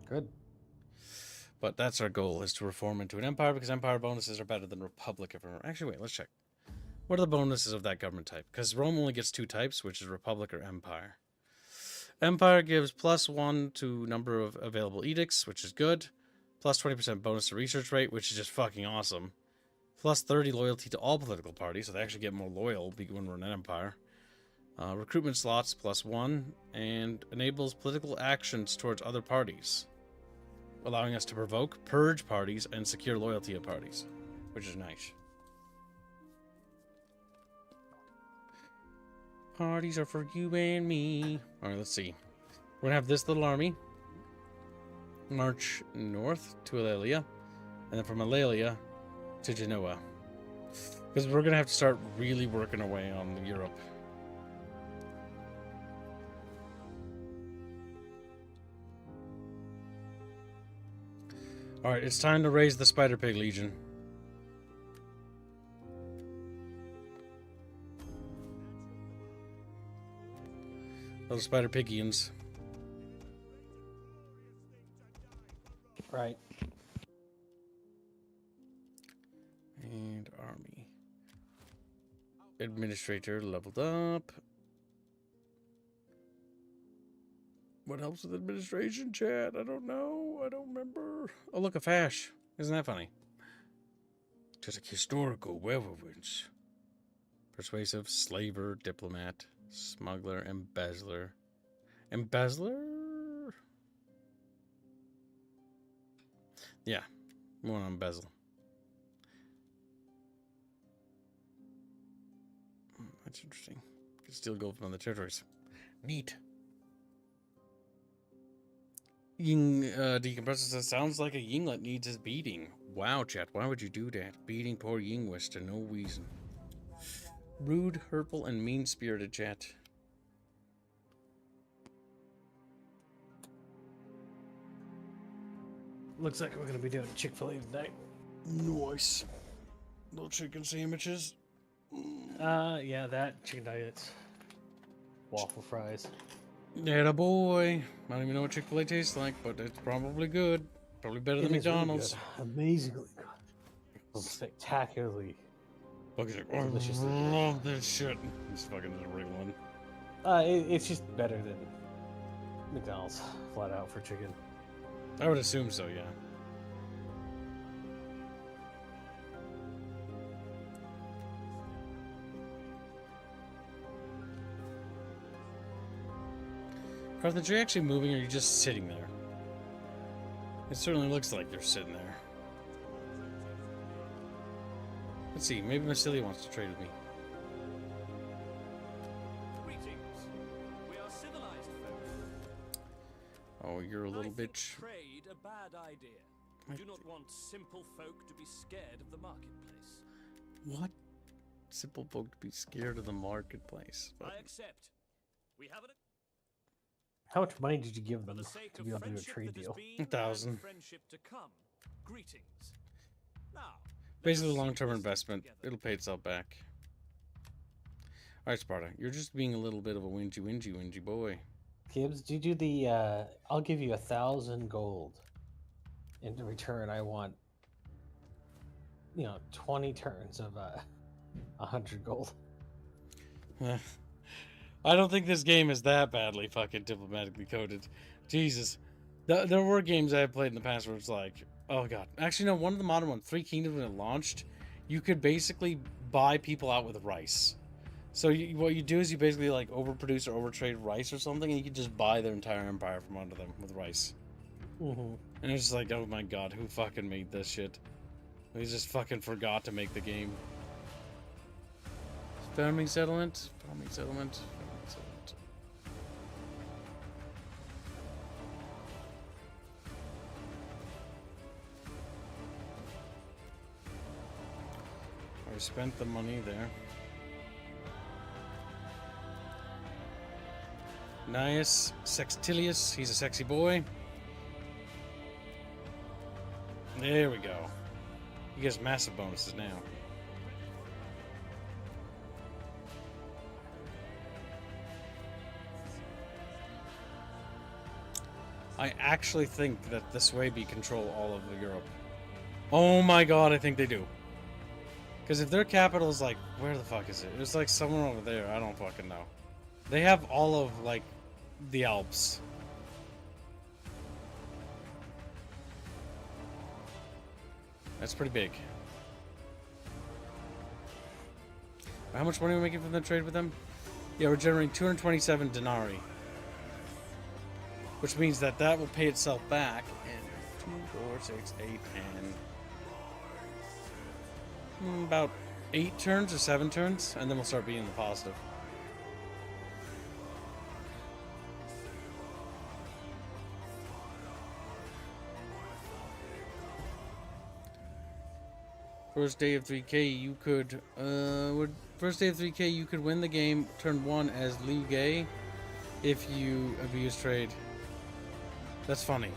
Good. But that's our goal, is to reform into an empire, because empire bonuses are better than republic. Actually, wait, let's check. What are the bonuses of that government type? Because Rome only gets 2 types, which is republic or empire. Empire gives +1 to number of available edicts, which is good. Plus 20% bonus to research rate, which is just fucking awesome. Plus 30 loyalty to all political parties, so they actually get more loyal when we're in an empire. Recruitment slots +1, and enables political actions towards other parties, allowing us to provoke, purge parties, and secure loyalty of parties, which is nice. Parties are for you and me. Alright, let's see. We're gonna have this little army march north to Alalia, and then from Alalia to Genoa. Because we're gonna have to start really working our way on Europe. Alright, it's time to raise the Spider Pig Legion. Little Spider Pigians. Right. And army. Administrator leveled up. What helps with administration, chat? I don't know. I don't remember. Oh, look, a fash. Isn't that funny? Just like historical werewolves. Persuasive, slaver, diplomat, smuggler, embezzler. Embezzler? Yeah, we want to embezzle. That's interesting. Can steal gold from other territories. Neat. Ying decompressor says, sounds like a yinglet needs his beating. Wow, chat, why would you do that? Beating poor yingwish to no reason. Rude, hurtful, and mean-spirited, chat. Looks like we're gonna be doing Chick-fil-A tonight. Nice. Little chicken sandwiches. Yeah, that chicken nuggets, waffle fries. Yeah, boy. I don't even know what Chick-fil-A tastes like, but it's probably good. Probably better than It is really McDonald's. good. Amazingly good. Spectacularly. Fucking like, I Deliciously good. love this shit. It's fucking just a real one. It's just better than McDonald's, flat out, for chicken. I would assume so, yeah. Carthage, are you actually moving or are you just sitting there? It certainly looks like you're sitting there. Let's see, maybe Sicily wants to trade with me. Greetings. We are civilized folk. Oh, you're a little I think bitch. trade a bad idea. We do not want simple folk to be scared of the marketplace. What? Simple folk to be scared of the marketplace. I accept. We have an How much money did you give for them the sake to of be able to do a friendship trade that has deal? been 1,000. and friendship to come. Greetings. Now, let Basically, us see long-term this investment. together. It'll pay itself back. Alright, Sparta. You're just being a little bit of a whingy boy. Gibbs, do you do the? I'll give you 1,000 gold. In return, I want, 20 turns of 100 gold. I don't think this game is that badly fucking diplomatically coded. Jesus. There were games I have played in the past where it's like, oh god. Actually, no, one of the modern ones, Three Kingdoms, when it launched, you could basically buy people out with rice. So what you do is you basically like overproduce or overtrade rice or something, and you could just buy their entire empire from under them with rice. Mm-hmm. And it's just like, oh my god, who fucking made this shit? They just fucking forgot to make the game. Farming settlement, farming settlement, farming settlement. I spent the money there. Nice. Sextilius, he's a sexy boy. There we go. He gets massive bonuses now. I actually think that the Swabi control all of Europe. Oh my god, I think they do. Because if their capital is like, where the fuck is it? It's like somewhere over there, I don't fucking know. They have all of, like, the Alps. That's pretty big. How much money are we making from the trade with them? Yeah, we're generating 227 denarii. Which means that that will pay itself back in 2, 4, 6, 8, 10. About 8 turns or 7 turns, and then we'll start being in the positive. First day of 3K, you could, first day of 3K, you could win the game turn 1 as Liu Gay if you abuse trade. That's funny.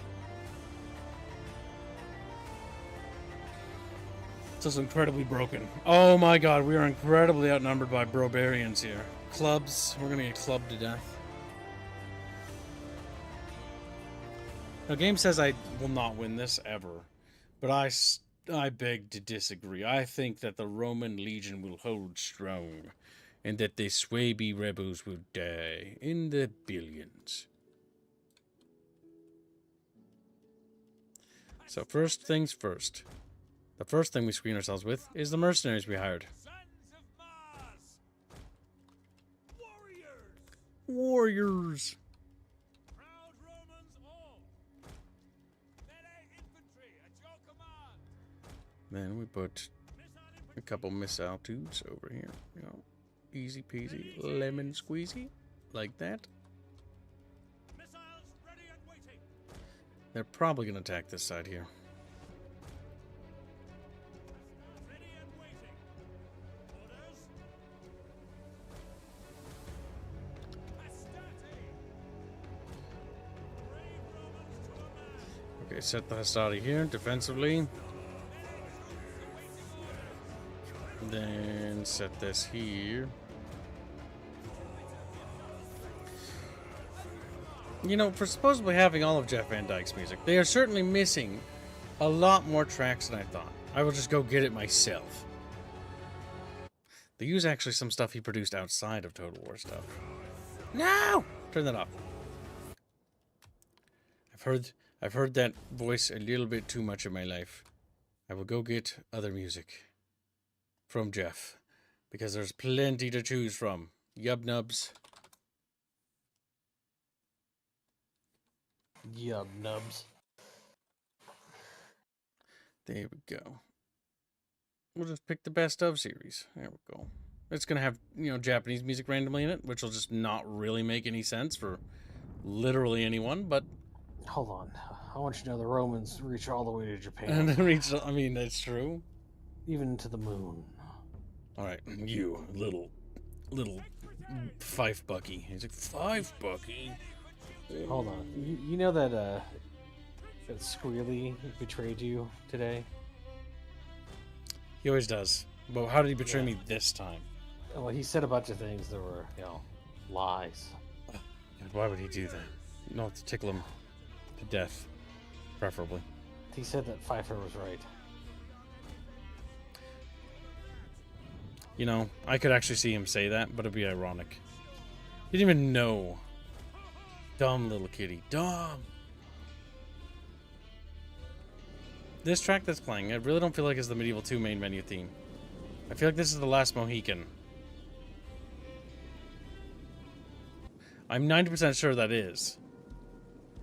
It's also incredibly broken. Oh my god, we are incredibly outnumbered by barbarians here. Clubs, we're gonna get clubbed to death. The game says I will not win this ever, but I beg to disagree. I think that the Roman legion will hold strong, and that the Swabi rebels will die in the billions. So first things first. The first thing we screen ourselves with is the mercenaries we hired. Sons of Mars! Warriors! Warriors! Proud Romans all! Melee infantry at your command! Then we put Missile a infantry! couple missile tubes over here. You know, easy peasy, lemon squeezy, like that. Missiles ready and waiting! They're probably gonna attack this side here. Ready and waiting! Orders! Hastati! Brave Romans to a man! Okay, set the Hastati here defensively. Then set this here. You know, for supposedly having all of Jeff Van Dyke's music, they are certainly missing a lot more tracks than I thought. I will just go get it myself. They use actually some stuff he produced outside of Total War stuff. No! Turn that off. I've heard that voice a little bit too much in my life. I will go get other music from Jeff, because there's plenty to choose from. Yub nubs. Yub nubs. There we go. We'll just pick the best of series. There we go. It's gonna have, you know, Japanese music randomly in it, which will just not really make any sense for literally anyone, but Hold on. I want you to know the Romans reach all the way to Japan. and then reach, I mean, that's true. Even to the moon. Alright, you little Fife Bucky. He's like, Fife Bucky. Hold on. You know that that Squealy betrayed you today? He always does. But how did he betray me this time? Well, he said a bunch of things that were, you know, lies. Why would he do that? No, to tickle him to death, preferably. He said that Pfeiffer was right. You know, I could actually see him say that, but it'd be ironic. He didn't even know. Dumb little kitty. Dumb. This track that's playing, I really don't feel like it's the Medieval 2 main menu theme. I feel like this is the last Mohican. I'm 90% sure that is.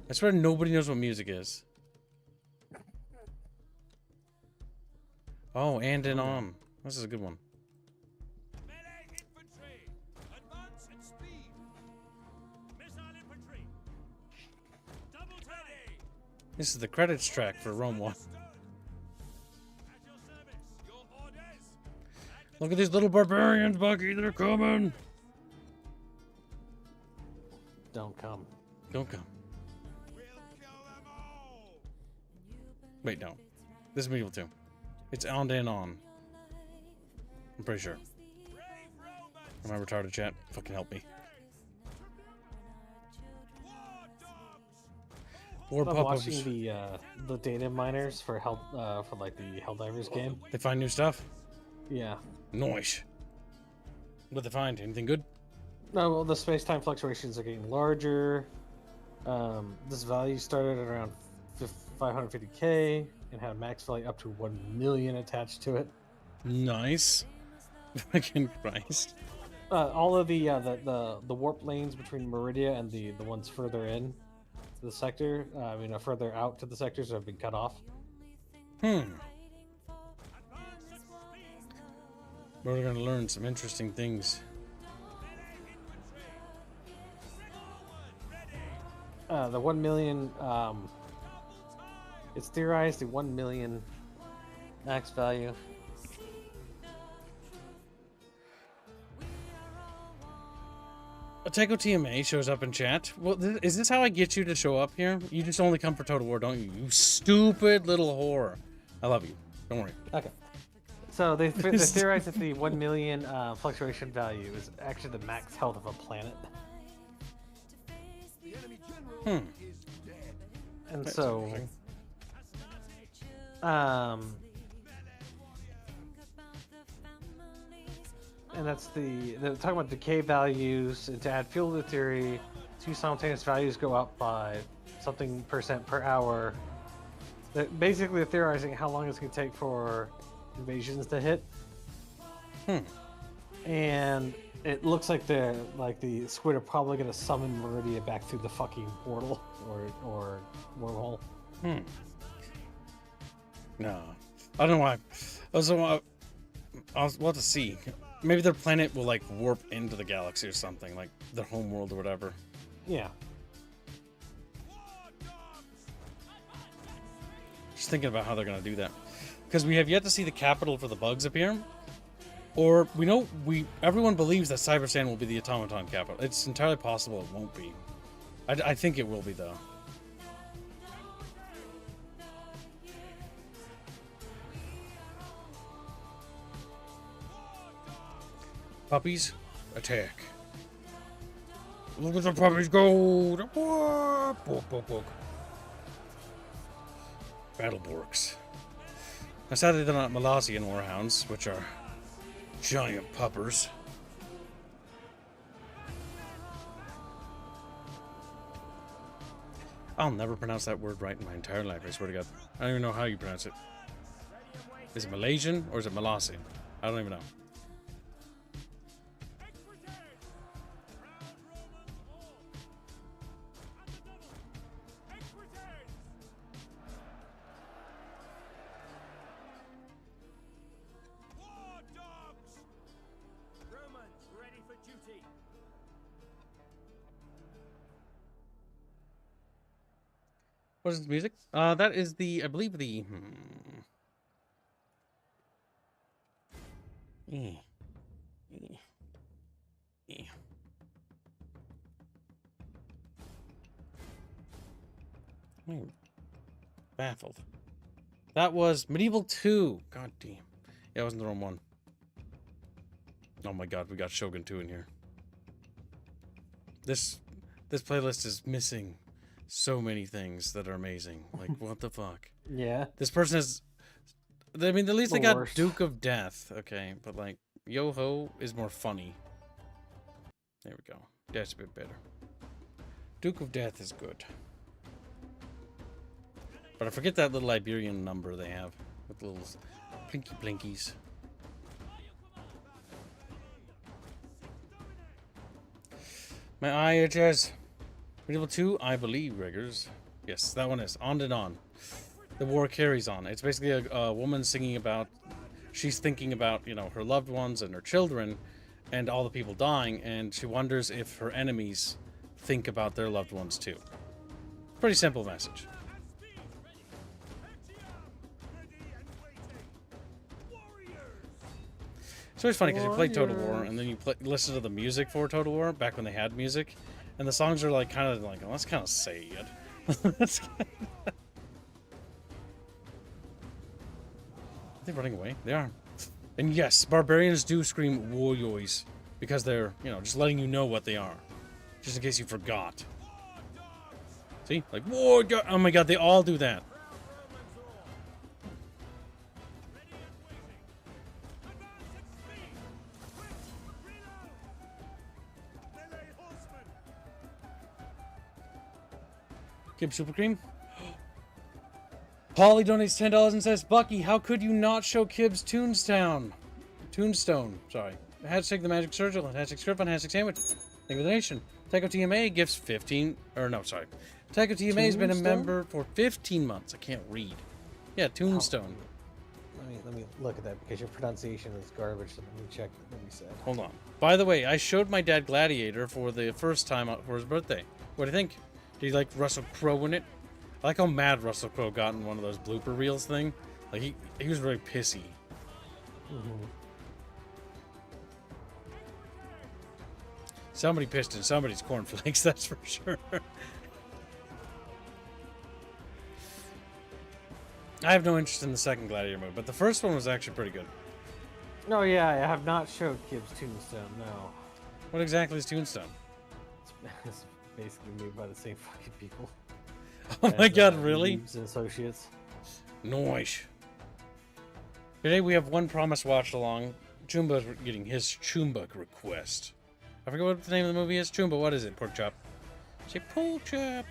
I swear nobody knows what music is. Oh, and in on. This is a good one. Melee infantry, advance and speed. Missile infantry, double ready. This is the credits track for Rome 1. At your service, your orders. Look at these little barbarians, Bucky. They're coming. Don't come. Don't come. We'll kill them all. Wait, no. This is Medieval 2. It's on and on. I'm pretty sure. Brave Romans, Am I retarded, chat? Fucking help me. war dogs. Or I'm pop-ups. watching the data miners for for like the Helldivers game. They find new stuff? Yeah. Nice. What'd they find? Anything good? No, well, the space-time fluctuations are getting larger. This value started at around 550k and had a max value up to 1 million attached to it. Nice. Fucking Christ. All of the warp lanes between Meridia and the ones further in to the sector, further out to the sectors have been cut off. We're gonna learn some interesting things. The 1 million, it's theorized the 1 million max value. Ateco TMA shows up in chat. Well, is this how I get you to show up here? You just only come for Total War, don't you? You stupid little whore. I love you. Don't worry. Okay. So they theorize that the 1 million fluctuation value is actually the max health of a planet. And That's so, interesting. and that's they're talking about decay values, and to add fuel to the theory, two simultaneous values go up by something % per hour. Basically, they're theorizing how long it's going to take for invasions to hit. And it looks like the squid are probably going to summon Meridia back through the fucking portal or wormhole. No. I don't know why. We'll have to see. Maybe their planet will, like, warp into the galaxy or something. Like, their home world or whatever. Yeah. Just thinking about how they're going to do that. Because we have yet to see the capital for the bugs appear. Or, everyone believes that Cybersand will be the automaton capital. It's entirely possible it won't be. I think it will be, though. Puppies, attack. Look at the puppies go! Battleborks. Now, sadly, they're not Molossian warhounds, which are giant puppers. I'll never pronounce that word right in my entire life, I swear to God. I don't even know how you pronounce it. Is it Malaysian or is it Molossian? I don't even know. War dogs! Romans, ready for duty. What is the music? That is the, I believe the, I'm baffled. That was Medieval 2. God damn. Yeah, it wasn't the wrong one. Oh my god, we got Shogun 2 in here. This playlist is missing so many things that are amazing. Like, what the fuck? Yeah. This person is... I mean, at least they The got worst. Duke of Death. Okay, but like, Yo-Ho is more funny. There we go. That's a bit better. Duke of Death is good. But I forget that little Iberian number they have. With little plinky blinkies. My IHS. Medieval 2, I believe, Riggers. Yes, that one is. On and on. The war carries on. It's basically a woman singing about... She's thinking about, you know, her loved ones and her children and all the people dying, and she wonders if her enemies think about their loved ones too. Pretty simple message. It's always funny because you play Total War and then you listen to the music for Total War back when they had music, and the songs are like kind of like, oh, that's kind of sad. That's Are they running away? They are. And yes, barbarians do scream warriors because they're, you know, just letting you know what they are, just in case you forgot. See, like warrior. Oh my god, they all do that. Kib Super Cream. Polly donates $10 and says, Bucky, how could you not show Kib's Toonstone? Sorry. Hashtag the Magic Circle, hashtag script on hashtag sandwich. Thank you for the donation. Taco TMA gifts 15, or no, sorry. Taco TMA has been a member for 15 months. I can't read. Yeah, Toonstone. Let me look at that because your pronunciation is garbage. So let me check what you said. Hold on. By the way, I showed my dad Gladiator for the first time for his birthday. What do you think? Did you like Russell Crowe in it? I like how mad Russell Crowe got in one of those blooper reels thing. Like he was very pissy. Somebody pissed in somebody's cornflakes, that's for sure. I have no interest in the second Gladiator movie, but the first one was actually pretty good. No, yeah, I have not showed Kib's Tombstone. No, What exactly is Toonstone? it's basically made by the same fucking people. Oh my as, god, really? Reeves and Associates. Noise. Today we have one promise watch along. Chumba's getting his Chumba request. I forget what the name of the movie is. Chumba, what is it? Pork chop. Say pork chop.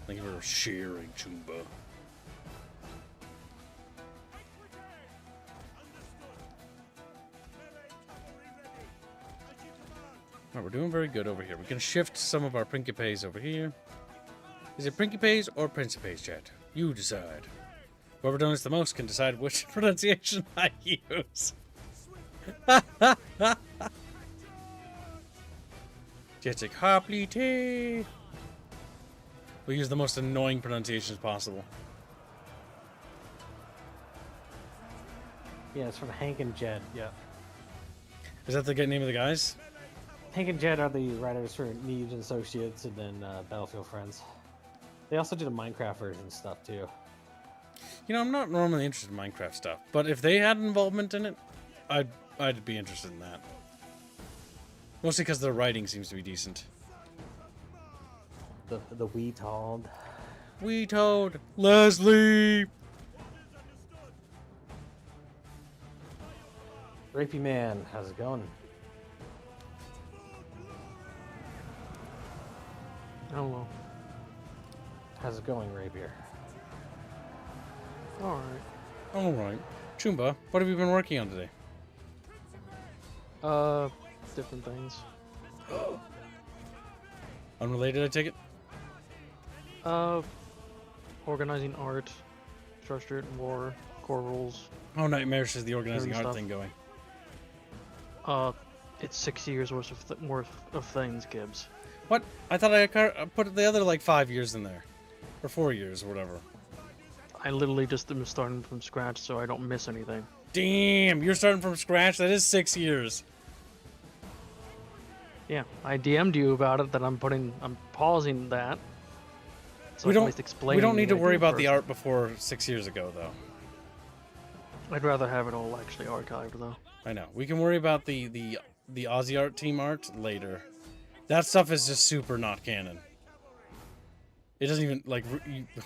Thank you for sharing, Chumba. Alright, we're doing very good over here. We can shift some of our Principes over here. Is it Principes or Principes, chat? You decide. Whoever donates the most can decide which pronunciation I use. Jetic Hoplite. We use the most annoying pronunciations possible. Yeah, it's from Hank and Jed. Yeah, Is that the name of the guys? Hank and Jed are the writers for Reeves and Associates and then Battlefield Friends. They also did a Minecraft version stuff too. You know, I'm not normally interested in Minecraft stuff, but if they had involvement in it, I'd I'd be interested in that. Mostly because the writing seems to be decent. The wee told. We told Leslie. Rapey man, how's it going? Hello. How's it going, Rapier? Alright. All right, Chumba, what have you been working on today? Different things. Unrelated, I take it. Organizing art, structured war, core rules. Oh, Nightmares is the organizing Different art stuff. thing going. It's 6 years worth of things, Gibbs. What? I thought I put the other like 5 years in there, or 4 years, or whatever. I literally just am starting from scratch, so I don't miss anything. Damn, you're starting from scratch. That is 6 years. Yeah, I DM'd you about it. That I'm pausing that. So We I can at don't. least explain We don't need to the worry idea about the first. art before 6 years ago, though. I'd rather have it all actually archived, though. I know. We can worry about the Aussie art team art later. That stuff is just super not canon. It doesn't even like.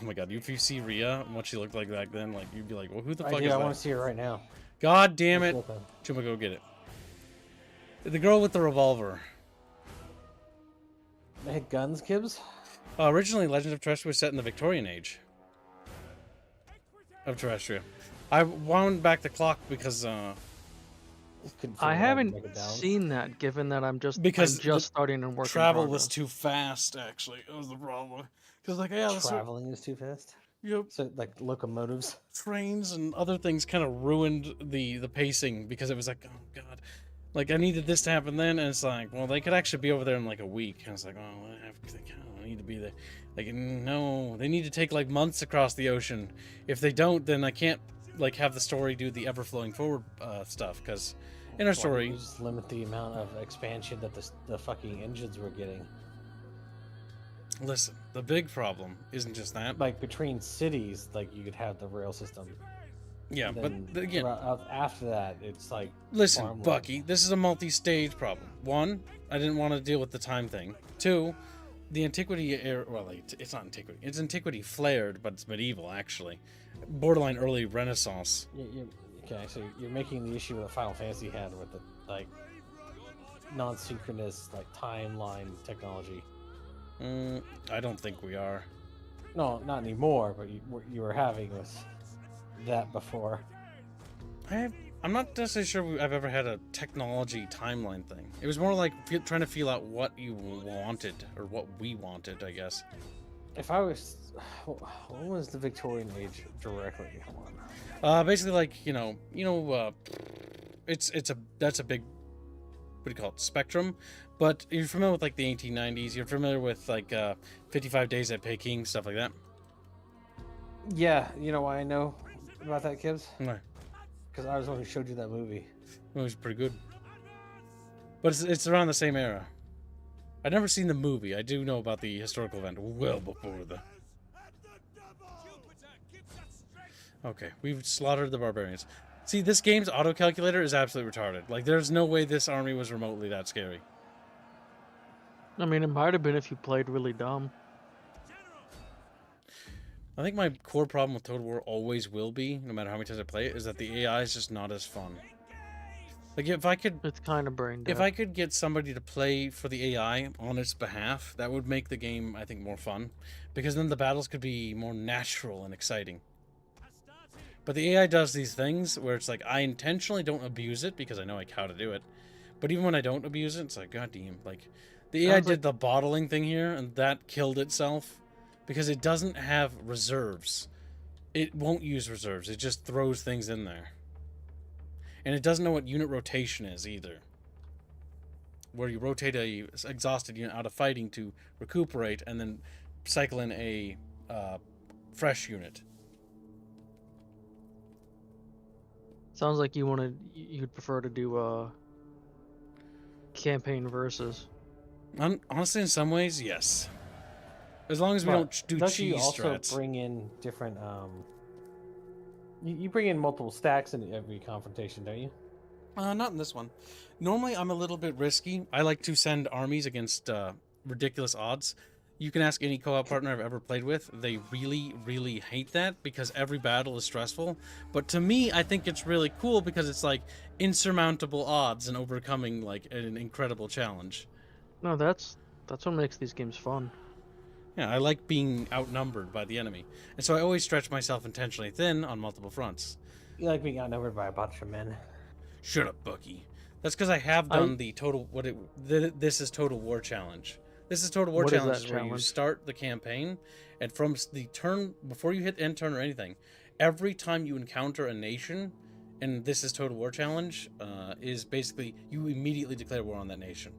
Oh my god! If you see Rhea and what she looked like back then, like you'd be like, "Well, who the fuck I is want that?" to see it right now. God damn it! Let's look at Chuma, go get it. The girl with the revolver. They had guns, Gibbs? Originally, Legend of Terrestria was set in the Victorian age of Terrestria. I wound back the clock because Couldn't I figure out how to haven't make it down. seen that, given that I'm just Because the starting and working. travel was too fast. Actually, that was the problem. Because like, yeah, that's what, Traveling is too fast. yep, So like locomotives. trains and other things kind of ruined the pacing because it was like, oh god, like I needed this to happen then, and it's like, well, they could actually be over there in like a week. And it's like, oh, I need to be there. Like, no, they need to take like months across the ocean. If they don't, then I can't like have the story do the ever flowing forward stuff. Because in our Why story, didn't you just limit the amount of expansion that the fucking engines were getting. listen, the big problem isn't just that. Like between cities, like you could have the rail system. Yeah, Then but again, after that, it's like listen, farmland. Bucky, this is a multi-stage problem. One, I didn't want to deal with the time thing. Two, the antiquity era, well, like, it's not antiquity. It's antiquity flared, but it's medieval, actually. Borderline early Renaissance. Okay, so you're making the issue that Final Fantasy had with the like non-synchronous like timeline technology. I don't think we are. No, not anymore. But you were having with that before. I'm not necessarily sure I've ever had a technology timeline thing. It was more like trying to feel out what you wanted, or what we wanted, I guess. If I was, what was the Victorian age directly? Hold on. Basically, like that's a big, what do you call it, spectrum. But you're familiar with like the 1890s. You're familiar with like 55 Days at Peking, stuff like that. Yeah, you know why I know about that, Gibbs? No, Because I was the one who showed you that movie. it was pretty good. But it's around the same era. I've never seen the movie. I do know about the historical event well before the. Okay, we've slaughtered the barbarians. See, this game's auto-calculator is absolutely retarded. Like, there's no way this army was remotely that scary. I mean, it might have been if you played really dumb. I think my core problem with Total War always will be, no matter how many times I play it, is that the AI is just not as fun. Like, if I could It's kind of brain dead. If I could get somebody to play for the AI on its behalf, that would make the game, I think, more fun. Because then the battles could be more natural and exciting. But the AI does these things where it's like, I intentionally don't abuse it because I know like how to do it. But even when I don't abuse it, it's like, god damn, like, the AI Sounds did the bottling thing here, and that killed itself. Because it doesn't have reserves. It won't use reserves, it just throws things in there. And it doesn't know what unit rotation is either. Where you rotate a exhausted unit out of fighting to recuperate and then cycle in a fresh unit. Sounds like you'd prefer to do campaign versus. Honestly, in some ways, yes. As long as we don't do Don't cheese you also strats. bring in different you bring in multiple stacks in every confrontation, don't you? Not in this one. Normally, I'm a little bit risky. I like to send armies against ridiculous odds. You can ask any co-op partner I've ever played with. They really, really hate that because every battle is stressful. But to me, I think it's really cool because it's like insurmountable odds and overcoming like an incredible challenge. No, that's what makes these games fun. Yeah, I like being outnumbered by the enemy. And so I always stretch myself intentionally thin on multiple fronts. You like being outnumbered by a bunch of men. Shut up, Bucky. That's because I have done the total this is Total War challenge. This is Total War What is challenge that is where you challenge? start the campaign, and from the turn before you hit end turn or anything, every time you encounter a nation, and this is Total War challenge, is basically you immediately declare war on that nation.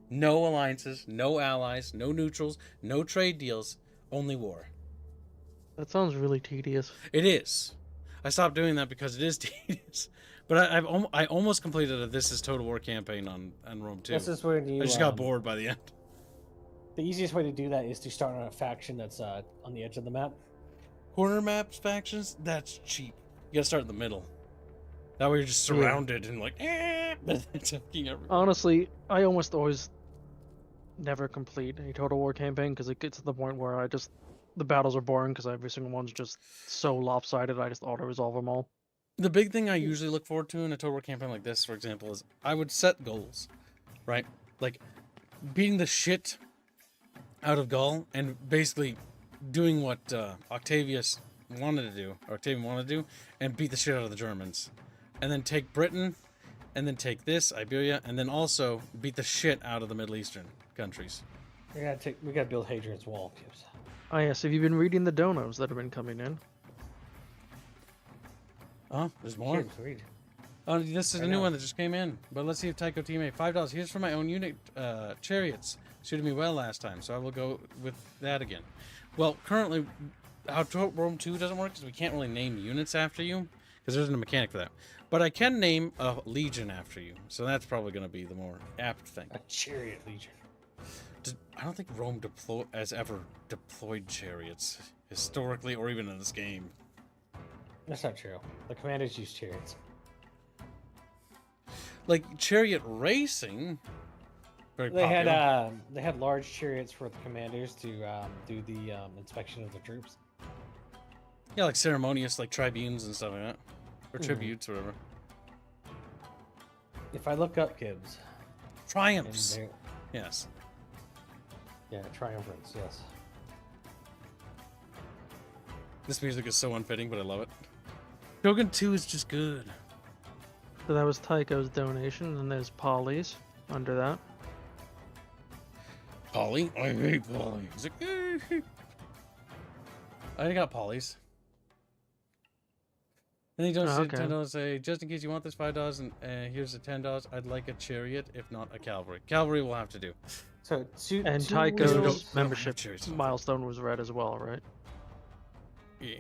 No alliances, no allies, no neutrals, no trade deals, only war. That sounds really tedious. It is. I stopped doing that because it is tedious. But I almost completed a This is Total War campaign on Rome 2. This is where you. I just got bored by the end. The easiest way to do that is to start on a faction that's on the edge of the map. Corner maps factions, that's cheap. You gotta start in the middle. That way you're just surrounded and like, attacking everyone. Honestly, I almost always never complete a Total War campaign because it gets to the point where the battles are boring because every single one's just so lopsided. I just auto-resolve them all. The big thing I usually look forward to in a Total War campaign like this, for example, is I would set goals, right? Like beating the shit out of Gaul and basically doing what Octavian wanted to do, and beat the shit out of the Germans, and then take Britain, and then take Iberia, and then also beat the shit out of the Middle Eastern countries. We gotta build Hadrian's Wall, kids. Ah, yes. Have you been reading the donos that have been coming in? Oh, there's more. Kids, read. Oh, this is a new one that just came in. But let's see if Tycho teammate $5. Here's for my own unit chariots. Suited me well last time, so I will go with that again. Well, currently, how Rome 2 doesn't work is we can't really name units after you because there isn't a mechanic for that. But I can name a legion after you, so that's probably going to be the more apt thing. A chariot legion. I don't think Rome has ever deployed chariots historically or even in this game. That's not true. The commanders use chariots. Like chariot racing. Very popular. They had large chariots for the commanders to do the inspection of the troops. Yeah, like ceremonious, like tribunes and stuff like that, or tributes, or whatever. If I look up Gibbs, Triumphs. Yes. Yeah, triumphants. Yes. This music is so unfitting, but I love it. Shogun 2 is just good. So that was Tycho's donation, and there's Polly's under that. Polly? I hate Polly. He's like, I got Polly's. And he does okay. $10 say, just in case you want this $5 and here's the $10, I'd like a chariot, if not a cavalry. Cavalry will have to do. So And two Tycho's wheels- membership chariots. milestone was read as well, right? Yeah.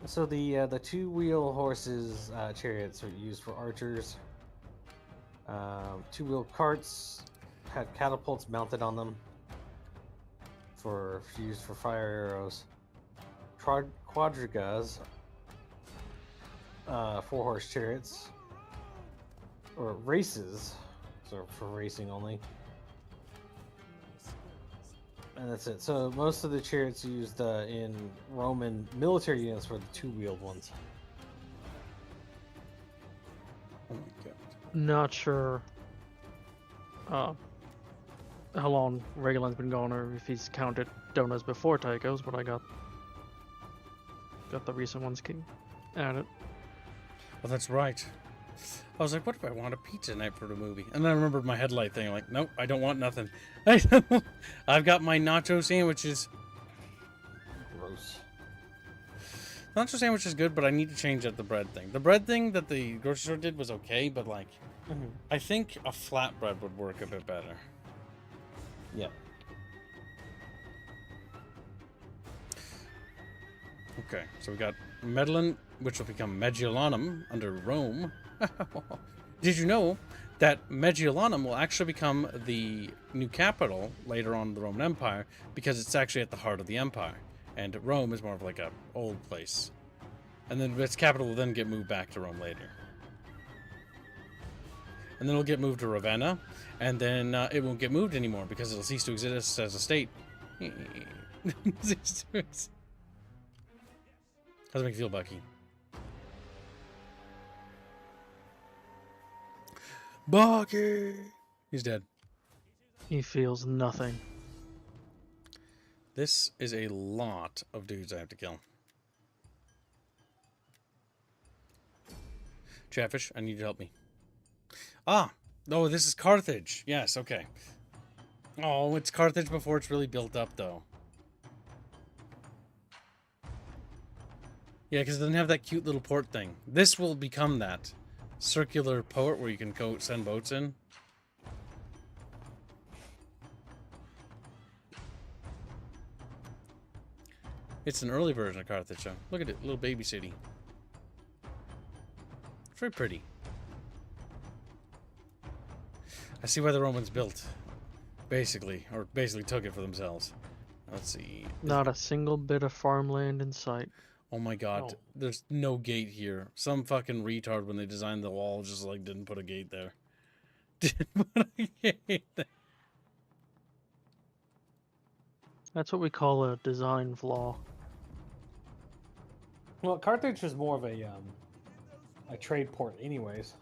So the two-wheel horses chariots are used for archers. Two-wheel carts had catapults mounted on them for used for fire arrows. Quadrigas, four-horse chariots, or races, so for racing only. And that's it. So most of the chariots used in Roman military units were the two-wheeled ones. Oh my god. Not sure how long Regalin's been going, or if he's counted donuts before Tycho's, but I got the recent ones added. Well, that's right. I was like, what if I want a pizza night for the movie? And then I remembered my headlight thing. I'm like, nope, I don't want nothing. I've got my nacho sandwiches. Gross. Nacho sandwich is good, but I need to change up the bread thing. The bread thing that the grocery store did was okay, but like, I think a flatbread would work a bit better. Yep. Okay, so we got Medellin, which will become Mediolanum under Rome. Did you know that Mediolanum will actually become the new capital later on in the Roman Empire because it's actually at the heart of the empire, and Rome is more of like a old place, and then its capital will then get moved back to Rome later. and then it'll get moved to Ravenna, and then it won't get moved anymore because it'll cease to exist as a state. How's it make you feel, Bucky? Bucky! He's dead. He feels nothing. This is a lot of dudes I have to kill. Chatfish, I need you to help me. Ah! Oh, this is Carthage. Yes, okay. Oh, it's Carthage before it's really built up, though. Yeah, because it doesn't have that cute little port thing. This will become that. Circular port where you can go send boats in. It's an early version of Carthage, though. Look at it, little baby city. It's very pretty. I see why the Romans built, basically, or basically took it for themselves. Let's see. Not a single bit of farmland in sight. Oh my god, there's no gate here. Some fucking retard when they designed the wall just like didn't put a gate there. Didn't put a gate there. That's what we call a design flaw. Well, Carthage was more of a trade port, anyways.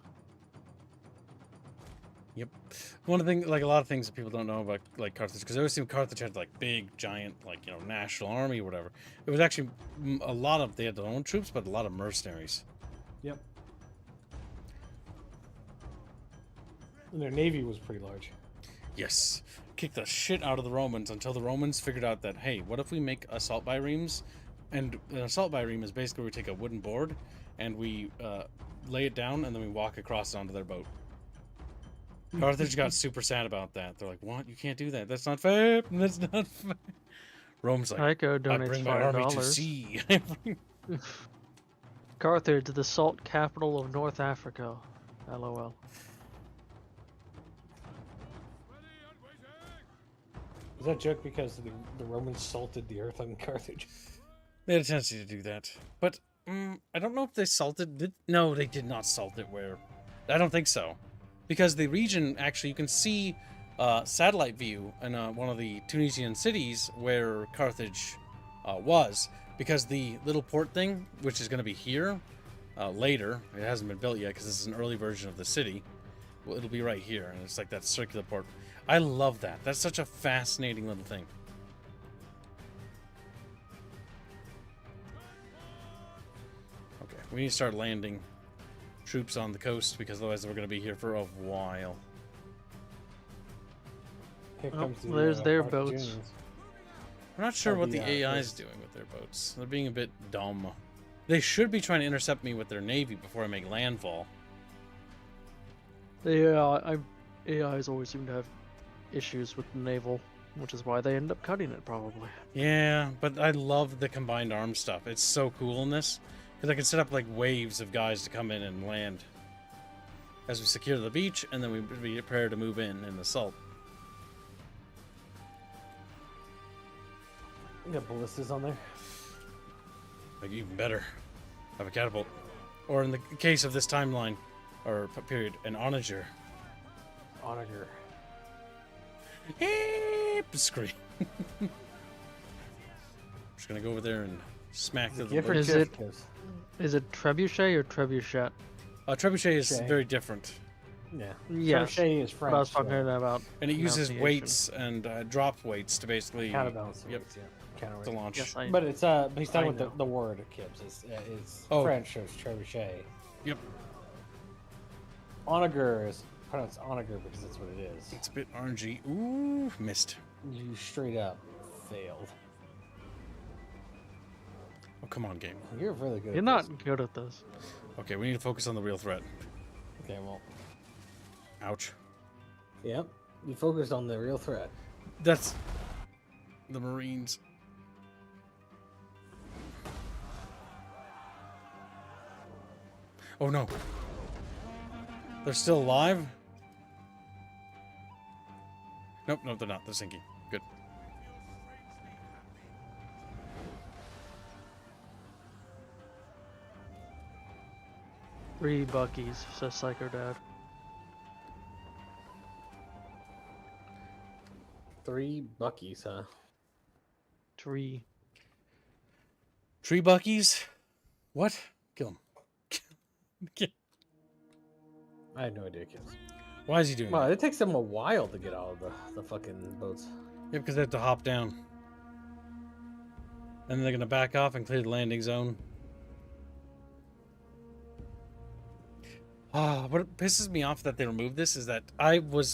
Yep. One of the things, like a lot of things that people don't know about like Carthage, because I always think Carthage had like big, giant, like, you know, national army or whatever. It was actually a lot of, they had their own troops, but a lot of mercenaries. Yep. And their navy was pretty large. Yes. Kicked the shit out of the Romans until the Romans figured out that, hey, what if we make assault biremes? And an assault bireme is basically where we take a wooden board and we lay it down and then we walk across it onto their boat. Carthage got super sad about that. They're like, what? You can't do that. That's not fair. That's not fair. Rome's like, Tycho I donates bring my army to $5. sea. Carthage, the salt capital of North Africa. LOL. Is that a joke because the Romans salted the earth on Carthage? They had a tendency to do that. But I don't know if they salted... No, they did not salt it where... I don't think so. Because the region, actually, you can see satellite view in one of the Tunisian cities where Carthage was. Because the little port thing, which is going to be here later, it hasn't been built yet because this is an early version of the city. Well, it'll be right here, and it's like that circular port. I love that. That's such a fascinating little thing. Okay, we need to start landing troops on the coast because otherwise we're going to be here for a while. Here Oh, comes the, there's their Carthaginians. boats. I'm not sure Of what the, the AI is coast. doing with their boats. They're being a bit dumb. They should be trying to intercept me with their navy before I make landfall. Yeah, AIs always seem to have issues with the naval, which is why they end up cutting it, probably. Yeah, but I love the combined arms stuff. It's so cool in this. Because I can set up like waves of guys to come in and land as we secure the beach, and then we prepare to move in and assault. You got ballistas on there? Like, even better. I have a catapult. Or in the case of this timeline, or period, an onager. Onager. Scream. Just gonna go over there and smack the Gifford Is it- Jeffkes. Is it trebuchet or trebuchet? Trebuchet is Okay. very different, Yeah. Yes, Trebuchet is French. But I was talking so about. and it uses pronunciation. weights and drop weights to basically counterbalance. Yep. weights, yeah. Counterweight. to launch. Yes, I. But it's but he's talking I with know. the word Kibbs. It's Oh. French, so it's trebuchet. Yep, Onager is pronounced onager because that's what it is. it's a bit RNG. Ooh, missed. You straight up failed. Oh, come on, game. You're really good. You're at not this. good at this. Okay, we need to focus on the real threat. Okay, well, Ouch. yep. You focused on the real threat. That's the Marines. Oh no. They're still alive? Nope, nope, they're not. They're sinking. Good. Three Buckies, says Psycho Dad. 3 Buckies, huh? Tree. Tree buckies? What? Kill him. I had no idea, kids. Why is he doing Well, that? it takes them a while to get out of the fucking boats. Yeah, because they have to hop down. And then they're gonna back off and clear the landing zone. What pisses me off that they removed this is that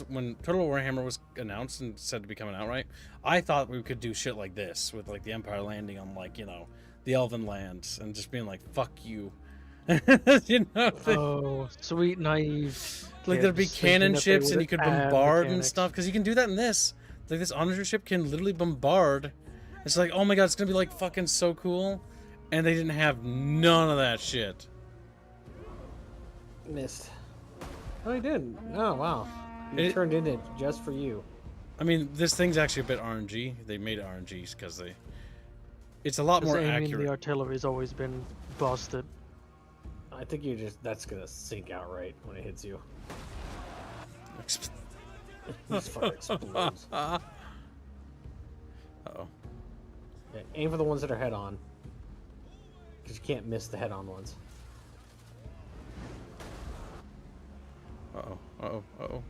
when Total Warhammer was announced and said to be coming out, right? I thought we could do shit like this with like the Empire landing on like, you know, the Elven lands and just being like, fuck you. You know, Oh, sweet naive. like there'd be kids thinking cannon that they ships and would you could add bombard and mechanics. stuff because you can do that in this. Like this Honor ship can literally bombard. It's like, oh my god, it's gonna be like fucking so cool. And they didn't have none of that shit. Missed. Oh, he did. Oh, wow. He It- turned in it just for you. I mean, this thing's actually a bit RNG. They made it RNG because it's a lot more Because aiming accurate. the artillery's always been busted. I think that's gonna sink outright when it hits you. This fucker explodes. Uh-oh. Yeah, aim for the ones that are head on. Because you can't miss the head on ones. Uh-oh. Uh-oh. Uh-oh.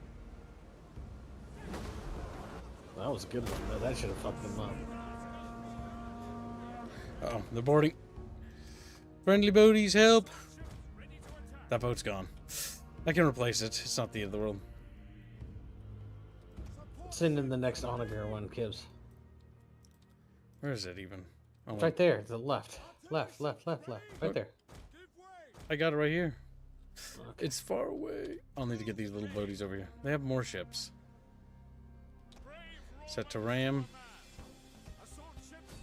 That was a good one, though. That should have fucked them up. Uh-oh. They're boarding. Friendly boaties, help! That boat's gone. I can replace it. It's not the end of the world. Send in the next onager one, Kibbs. Where is it even? Oh, It's right there, to the left. Left. Right there. I got it right here. It's far away. I'll need to get these little boaties over here. They have more ships. Set to ram.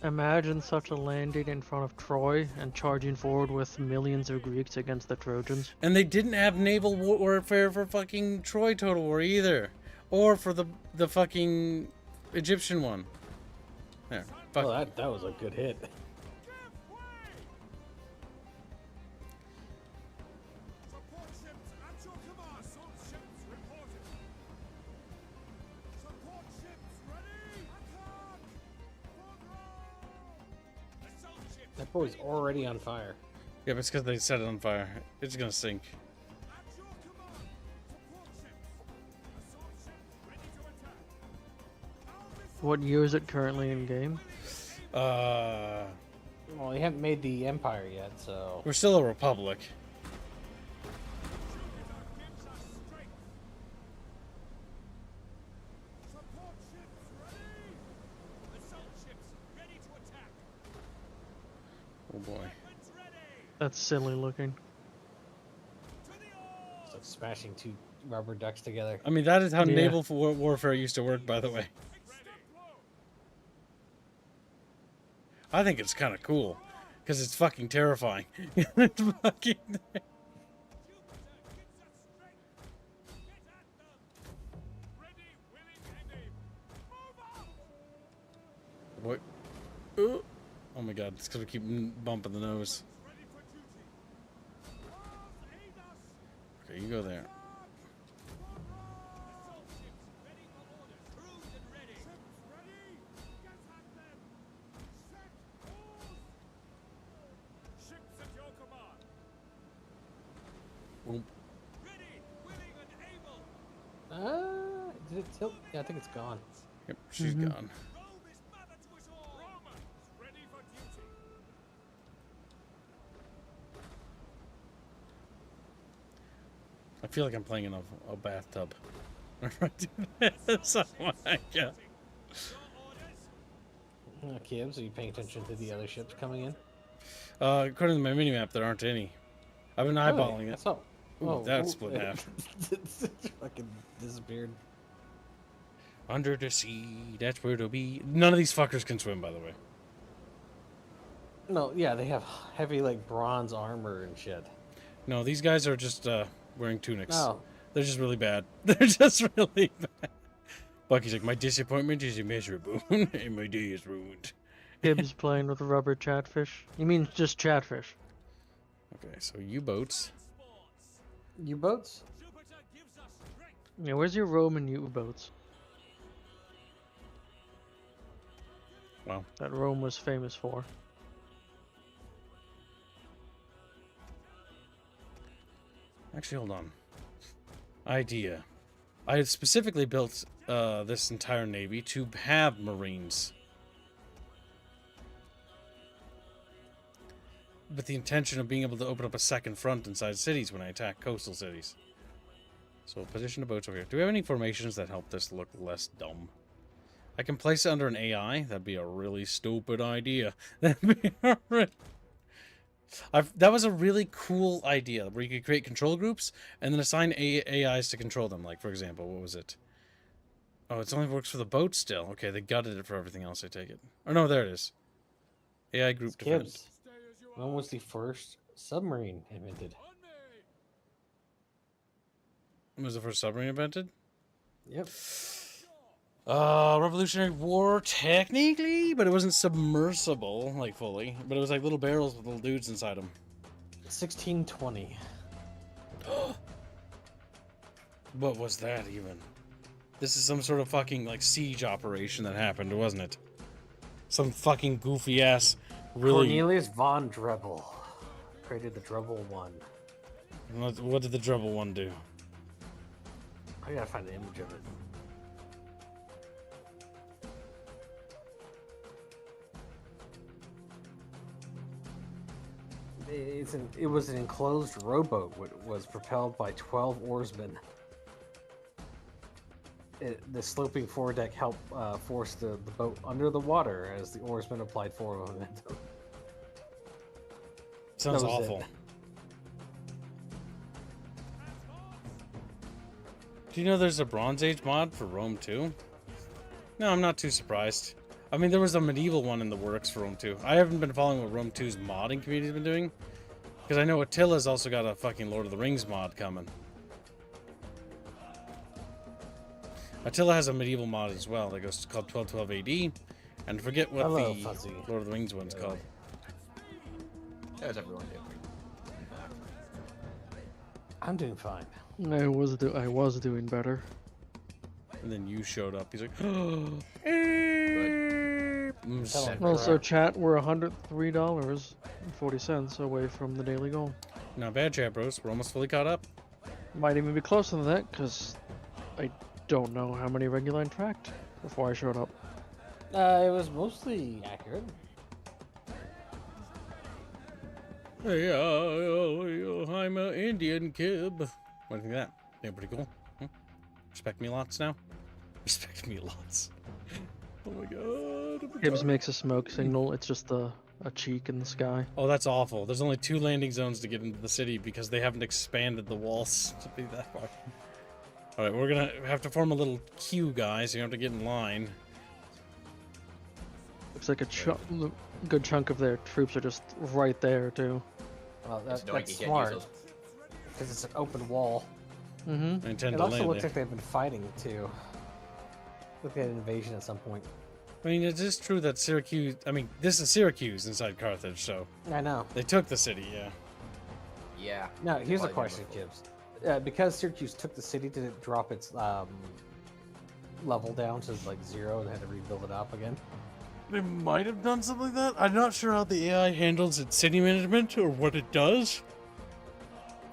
Imagine such a landing in front of Troy and charging forward with millions of Greeks against the Trojans. And they didn't have naval warfare for fucking Troy Total War either. Or for the fucking Egyptian one. There. Fuck. Oh, that was a good hit. Support ships at your command. Assault ships reported. Support ships ready. Attack! Assault ships That boy's already on fire. Yeah, but it's because they set it on fire. It's gonna sink. at your command. Support ships. Assault ships ready to attack. What year is it currently in game? Well, they haven't made the Empire yet, so... We're still a republic. Support ships ready. Assault ships ready to attack. Oh boy. Weapons ready. That's silly looking. To the oars. It's like smashing two rubber ducks together. I mean, that is how Yeah. naval warfare used to work, by the way. I think it's kind of cool. Because it's fucking terrifying. It's fucking... Jupiter gives us strength. Get at them. Ready, willing, and able. Move out. What? Oh my god, it's because we keep bumping the nose. Ready for duty. Mars, aid us. Okay, you go there. Assault ships ready for orders. Crewed and ready. Ships ready. Get at them. Set course. Ships at your command. Boom. Ready, willing, and able. Did it tilt? Yeah, I think it's gone. Yep, she's gone. Rome is mother to us all. Romans, ready for duty. I feel like I'm playing in a bathtub. So, yeah. Your orders. Kibbs, are you paying attention to the other ships coming in? According to my minimap, there aren't any. I've been eyeballing it. Oh, Ooh, that split in half. Fucking disappeared. Under the sea, that's where it'll be. None of these fuckers can swim, by the way. No, yeah, they have heavy, like, bronze armor and shit. No, these guys are just wearing tunics. No. They're just really bad. They're just really bad. Bucky's like, my disappointment is immeasurable, and my day is ruined. Gibbs playing with rubber chatfish. You mean just chatfish? Okay, so U-boats. U-boats? Jupiter gives us strength. Yeah, where's your Roman U-boats? Wow. that Rome was famous for. Actually, hold on. Idea. I had specifically built this entire navy to have marines. With the intention of being able to open up a second front inside cities when I attack coastal cities. So position the boats over here. Do we have any formations that help this look less dumb? I can place it under an AI. That'd be a really stupid idea. That'd be that was a really cool idea where you could create control groups and then assign AIs to control them. Like, for example, what was it? Oh, it only works for the boat still. Okay, they gutted it for everything else, I take it. Oh, no, there it is. AI group defense. Gibbs. When was the first submarine invented? When was the first submarine invented? Yep. Revolutionary War, technically, but it wasn't submersible, like, fully. But it was like little barrels with little dudes inside them. 1620. What was that, even? This is some sort of fucking, like, siege operation that happened, wasn't it? Some fucking goofy-ass, really... Cornelius von Drebel created the Drebel 1. What did the Drebel 1 do? I gotta find the image of it. It was an enclosed rowboat. Was propelled by 12 oarsmen. The sloping foredeck helped force the boat under the water as the oarsmen applied forward momentum. Sounds awful. Do you know there's a Bronze Age mod for Rome 2? No, I'm not too surprised. I mean, there was a medieval one in the works for Rome 2. I haven't been following what Rome 2's modding community's been doing. Because I know Attila's also got a fucking Lord of the Rings mod coming. Attila has a medieval mod as well that goes called 1212 AD. And forget what Hello, the Fuzzy. Lord of the Rings one's called. How's everyone doing? I'm doing fine. I was doing better. And then you showed up. He's like, Also, chat, we're $103.40 away from the daily goal. Not bad, chat bros. We're almost fully caught up. Might even be closer than that, because I don't know how many regular tracked before I showed up. It was mostly accurate. Hey, I'm an Indian kid. What do you think of that? Yeah, pretty cool. Respect me lots now? Respect me lots. Oh my god. Gibbs makes a smoke signal. It's just a cheek in the sky. Oh, that's awful. There's only 2 landing zones to get into the city because they haven't expanded the walls to be that far. Alright, we're gonna have to form a little queue, guys. You have to get in line. Looks like a good chunk of their troops are just right there, too. Well, It's annoying that's you can't use smart. those. Because it's an open wall. Mm-hmm. I intend It to also land looks there. like they've been fighting, too. Look at an invasion at some point. I mean, it is true that Syracuse... I mean, this is Syracuse inside Carthage, so... I know. They took the city, yeah. Yeah. Now, here's a Probably question, never Gibbs. Because Syracuse took the city, did it drop its level down to like 0 and had to rebuild it up again? They might have done something like that. I'm not sure how the AI handles its city management or what it does.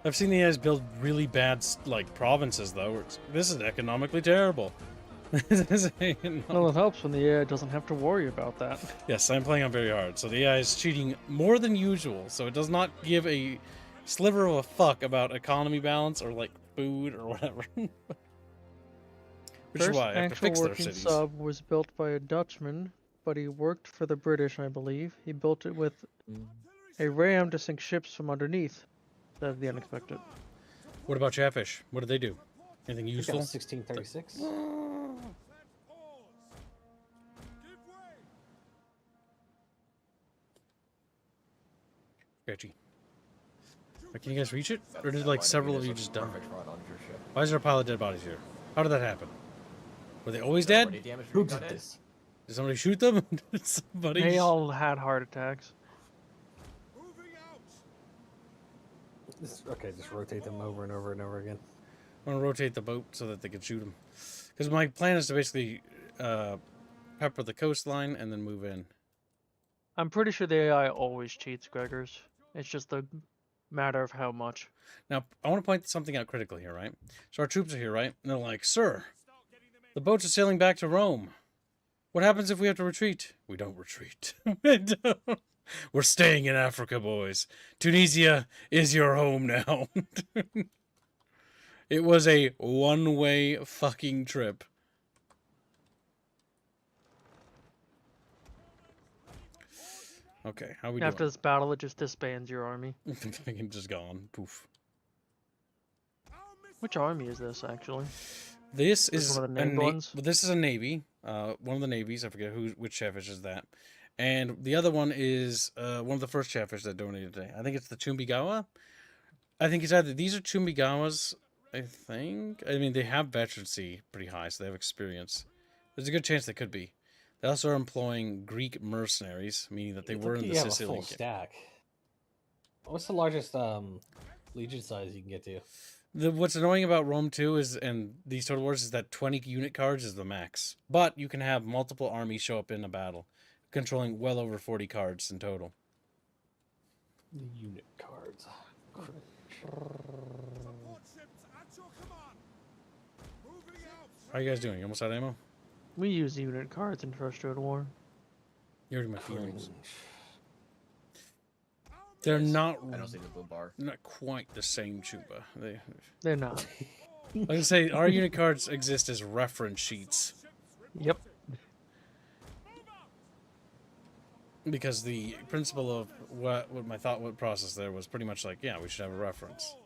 I've seen the AIs build really bad, like, provinces, though. Where this is economically terrible. Well, it helps when the AI doesn't have to worry about that. Yes, I'm playing on very hard, so the AI is cheating more than usual, so it does not give a sliver of a fuck about economy balance or, like, food or whatever. Which First is why I have to actual fix their working cities. sub was built by a Dutchman, but he worked for the British, I believe. He built it with a ram to sink ships from underneath. That's the unexpected. What about Chatfish? What did they do? Anything I think that useful? was 1636. Sketchy. Can you guys reach it? Or did, like, several of you just die? Perfect run onto your ship. Why is there a pile of dead bodies here? How did that happen? Were they always dead? Any damage Who being did done in? this? Did somebody shoot them? Did somebody... They all had heart attacks. Okay, just rotate them over and over and over again. I'm gonna rotate the boat so that they can shoot them. Because my plan is to basically pepper the coastline, and then move in. I'm pretty sure the AI always cheats, Gregors. It's just a matter of how much. Now, I want to point something out critically here, right? So our troops are here, right? And they're like, "Sir, the boats are sailing back to Rome. What happens if we have to retreat?" We don't retreat. We don't. We're staying in Africa, boys. Tunisia is your home now. It was a one-way fucking trip. Okay, how we After doing? this battle, it just disbands your army. Fucking just gone. Poof. Which army is this, actually? This This is one of the a named ones? this is a navy. One of the navies. I forget which Chatfish is that. And the other one is one of the first Chatfish that donated today. I think it's the Chumbigawa. I think it's either these are Chumbigawas. I think. I mean, they have veterancy pretty high, so they have experience. There's a good chance they could be. They also are employing Greek mercenaries, meaning that they It's were lucky in the you have a Sicilian. full stack. What's the largest legion size you can get to? What's annoying about Rome 2 is, and these Total Wars, is that 20 unit cards is the max. But you can have multiple armies show up in a battle, controlling well over 40 cards in total. The unit cards. Support ships at your command. Moving out. How are you guys doing? You almost out of ammo? We use unit cards in First World War. You already my feelings. Cringe. They're not I don't see the blue bar. not quite the same Chuba. They're not. Like I say, our unit cards exist as reference sheets Yep. because the principle of what my thought process there was pretty much like, yeah, we should have a reference.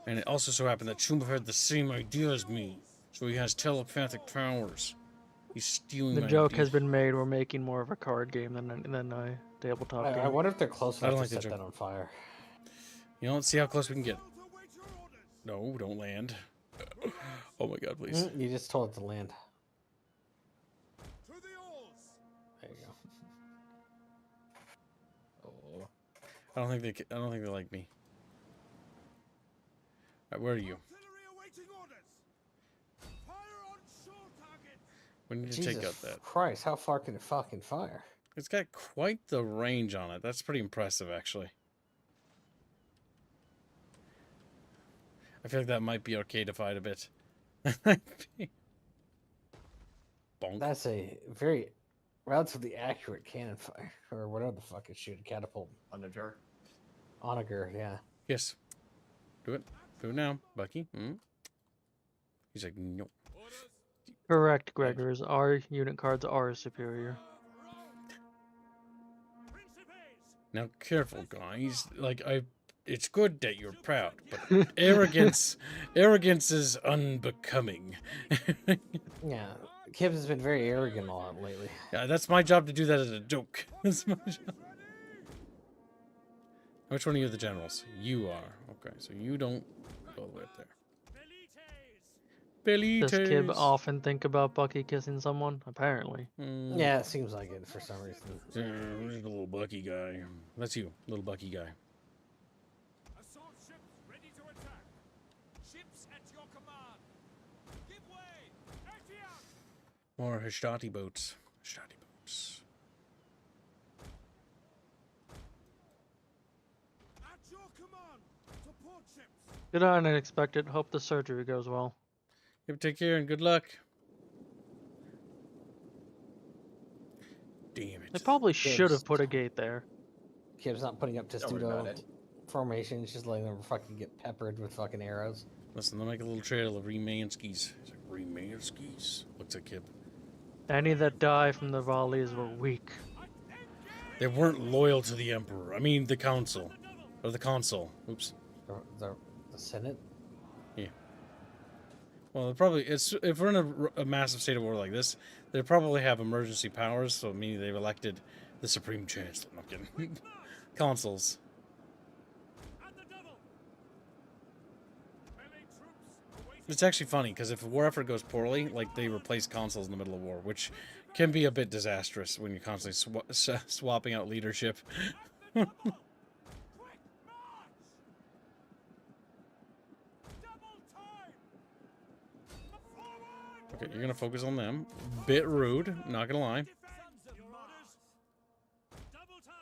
And it also so happened that Chumba had the same idea as me, so he has telepathic powers. He's stealing The my joke ideas. has been made we're making more of a card game than a tabletop game. I wonder if they're close I enough don't to like the set joke. that on fire. You know, let's see how close we can get. No, don't land. Oh my god, please. You just told it to land. To the oars. There you go. Oh. I don't think they like me. Alright, where are you? Artillery awaiting orders. Fire on shore targets. We need to Jesus take out that. Christ, how far can it fucking fire? It's got quite the range on it. That's pretty impressive, actually. I feel like that might be arcadified a bit. Bonk. That's a very relatively accurate cannon fire, or whatever the fuck it's shooting, catapult. Onager. Onager, yeah. Yes. Do it. Do it now, Bucky. He's like, no. Correct, Gregors. Our unit cards are superior. Now, careful, guys. Like, it's good that you're proud, but arrogance is unbecoming. Yeah. Kibbs has been very arrogant a lot lately. Yeah, that's my job to do that as a joke. That's my job. Which one of you are the generals? You are. Okay, so you don't go all the way up there. Does Kib Belites. often think about Bucky kissing someone? Apparently. Yeah, it seems like it for some reason. Where's the little Bucky guy? That's you, little Bucky guy. Assault ships ready to attack. Ships at your command. Give way. Action. More Hastati boats. Hastati boats. At your command. Support ships. Good on unexpected. Hope the surgery goes well. Yep, take care and good luck. Damn it. They probably should have Kibbs. put a gate there. Kibbs not putting up Don't worry about testudo it. formations, just letting them fucking get peppered with fucking arrows. Listen, they'll make a little trail of Remanskis. He's like, Remanskis? Looks like Kib. Any that die from the volleys were weak. They weren't loyal to the Emperor. I mean, the Council. Or the Consul. Oops. The Senate? Well, probably, if we're in a massive state of war like this, they probably have emergency powers, so meaning they've elected the Supreme Chancellor. I'm kidding. Consuls. At the double. Melee troops awaiting. It's actually funny, because if a war effort goes poorly, like, they replace consuls in the middle of war, which can be a bit disastrous when you're constantly swapping out leadership. Quick march. Double time. Forward. Okay, you're gonna focus on them. Bit rude, not gonna lie. Double time.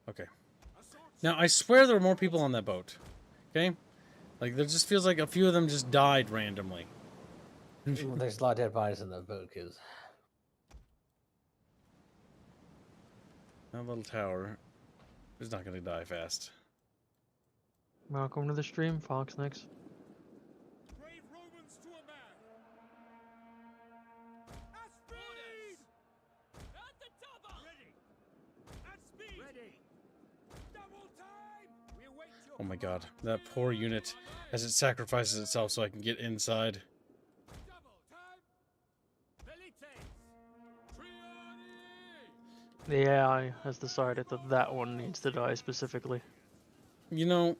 Okay. Now, I swear there were more people on that boat. Okay? Like, there just feels like a few of them just died randomly. Well, there's a lot of dead bodies in the boat, because That little tower is not gonna die fast. Welcome to the stream, Fox next. Brave Romans to a man. At speed. At the double. Ready. At speed. Ready. Double time. We await your Oh my god, that poor unit as it sacrifices itself so I can get inside. double time. Velites. Triani. The AI has decided that that one needs to die specifically. You know,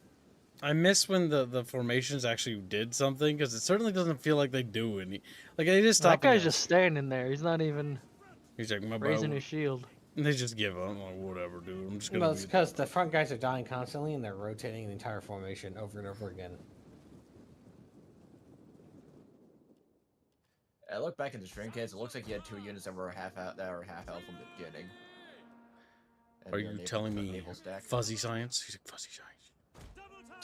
I miss when the formations actually did something, because it certainly doesn't feel like they do any. Like, they just stop. That guy's just standing there. He's not even He's like, my raising bad. his shield. And they just give up. I'm like, whatever, dude. I'm just gonna well, it's be... because the front guys are dying constantly and they're rotating the entire formation over and over again. I look back at the string kids. It looks like you had 2 units that were half out, that were half out from the beginning. And Are your you naval- telling me naval stack. fuzzy science? He's like, fuzzy science.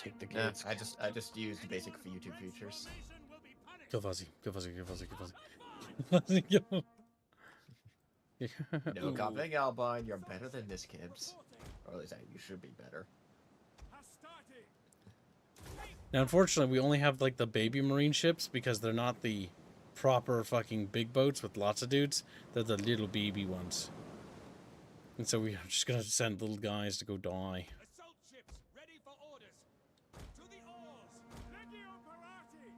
Take the Nah, kids. I just used the basic for YouTube features. Kill fuzzy. Kill fuzzy. Kill fuzzy. Kill fuzzy. Fuzzy, kill. No copying Albine, you're better than this, Kibbs. Or at least you should be better. Now, unfortunately, we only have, like, the baby marine ships because they're not the proper fucking big boats with lots of dudes. They're the little baby ones. And so we're just gonna send little guys to go die. Assault ships ready for orders. To the oars. Legio Parati.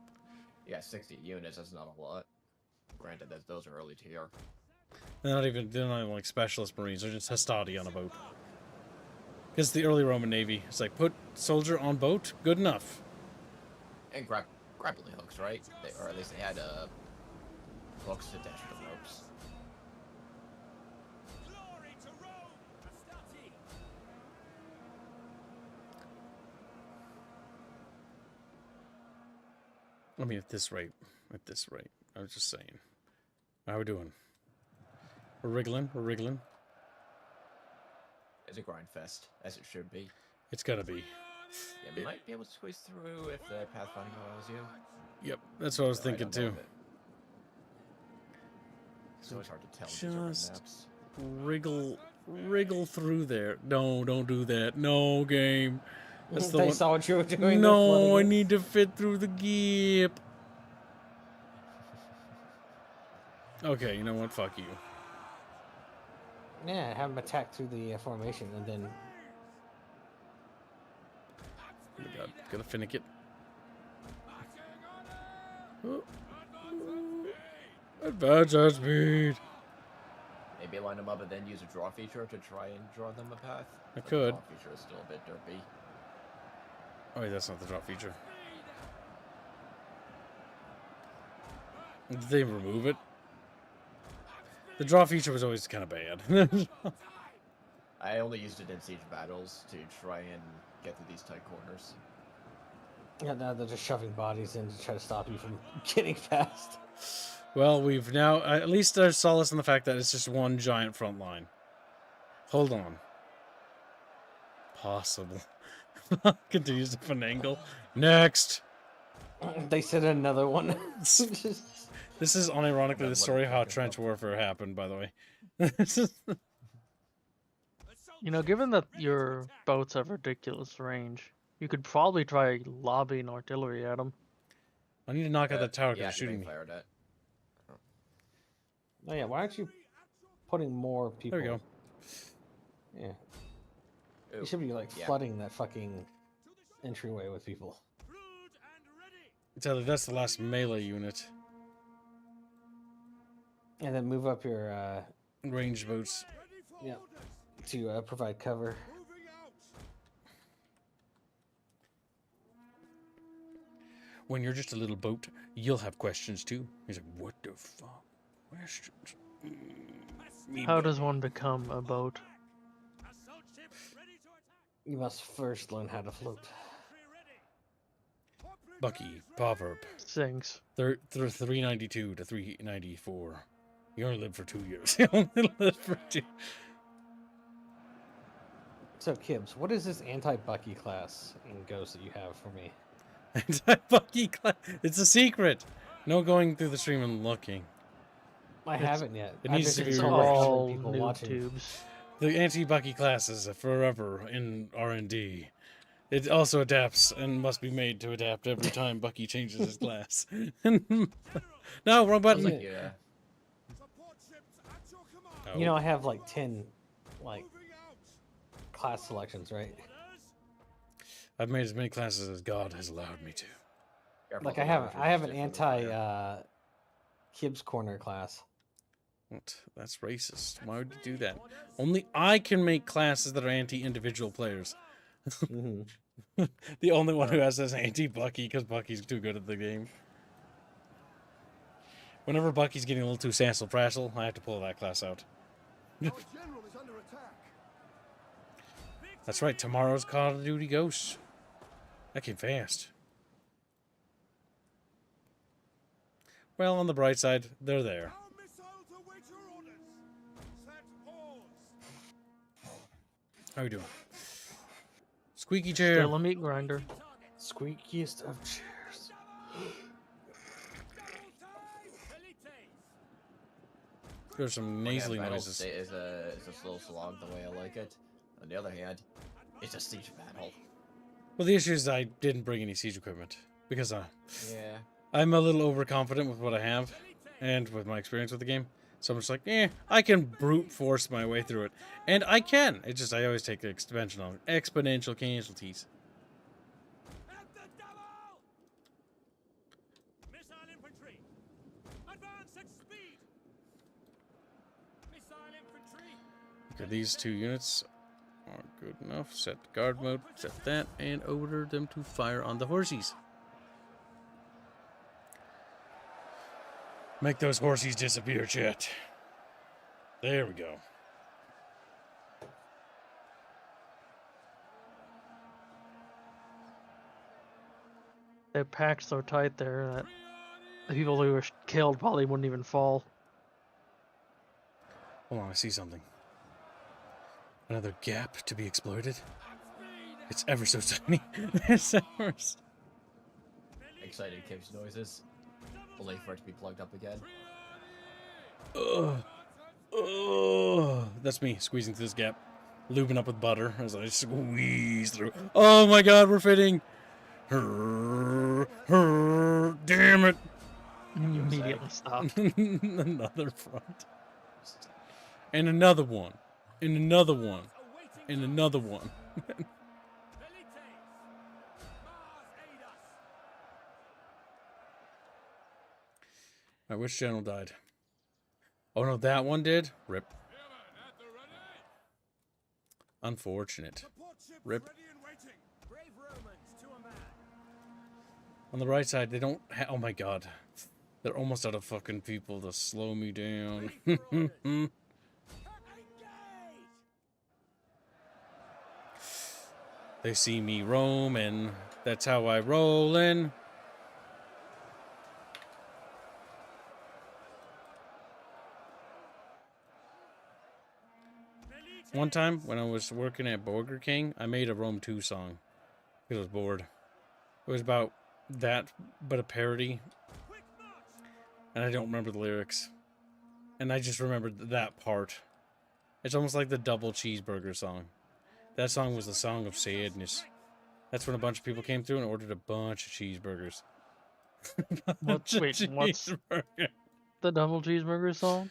Yeah, 60 units, that's not a lot. Granted, those are early tier. They're not even like specialist marines. They're just hastati on a boat. Because the early Roman Navy, it's like, put soldier on boat, good enough. And grappling hooks, right? Or at least they had hooks attached to the ropes. Glory to Rome. Astati. I mean, at this rate, I was just saying. How we doing? We're wriggling. It's a grind fest, as it should be. It's gotta be. Yeah, we might be able to squeeze through if the pathfinding allows you. Yep, that's what I was I thinking don't know too. if it- It's always hard to tell. with these urban Just maps. wriggle through there. No, don't do that. No, game. That's the They one. saw what you were doing. they're No, I flooding it. need to fit through the gap. Okay, you know what? Fuck you. Yeah, have them attack through the formation and then. Oh my god, gotta finick it. Oh. Advance our speed. Maybe line them up and then use a draw feature to try and draw them a path. I But the could. draw feature is still a bit derpy. Oh wait, that's not the drop feature. Did they remove it? The draw feature was always kind of bad. I only used it in siege battles to try and get to these tight corners. Yeah, now they're just shoving bodies in to try to stop you from getting past. Well, we've now at least there's solace in the fact that it's just one giant front line. Hold on. Possible. Continues to finagle. Next. They said another one. This is unironically the story of how trench warfare happened, by the way. You know, given that your boats have ridiculous range, you could probably try lobbing artillery at them. I need to knock out that tower because Yeah, it's shooting me. fired at. Oh yeah, why aren't you putting more people? There we go. Yeah, Ooh, you should be like yeah. flooding that fucking entryway with people. It's either that's the last melee unit. And then move up your Range boats. yeah to provide cover. When you're just a little boat, you'll have questions too. He's like, what the fuck? Questions? How does one become a boat? You must first learn how to float. Bucky, proverb. Sings. 392 to 394. You only live for 2 years. You only live for 2. So, Kibbs, what is this anti-Bucky class in Ghost that you have for me? Bucky, it's a secret. No going through the stream and looking. I haven't yet. It I've needs been to be It's seeing reversed. all people noob watching. tubes. The anti-Bucky class is forever in R&D. It also adapts and must be made to adapt every time Bucky changes his class. No, wrong Sounds button. like yeah. Support ships at your command. Oh. You know, I have like 10 like Moving out. class selections, right? I've made as many classes as God has allowed me to. Careful, Like the I have language I is have an different over anti there. Kibbs corner class. What? That's racist. Why would you do that? Only I can make classes that are anti-individual players. Hmm. The only one who has this anti-Bucky because Bucky's too good at the game. Whenever Bucky's getting a little too sassel-frassel, I have to pull that class out. Our general is under attack. That's right, tomorrow's Call of Duty Ghosts. That came fast. Well, on the bright side, they're there. Our missiles await your orders. Set pause. How we doing? Squeaky chair. Still a meat grinder. Squeakiest of chairs. There's some Yeah, nasally battle noises. state is a slow slog the way I like it. On the other hand, it's a siege battle. Well, the issue is I didn't bring any siege equipment because Yeah. I'm a little overconfident with what I have and with my experience with the game. So I'm just like, I can brute force my way through it. And I can. It's just I always take the exponential casualties. At the double! Missile infantry! Advance at speed! Missile infantry! Okay, these two units are good enough. Set guard mode, set that, and order them to fire on the horsies. Make those horsies disappear, chat. There we go. They're packed so tight there that the people who were killed probably wouldn't even fall. Hold on, I see something. Another gap to be exploited. It's ever so tiny. It's ever so... Excited Kibbs noises. Only for it to be plugged up again. Ugh. Ugh. That's me squeezing through this gap. Lubing up with butter as I squeeze through. Oh my god, we're fitting. Damn it. Immediately stop. Another front. And another one. And another one. And another one. Alright, which general died? Oh no, that one did? Rip. Unfortunate. Rip. Ready and waiting. Brave Romans to a man. On the right side, they don't oh my god. They're almost out of fucking people to slow me down. They see me roaming. That's how I rollin'. One time when I was working at Burger King, I made a Rome 2 song because I was bored. It was about that, but a parody. And I don't remember the lyrics. And I just remembered that part. It's almost like the double cheeseburger song. That song was the song of sadness. That's when a bunch of people came through and ordered a bunch of cheeseburgers. What's the double cheeseburger song?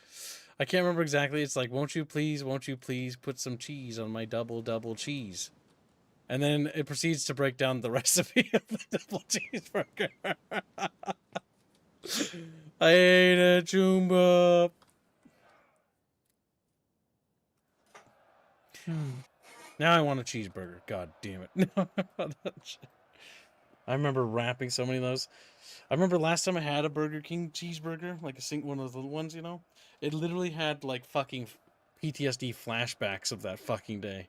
I can't remember exactly. It's like, won't you please put some cheese on my double cheese? And then it proceeds to break down the recipe of the double cheeseburger. I ate a Jumbo. Now I want a cheeseburger. God damn it. I remember wrapping so many of those. I remember last time I had a Burger King cheeseburger, like one of those little ones, you know? It literally had like fucking PTSD flashbacks of that fucking day.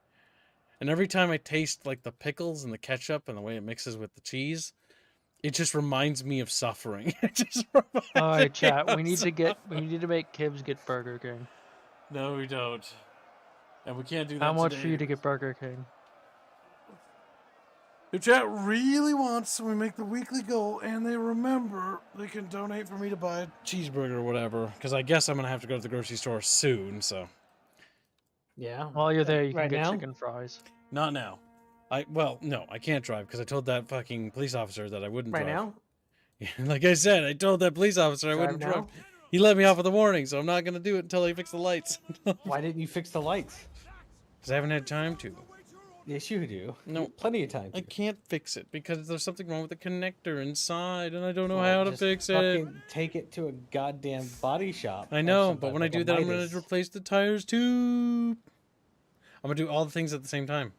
And every time I taste like the pickles and the ketchup and the way it mixes with the cheese, It just reminds me of suffering. It just reminds All right, me chat. of We need to make Kibbs get Burger King. No, we don't. And we can't do that How much today. for you to get Burger King? If chat really wants, we make the weekly goal, and they remember they can donate for me to buy a cheeseburger or whatever. Because I guess I'm gonna have to go to the grocery store soon. So Yeah. While you're there, you can right get now? chicken fries. not now. No, I can't drive because I told that fucking police officer that I wouldn't Right drive. now? Like I said, I told that police officer I Drive wouldn't drive. now? He let me off with a warning, so I'm not gonna do it until he fixes the lights. Why didn't you fix the lights? Because I haven't had time to. Yes, you do. No. You have plenty of time. I To. can't fix it because there's something wrong with the connector inside, and I don't know Well, how to just fix it. fucking take it to a goddamn body shop. I or know, something, but when I like do a that, I'm gonna Midas. replace the tires too. I'm gonna do all the things at the same time.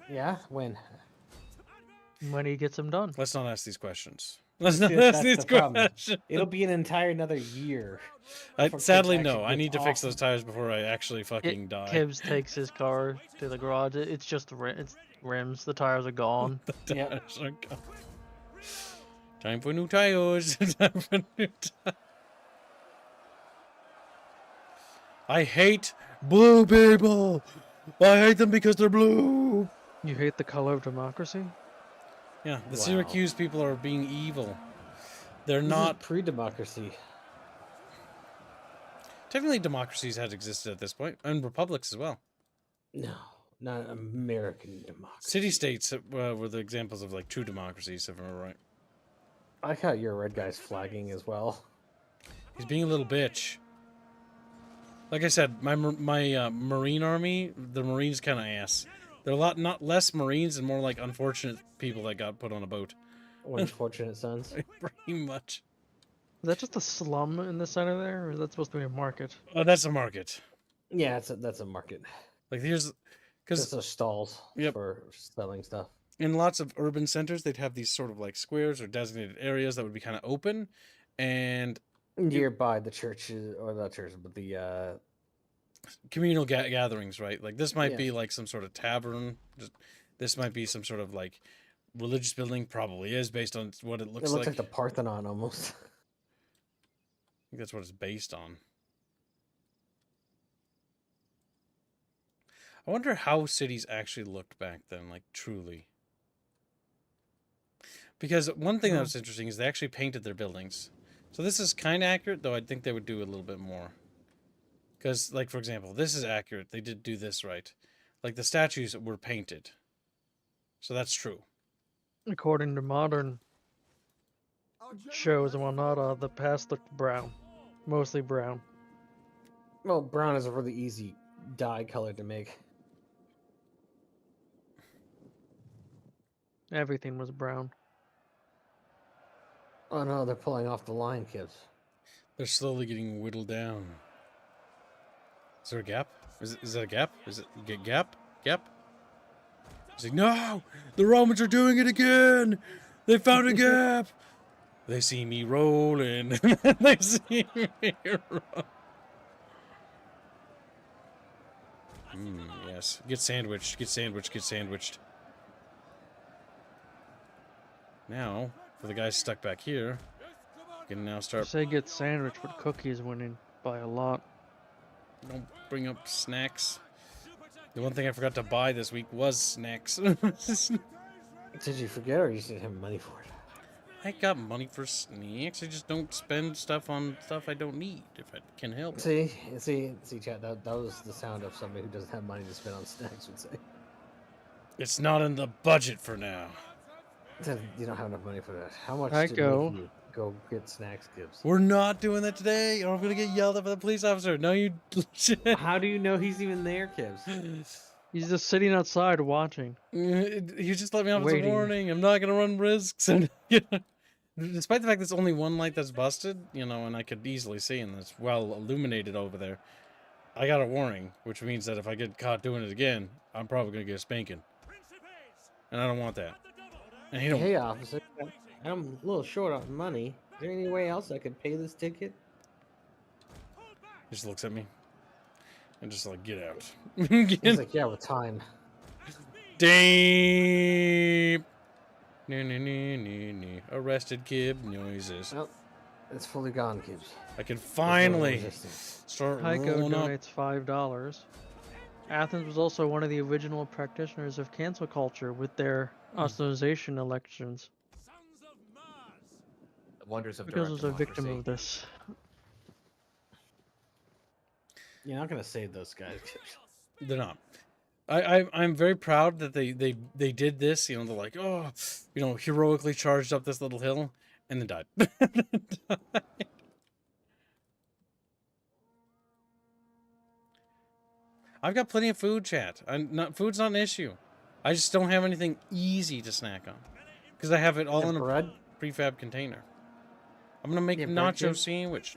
Yeah, when? When he gets them done. Let's not ask these questions. Let's not See, ask that's these the problem. questions. It'll be an entire another year. before Sadly, Kibbs no. actually I gets need to fix off. those tires before I actually fucking die. Kibbs takes his car to the garage. It's just it's rims. The tires are gone. The Yep. tires are gone. Time for new tires. Time for new tires. I hate blue people. I hate them because they're blue. You hate the color of democracy? Yeah, the Wow. Syracuse people are being evil. They're This is not. pre-democracy. Technically, democracies had existed at this point, and republics as well. No, not American democracy. City-states were the examples of like true democracies, if I'm right. I thought your red guy's flagging as well. He's being a little bitch. Like I said, my Marine army, the Marines kind of ass. They're a lot not less Marines and more like unfortunate people that got put on a boat. Or unfortunate sons. Pretty much. Is that just a slum in the center there, or is that supposed to be a market? Oh, that's a market. Yeah, that's a market. Like here's, Because because those stalls Yep. for selling stuff. in lots of urban centers, they'd have these sort of like squares or designated areas that would be kind of open, and Nearby the churches, or not churches, but the communal gatherings, right? Like this might Yeah. be like some sort of tavern. This might be some sort of like religious building. Probably is based on what it looks it looks like. like the Parthenon almost. I think that's what it's based on. I wonder how cities actually looked back then, like truly. Because one thing that was interesting is they actually painted their buildings. So this is kind of accurate, though I'd think they would do a little bit more. Because, like, for example, this is accurate. They did do this right. Like, the statues were painted. So that's true. According to modern shows and whatnot, the past looked brown. Mostly brown. Well, brown is a really easy dye color to make. Everything was brown. Oh no, they're pulling off the line, kids. They're slowly getting whittled down. Is there a gap? Is that a gap? Is it gap? Gap? He's like, no! The Romans are doing it again! They found a gap! They see me rolling. They see me roll. Yes. Get sandwiched. Get sandwiched. Get sandwiched. Now, for the guys stuck back here, we can now start. Say get sandwich, but cookies winning by a lot. Don't bring up snacks. The one thing I forgot to buy this week was snacks. Did you forget, or you just didn't have money for it? I got money for snacks. I just don't spend stuff on stuff I don't need if I can help. See, Chad. That was the sound of somebody who doesn't have money to spend on snacks would say. It's not in the budget for now. You don't have enough money for that. How much I did go. you go get snacks, Gibbs? We're not doing that today, or I'm gonna get yelled at by the police officer. No, you. How do you know he's even there, Gibbs? He's just sitting outside watching. You just let me off as a Waiting. warning. I'm not gonna run risks. And, despite the fact there's only one light that's busted, and I could easily see, and it's well illuminated over there. I got a warning, which means that if I get caught doing it again, I'm probably gonna get a spanking, and I don't want that. And he don't. Hey, officer, I'm a little short on money. Is there any way else I could pay this ticket? He just looks at me and just like, get out. He's like, yeah, with time. Deep. Arrested kid noises. Well, it's fully gone, kids. I can There's no finally resistance. start Tycho rolling up. donates $5. Athens was also one of the original practitioners of cancel culture with their ostracization elections. The wonders of Because direct was a victim democracy. of this. You're not gonna save those guys. They're not. I'm very proud that they did this. You know, they're like, oh, you know, heroically charged up this little hill and then died. I've got plenty of food, chat. Food's not an issue. I just don't have anything easy to snack on because I have it all in a bread. prefab container. I'm gonna make You have bread, nacho too? sandwich.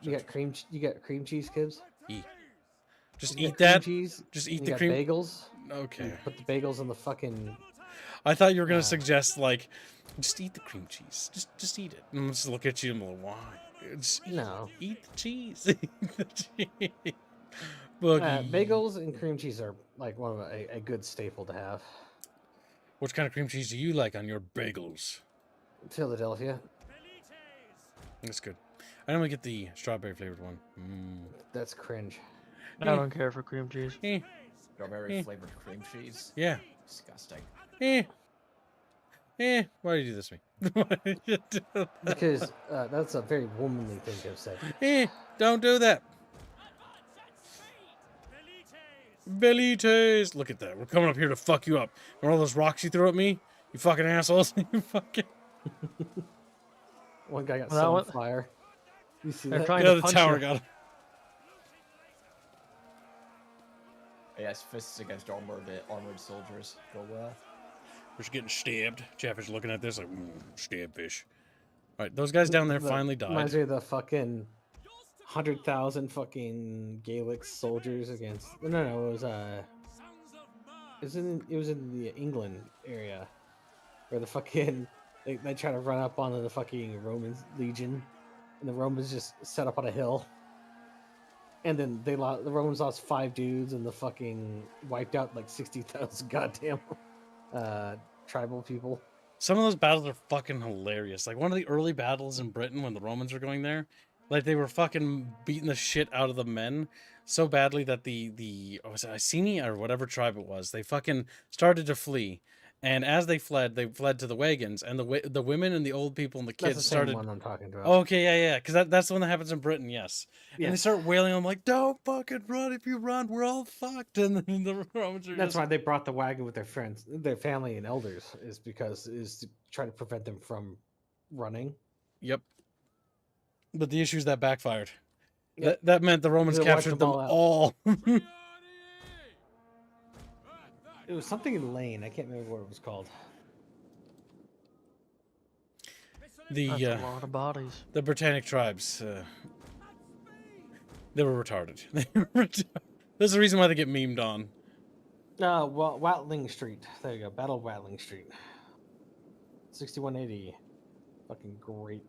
You got cream. You got cream cheese, Kibbs. Just You eat got cream that. cheese. Just and eat you the got cream. bagels. Okay. You put the bagels in the fucking. I thought you were gonna suggest like, just eat the cream cheese. Just eat it. And I'm just look at you and I'm like, why? Just No. eat the cheese. Eat the cheese. Boogie. Bagels and cream cheese are like one of a good staple to have. What kind of cream cheese do you like on your bagels? Philadelphia. That's good. I normally get the strawberry flavored one. That's cringe. I don't care for cream cheese. Strawberry flavored cream cheese. Yeah. Disgusting. Why do you do this to me? Why did you do that? Because that's a very womanly thing to have said. Don't do that. Velites! Look at that. We're coming up here to fuck you up. Remember all those rocks you threw at me? You fucking assholes. You fucking... One guy got Well, set that on one- fire. You see They're that? trying Yeah, to the punch tower you. got him. Yes, fists against armored soldiers go well. We're just getting stabbed. Chaffish looking at this like, stab fish. Alright, those guys down there finally died. Reminds me of the fucking 100,000 fucking Gaelic soldiers against. No, it was it was in the England area where the fucking they try to run up on the fucking Roman legion, and the Romans just set up on a hill, and then the Romans lost 5 dudes, and the fucking wiped out like 60,000 goddamn tribal people. Some of those battles are fucking hilarious. Like one of the early battles in Britain when the Romans were going there, like they were fucking beating the shit out of the men so badly that the was it Iceni or whatever tribe it was, they fucking started to flee. And as they fled to the wagons, and the women and the old people and the That's kids the started. same one I'm talking about. Okay, yeah, because that's the one that happens in Britain, yes. And they start wailing. I'm like, don't fucking run! If you run, we're all fucked. And then the Romans are That's just... why they brought the wagon with their friends, their family and elders, is to try to prevent them from running. Yep. But the issue is that backfired. Yep. That meant the Romans They wiped captured them them all out. all. It was something in Lane. I can't remember what it was called. That's a lot of bodies. The Britannic tribes, they were retarded. They were retarded. There's the reason why they get memed on. Watling Street. There you go. Battle of Watling Street. 6180. Fucking great.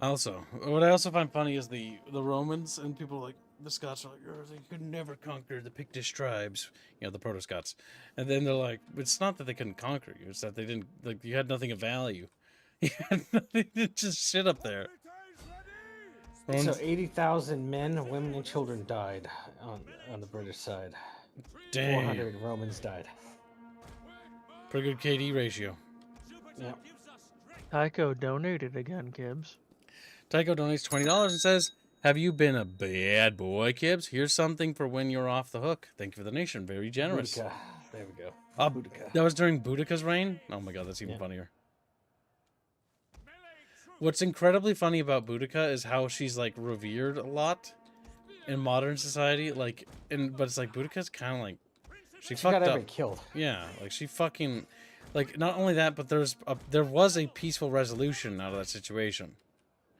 Also, what I also find funny is the Romans and people like the Scots are like, oh, they could never conquer the Pictish tribes, you know, the Proto-Scots, and then they're like, it's not that they couldn't conquer you, it's that they didn't, like, you had nothing of value. You had nothing to just sit up there. So 80,000 men, women, and children died on the British side. Damn. 400 Romans died. Pretty good KD ratio. Yep. Tycho donated again, Kibbs. Tycho donates $20 and says, have you been a bad boy, Kibbs? Here's something for when you're off the hook. Thank you for the donation. Very generous. Boudica. There we go. Boudica. That was during Boudica's reign? Oh my god, that's even funnier. What's incredibly funny about Boudica is how she's like revered a lot in modern society. Like, but it's like Boudica's kind of like she fucked got up. everybody killed. Yeah, like she fucking like not only that, but there was a peaceful resolution out of that situation.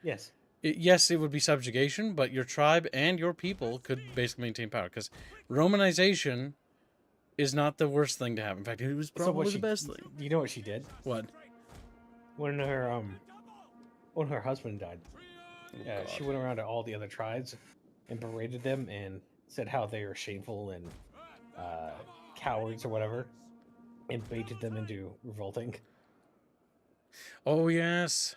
Yes. Yes, it would be subjugation, but your tribe and your people could basically maintain power because Romanization is not the worst thing to have. In fact, it was probably the best thing. You know what she did? What? When her husband died, she went around to all the other tribes and berated them and said how they were shameful and cowards or whatever, and baited them into revolting, Oh yes,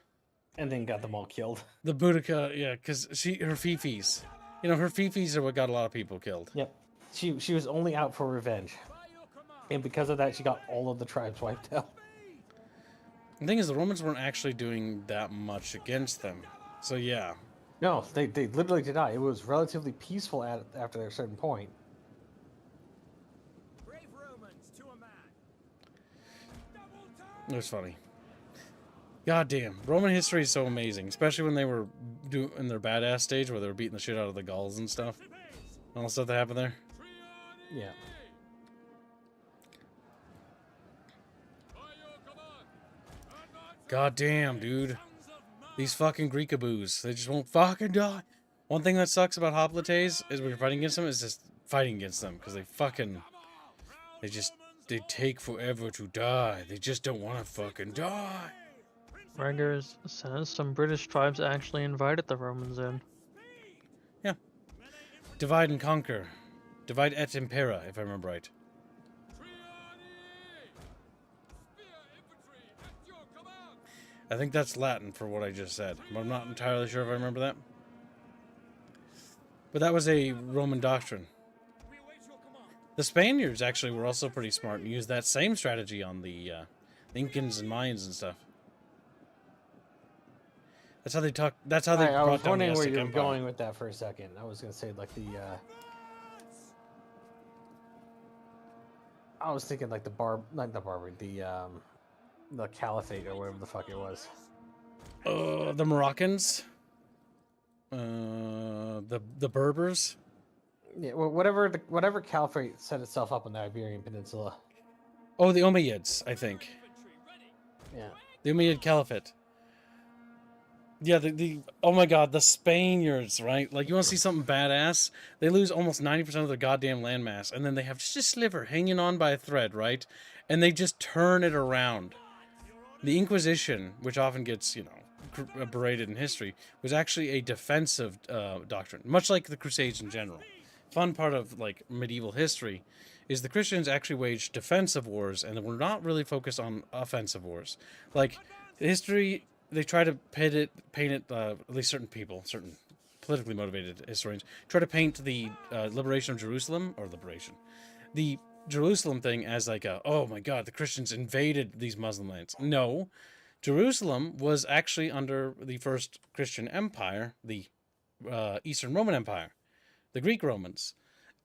and then got them all killed. the Boudica. Yeah, because her fifis. You know, her fifis are what got a lot of people killed. Yep. She was only out for revenge, and because of that, she got all of the tribes wiped out. The thing is, the Romans weren't actually doing that much against them. So yeah. No, they literally did not. It was relatively peaceful after a certain point. Brave Romans to a man. Double time. It was funny. God damn, Roman history is so amazing, especially when they were in their badass stage where they were beating the shit out of the Gauls and stuff. All the stuff that happened there. Yeah. God damn, dude. These fucking Greekaboos, they just won't fucking die. One thing that sucks about hoplites is when you're fighting against them is just fighting against them because they take forever to die. They just don't want to fucking die. Rangers says some British tribes actually invited the Romans in. Yeah. Divide and conquer. Divide et impera, if I remember right. I think that's Latin for what I just said, but I'm not entirely sure if I remember that. But that was a Roman doctrine. The Spaniards actually were also pretty smart and used that same strategy on the Incans and Mayans and stuff. That's how they talk. That's how they I brought was down the wondering where Aztec you were Empire. going with that for a second. I was gonna say like I was thinking like the Caliphate or whatever the fuck it was. The Moroccans. The Berbers. Yeah, well, whatever Caliphate set itself up on the Iberian Peninsula. Oh, the Umayyads, I think. Yeah. The Umayyad Caliphate. Yeah, oh my god, the Spaniards, right? Like, you want to see something badass? They lose almost 90% of their goddamn landmass, and then they have just a sliver hanging on by a thread, right? And they just turn it around. The Inquisition, which often gets, berated in history, was actually a defensive doctrine, much like the Crusades in general. Fun part of, like, medieval history is the Christians actually waged defensive wars, and were not really focused on offensive wars. Like, history... They try to paint it, at least certain people, certain politically motivated historians, try to paint the liberation of Jerusalem, the Jerusalem thing as like oh my god, the Christians invaded these Muslim lands. No, Jerusalem was actually under the first Christian empire, the Eastern Roman Empire, the Greek Romans,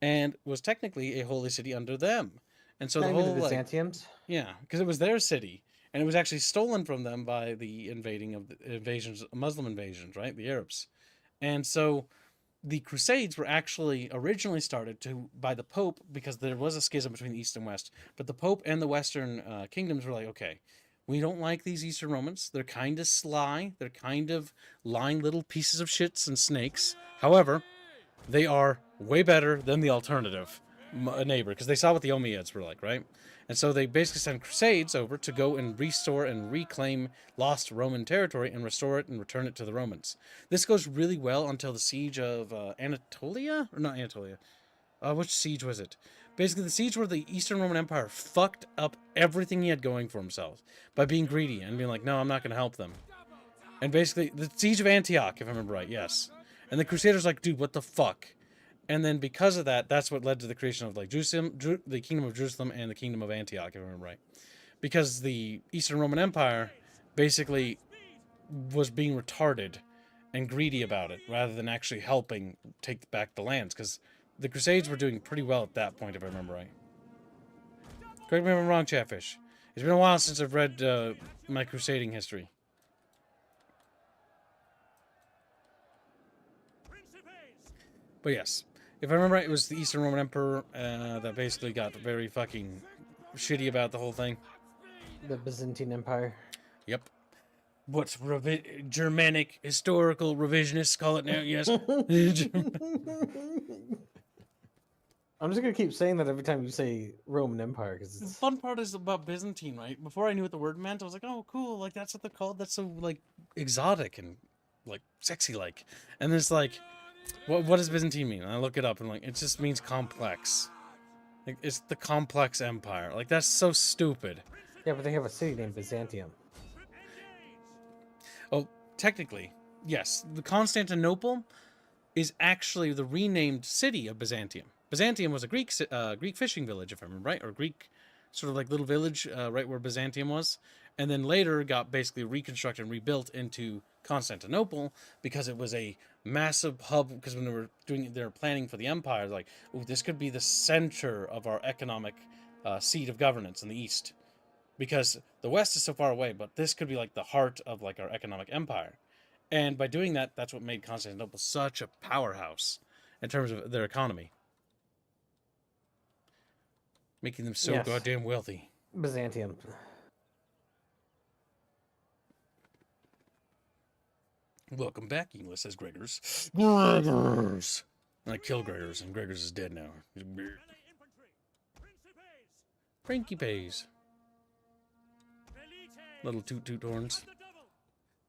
and was technically a holy city under them. And so the whole, the Byzantiums? yeah, because it was their city. And it was actually stolen from them by the Muslim invasions, right? The Arabs. And so the Crusades were actually originally started by the Pope because there was a schism between the East and West. But the Pope and the Western kingdoms were like, okay, we don't like these Eastern Romans. They're kind of sly. They're kind of lying little pieces of shits and snakes. However, they are way better than the alternative neighbor because they saw what the Umayyads were like, right? And so they basically sent crusades over to go and restore and reclaim lost Roman territory and restore it and return it to the Romans. This goes really well until the siege of Anatolia? Or not Anatolia. Which siege was it? Basically, the siege where the Eastern Roman Empire fucked up everything he had going for himself by being greedy and being like, no, I'm not going to help them. And basically, the siege of Antioch, if I remember right, yes. And the Crusaders like, dude, what the fuck? And then because of that, that's what led to the creation of like Jerusalem, the Kingdom of Jerusalem and the Kingdom of Antioch, if I remember right. Because the Eastern Roman Empire basically was being retarded and greedy about it, rather than actually helping take back the lands. Because the Crusades were doing pretty well at that point, if I remember right. Correct me if I'm wrong, Chatfish. It's been a while since I've read my crusading history. But yes. If I remember right, it was the Eastern Roman Emperor that basically got very fucking shitty about the whole thing. The Byzantine Empire. Yep. What Germanic historical revisionists call it now, yes. I'm just gonna keep saying that every time you say Roman Empire because The fun part is about Byzantine, right? Before I knew what the word meant, I was like, oh, cool, like that's what they're called. That's so like exotic and like sexy like. And it's like, what does Byzantine mean? And I look it up and like, it just means complex. Like, it's the complex empire. Like, that's so stupid. Yeah, but they have a city named Byzantium. Oh, technically, yes. The Constantinople is actually the renamed city of Byzantium. Byzantium was a Greek fishing village, if I remember right, or Greek sort of like little village right where Byzantium was, and then later got basically reconstructed and rebuilt into Constantinople because it was a massive hub. Because when they were planning for the empire, like, oh, this could be the center of our economic seat of governance in the east, because the west is so far away, but this could be like the heart of like our economic empire. And by doing that, that's what made Constantinople such a powerhouse in terms of their economy, making them so Yes. goddamn wealthy. Byzantium. Welcome back, English, says Gregors. Gregors! And I killed Gregors, and Gregors is dead now. Frankie pays. Little toot horns.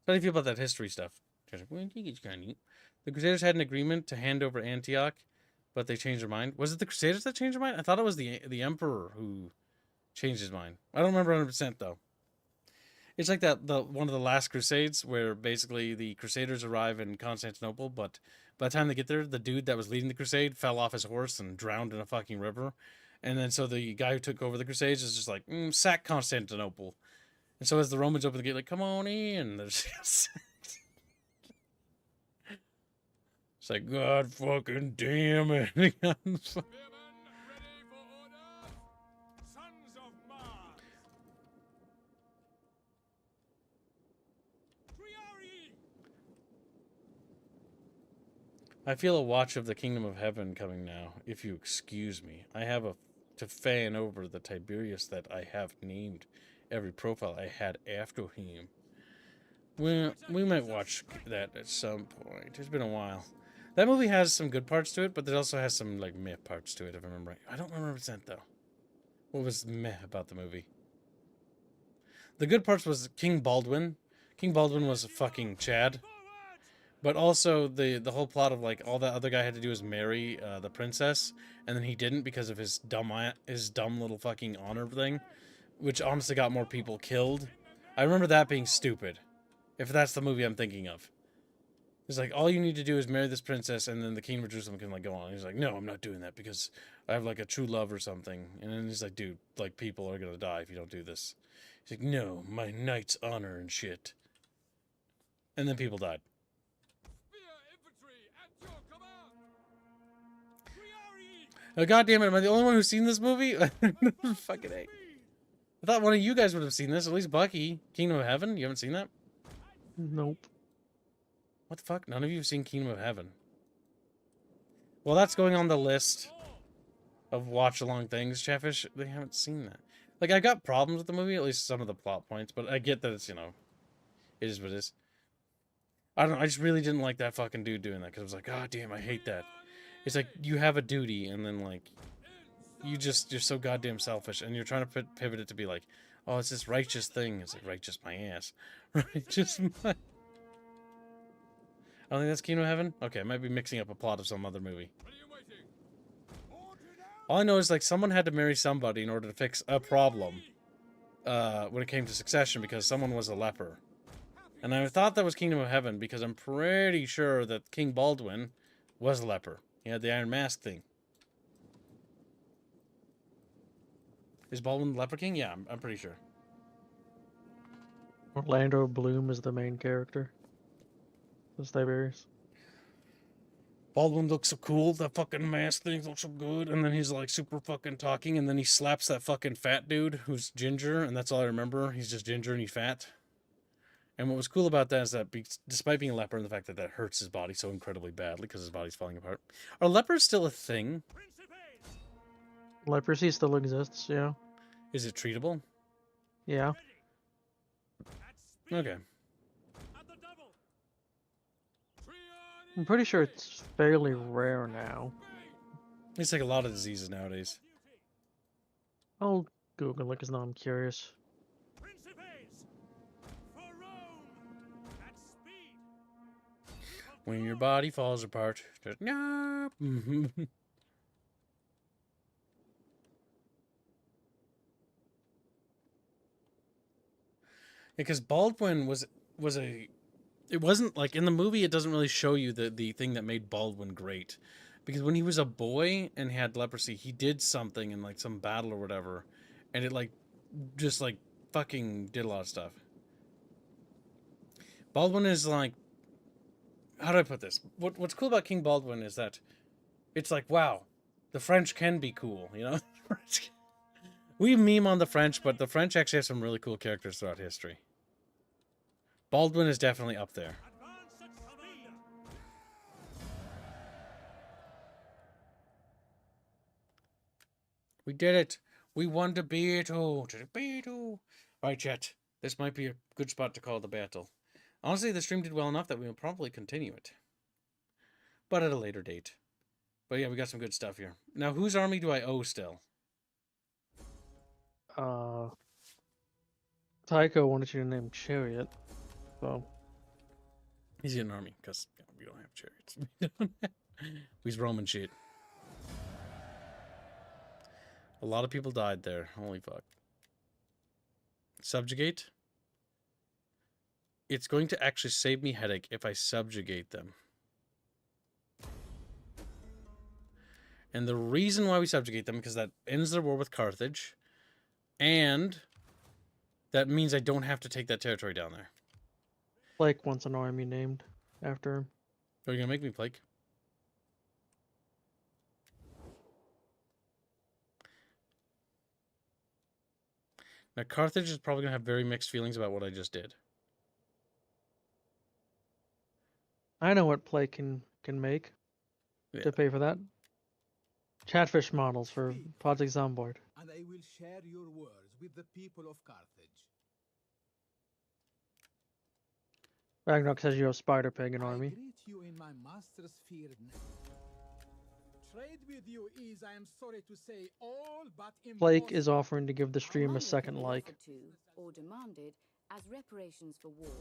How do you feel about that history stuff? The Crusaders had an agreement to hand over Antioch, but they changed their mind. Was it the Crusaders that changed their mind? I thought it was the Emperor who changed his mind. I don't remember 100% though. It's like that one of the last Crusades where basically the Crusaders arrive in Constantinople, but by the time they get there, the dude that was leading the crusade fell off his horse and drowned in a fucking river. And then so the guy who took over the Crusades is just like, sack Constantinople. And so as the Romans open the gate, like, come on in. There's it's like, God fucking damn it. I feel a watch of the Kingdom of Heaven coming now, if you excuse me. I have to fan over the Tiberius that I have named every profile I had after him. Well, we might watch that at some point. It's been a while. That movie has some good parts to it, but it also has some, like, meh parts to it, if I remember right. I don't remember % though. What was meh about the movie? The good parts was King Baldwin. King Baldwin was a fucking Chad. But also the whole plot of, like, all that other guy had to do was marry the princess, and then he didn't because of his dumb little fucking honor thing, which honestly got more people killed. I remember that being stupid, if that's the movie I'm thinking of. It's like, all you need to do is marry this princess, and then the Kingdom of Jerusalem can, like, go on. He's like, no, I'm not doing that because I have, like, a true love or something. And then he's like, dude, like, people are gonna die if you don't do this. He's like, no, my knight's honor and shit. And then people died. Oh, God damn it, am I the only one who's seen this movie? Fucking A. I thought one of you guys would have seen this, at least Bucky. Kingdom of Heaven? You haven't seen that? Nope. What the fuck? None of you have seen Kingdom of Heaven. Well, that's going on the list of watch-along things, Chatfish. They haven't seen that. Like, I got problems with the movie, at least some of the plot points, but I get that it's, you know, it is what it is. I don't know, I just really didn't like that fucking dude doing that, because I was like, God damn, I hate that. It's like, you have a duty, and then, like, you're so goddamn selfish, and you're trying to pivot it to be like, oh, it's this righteous thing. It's like, righteous my ass. Righteous my... I don't think that's Kingdom of Heaven? Okay, I might be mixing up a plot of some other movie. All I know is, like, someone had to marry somebody in order to fix a problem when it came to succession, because someone was a leper. And I thought that was Kingdom of Heaven, because I'm pretty sure that King Baldwin was a leper. He had the Iron Mask thing. Is Baldwin the Leper King? Yeah, I'm pretty sure. Orlando Bloom is the main character. That's Tiberius. Baldwin looks so cool. That fucking mask thing looks so good. And then he's like super fucking talking. And then he slaps that fucking fat dude who's ginger. And that's all I remember. He's just ginger and he's fat. And what was cool about that is that despite being a leper and the fact that that hurts his body so incredibly badly because his body's falling apart. Are lepers still a thing? Leprosy still exists, yeah. Is it treatable? Yeah. Okay. I'm pretty sure it's fairly rare now. It's like a lot of diseases nowadays. I'll Google it because now I'm curious. When your body falls apart, just no. Because Baldwin was a. It wasn't like in the movie. It doesn't really show you the thing that made Baldwin great, because when he was a boy and had leprosy, he did something in like some battle or whatever, and it like just like fucking did a lot of stuff. Baldwin is like, how do I put this? What's cool about King Baldwin is that it's like, wow, the French can be cool, you know? We meme on the French, but the French actually have some really cool characters throughout history. Baldwin is definitely up there. Advance at speed. We did it. We won the battle. To the battle. Right, chat. This might be a good spot to call the battle. Honestly, the stream did well enough that we will probably continue it. But at a later date. But yeah, we got some good stuff here. Now, whose army do I owe still? Tycho wanted you to name Chariot. So He's in an army, because we don't have chariots. He's Roman shit. A lot of people died there. Holy fuck. Subjugate? It's going to actually save me headache if I subjugate them. And the reason why we subjugate them, because that ends their war with Carthage, and that means I don't have to take that territory down there. Blake wants an army named after him. Are you going to make me Blake? Now, Carthage is probably going to have very mixed feelings about what I just did. I know what Blake can make Yeah. to pay for that. Chatfish models for projects on board. And I will share your words with the people of Carthage. Ragnarok says you have Spider Pig an army. I greet you in my master's feared name. Trade with you is, I am sorry to say, all but Blake is impossible. offering to give the stream a Money second can be like. offered to or demanded as reparations for war,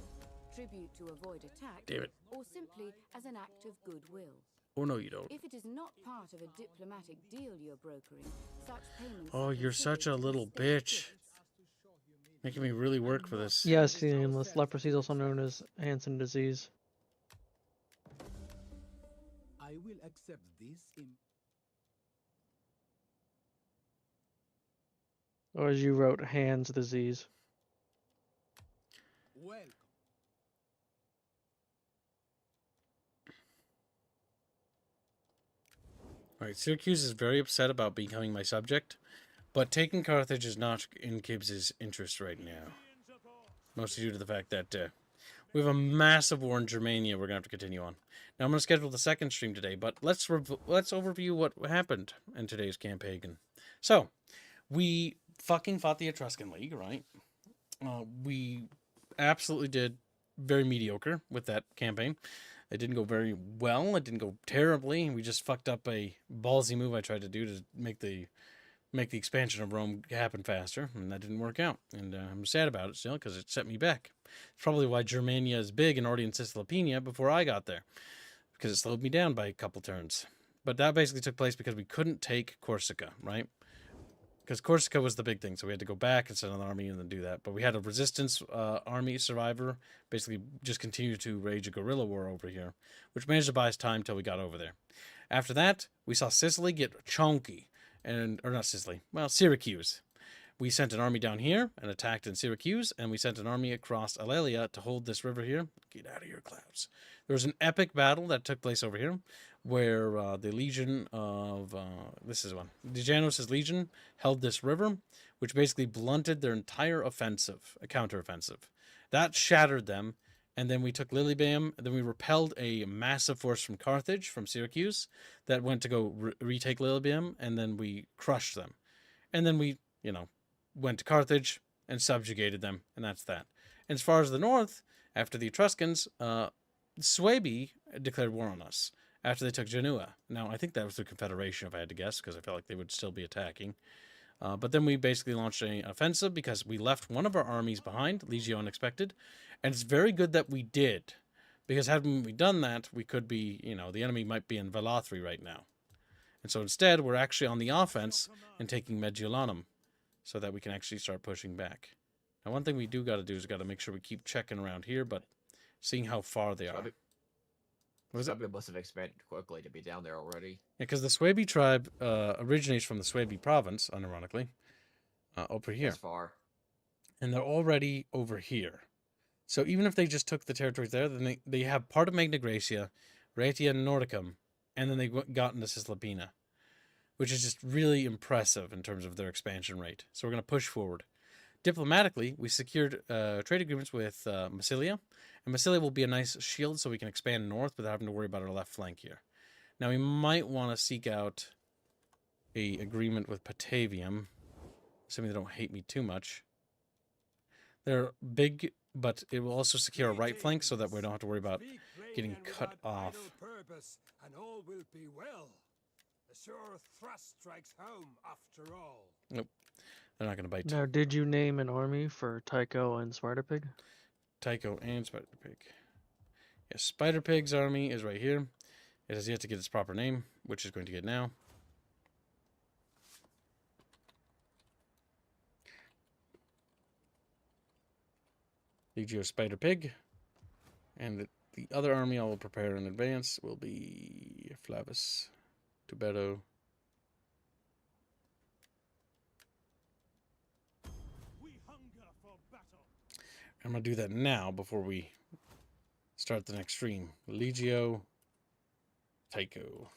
tribute to avoid attack, Damn it. or simply as an act of goodwill. Oh, no, you don't. If it is not part of a diplomatic deal you're brokering, such payments Oh, are you're such a considered little state bitch. gifts. Making me really work for this. Yes, the endless leprosy is also known as Hansen disease. I will accept this in Or as you wrote, Hands disease. welcome. Alright, Syracuse is very upset about becoming my subject, but taking Carthage is not in Gibbs's interest right now. Mostly due to the fact that we have a massive war in Germania we're going to have to continue on. Now, I'm going to schedule the second stream today, but let's overview what happened in today's campaign. So, we fucking fought the Etruscan League, right? We absolutely did very mediocre with that campaign. It didn't go very well. It didn't go terribly. We just fucked up a ballsy move I tried to do to make the expansion of Rome happen faster, and that didn't work out. And I'm sad about it still, because it set me back. It's probably why Germania is big and already in Cislepinia before I got there, because it slowed me down by a couple turns. But that basically took place because we couldn't take Corsica, right? Because Corsica was the big thing, so we had to go back and send an army and then do that. But we had a resistance army survivor, basically just continue to rage a guerrilla war over here, which managed to buy us time till we got over there. After that, we saw Sicily get chonky, or not Sicily, well, Syracuse. We sent an army down here and attacked in Syracuse, and we sent an army across Alelia to hold this river here. Get out of here, clouds. There was an epic battle that took place over here, where the Legion of, this is one, Dejanos' Legion held this river, which basically blunted their entire offensive, a counteroffensive. That shattered them, and then we took Lilybaeum, and then we repelled a massive force from Carthage, from Syracuse, that went to go retake Lilybaeum, and then we crushed them. And then we, went to Carthage and subjugated them, and that's that. And as far as the north, after the Etruscans, Suebi declared war on us after they took Genoa. Now, I think that was the Confederation, if I had to guess, because I felt like they would still be attacking. But then we basically launched an offensive because we left one of our armies behind, Legio Unexpected, and it's very good that we did, because hadn't we done that, we could be, the enemy might be in Velathri right now. And so instead, we're actually on the offense and taking Mediolanum, so that we can actually start pushing back. Now, one thing we do got to do is got to make sure we keep checking around here, but seeing how far they are. Probably, What was it? probably must have expanded quickly to be down there already. Yeah, because the Swabi tribe originates from the Swabi province, unironically, over here. As far. And they're already over here. So even if they just took the territories there, then they have part of Magna Graecia, Raetia Nordicum, and then they got into Cisalpina, which is just really impressive in terms of their expansion rate. So we're going to push forward. Diplomatically, we secured trade agreements with Massilia, and Massilia will be a nice shield so we can expand north without having to worry about our left flank here. Now we might want to seek out a agreement with Patavium, assuming they don't hate me too much. They're big, but it will also secure a right flank so that we don't have to worry about getting cut off. Purpose, and all will be well. A sure thrust strikes home after all. Nope, they're not going to bite. Now, did you name an army for Tycho and Spider Pig? Tycho and Spider Pig. Yes, Spider Pig's army is right here. It has yet to get its proper name, which is going to get now. Legio Spider Pig. And the other army I will prepare in advance will be Flavus, Tubero. We hunger for battle. I'm going to do that now before we start the next stream. Legio Tycho.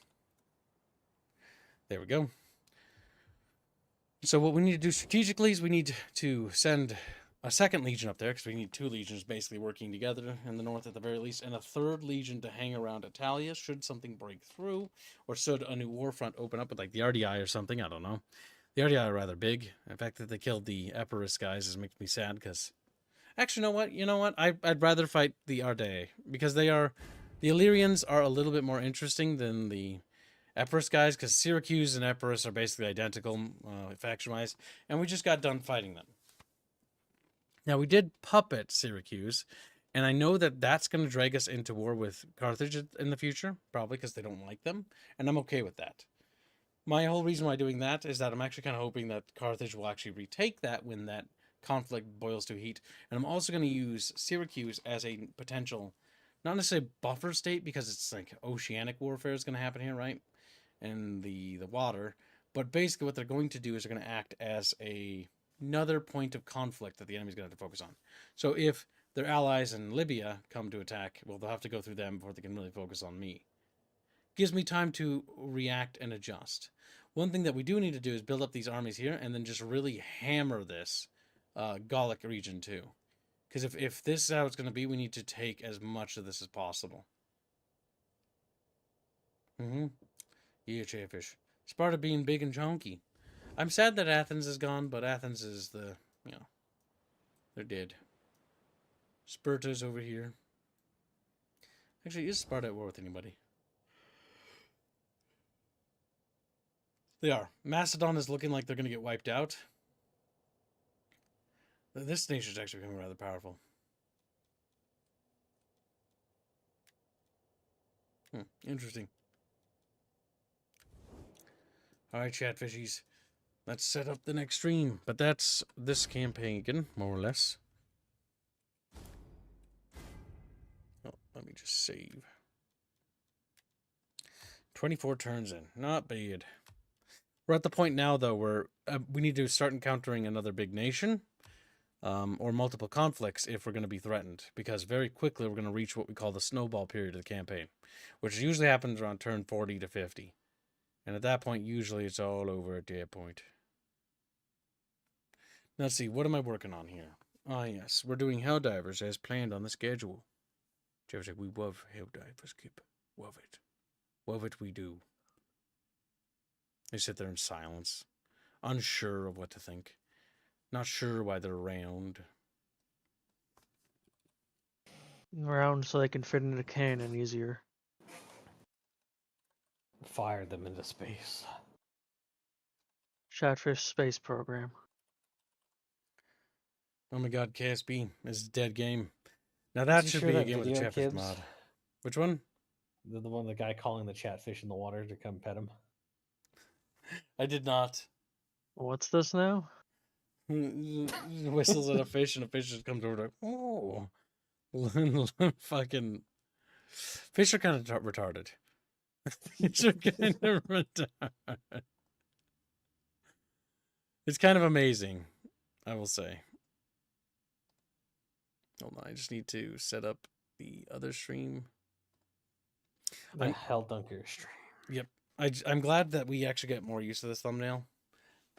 There we go. So what we need to do strategically is we need to send a second legion up there, because we need 2 legions basically working together in the north at the very least, and a 3rd legion to hang around Italia should something break through, or should a new war front open up with like the RDI or something. I don't know. The RDI are rather big. In fact, that they killed the Epirus guys is makes me sad, because actually, you know what? I'd rather fight the RDI, because the Illyrians are a little bit more interesting than the Epirus guys, because Syracuse and Epirus are basically identical faction-wise, and we just got done fighting them. Now, we did puppet Syracuse, and I know that that's going to drag us into war with Carthage in the future, probably because they don't like them, and I'm okay with that. My whole reason why doing that is that I'm actually kind of hoping that Carthage will actually retake that when that conflict boils to heat, and I'm also going to use Syracuse as a potential, not necessarily buffer state, because it's like oceanic warfare is going to happen here, right? And the water, but basically what they're going to do is they're going to act as another point of conflict that the enemy's going to have to focus on. So if their allies in Libya come to attack, well, they'll have to go through them before they can really focus on me. Gives me time to react and adjust. One thing that we do need to do is build up these armies here and then just really hammer this Gallic region too. Because if this is how it's going to be, we need to take as much of this as possible. Yeah, Chatfish. Sparta being big and chunky. I'm sad that Athens is gone, but Athens is they're dead. Sparta's over here. Actually, is Sparta at war with anybody? They are. Macedon is looking like they're going to get wiped out. This nation is actually becoming rather powerful. Interesting. Alright, Chatfishies. Let's set up the next stream. But that's this campaign again, more or less. Oh, let me just save. 24 turns in. Not bad. We're at the point now, though, where we need to start encountering another big nation. Or multiple conflicts if we're going to be threatened. Because very quickly we're going to reach what we call the snowball period of the campaign. Which usually happens around turn 40 to 50. And at that point, usually it's all over at that point. Now, let's see, what am I working on here? Ah, yes, we're doing Helldivers as planned on the schedule. Jeff's like, we love Helldivers, Kip. Love it. Love it, we do. They sit there in silence, unsure of what to think. Not sure why they're around. Around so they can fit into the cannon easier. Fire them into space. Chatfish space program. Oh my god, KSB is a dead game. Now that Did you should share be a that game with a video, Chatfish Kibbs? mod. Which one? The one, the guy calling the chatfish in the water to come pet him. I did not. What's this now? whistles at a fish, and a fish just comes over to, oh, fucking. Fish are kind of retarded. Fish are kind of retarded. It's kind of amazing, I will say. Hold on, I just need to set up the other stream. The Hell Dunker stream. Yep. I'm glad that we actually get more use of this thumbnail.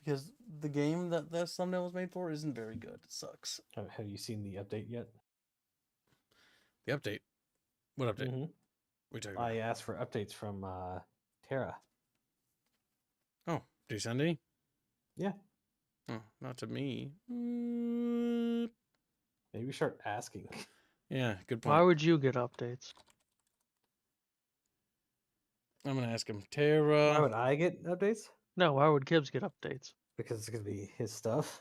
Because the game that this thumbnail was made for isn't very good. It sucks. Have you seen the update yet? The update? What update? Mm-hmm. We talking about? I asked for updates from Terra. Oh, did you send any? Yeah. Oh, not to me. Maybe we start asking. Yeah, good point. Why would you get updates? I'm gonna ask him. Terra. Why would I get updates? No, why would Gibbs get updates? Because it's gonna be his stuff.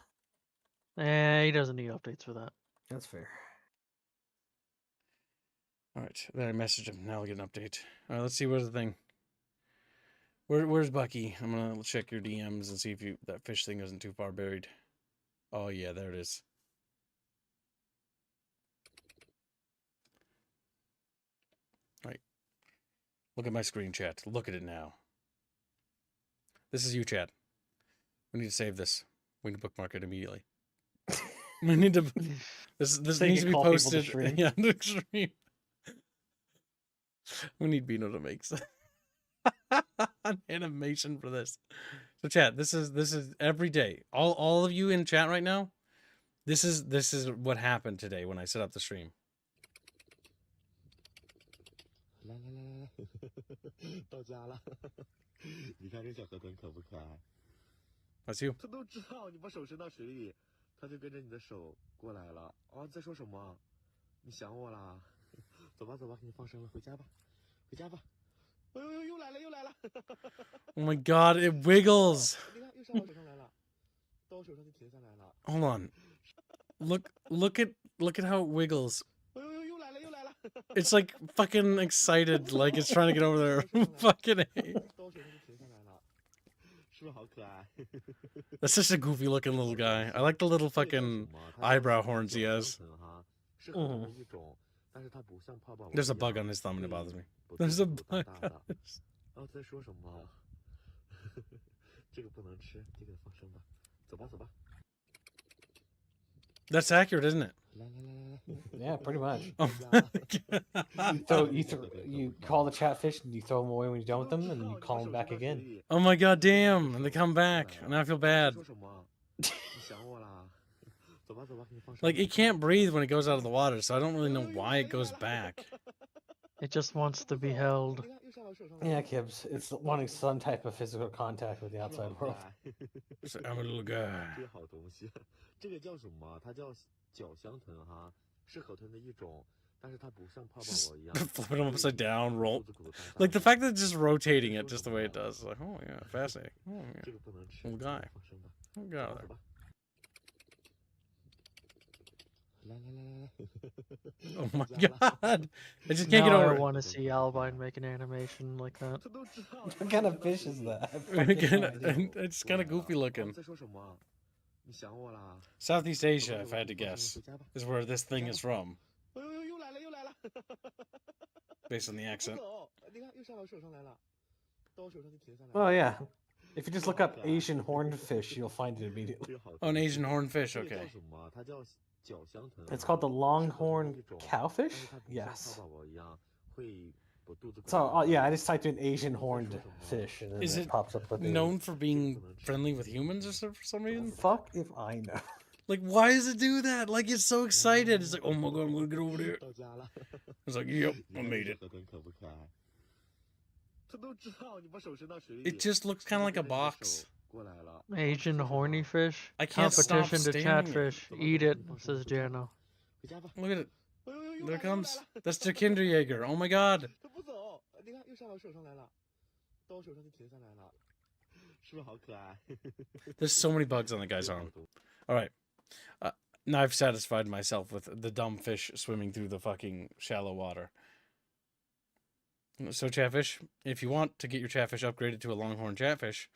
He doesn't need updates for that. That's fair. All right, then I messaged him. Now I'll get an update. All right, let's see. Where's the thing? Where's Bucky? I'm gonna check your DMs and see if that fish thing isn't too far buried. Oh yeah, there it is. All right. Look at my screen, chat. Look at it now. This is you, chat. We need to save this. We need to bookmark it immediately. We need to. This So you needs to can be call people to posted. stream? Yeah, the stream. We need Bino to make an animation for this. So, chat. This is every day. All of you in chat right now. This is what happened today when I set up the stream. 来来来来来，到家了。你看这小河豚可不可爱？ That's you. 它都知道你把手伸到水里，它就跟着你的手过来了。哦，你在说什么？你想我啦？走吧走吧，给你放生了，回家吧，回家吧。哎呦呦，又来了又来了！ Oh my god, it wiggles. 你看又上我手上来了，到我手上就停下来了。 Hold on. Look at how it wiggles. 哎呦呦，又来了又来了！ It's like fucking excited, like it's trying to get over there. Fucking A. 到我手上就停下来了，是不是好可爱？ That's such a goofy looking little guy. I like the little fucking eyebrow horns he has. 是河豚的一种，但是它不像泡泡。 There's a bug on his thumb and it bothers me. There's a bug. 哦，在说什么？这个不能吃，这个放生吧。走吧走吧。 That's accurate, isn't it? 来来来来来。 Yeah, pretty much. Oh You call the chatfish and you throw them away when you're done with them, and then you call them back again. Oh my god, damn! And they come back, and I feel bad. 说什么？你想我啦？走吧走吧，给你放生。 Like it can't breathe when it goes out of the water, so I don't really know why it goes back. It just wants to be held. Yeah, Kibbs, it's wanting some type of physical contact with the outside world. So I'm a little guy. 这个好东西，这个叫什么？它叫角香豚哈，是河豚的一种，但是它不像泡泡宝一样。 Flipping them upside down, roll. Like the fact that it's just rotating it just the way it does. Like, oh yeah, fascinating. Oh yeah. 这个不能吃。 Little guy. 放生吧。 Oh god. 走吧。来来来来来。 Oh my god! I just can't get Now over I it. want to see Albine make an animation like that. What kind of fish is that? It's kind of goofy looking. 在说什么？你想我啦？ Southeast Asia, if I had to guess, is where this thing is from, 哎呦呦，又来了又来了！ based on the 不 accent. 走，你看又上我手上来了，到我手上就停下来了。 Well, yeah. If you just look up Asian horned fish, you'll find it immediately. Oh, an Asian hornfish, 这个叫 okay. 什么？它叫角香豚。 It's called the 是河豚的 longhorn 一种， cowfish? 但是它不像 Yes. 泡泡宝一样会把肚子鼓 So, 得很 yeah, I 大。 just typed in Asian horned fish, and then Is it it pops up with the Known for being friendly with humans or for some reason? Fuck if I know. Like, why does it do that? Like, it's so excited. It's like, oh my god, I'm gonna get over there. 到家了。 It's like, yep, 你 I 看 made 这 it. 河豚可不可爱？它都知道你把手伸到水里。 It just looks kind of like a 它就跟着你的 box. 手过来了。 Asian horny fish. I can't stop Competition to staring at it. chatfish. Eat it, says Jano. 回家吧。 Look at it. 哎呦呦，又 There 来 it 了又来 comes. 了！ That's the Kinderjäger. Oh my god. 它不走，你看又上我手上来了，到我手上就停下来了，是不是好可爱？ There's so many bugs on the guy's arm. All right. Now I've satisfied myself with the dumb fish swimming through the fucking shallow water. So, Chatfish, if you want to get your Chatfish upgraded to a Longhorn Chatfish,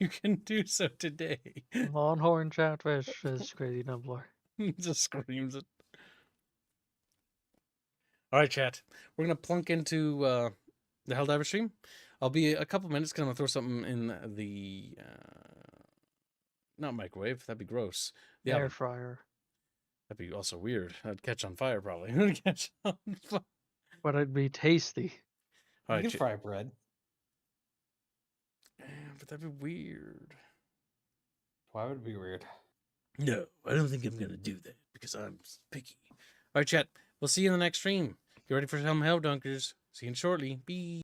you can do so today. Longhorn Chatfish is crazy numbler. Just screams it. All right, chat. We're gonna plunk into the Helldiver stream. I'll be a couple minutes because I'm gonna throw something in the not microwave. That'd be gross. The Air oven. fryer. That'd be also weird. I'd catch on fire probably. It'd catch on fire. But it'd be tasty. All You right, can fry bread. but that'd be weird. Why would it be weird? No, I don't think I'm gonna do that because I'm picky. All right, chat. We'll see you in the next stream. Get ready for some Hell Dunkers. See you shortly. Bye.